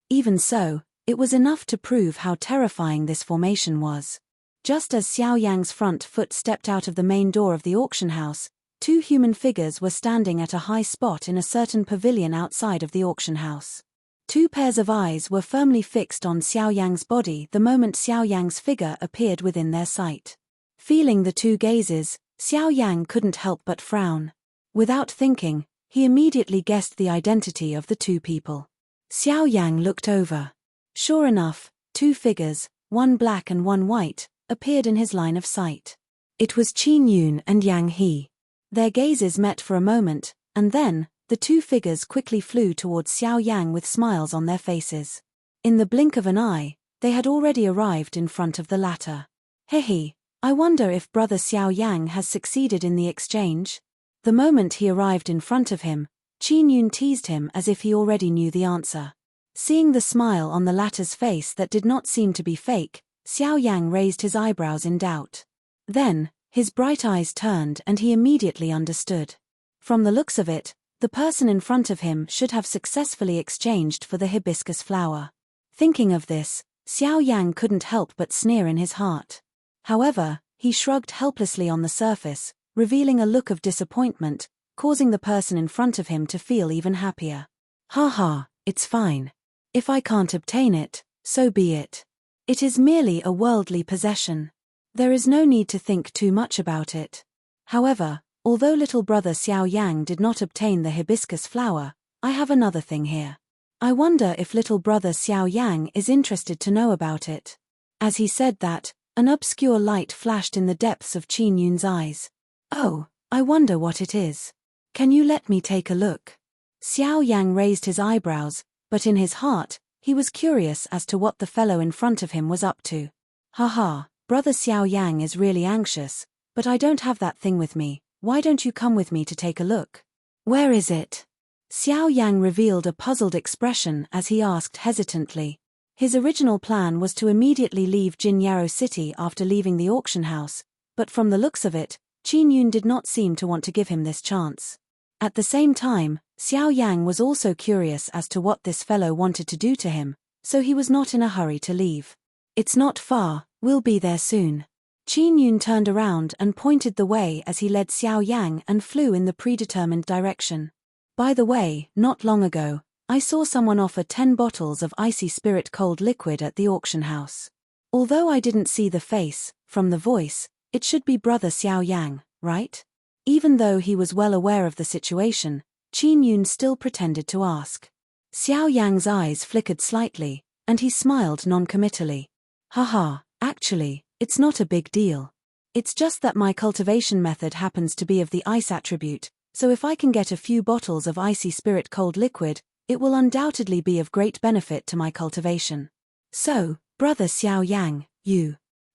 Even so, it was enough to prove how terrifying this formation was. Just as Xiao Yang's front foot stepped out of the main door of the auction house, Two human figures were standing at a high spot in a certain pavilion outside of the auction house. Two pairs of eyes were firmly fixed on Xiao Yang's body the moment Xiao Yang's figure appeared within their sight. Feeling the two gazes, Xiao Yang couldn't help but frown. Without thinking, he immediately guessed the identity of the two people. Xiao Yang looked over. Sure enough, two figures, one black and one white, appeared in his line of sight. It was Qin Yun and Yang He. Their gazes met for a moment, and then, the two figures quickly flew towards Xiao Yang with smiles on their faces. In the blink of an eye, they had already arrived in front of the latter. Hehe, I wonder if brother Xiao Yang has succeeded in the exchange? The moment he arrived in front of him, Qin Yun teased him as if he already knew the answer. Seeing the smile on the latter's face that did not seem to be fake, Xiao Yang raised his eyebrows in doubt. Then, his bright eyes turned and he immediately understood. From the looks of it, the person in front of him should have successfully exchanged for the hibiscus flower. Thinking of this, Xiao Yang couldn't help but sneer in his heart. However, he shrugged helplessly on the surface, revealing a look of disappointment, causing the person in front of him to feel even happier. Ha, it's fine. If I can't obtain it, so be it. It is merely a worldly possession. There is no need to think too much about it. However, although little brother Xiao Yang did not obtain the hibiscus flower, I have another thing here. I wonder if little brother Xiao Yang is interested to know about it. As he said that, an obscure light flashed in the depths of Qin Yun's eyes. Oh, I wonder what it is. Can you let me take a look? Xiao Yang raised his eyebrows, but in his heart, he was curious as to what the fellow in front of him was up to. Haha. Brother Xiao Yang is really anxious, but I don't have that thing with me. Why don't you come with me to take a look? Where is it? Xiao Yang revealed a puzzled expression as he asked hesitantly. His original plan was to immediately leave Jinyaro City after leaving the auction house, but from the looks of it, Qin Yun did not seem to want to give him this chance. At the same time, Xiao Yang was also curious as to what this fellow wanted to do to him, so he was not in a hurry to leave. It's not far. We'll be there soon. Qin Yun turned around and pointed the way as he led Xiao Yang and flew in the predetermined direction. By the way, not long ago, I saw someone offer 10 bottles of icy spirit cold liquid at the auction house. Although I didn't see the face, from the voice, it should be brother Xiao Yang, right? Even though he was well aware of the situation, Qin Yun still pretended to ask. Xiao Yang's eyes flickered slightly, and he smiled non-committally. Haha. Actually, it's not a big deal. It's just that my cultivation method happens to be of the ice attribute, so if I can get a few bottles of icy spirit cold liquid, it will undoubtedly be of great benefit to my cultivation. So, brother Xiao Yang,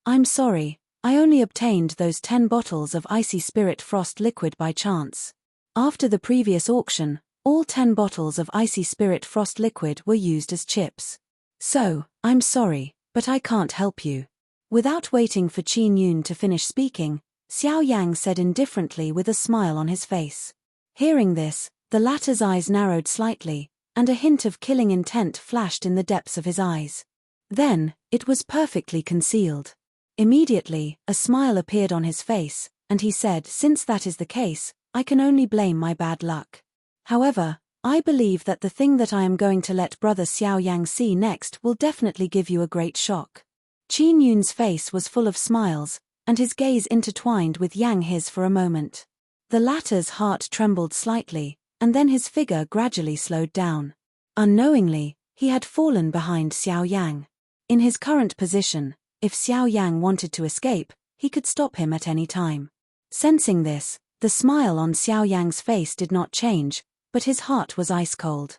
I'm sorry, I only obtained those 10 bottles of icy spirit frost liquid by chance. After the previous auction, all 10 bottles of icy spirit frost liquid were used as chips. So, I'm sorry, but I can't help you. Without waiting for Qin Yun to finish speaking, Xiao Yang said indifferently with a smile on his face. Hearing this, the latter's eyes narrowed slightly, and a hint of killing intent flashed in the depths of his eyes. Then, it was perfectly concealed. Immediately, a smile appeared on his face, and he said, since that is the case, I can only blame my bad luck. However, I believe that the thing that I am going to let brother Xiao Yang see next will definitely give you a great shock. Qin Yun's face was full of smiles, and his gaze intertwined with Yang He's for a moment. The latter's heart trembled slightly, and then his figure gradually slowed down. Unknowingly, he had fallen behind Xiao Yang. In his current position, if Xiao Yang wanted to escape, he could stop him at any time. Sensing this, the smile on Xiao Yang's face did not change, but his heart was ice cold.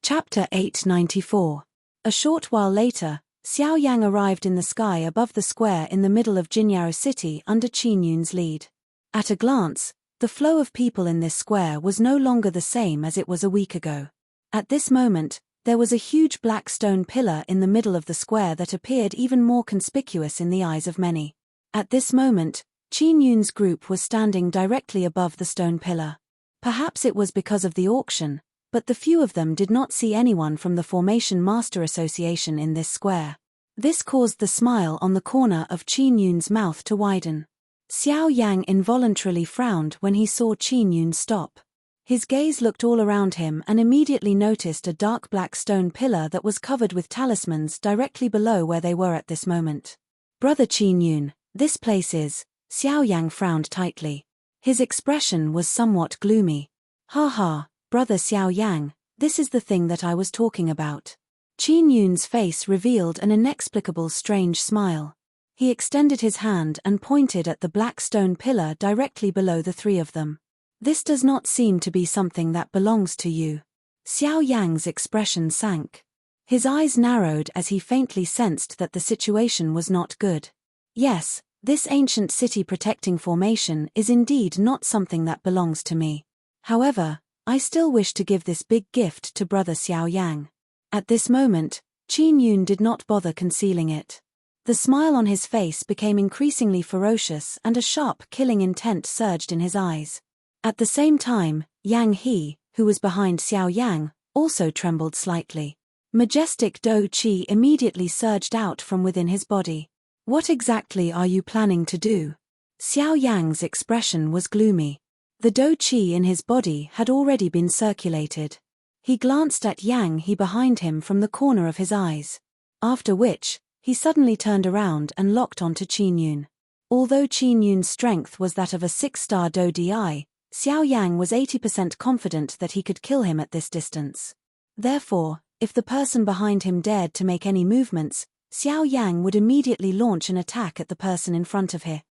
Chapter 894. A short while later, Xiao Yang arrived in the sky above the square in the middle of Jinyaro City under Qin Yun's lead. At a glance, the flow of people in this square was no longer the same as it was a week ago. At this moment, there was a huge black stone pillar in the middle of the square that appeared even more conspicuous in the eyes of many. At this moment, Qin Yun's group was standing directly above the stone pillar. Perhaps it was because of the auction, but the few of them did not see anyone from the Formation Master Association in this square. This caused the smile on the corner of Qin Yun's mouth to widen. Xiao Yang involuntarily frowned when he saw Qin Yun stop. His gaze looked all around him and immediately noticed a dark black stone pillar that was covered with talismans directly below where they were at this moment. Brother Qin Yun, this place is… Xiao Yang frowned tightly. His expression was somewhat gloomy. Ha ha, Brother Xiao Yang, this is the thing that I was talking about. Qin Yun's face revealed an inexplicable strange smile. He extended his hand and pointed at the black stone pillar directly below the three of them. This does not seem to be something that belongs to you. Xiao Yang's expression sank. His eyes narrowed as he faintly sensed that the situation was not good. Yes, this ancient city protecting formation is indeed not something that belongs to me. However, I still wish to give this big gift to Brother Xiao Yang. At this moment, Qin Yun did not bother concealing it. The smile on his face became increasingly ferocious and a sharp killing intent surged in his eyes. At the same time, Yang He, who was behind Xiao Yang, also trembled slightly. Majestic Do Qi immediately surged out from within his body. What exactly are you planning to do? Xiao Yang's expression was gloomy. The Do Qi in his body had already been circulated. He glanced at Yang He behind him from the corner of his eyes. After which, he suddenly turned around and locked onto Qin Yun. Although Qin Yun's strength was that of a 6-star Do Di, Xiao Yang was 80% confident that he could kill him at this distance. Therefore, if the person behind him dared to make any movements, Xiao Yang would immediately launch an attack at the person in front of him.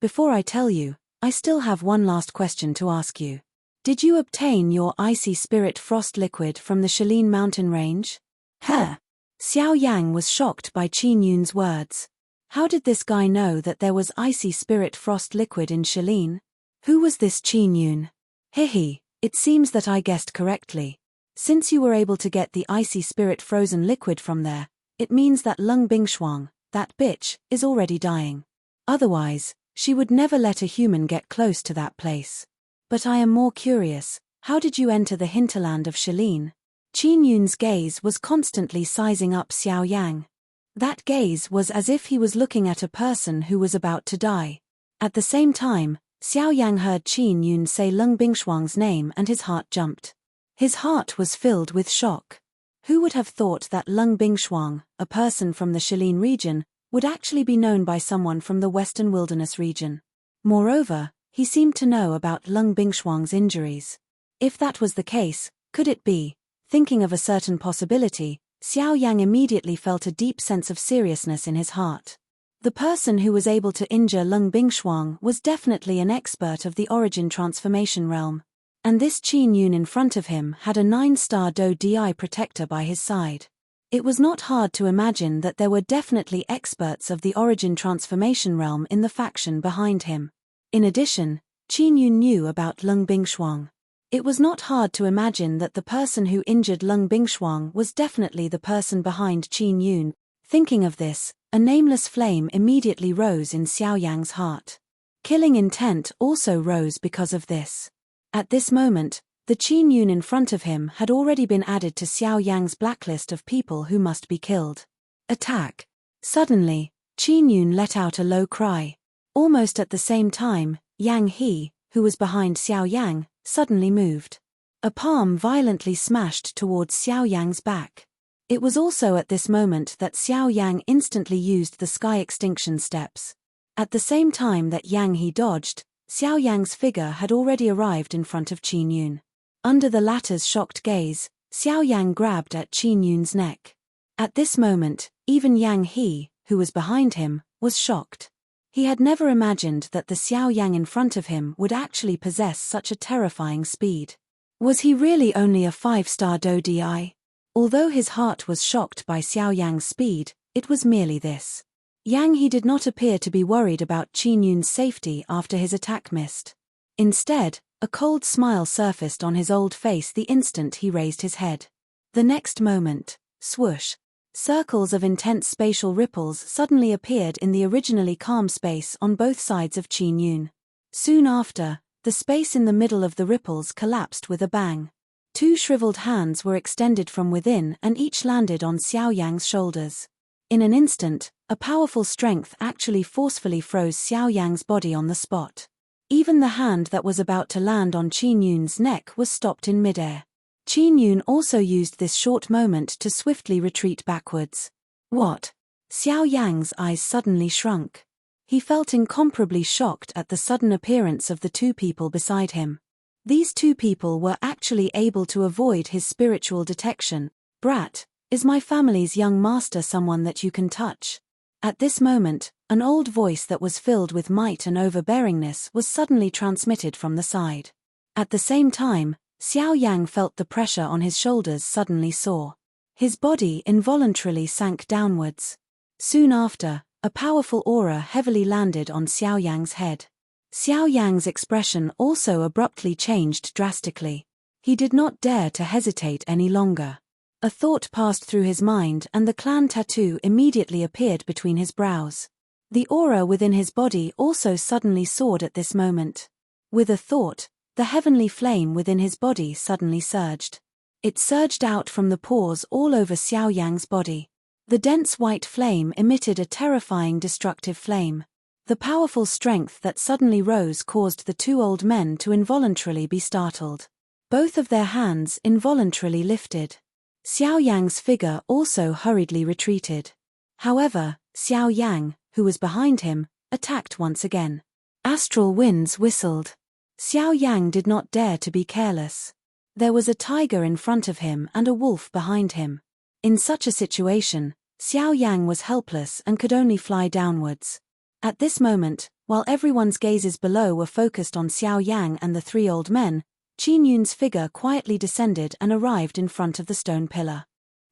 Before I tell you, I still have one last question to ask you. Did you obtain your icy spirit frost liquid from the Shalin mountain range? Huh? Xiao Yang was shocked by Qin Yun's words. How did this guy know that there was icy spirit frost liquid in Shalin? Who was this Qin Yun? Hihi, it seems that I guessed correctly. Since you were able to get the icy spirit frozen liquid from there, it means that Lung Bingshuang, that bitch, is already dying. Otherwise, she would never let a human get close to that place. But I am more curious, how did you enter the hinterland of Shalin? Qin Yun's gaze was constantly sizing up Xiao Yang. That gaze was as if he was looking at a person who was about to die. At the same time, Xiao Yang heard Qin Yun say Lung Bingshuang's name and his heart jumped. His heart was filled with shock. Who would have thought that Lung Bingshuang, a person from the Shalin region, would actually be known by someone from the Western Wilderness region? Moreover, he seemed to know about Lung Bingshuang's injuries. If that was the case, could it be? Thinking of a certain possibility, Xiao Yang immediately felt a deep sense of seriousness in his heart. The person who was able to injure Lung Bingshuang was definitely an expert of the origin transformation realm. And this Qin Yun in front of him had a 9-star Do Di protector by his side. It was not hard to imagine that there were definitely experts of the origin transformation realm in the faction behind him. In addition, Qin Yun knew about Lung Bingshuang. It was not hard to imagine that the person who injured Lung Bingshuang was definitely the person behind Qin Yun. Thinking of this, a nameless flame immediately rose in Xiao Yang's heart. Killing intent also rose because of this. At this moment, the Qin Yun in front of him had already been added to Xiao Yang's blacklist of people who must be killed. Attack! Suddenly, Qin Yun let out a low cry. Almost at the same time, Yang He, who was behind Xiao Yang, suddenly moved. A palm violently smashed towards Xiao Yang's back. It was also at this moment that Xiao Yang instantly used the sky extinction steps. At the same time that Yang He dodged, Xiao Yang's figure had already arrived in front of Qin Yun. Under the latter's shocked gaze, Xiao Yang grabbed at Qin Yun's neck. At this moment, even Yang He, who was behind him, was shocked. He had never imagined that the Xiao Yang in front of him would actually possess such a terrifying speed. Was he really only a 5-star Do Di? Although his heart was shocked by Xiao Yang's speed, it was merely this. Yang He did not appear to be worried about Qin Yun's safety after his attack missed. Instead, a cold smile surfaced on his old face the instant he raised his head. The next moment, swoosh, circles of intense spatial ripples suddenly appeared in the originally calm space on both sides of Qin Yun. Soon after, the space in the middle of the ripples collapsed with a bang. 2 shriveled hands were extended from within and each landed on Xiao Yang's shoulders. In an instant, a powerful strength actually forcefully froze Xiao Yang's body on the spot. Even the hand that was about to land on Qin Yun's neck was stopped in midair. Qin Yun also used this short moment to swiftly retreat backwards. What? Xiao Yang's eyes suddenly shrunk. He felt incomparably shocked at the sudden appearance of the two people beside him. These two people were actually able to avoid his spiritual detection. "Brat, is my family's young master someone that you can touch?" At this moment, an old voice that was filled with might and overbearingness was suddenly transmitted from the side. At the same time, Xiao Yang felt the pressure on his shoulders suddenly soar. His body involuntarily sank downwards. Soon after, a powerful aura heavily landed on Xiao Yang's head. Xiao Yang's expression also abruptly changed drastically. He did not dare to hesitate any longer. A thought passed through his mind and the clan tattoo immediately appeared between his brows. The aura within his body also suddenly soared at this moment. With a thought, the heavenly flame within his body suddenly surged. It surged out from the pores all over Xiao Yang's body. The dense white flame emitted a terrifying destructive flame. The powerful strength that suddenly rose caused the two old men to involuntarily be startled. Both of their hands involuntarily lifted. Xiao Yang's figure also hurriedly retreated. However, Xiao Yang, who was behind him, attacked once again. Astral winds whistled. Xiao Yang did not dare to be careless. There was a tiger in front of him and a wolf behind him. In such a situation, Xiao Yang was helpless and could only fly downwards. At this moment, while everyone's gazes below were focused on Xiao Yang and the three old men, Qin Yun's figure quietly descended and arrived in front of the stone pillar.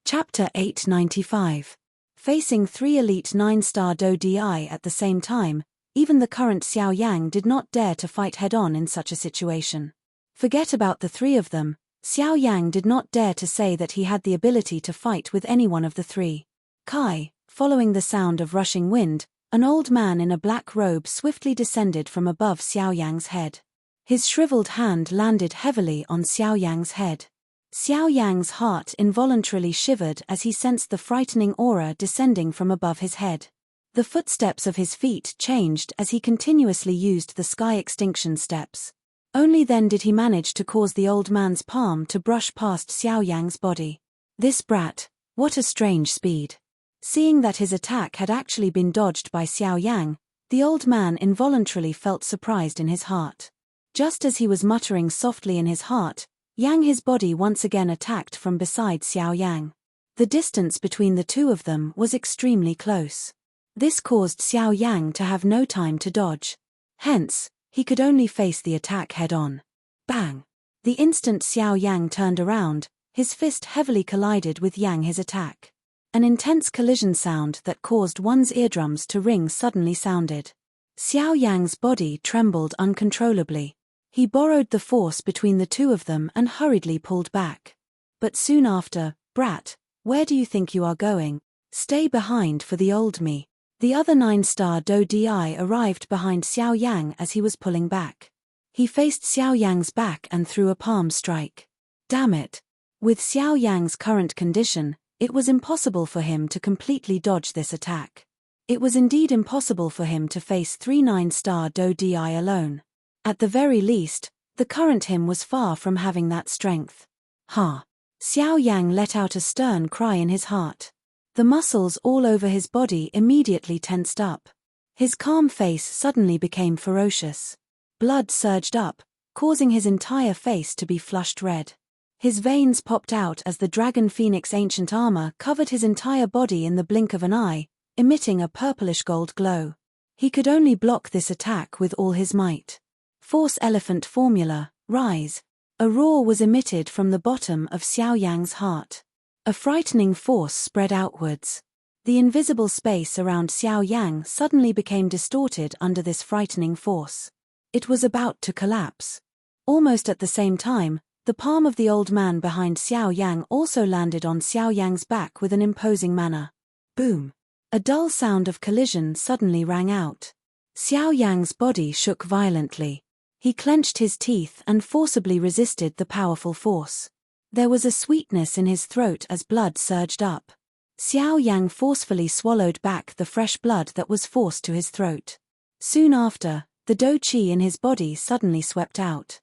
Chapter 895. Facing three elite 9-star Do Di at the same time, even the current Xiao Yang did not dare to fight head-on in such a situation. Forget about the three of them, Xiao Yang did not dare to say that he had the ability to fight with any one of the three. Kai, following the sound of rushing wind, an old man in a black robe swiftly descended from above Xiao Yang's head. His shriveled hand landed heavily on Xiao Yang's head. Xiao Yang's heart involuntarily shivered as he sensed the frightening aura descending from above his head. The footsteps of his feet changed as he continuously used the sky extinction steps. Only then did he manage to cause the old man's palm to brush past Xiao Yang's body. This brat, what a strange speed. Seeing that his attack had actually been dodged by Xiao Yang, the old man involuntarily felt surprised in his heart. Just as he was muttering softly in his heart, his body once again attacked from beside Xiao Yang. The distance between the two of them was extremely close. This caused Xiao Yang to have no time to dodge. Hence, he could only face the attack head-on. Bang! The instant Xiao Yang turned around, his fist heavily collided with his attack. An intense collision sound that caused one's eardrums to ring suddenly sounded. Xiao Yang's body trembled uncontrollably. He borrowed the force between the two of them and hurriedly pulled back. But soon after, "Brat, where do you think you are going? Stay behind for the old me." The other 9-star Do Di arrived behind Xiao Yang as he was pulling back. He faced Xiao Yang's back and threw a palm strike. Damn it! With Xiao Yang's current condition, it was impossible for him to completely dodge this attack. It was indeed impossible for him to face 3 9-star Do Di alone. At the very least, the current him was far from having that strength. Ha! Xiao Yang let out a stern cry in his heart. The muscles all over his body immediately tensed up. His calm face suddenly became ferocious. Blood surged up, causing his entire face to be flushed red. His veins popped out as the Dragon Phoenix ancient armor covered his entire body in the blink of an eye, emitting a purplish gold glow. He could only block this attack with all his might. Force Elephant Formula, Rise. A roar was emitted from the bottom of Xiao Yang's heart. A frightening force spread outwards. The invisible space around Xiao Yang suddenly became distorted under this frightening force. It was about to collapse. Almost at the same time, the palm of the old man behind Xiao Yang also landed on Xiao Yang's back with an imposing manner. Boom! A dull sound of collision suddenly rang out. Xiao Yang's body shook violently. He clenched his teeth and forcibly resisted the powerful force. There was a sweetness in his throat as blood surged up. Xiao Yang forcefully swallowed back the fresh blood that was forced to his throat. Soon after, the dou qi in his body suddenly swept out.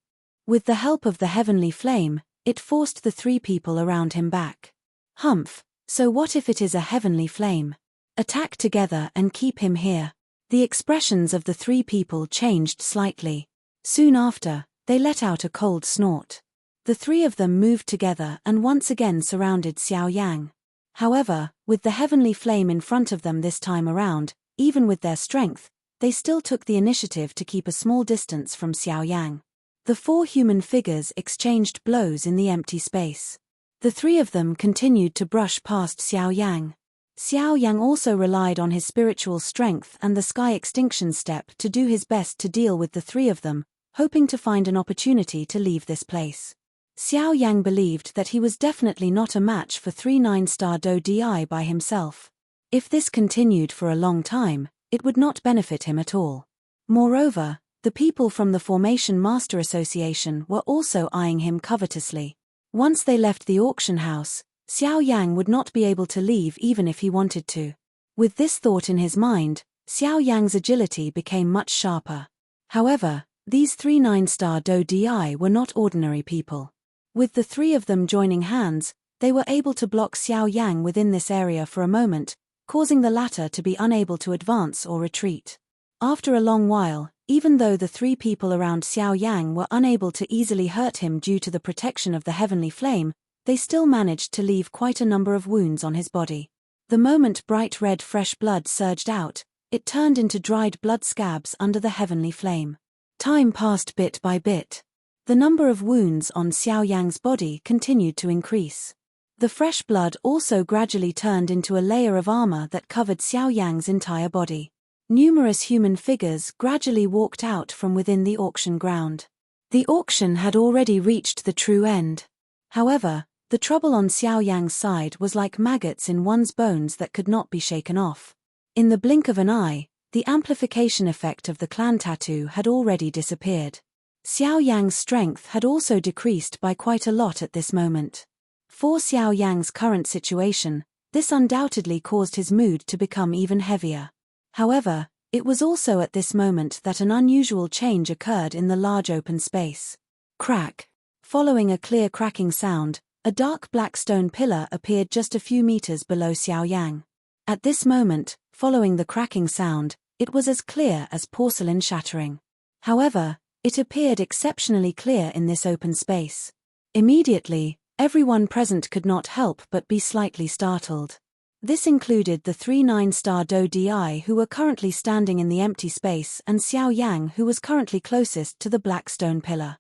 With the help of the heavenly flame, it forced the three people around him back. Humph, so what if it is a heavenly flame? Attack together and keep him here. The expressions of the three people changed slightly. Soon after, they let out a cold snort. The three of them moved together and once again surrounded Xiao Yang. However, with the heavenly flame in front of them this time around, even with their strength, they still took the initiative to keep a small distance from Xiao Yang. The four human figures exchanged blows in the empty space. The three of them continued to brush past Xiao Yang. Xiao Yang also relied on his spiritual strength and the sky extinction step to do his best to deal with the three of them, hoping to find an opportunity to leave this place. Xiao Yang believed that he was definitely not a match for 3 9-star dou di by himself. If this continued for a long time, it would not benefit him at all. Moreover, the people from the Formation Master Association were also eyeing him covetously. Once they left the auction house, Xiao Yang would not be able to leave even if he wanted to. With this thought in his mind, Xiao Yang's agility became much sharper. However, these 3 9-star dou di were not ordinary people. With the three of them joining hands, they were able to block Xiao Yang within this area for a moment, causing the latter to be unable to advance or retreat. After a long while, even though the three people around Xiao Yang were unable to easily hurt him due to the protection of the heavenly flame, they still managed to leave quite a number of wounds on his body. The moment bright red fresh blood surged out, it turned into dried blood scabs under the heavenly flame. Time passed bit by bit. The number of wounds on Xiao Yang's body continued to increase. The fresh blood also gradually turned into a layer of armor that covered Xiao Yang's entire body. Numerous human figures gradually walked out from within the auction ground. The auction had already reached the true end. However, the trouble on Xiao Yang's side was like maggots in one's bones that could not be shaken off. In the blink of an eye, the amplification effect of the clan tattoo had already disappeared. Xiao Yang's strength had also decreased by quite a lot at this moment. For Xiao Yang's current situation, this undoubtedly caused his mood to become even heavier. However, it was also at this moment that an unusual change occurred in the large open space. Crack. Following a clear cracking sound, a dark black stone pillar appeared just a few meters below Xiao Yang. At this moment, following the cracking sound, it was as clear as porcelain shattering. However, it appeared exceptionally clear in this open space. Immediately, everyone present could not help but be slightly startled. This included the 3 9-star dou di who were currently standing in the empty space and Xiao Yang who was currently closest to the black stone pillar.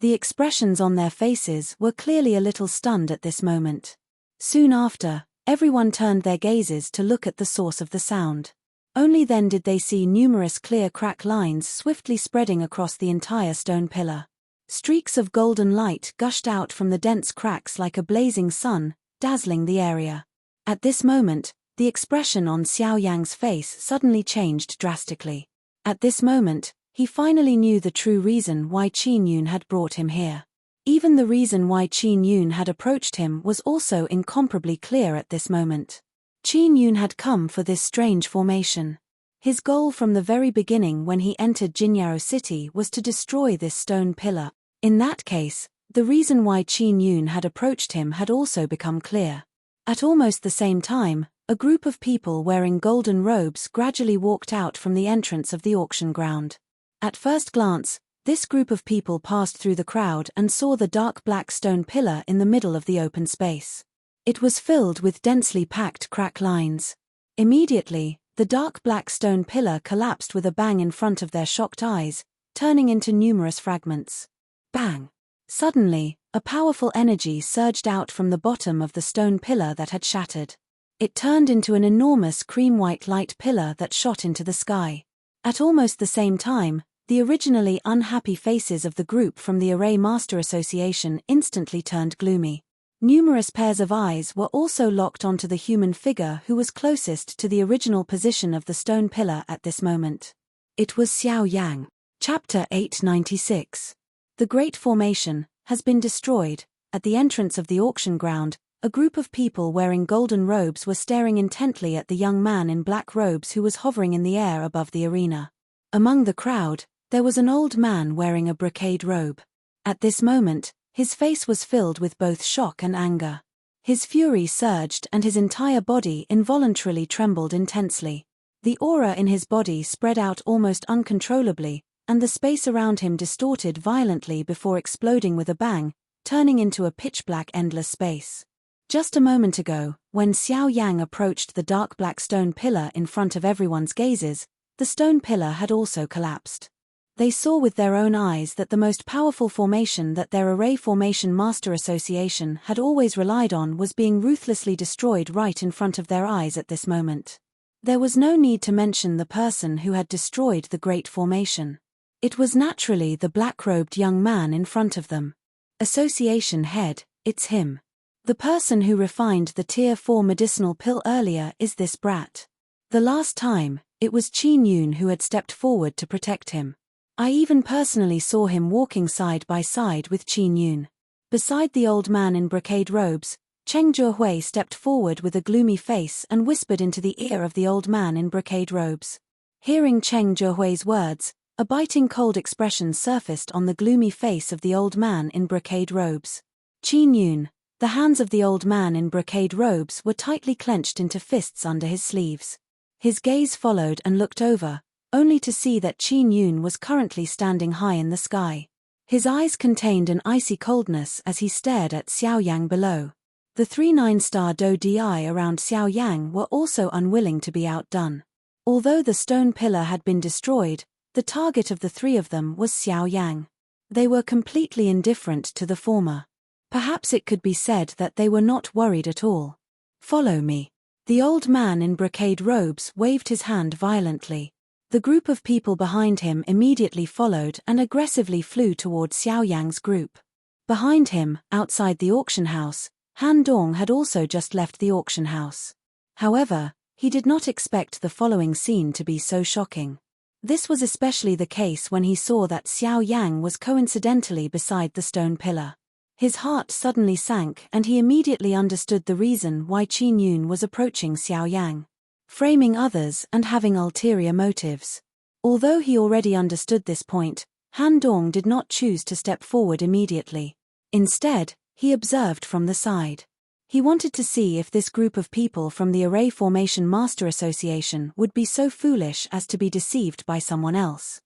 The expressions on their faces were clearly a little stunned at this moment. Soon after, everyone turned their gazes to look at the source of the sound. Only then did they see numerous clear crack lines swiftly spreading across the entire stone pillar. Streaks of golden light gushed out from the dense cracks like a blazing sun, dazzling the area. At this moment, the expression on Xiao Yang's face suddenly changed drastically. At this moment, he finally knew the true reason why Qin Yun had brought him here. Even the reason why Qin Yun had approached him was also incomparably clear at this moment. Qin Yun had come for this strange formation. His goal from the very beginning when he entered Jinyao City was to destroy this stone pillar. In that case, the reason why Qin Yun had approached him had also become clear. At almost the same time, a group of people wearing golden robes gradually walked out from the entrance of the auction ground. At first glance, this group of people passed through the crowd and saw the dark black stone pillar in the middle of the open space. It was filled with densely packed crack lines. Immediately, the dark black stone pillar collapsed with a bang in front of their shocked eyes, turning into numerous fragments. Bang! Suddenly, a powerful energy surged out from the bottom of the stone pillar that had shattered. It turned into an enormous cream-white light pillar that shot into the sky. At almost the same time, the originally unhappy faces of the group from the Array Master Association instantly turned gloomy. Numerous pairs of eyes were also locked onto the human figure who was closest to the original position of the stone pillar at this moment. It was Xiao Yang. Chapter 896. The Great Formation has been destroyed. At the entrance of the auction ground, a group of people wearing golden robes were staring intently at the young man in black robes who was hovering in the air above the arena. Among the crowd, there was an old man wearing a brocade robe. At this moment, his face was filled with both shock and anger. His fury surged and his entire body involuntarily trembled intensely. The aura in his body spread out almost uncontrollably, and the space around him distorted violently before exploding with a bang, turning into a pitch-black endless space. Just a moment ago, when Xiao Yang approached the dark black stone pillar in front of everyone's gazes, the stone pillar had also collapsed. They saw with their own eyes that the most powerful formation that their Array Formation Master Association had always relied on was being ruthlessly destroyed right in front of their eyes at this moment. There was no need to mention the person who had destroyed the Great Formation. It was naturally the black-robed young man in front of them. Association head, it's him. The person who refined the Tier 4 medicinal pill earlier is this brat. The last time, it was Qin Yun who had stepped forward to protect him. I even personally saw him walking side by side with Qin Yun. Beside the old man in brocade robes, Cheng Zhehui stepped forward with a gloomy face and whispered into the ear of the old man in brocade robes. Hearing Cheng Zhehui's words, a biting cold expression surfaced on the gloomy face of the old man in brocade robes. Qin Yun, the hands of the old man in brocade robes were tightly clenched into fists under his sleeves. His gaze followed and looked over, only to see that Qin Yun was currently standing high in the sky. His eyes contained an icy coldness as he stared at Xiao Yang below. The 3 9-star Do Di around Xiao Yang were also unwilling to be outdone. Although the stone pillar had been destroyed, the target of the three of them was Xiao Yang. They were completely indifferent to the former. Perhaps it could be said that they were not worried at all. Follow me. The old man in brocade robes waved his hand violently. The group of people behind him immediately followed and aggressively flew towards Xiao Yang's group. Behind him, outside the auction house, Han Dong had also just left the auction house. However, he did not expect the following scene to be so shocking. This was especially the case when he saw that Xiao Yang was coincidentally beside the stone pillar. His heart suddenly sank and he immediately understood the reason why Qin Yun was approaching Xiao Yang. Framing others and having ulterior motives. Although he already understood this point, Han Dong did not choose to step forward immediately. Instead, he observed from the side. He wanted to see if this group of people from the Array Formation Master Association would be so foolish as to be deceived by someone else.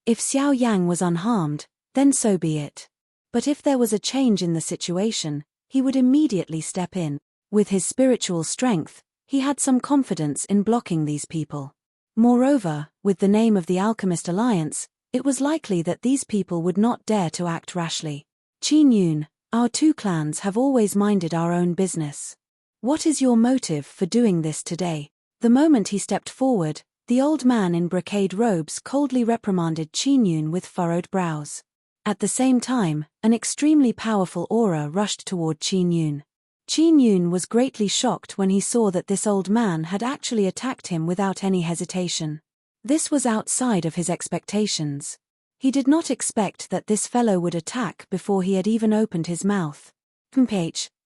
If Xiao Yang was unharmed, then so be it. But if there was a change in the situation, he would immediately step in. With his spiritual strength, he had some confidence in blocking these people. Moreover, with the name of the Alchemist Alliance, it was likely that these people would not dare to act rashly. Qin Yun, our two clans have always minded our own business. What is your motive for doing this today? The moment he stepped forward, the old man in brocade robes coldly reprimanded Qin Yun with furrowed brows. At the same time, an extremely powerful aura rushed toward Qin Yun. Qin Yun was greatly shocked when he saw that this old man had actually attacked him without any hesitation. This was outside of his expectations. He did not expect that this fellow would attack before he had even opened his mouth.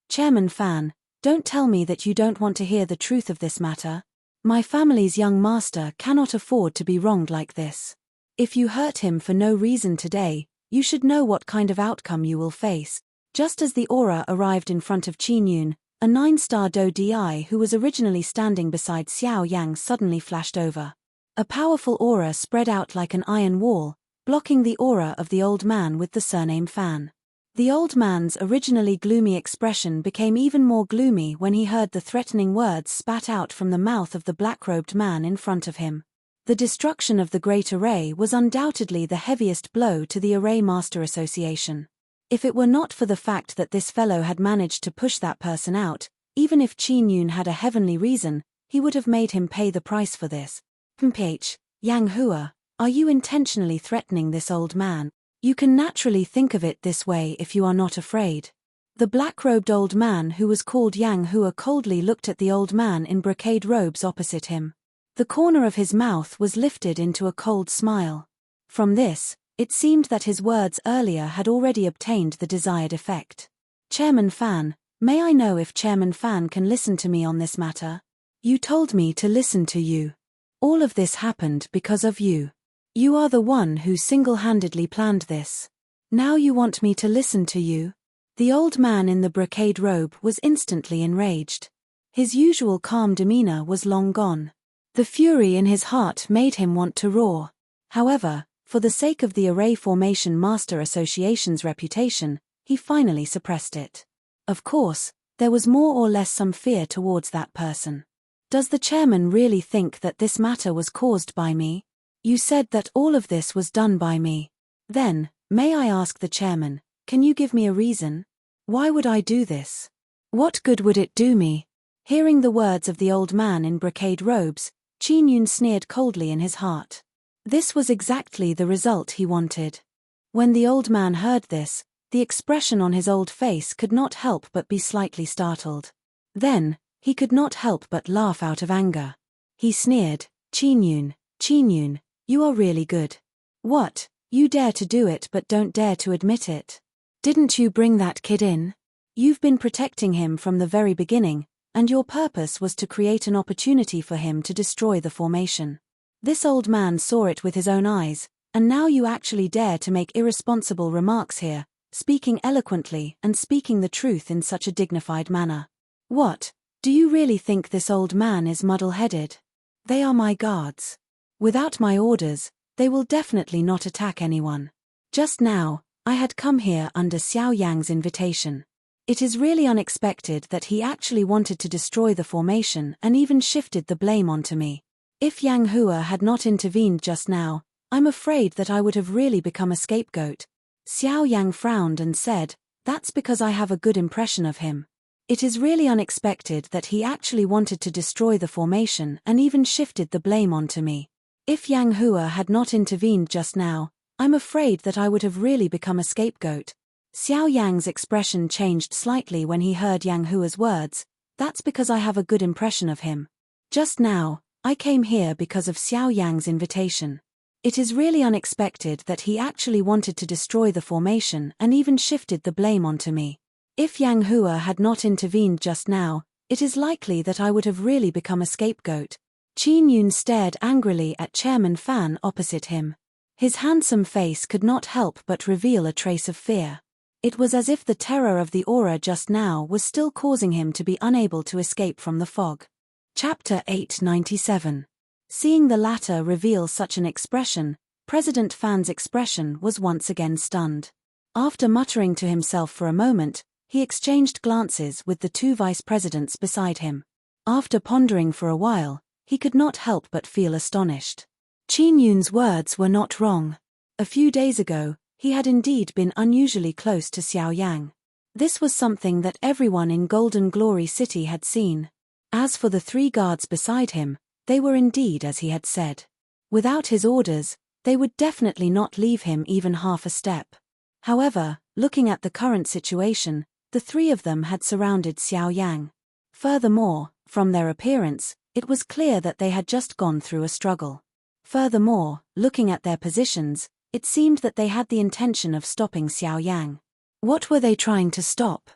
Chairman Fan, don't tell me that you don't want to hear the truth of this matter. My family's young master cannot afford to be wronged like this. If you hurt him for no reason today, you should know what kind of outcome you will face. Just as the aura arrived in front of Qin Yun, a 9-star Do Di who was originally standing beside Xiao Yang suddenly flashed over. A powerful aura spread out like an iron wall, blocking the aura of the old man with the surname Fan. The old man's originally gloomy expression became even more gloomy when he heard the threatening words spat out from the mouth of the black-robed man in front of him. The destruction of the Great Array was undoubtedly the heaviest blow to the Array Master Association. If it were not for the fact that this fellow had managed to push that person out, even if Qin Yun had a heavenly reason, he would have made him pay the price for this. Yang Hua, are you intentionally threatening this old man? You can naturally think of it this way if you are not afraid. The black-robed old man who was called Yang Hua coldly looked at the old man in brocade robes opposite him. The corner of his mouth was lifted into a cold smile. From this, it seemed that his words earlier had already obtained the desired effect. Chairman Fan, May I know if Chairman Fan can listen to me on this matter? You told me to listen to you. All of this happened because of you. You are the one who single-handedly planned this. Now you want me to listen to you? The old man in the brocade robe was instantly enraged. His usual calm demeanor was long gone. The fury in his heart made him want to roar. However, for the sake of the Array Formation Master Association's reputation, he finally suppressed it. Of course, there was more or less some fear towards that person. Does the chairman really think that this matter was caused by me? You said that all of this was done by me. Then, may I ask the chairman, can you give me a reason? Why would I do this? What good would it do me? Hearing the words of the old man in brocade robes, Qin Yun sneered coldly in his heart. This was exactly the result he wanted. When the old man heard this, the expression on his old face could not help but be slightly startled. Then, he could not help but laugh out of anger. He sneered, Qin Yun, you are really good. What, you dare to do it but don't dare to admit it? Didn't you bring that kid in? You've been protecting him from the very beginning, and your purpose was to create an opportunity for him to destroy the formation. This old man saw it with his own eyes, and now you actually dare to make irresponsible remarks here, speaking eloquently and speaking the truth in such a dignified manner. What, do you really think this old man is muddle-headed? They are my guards. Without my orders, they will definitely not attack anyone. Just now, I had come here under Xiao Yang's invitation. It is really unexpected that he actually wanted to destroy the formation and even shifted the blame onto me. If Yang Hua had not intervened just now, I'm afraid that I would have really become a scapegoat. Xiao Yang frowned and said, that's because I have a good impression of him. It is really unexpected that he actually wanted to destroy the formation and even shifted the blame onto me. If Yang Hua had not intervened just now, I'm afraid that I would have really become a scapegoat. Xiao Yang's expression changed slightly when he heard Yang Hua's words, that's because I have a good impression of him. Just now, I came here because of Xiao Yang's invitation. It is really unexpected that he actually wanted to destroy the formation and even shifted the blame onto me. If Yang Hua had not intervened just now, it is likely that I would have really become a scapegoat. Qin Yun stared angrily at Chairman Fan opposite him. His handsome face could not help but reveal a trace of fear. It was as if the terror of the aura just now was still causing him to be unable to escape from the fog. Chapter 897. Seeing the latter reveal such an expression, President Fan's expression was once again stunned. After muttering to himself for a moment, he exchanged glances with the two vice presidents beside him. After pondering for a while, he could not help but feel astonished. Qin Yun's words were not wrong. A few days ago, he had indeed been unusually close to Xiao Yang. This was something that everyone in Golden Glory City had seen. As for the three guards beside him, they were indeed as he had said. Without his orders, they would definitely not leave him even half a step. However, looking at the current situation, the three of them had surrounded Xiao Yang. Furthermore, from their appearance, it was clear that they had just gone through a struggle. Furthermore, looking at their positions, it seemed that they had the intention of stopping Xiao Yang. What were they trying to stop?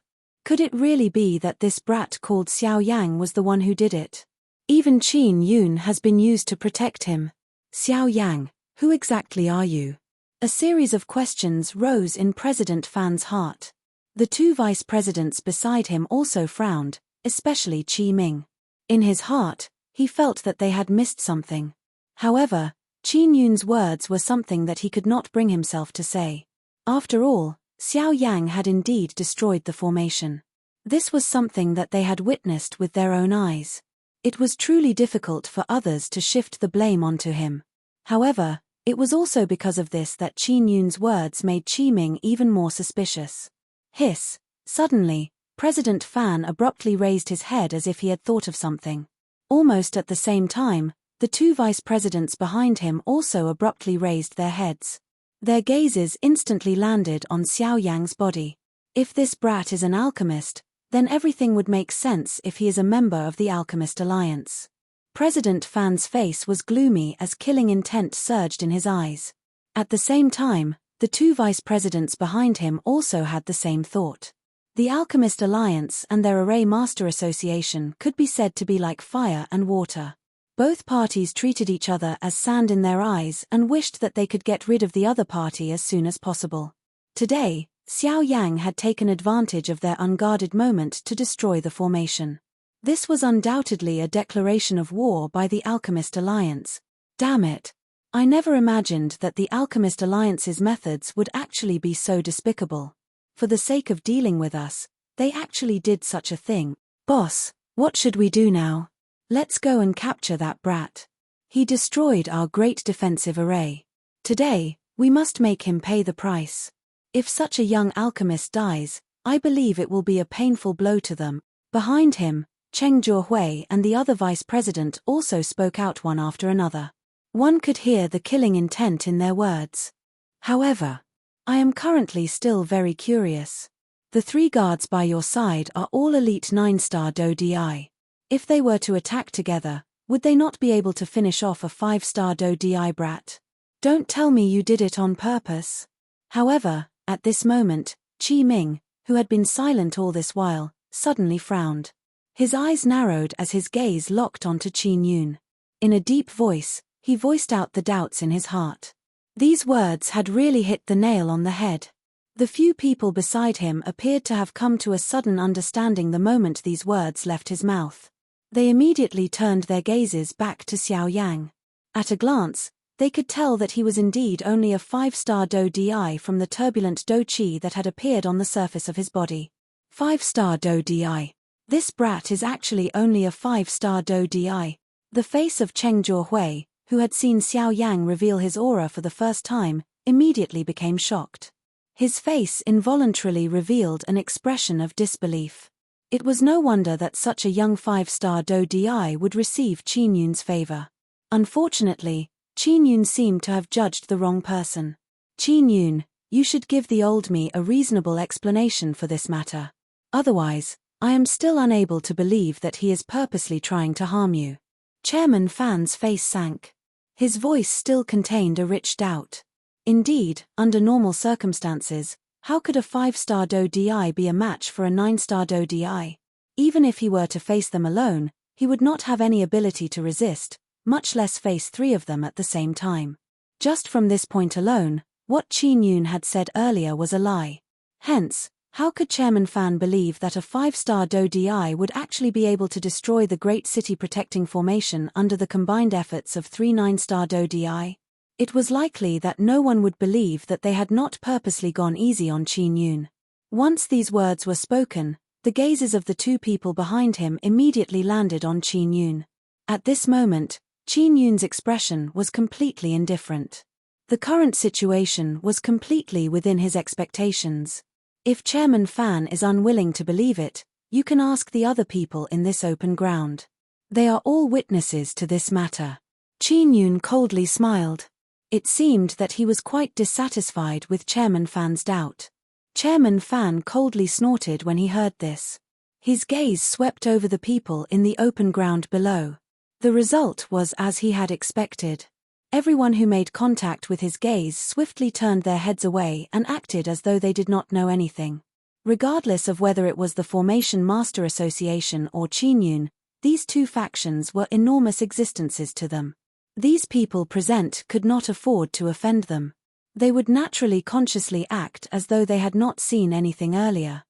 Could it really be that this brat called Xiao Yang was the one who did it? Even Qin Yun has been used to protect him. Xiao Yang, who exactly are you? A series of questions rose in President Fan's heart. The two vice presidents beside him also frowned, especially Qi Ming. In his heart, he felt that they had missed something. However, Qin Yun's words were something that he could not bring himself to say. After all, Xiao Yang had indeed destroyed the formation. This was something that they had witnessed with their own eyes. It was truly difficult for others to shift the blame onto him. However, it was also because of this that Qin Yun's words made Qi Ming even more suspicious. Hiss! Suddenly, President Fan abruptly raised his head as if he had thought of something. Almost at the same time, the two vice presidents behind him also abruptly raised their heads. Their gazes instantly landed on Xiao Yang's body. If this brat is an alchemist, then everything would make sense if he is a member of the Alchemist Alliance. President Fan's face was gloomy as killing intent surged in his eyes. At the same time, the two vice presidents behind him also had the same thought. The Alchemist Alliance and their Array Master Association could be said to be like fire and water. Both parties treated each other as sand in their eyes and wished that they could get rid of the other party as soon as possible. Today, Xiao Yang had taken advantage of their unguarded moment to destroy the formation. This was undoubtedly a declaration of war by the Alchemist Alliance. Damn it. I never imagined that the Alchemist Alliance's methods would actually be so despicable. For the sake of dealing with us, they actually did such a thing. Boss, what should we do now? Let's go and capture that brat. He destroyed our great defensive array. Today, we must make him pay the price. If such a young alchemist dies, I believe it will be a painful blow to them. Behind him, Cheng Jiahui and the other vice president also spoke out one after another. One could hear the killing intent in their words. However, I am currently still very curious. The 3 guards by your side are all elite 9-star Do Di. If they were to attack together, would they not be able to finish off a 5-star Do Di brat? Don't tell me you did it on purpose. However, at this moment, Qi Ming, who had been silent all this while, suddenly frowned. His eyes narrowed as his gaze locked onto Qin Yun. In a deep voice, he voiced out the doubts in his heart. These words had really hit the nail on the head. The few people beside him appeared to have come to a sudden understanding the moment these words left his mouth. They immediately turned their gazes back to Xiao Yang. At a glance, they could tell that he was indeed only a 5-star Do Di from the turbulent Do Qi that had appeared on the surface of his body. 5-star Do Di. This brat is actually only a 5-star Do Di. The face of Cheng Jiahui, who had seen Xiao Yang reveal his aura for the first time, immediately became shocked. His face involuntarily revealed an expression of disbelief. It was no wonder that such a young 5-star Do Di would receive Qin Yun's favor. Unfortunately, Qin Yun seemed to have judged the wrong person. Qin Yun, you should give the old me a reasonable explanation for this matter. Otherwise, I am still unable to believe that he is purposely trying to harm you. Chairman Fan's face sank. His voice still contained a rich doubt. Indeed, under normal circumstances, how could a 5-star Do Di be a match for a 9-star Do Di? Even if he were to face them alone, he would not have any ability to resist, much less face 3 of them at the same time. Just from this point alone, what Qin Yun had said earlier was a lie. Hence, how could Chairman Fan believe that a 5-star Do Di would actually be able to destroy the great city protecting formation under the combined efforts of 3 9-star Do Di? It was likely that no one would believe that they had not purposely gone easy on Qin Yun. Once these words were spoken, the gazes of the 2 people behind him immediately landed on Qin Yun. At this moment, Qin Yun's expression was completely indifferent. The current situation was completely within his expectations. If Chairman Fan is unwilling to believe it, you can ask the other people in this open ground. They are all witnesses to this matter. Qin Yun coldly smiled. It seemed that he was quite dissatisfied with Chairman Fan's doubt. Chairman Fan coldly snorted when he heard this. His gaze swept over the people in the open ground below. The result was as he had expected. Everyone who made contact with his gaze swiftly turned their heads away and acted as though they did not know anything. Regardless of whether it was the Formation Master Association or Qin Yun, these 2 factions were enormous existences to them. These people present could not afford to offend them. They would naturally consciously act as though they had not seen anything earlier.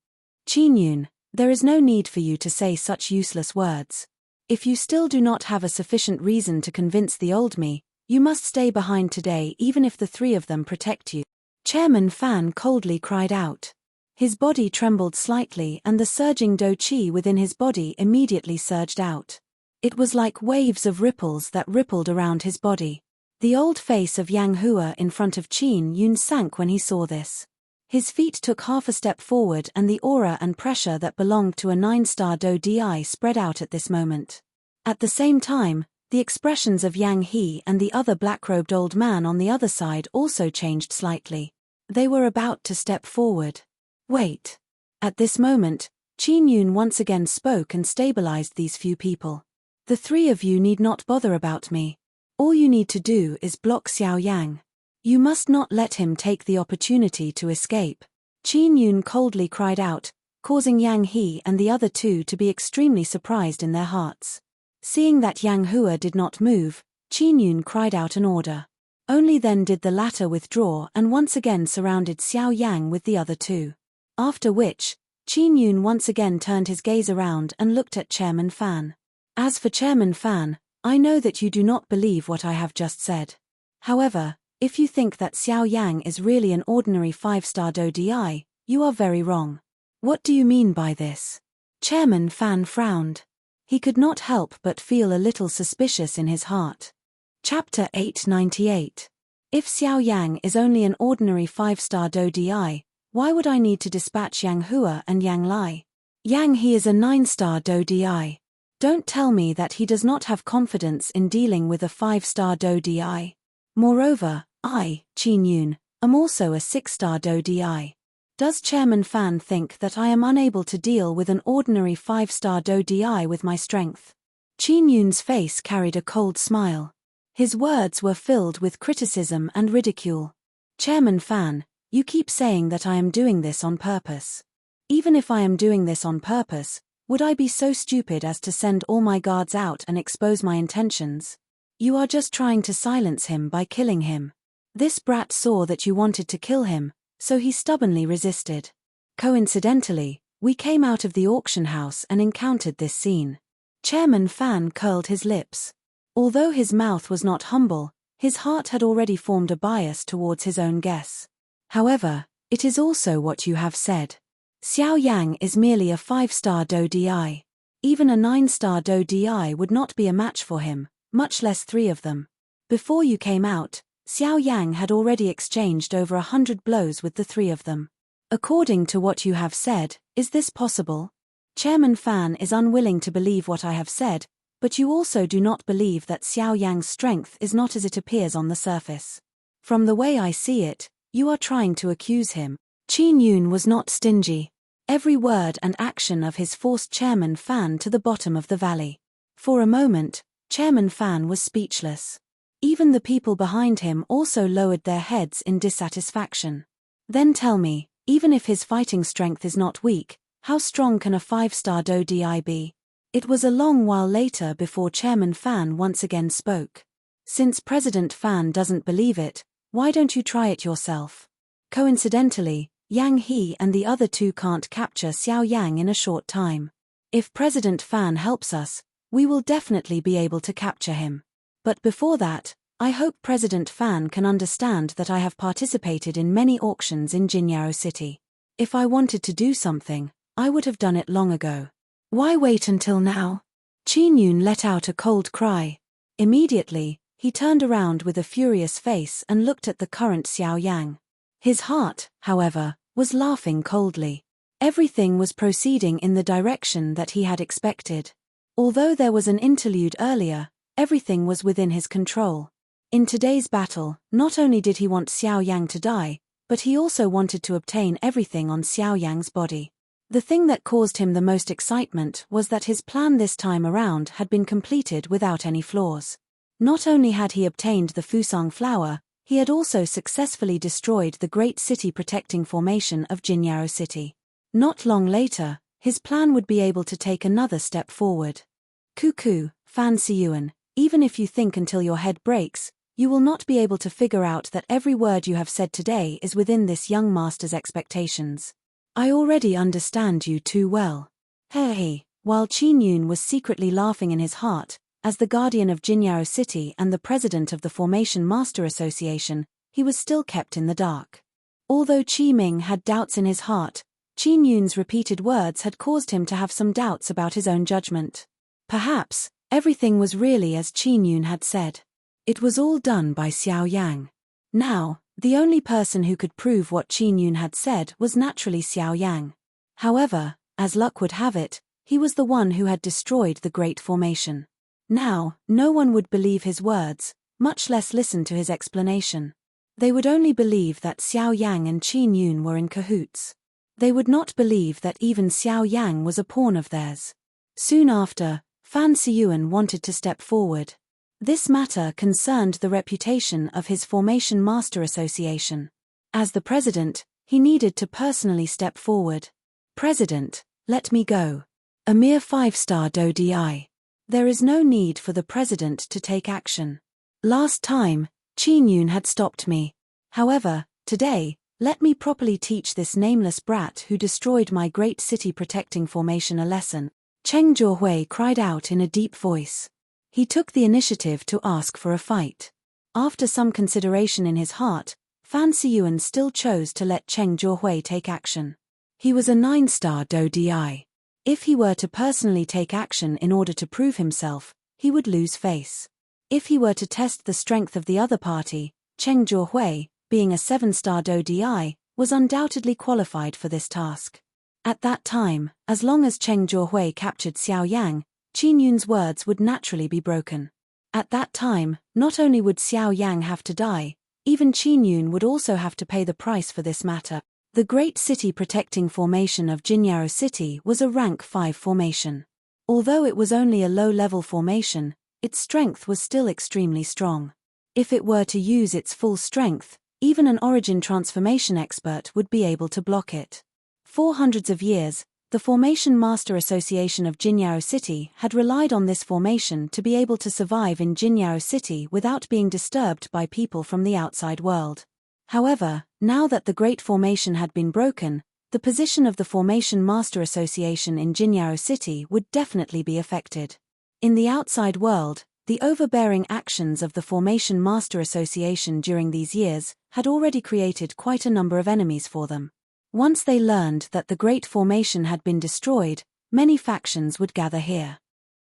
Qin Yun, there is no need for you to say such useless words. If you still do not have a sufficient reason to convince the old me, you must stay behind today even if the 3 of them protect you. Chairman Fan coldly cried out. His body trembled slightly and the surging Do Qi within his body immediately surged out. It was like waves of ripples that rippled around his body. The old face of Yang Hua in front of Qin Yun sank when he saw this. His feet took half a step forward and the aura and pressure that belonged to a 9-star Do Di spread out at this moment. At the same time, the expressions of Yang He and the other black-robed old man on the other side also changed slightly. They were about to step forward. Wait. At this moment, Qin Yun once again spoke and stabilized these few people. The 3 of you need not bother about me. All you need to do is block Xiao Yang. You must not let him take the opportunity to escape. Qin Yun coldly cried out, causing Yang He and the other two to be extremely surprised in their hearts. Seeing that Yang Hua did not move, Qin Yun cried out an order. Only then did the latter withdraw and once again surrounded Xiao Yang with the other two. After which, Qin Yun once again turned his gaze around and looked at Chairman Fan. As for Chairman Fan, I know that you do not believe what I have just said. However, if you think that Xiao Yang is really an ordinary 5-star DI, you are very wrong. What do you mean by this? Chairman Fan frowned. He could not help but feel a little suspicious in his heart. Chapter 898. If Xiao Yang is only an ordinary 5-star DI, why would I need to dispatch Yang Hua and Yang Lai? Yang He is a 9-star DI. Don't tell me that he does not have confidence in dealing with a 5-star DI. Moreover, I, Qin Yun, am also a 6-star DI. Does Chairman Fan think that I am unable to deal with an ordinary 5-star DI with my strength? Qin Yun's face carried a cold smile. His words were filled with criticism and ridicule. Chairman Fan, you keep saying that I am doing this on purpose. Even if I am doing this on purpose, would I be so stupid as to send all my guards out and expose my intentions? You are just trying to silence him by killing him. This brat saw that you wanted to kill him, so he stubbornly resisted. Coincidentally, we came out of the auction house and encountered this scene. Chairman Fan curled his lips. Although his mouth was not humble, his heart had already formed a bias towards his own guess. However, it is also what you have said. Xiao Yang is merely a 5-star DI. Even a 9-star DI would not be a match for him, much less 3 of them. Before you came out, Xiao Yang had already exchanged over 100 blows with the 3 of them. According to what you have said, is this possible? Chairman Fan is unwilling to believe what I have said, but you also do not believe that Xiao Yang's strength is not as it appears on the surface. From the way I see it, you are trying to accuse him. Qin Yun was not stingy. Every word and action of his forced Chairman Fan to the bottom of the valley. For a moment, Chairman Fan was speechless. Even the people behind him also lowered their heads in dissatisfaction. Then tell me, even if his fighting strength is not weak, how strong can a 5-star DI be? It was a long while later before Chairman Fan once again spoke. Since President Fan doesn't believe it, why don't you try it yourself? Coincidentally, Yang He and the other two can't capture Xiao Yang in a short time. If President Fan helps us, we will definitely be able to capture him. But before that, I hope President Fan can understand that I have participated in many auctions in Jinyao City. If I wanted to do something, I would have done it long ago. Why wait until now? Qin Yun let out a cold cry. Immediately, he turned around with a furious face and looked at the current Xiao Yang. His heart, however, was laughing coldly. Everything was proceeding in the direction that he had expected. Although there was an interlude earlier, everything was within his control. In today's battle, not only did he want Xiao Yang to die, but he also wanted to obtain everything on Xiao Yang's body. The thing that caused him the most excitement was that his plan this time around had been completed without any flaws. Not only had he obtained the Fusang flower, he had also successfully destroyed the great city protecting formation of Jinyao City. Not long later, his plan would be able to take another step forward. Cuckoo, Fan Siyuan, even if you think until your head breaks, you will not be able to figure out that every word you have said today is within this young master's expectations. I already understand you too well. Hey, while Qin Yun was secretly laughing in his heart, as the guardian of Jinyao City and the president of the Formation Master Association, he was still kept in the dark. Although Qi Ming had doubts in his heart, Qin Yun's repeated words had caused him to have some doubts about his own judgment. Perhaps, everything was really as Qin Yun had said. It was all done by Xiao Yang. Now, the only person who could prove what Qin Yun had said was naturally Xiao Yang. However, as luck would have it, he was the one who had destroyed the Great Formation. Now, no one would believe his words, much less listen to his explanation. They would only believe that Xiao Yang and Qin Yun were in cahoots. They would not believe that even Xiao Yang was a pawn of theirs. Soon after, Fan Siyuan wanted to step forward. This matter concerned the reputation of his Formation Master Association. As the president, he needed to personally step forward. President, let me go. A mere 5-star DI. There is no need for the president to take action. Last time, Qin Yun had stopped me. However, today, let me properly teach this nameless brat who destroyed my great city protecting formation a lesson. Cheng Zhuhui cried out in a deep voice. He took the initiative to ask for a fight. After some consideration in his heart, Fan Siyuan still chose to let Cheng Zhuhui take action. He was a 9-star DI. If he were to personally take action in order to prove himself, he would lose face. If he were to test the strength of the other party, Cheng Zhuhui, being a 7-star DI, was undoubtedly qualified for this task. At that time, as long as Cheng Zhuhui captured Xiao Yang, Qin Yun's words would naturally be broken. At that time, not only would Xiao Yang have to die, even Qin Yun would also have to pay the price for this matter. The Great City Protecting Formation of Jinyao City was a rank 5 formation. Although it was only a low-level formation, its strength was still extremely strong. If it were to use its full strength, even an origin transformation expert would be able to block it. For hundreds of years, the Formation Master Association of Jinyao City had relied on this formation to be able to survive in Jinyao City without being disturbed by people from the outside world. However, now that the Great Formation had been broken, the position of the Formation Master Association in Jinyao City would definitely be affected. In the outside world, the overbearing actions of the Formation Master Association during these years had already created quite a number of enemies for them. Once they learned that the Great Formation had been destroyed, many factions would gather here.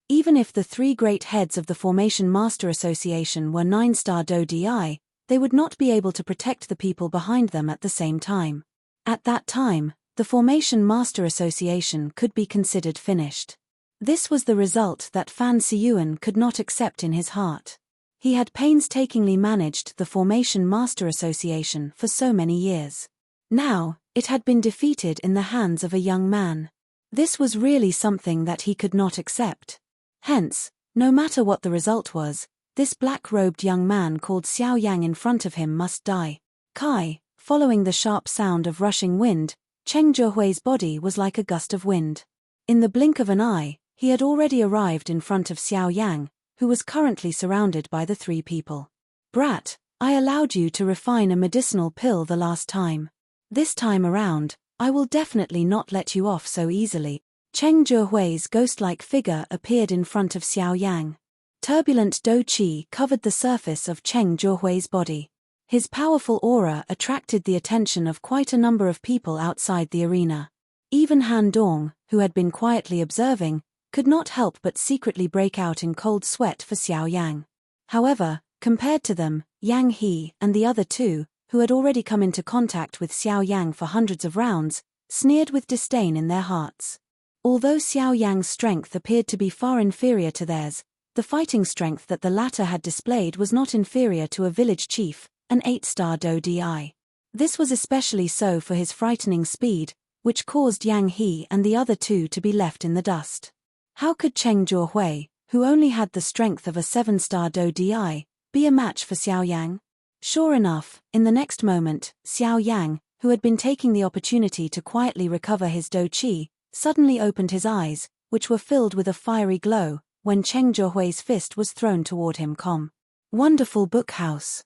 Even if the 3 great heads of the Formation Master Association were 9-star DI, they would not be able to protect the people behind them at the same time. At that time, the Formation Master Association could be considered finished. This was the result that Fan Siyuan could not accept in his heart. He had painstakingly managed the Formation Master Association for so many years. Now, it had been defeated in the hands of a young man. This was really something that he could not accept. Hence, no matter what the result was, this black-robed young man called Xiao Yang in front of him must die. Kai, following the sharp sound of rushing wind, Cheng Zhuhui's body was like a gust of wind. In the blink of an eye, he had already arrived in front of Xiao Yang, who was currently surrounded by the 3 people. Brat, I allowed you to refine a medicinal pill the last time. This time around, I will definitely not let you off so easily. Cheng Zhuhui's ghost-like figure appeared in front of Xiao Yang. Turbulent Do Qi covered the surface of Cheng Zhuhui's body. His powerful aura attracted the attention of quite a number of people outside the arena. Even Han Dong, who had been quietly observing, could not help but secretly break out in cold sweat for Xiao Yang. However, compared to them, Yang He and the other 2, who had already come into contact with Xiao Yang for hundreds of rounds, sneered with disdain in their hearts. Although Xiao Yang's strength appeared to be far inferior to theirs, the fighting strength that the latter had displayed was not inferior to a village chief, an 8-star DI. This was especially so for his frightening speed, which caused Yang He and the other 2 to be left in the dust. How could Cheng Zhuhui, who only had the strength of a 7-star DI, be a match for Xiao Yang? Sure enough, in the next moment, Xiao Yang, who had been taking the opportunity to quietly recover his Do Qi, suddenly opened his eyes, which were filled with a fiery glow, when Cheng Zhuhui's fist was thrown toward him. Wonderful Book House.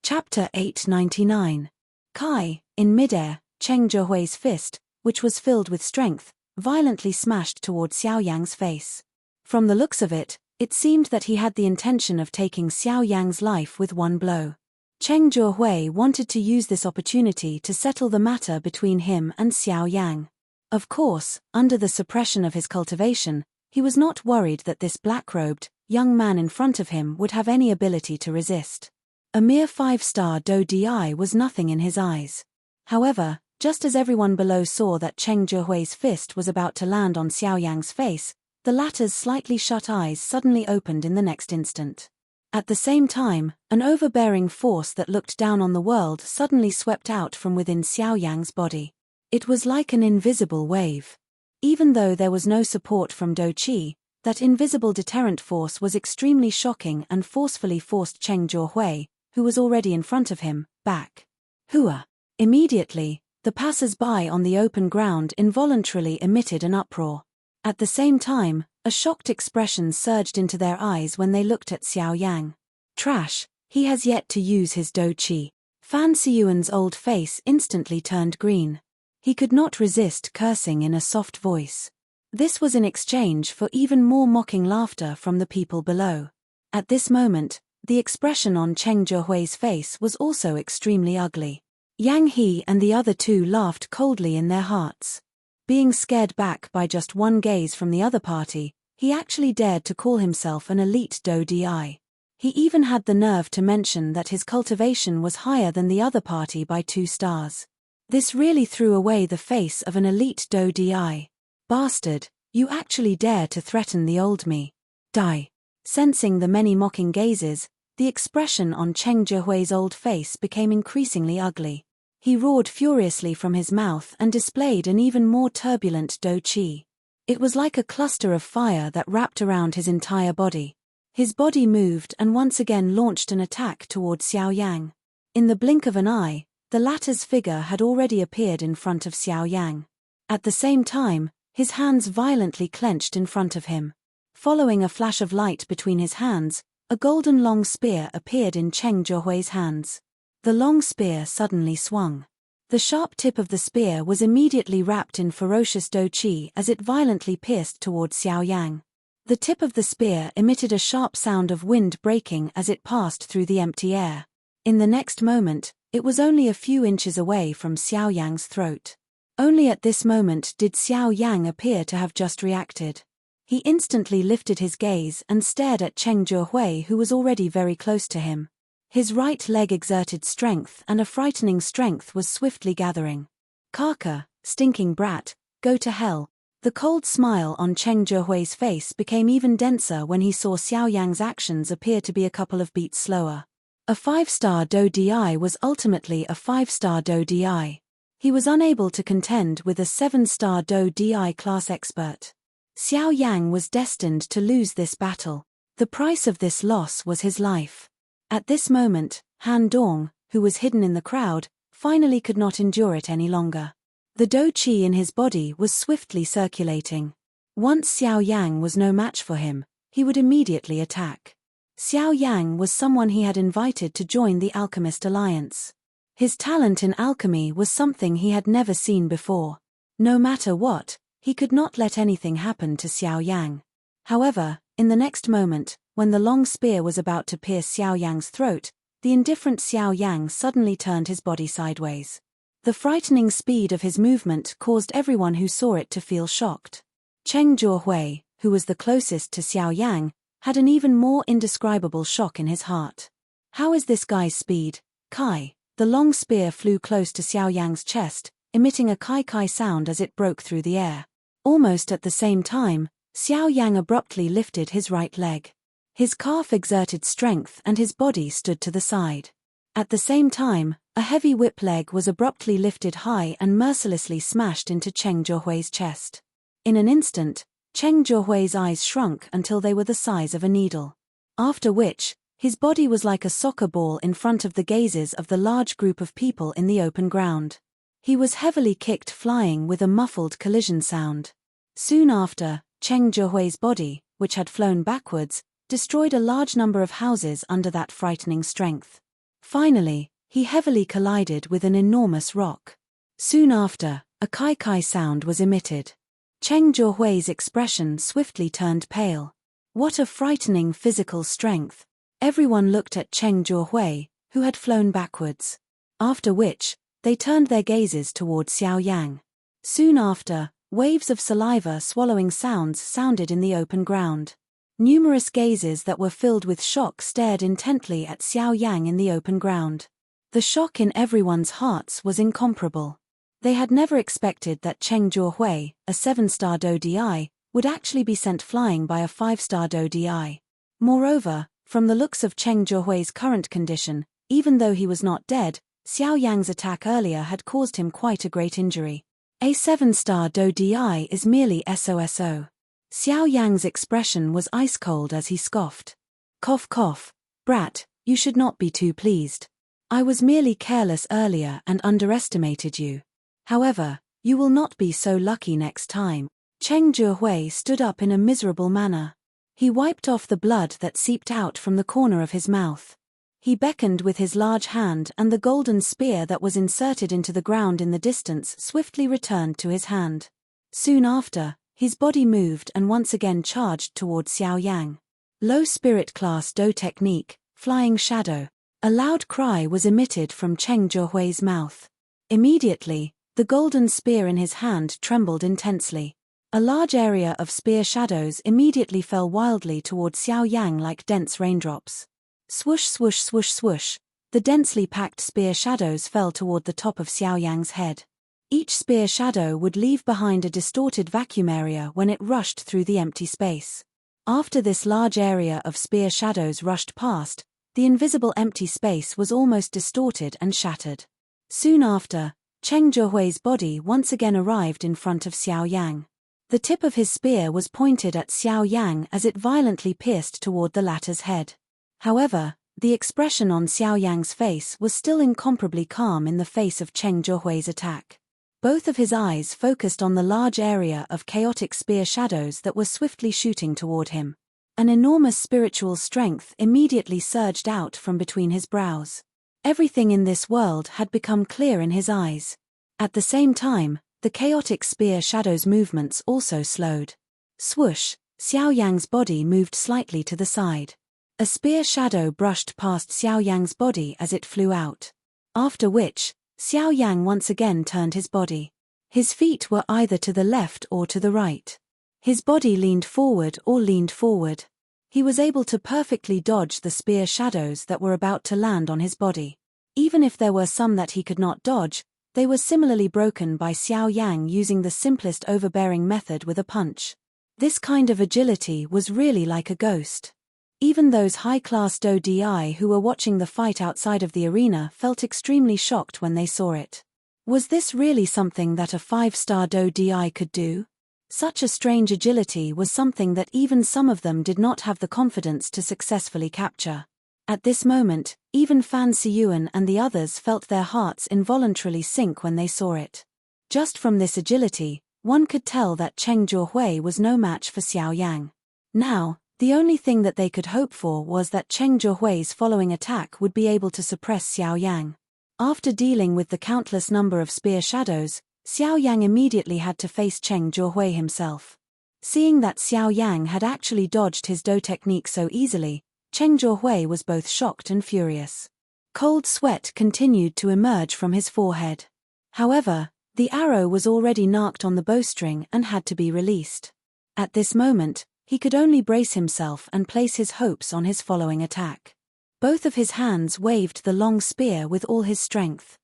Chapter 899. Kai, in midair, Cheng Zhuhui's fist, which was filled with strength, violently smashed toward Xiao Yang's face. From the looks of it, it seemed that he had the intention of taking Xiao Yang's life with one blow. Cheng Zhuhui wanted to use this opportunity to settle the matter between him and Xiao Yang. Of course, under the suppression of his cultivation, he was not worried that this black-robed, young man in front of him would have any ability to resist. A mere 5-star DI was nothing in his eyes. However, just as everyone below saw that Cheng Zhuhui's fist was about to land on Xiao Yang's face, the latter's slightly shut eyes suddenly opened in the next instant. At the same time, an overbearing force that looked down on the world suddenly swept out from within Xiao Yang's body. It was like an invisible wave. Even though there was no support from Do Qi, that invisible deterrent force was extremely shocking and forcefully forced Cheng Zhuhui, who was already in front of him, back. Hua! Immediately, The passers-by on the open ground involuntarily emitted an uproar. At the same time, a shocked expression surged into their eyes when they looked at Xiao Yang. Trash, he has yet to use his Do Qi. Fan Siyuan's old face instantly turned green. He could not resist cursing in a soft voice. This was in exchange for even more mocking laughter from the people below. At this moment, the expression on Cheng Zhehui's face was also extremely ugly. Yang He and the other two laughed coldly in their hearts. Being scared back by just one gaze from the other party, he actually dared to call himself an elite Do Di. He even had the nerve to mention that his cultivation was higher than the other party by 2 stars. This really threw away the face of an elite Do Di. Bastard, you actually dare to threaten the old me. Die. Sensing the many mocking gazes, the expression on Cheng Zhehui's old face became increasingly ugly. He roared furiously from his mouth and displayed an even more turbulent Do Qi. It was like a cluster of fire that wrapped around his entire body. His body moved and once again launched an attack toward Xiao Yang. In the blink of an eye, the latter's figure had already appeared in front of Xiao Yang. At the same time, his hands violently clenched in front of him. Following a flash of light between his hands, a golden long spear appeared in Cheng Zhehui's hands. The long spear suddenly swung. The sharp tip of the spear was immediately wrapped in ferocious Do Qi as it violently pierced toward Xiao Yang. The tip of the spear emitted a sharp sound of wind breaking as it passed through the empty air. In the next moment, it was only a few inches away from Xiao Yang's throat. Only at this moment did Xiao Yang appear to have just reacted. He instantly lifted his gaze and stared at Cheng Zhehui, who was already very close to him. His right leg exerted strength and a frightening strength was swiftly gathering. Kaka, stinking brat, go to hell. The cold smile on Cheng Zhehui's face became even denser when he saw Xiao Yang's actions appear to be a couple of beats slower. A 5-star Do Di was ultimately a 5-star Do Di. He was unable to contend with a 7-star Do Di class expert. Xiao Yang was destined to lose this battle. The price of this loss was his life. At this moment, Han Dong, who was hidden in the crowd, finally could not endure it any longer. The Do Qi in his body was swiftly circulating. Once Xiao Yang was no match for him, he would immediately attack. Xiao Yang was someone he had invited to join the Alchemist Alliance. His talent in alchemy was something he had never seen before. No matter what, he could not let anything happen to Xiao Yang. However, in the next moment, when the long spear was about to pierce Xiao Yang's throat, the indifferent Xiao Yang suddenly turned his body sideways. The frightening speed of his movement caused everyone who saw it to feel shocked. Cheng Zhehui, who was the closest to Xiao Yang, had an even more indescribable shock in his heart. How is this guy's speed? Kai. The long spear flew close to Xiao Yang's chest, emitting a kai-kai sound as it broke through the air. Almost at the same time, Xiao Yang abruptly lifted his right leg. His calf exerted strength and his body stood to the side. At the same time, a heavy whip leg was abruptly lifted high and mercilessly smashed into Cheng Zhehui's chest. In an instant, Cheng Zhehui's eyes shrunk until they were the size of a needle. After which, his body was like a soccer ball in front of the gazes of the large group of people in the open ground. He was heavily kicked flying with a muffled collision sound. Soon after, Cheng Zhehui's body, which had flown backwards, destroyed a large number of houses under that frightening strength. Finally, he heavily collided with an enormous rock. Soon after, a kai-kai sound was emitted. Cheng Zhehui's expression swiftly turned pale. What a frightening physical strength! Everyone looked at Cheng Zhehui, who had flown backwards. After which, they turned their gazes toward Xiao Yang. Soon after, waves of saliva swallowing sounds sounded in the open ground. Numerous gazes that were filled with shock stared intently at Xiao Yang in the open ground. The shock in everyone's hearts was incomparable. They had never expected that Cheng Zhehui, a 7-star Do Di, would actually be sent flying by a 5-star Do Di. Moreover, from the looks of Cheng Zhehui's current condition, even though he was not dead, Xiao Yang's attack earlier had caused him quite a great injury. A 7-star Do Di is merely SOSO. Xiao Yang's expression was ice-cold as he scoffed. Cough cough, brat, you should not be too pleased. I was merely careless earlier and underestimated you. However, you will not be so lucky next time. Cheng Zhihui stood up in a miserable manner. He wiped off the blood that seeped out from the corner of his mouth. He beckoned with his large hand, and the golden spear that was inserted into the ground in the distance swiftly returned to his hand. Soon after, his body moved and once again charged toward Xiao Yang. Low spirit class Do technique, flying shadow. A loud cry was emitted from Cheng Zhihui's mouth. Immediately, the golden spear in his hand trembled intensely. A large area of spear shadows immediately fell wildly toward Xiao Yang like dense raindrops. Swoosh swoosh swoosh swoosh, the densely packed spear shadows fell toward the top of Xiao Yang's head. Each spear shadow would leave behind a distorted vacuum area when it rushed through the empty space. After this large area of spear shadows rushed past, the invisible empty space was almost distorted and shattered. Soon after, Cheng Zhihui's body once again arrived in front of Xiao Yang. The tip of his spear was pointed at Xiao Yang as it violently pierced toward the latter's head. However, the expression on Xiao Yang's face was still incomparably calm in the face of Cheng Zhihui's attack. Both of his eyes focused on the large area of chaotic spear shadows that were swiftly shooting toward him. An enormous spiritual strength immediately surged out from between his brows. Everything in this world had become clear in his eyes. At the same time, the chaotic spear shadows' movements also slowed. Swoosh, Xiao Yang's body moved slightly to the side. A spear shadow brushed past Xiao Yang's body as it flew out. After which, Xiao Yang once again turned his body. His feet were either to the left or to the right. His body leaned forward or leaned forward. He was able to perfectly dodge the spear shadows that were about to land on his body. Even if there were some that he could not dodge, they were similarly broken by Xiao Yang using the simplest overbearing method with a punch. This kind of agility was really like a ghost. Even those high-class Do Di who were watching the fight outside of the arena felt extremely shocked when they saw it. Was this really something that a 5-star Do Di could do? Such a strange agility was something that even some of them did not have the confidence to successfully capture. At this moment, even Fan Siyuan and the others felt their hearts involuntarily sink when they saw it. Just from this agility, one could tell that Cheng Zhihui was no match for Xiao Yang. Now, the only thing that they could hope for was that Cheng Zhihui's following attack would be able to suppress Xiao Yang. After dealing with the countless number of spear shadows, Xiao Yang immediately had to face Cheng Zhihui himself. Seeing that Xiao Yang had actually dodged his Do technique so easily, Cheng Zhihui was both shocked and furious. Cold sweat continued to emerge from his forehead. However, the arrow was already narked on the bowstring and had to be released. At this moment, he could only brace himself and place his hopes on his following attack. Both of his hands waved the long spear with all his strength.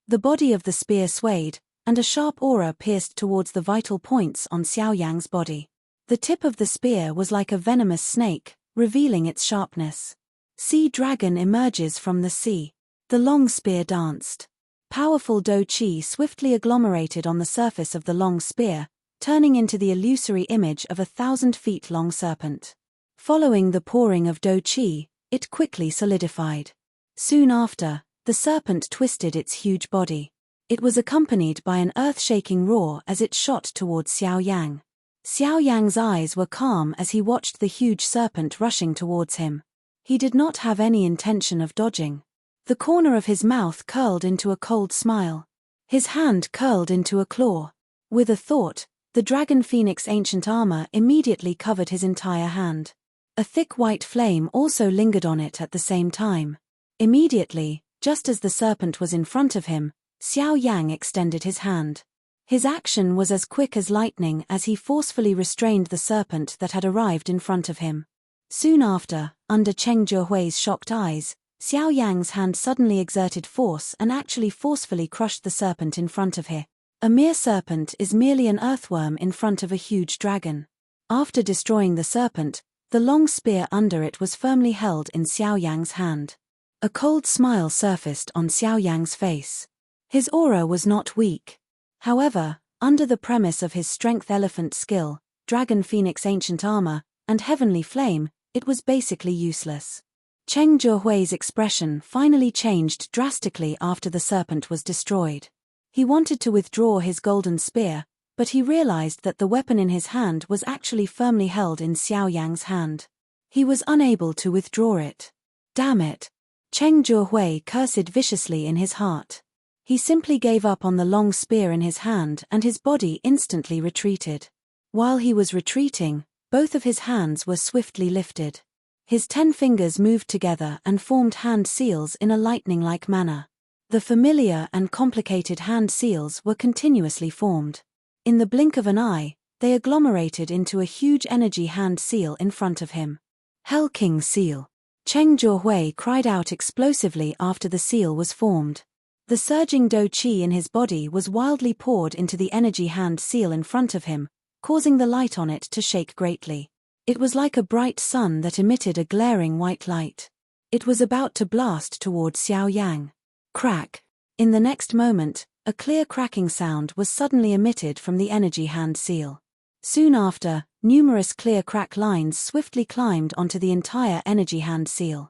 The body of the spear swayed, and a sharp aura pierced towards the vital points on Xiao Yang's body. The tip of the spear was like a venomous snake, revealing its sharpness. Sea dragon emerges from the sea. The long spear danced. Powerful Do Chi swiftly agglomerated on the surface of the long spear, turning into the illusory image of a 1,000-feet-long serpent. Following the pouring of Do Chi, it quickly solidified. Soon after, the serpent twisted its huge body. It was accompanied by an earth-shaking roar as it shot towards Xiao Yang. Xiao Yang's eyes were calm as he watched the huge serpent rushing towards him. He did not have any intention of dodging. The corner of his mouth curled into a cold smile. His hand curled into a claw. With a thought, the dragon phoenix ancient armor immediately covered his entire hand. A thick white flame also lingered on it at the same time. Immediately, just as the serpent was in front of him, Xiao Yang extended his hand. His action was as quick as lightning as he forcefully restrained the serpent that had arrived in front of him. Soon after, under Cheng Zhihui's shocked eyes, Xiao Yang's hand suddenly exerted force and actually forcefully crushed the serpent in front of him. A mere serpent is merely an earthworm in front of a huge dragon. After destroying the serpent, the long spear under it was firmly held in Xiao Yang's hand. A cold smile surfaced on Xiao Yang's face. His aura was not weak. However, under the premise of his strength elephant skill, dragon phoenix ancient armor, and heavenly flame, it was basically useless. Cheng Zhihui's expression finally changed drastically after the serpent was destroyed. He wanted to withdraw his golden spear, but he realized that the weapon in his hand was actually firmly held in Xiao Yang's hand. He was unable to withdraw it. Damn it! Cheng Juhui cursed viciously in his heart. He simply gave up on the long spear in his hand and his body instantly retreated. While he was retreating, both of his hands were swiftly lifted. His 10 fingers moved together and formed hand seals in a lightning-like manner. The familiar and complicated hand seals were continuously formed. In the blink of an eye, they agglomerated into a huge energy hand seal in front of him. Hell King Seal. Cheng Juhui cried out explosively after the seal was formed. The surging do qi in his body was wildly poured into the energy hand seal in front of him, causing the light on it to shake greatly. It was like a bright sun that emitted a glaring white light. It was about to blast toward Xiao Yang. Crack! In the next moment, a clear cracking sound was suddenly emitted from the energy hand seal. Soon after, numerous clear crack lines swiftly climbed onto the entire energy hand seal.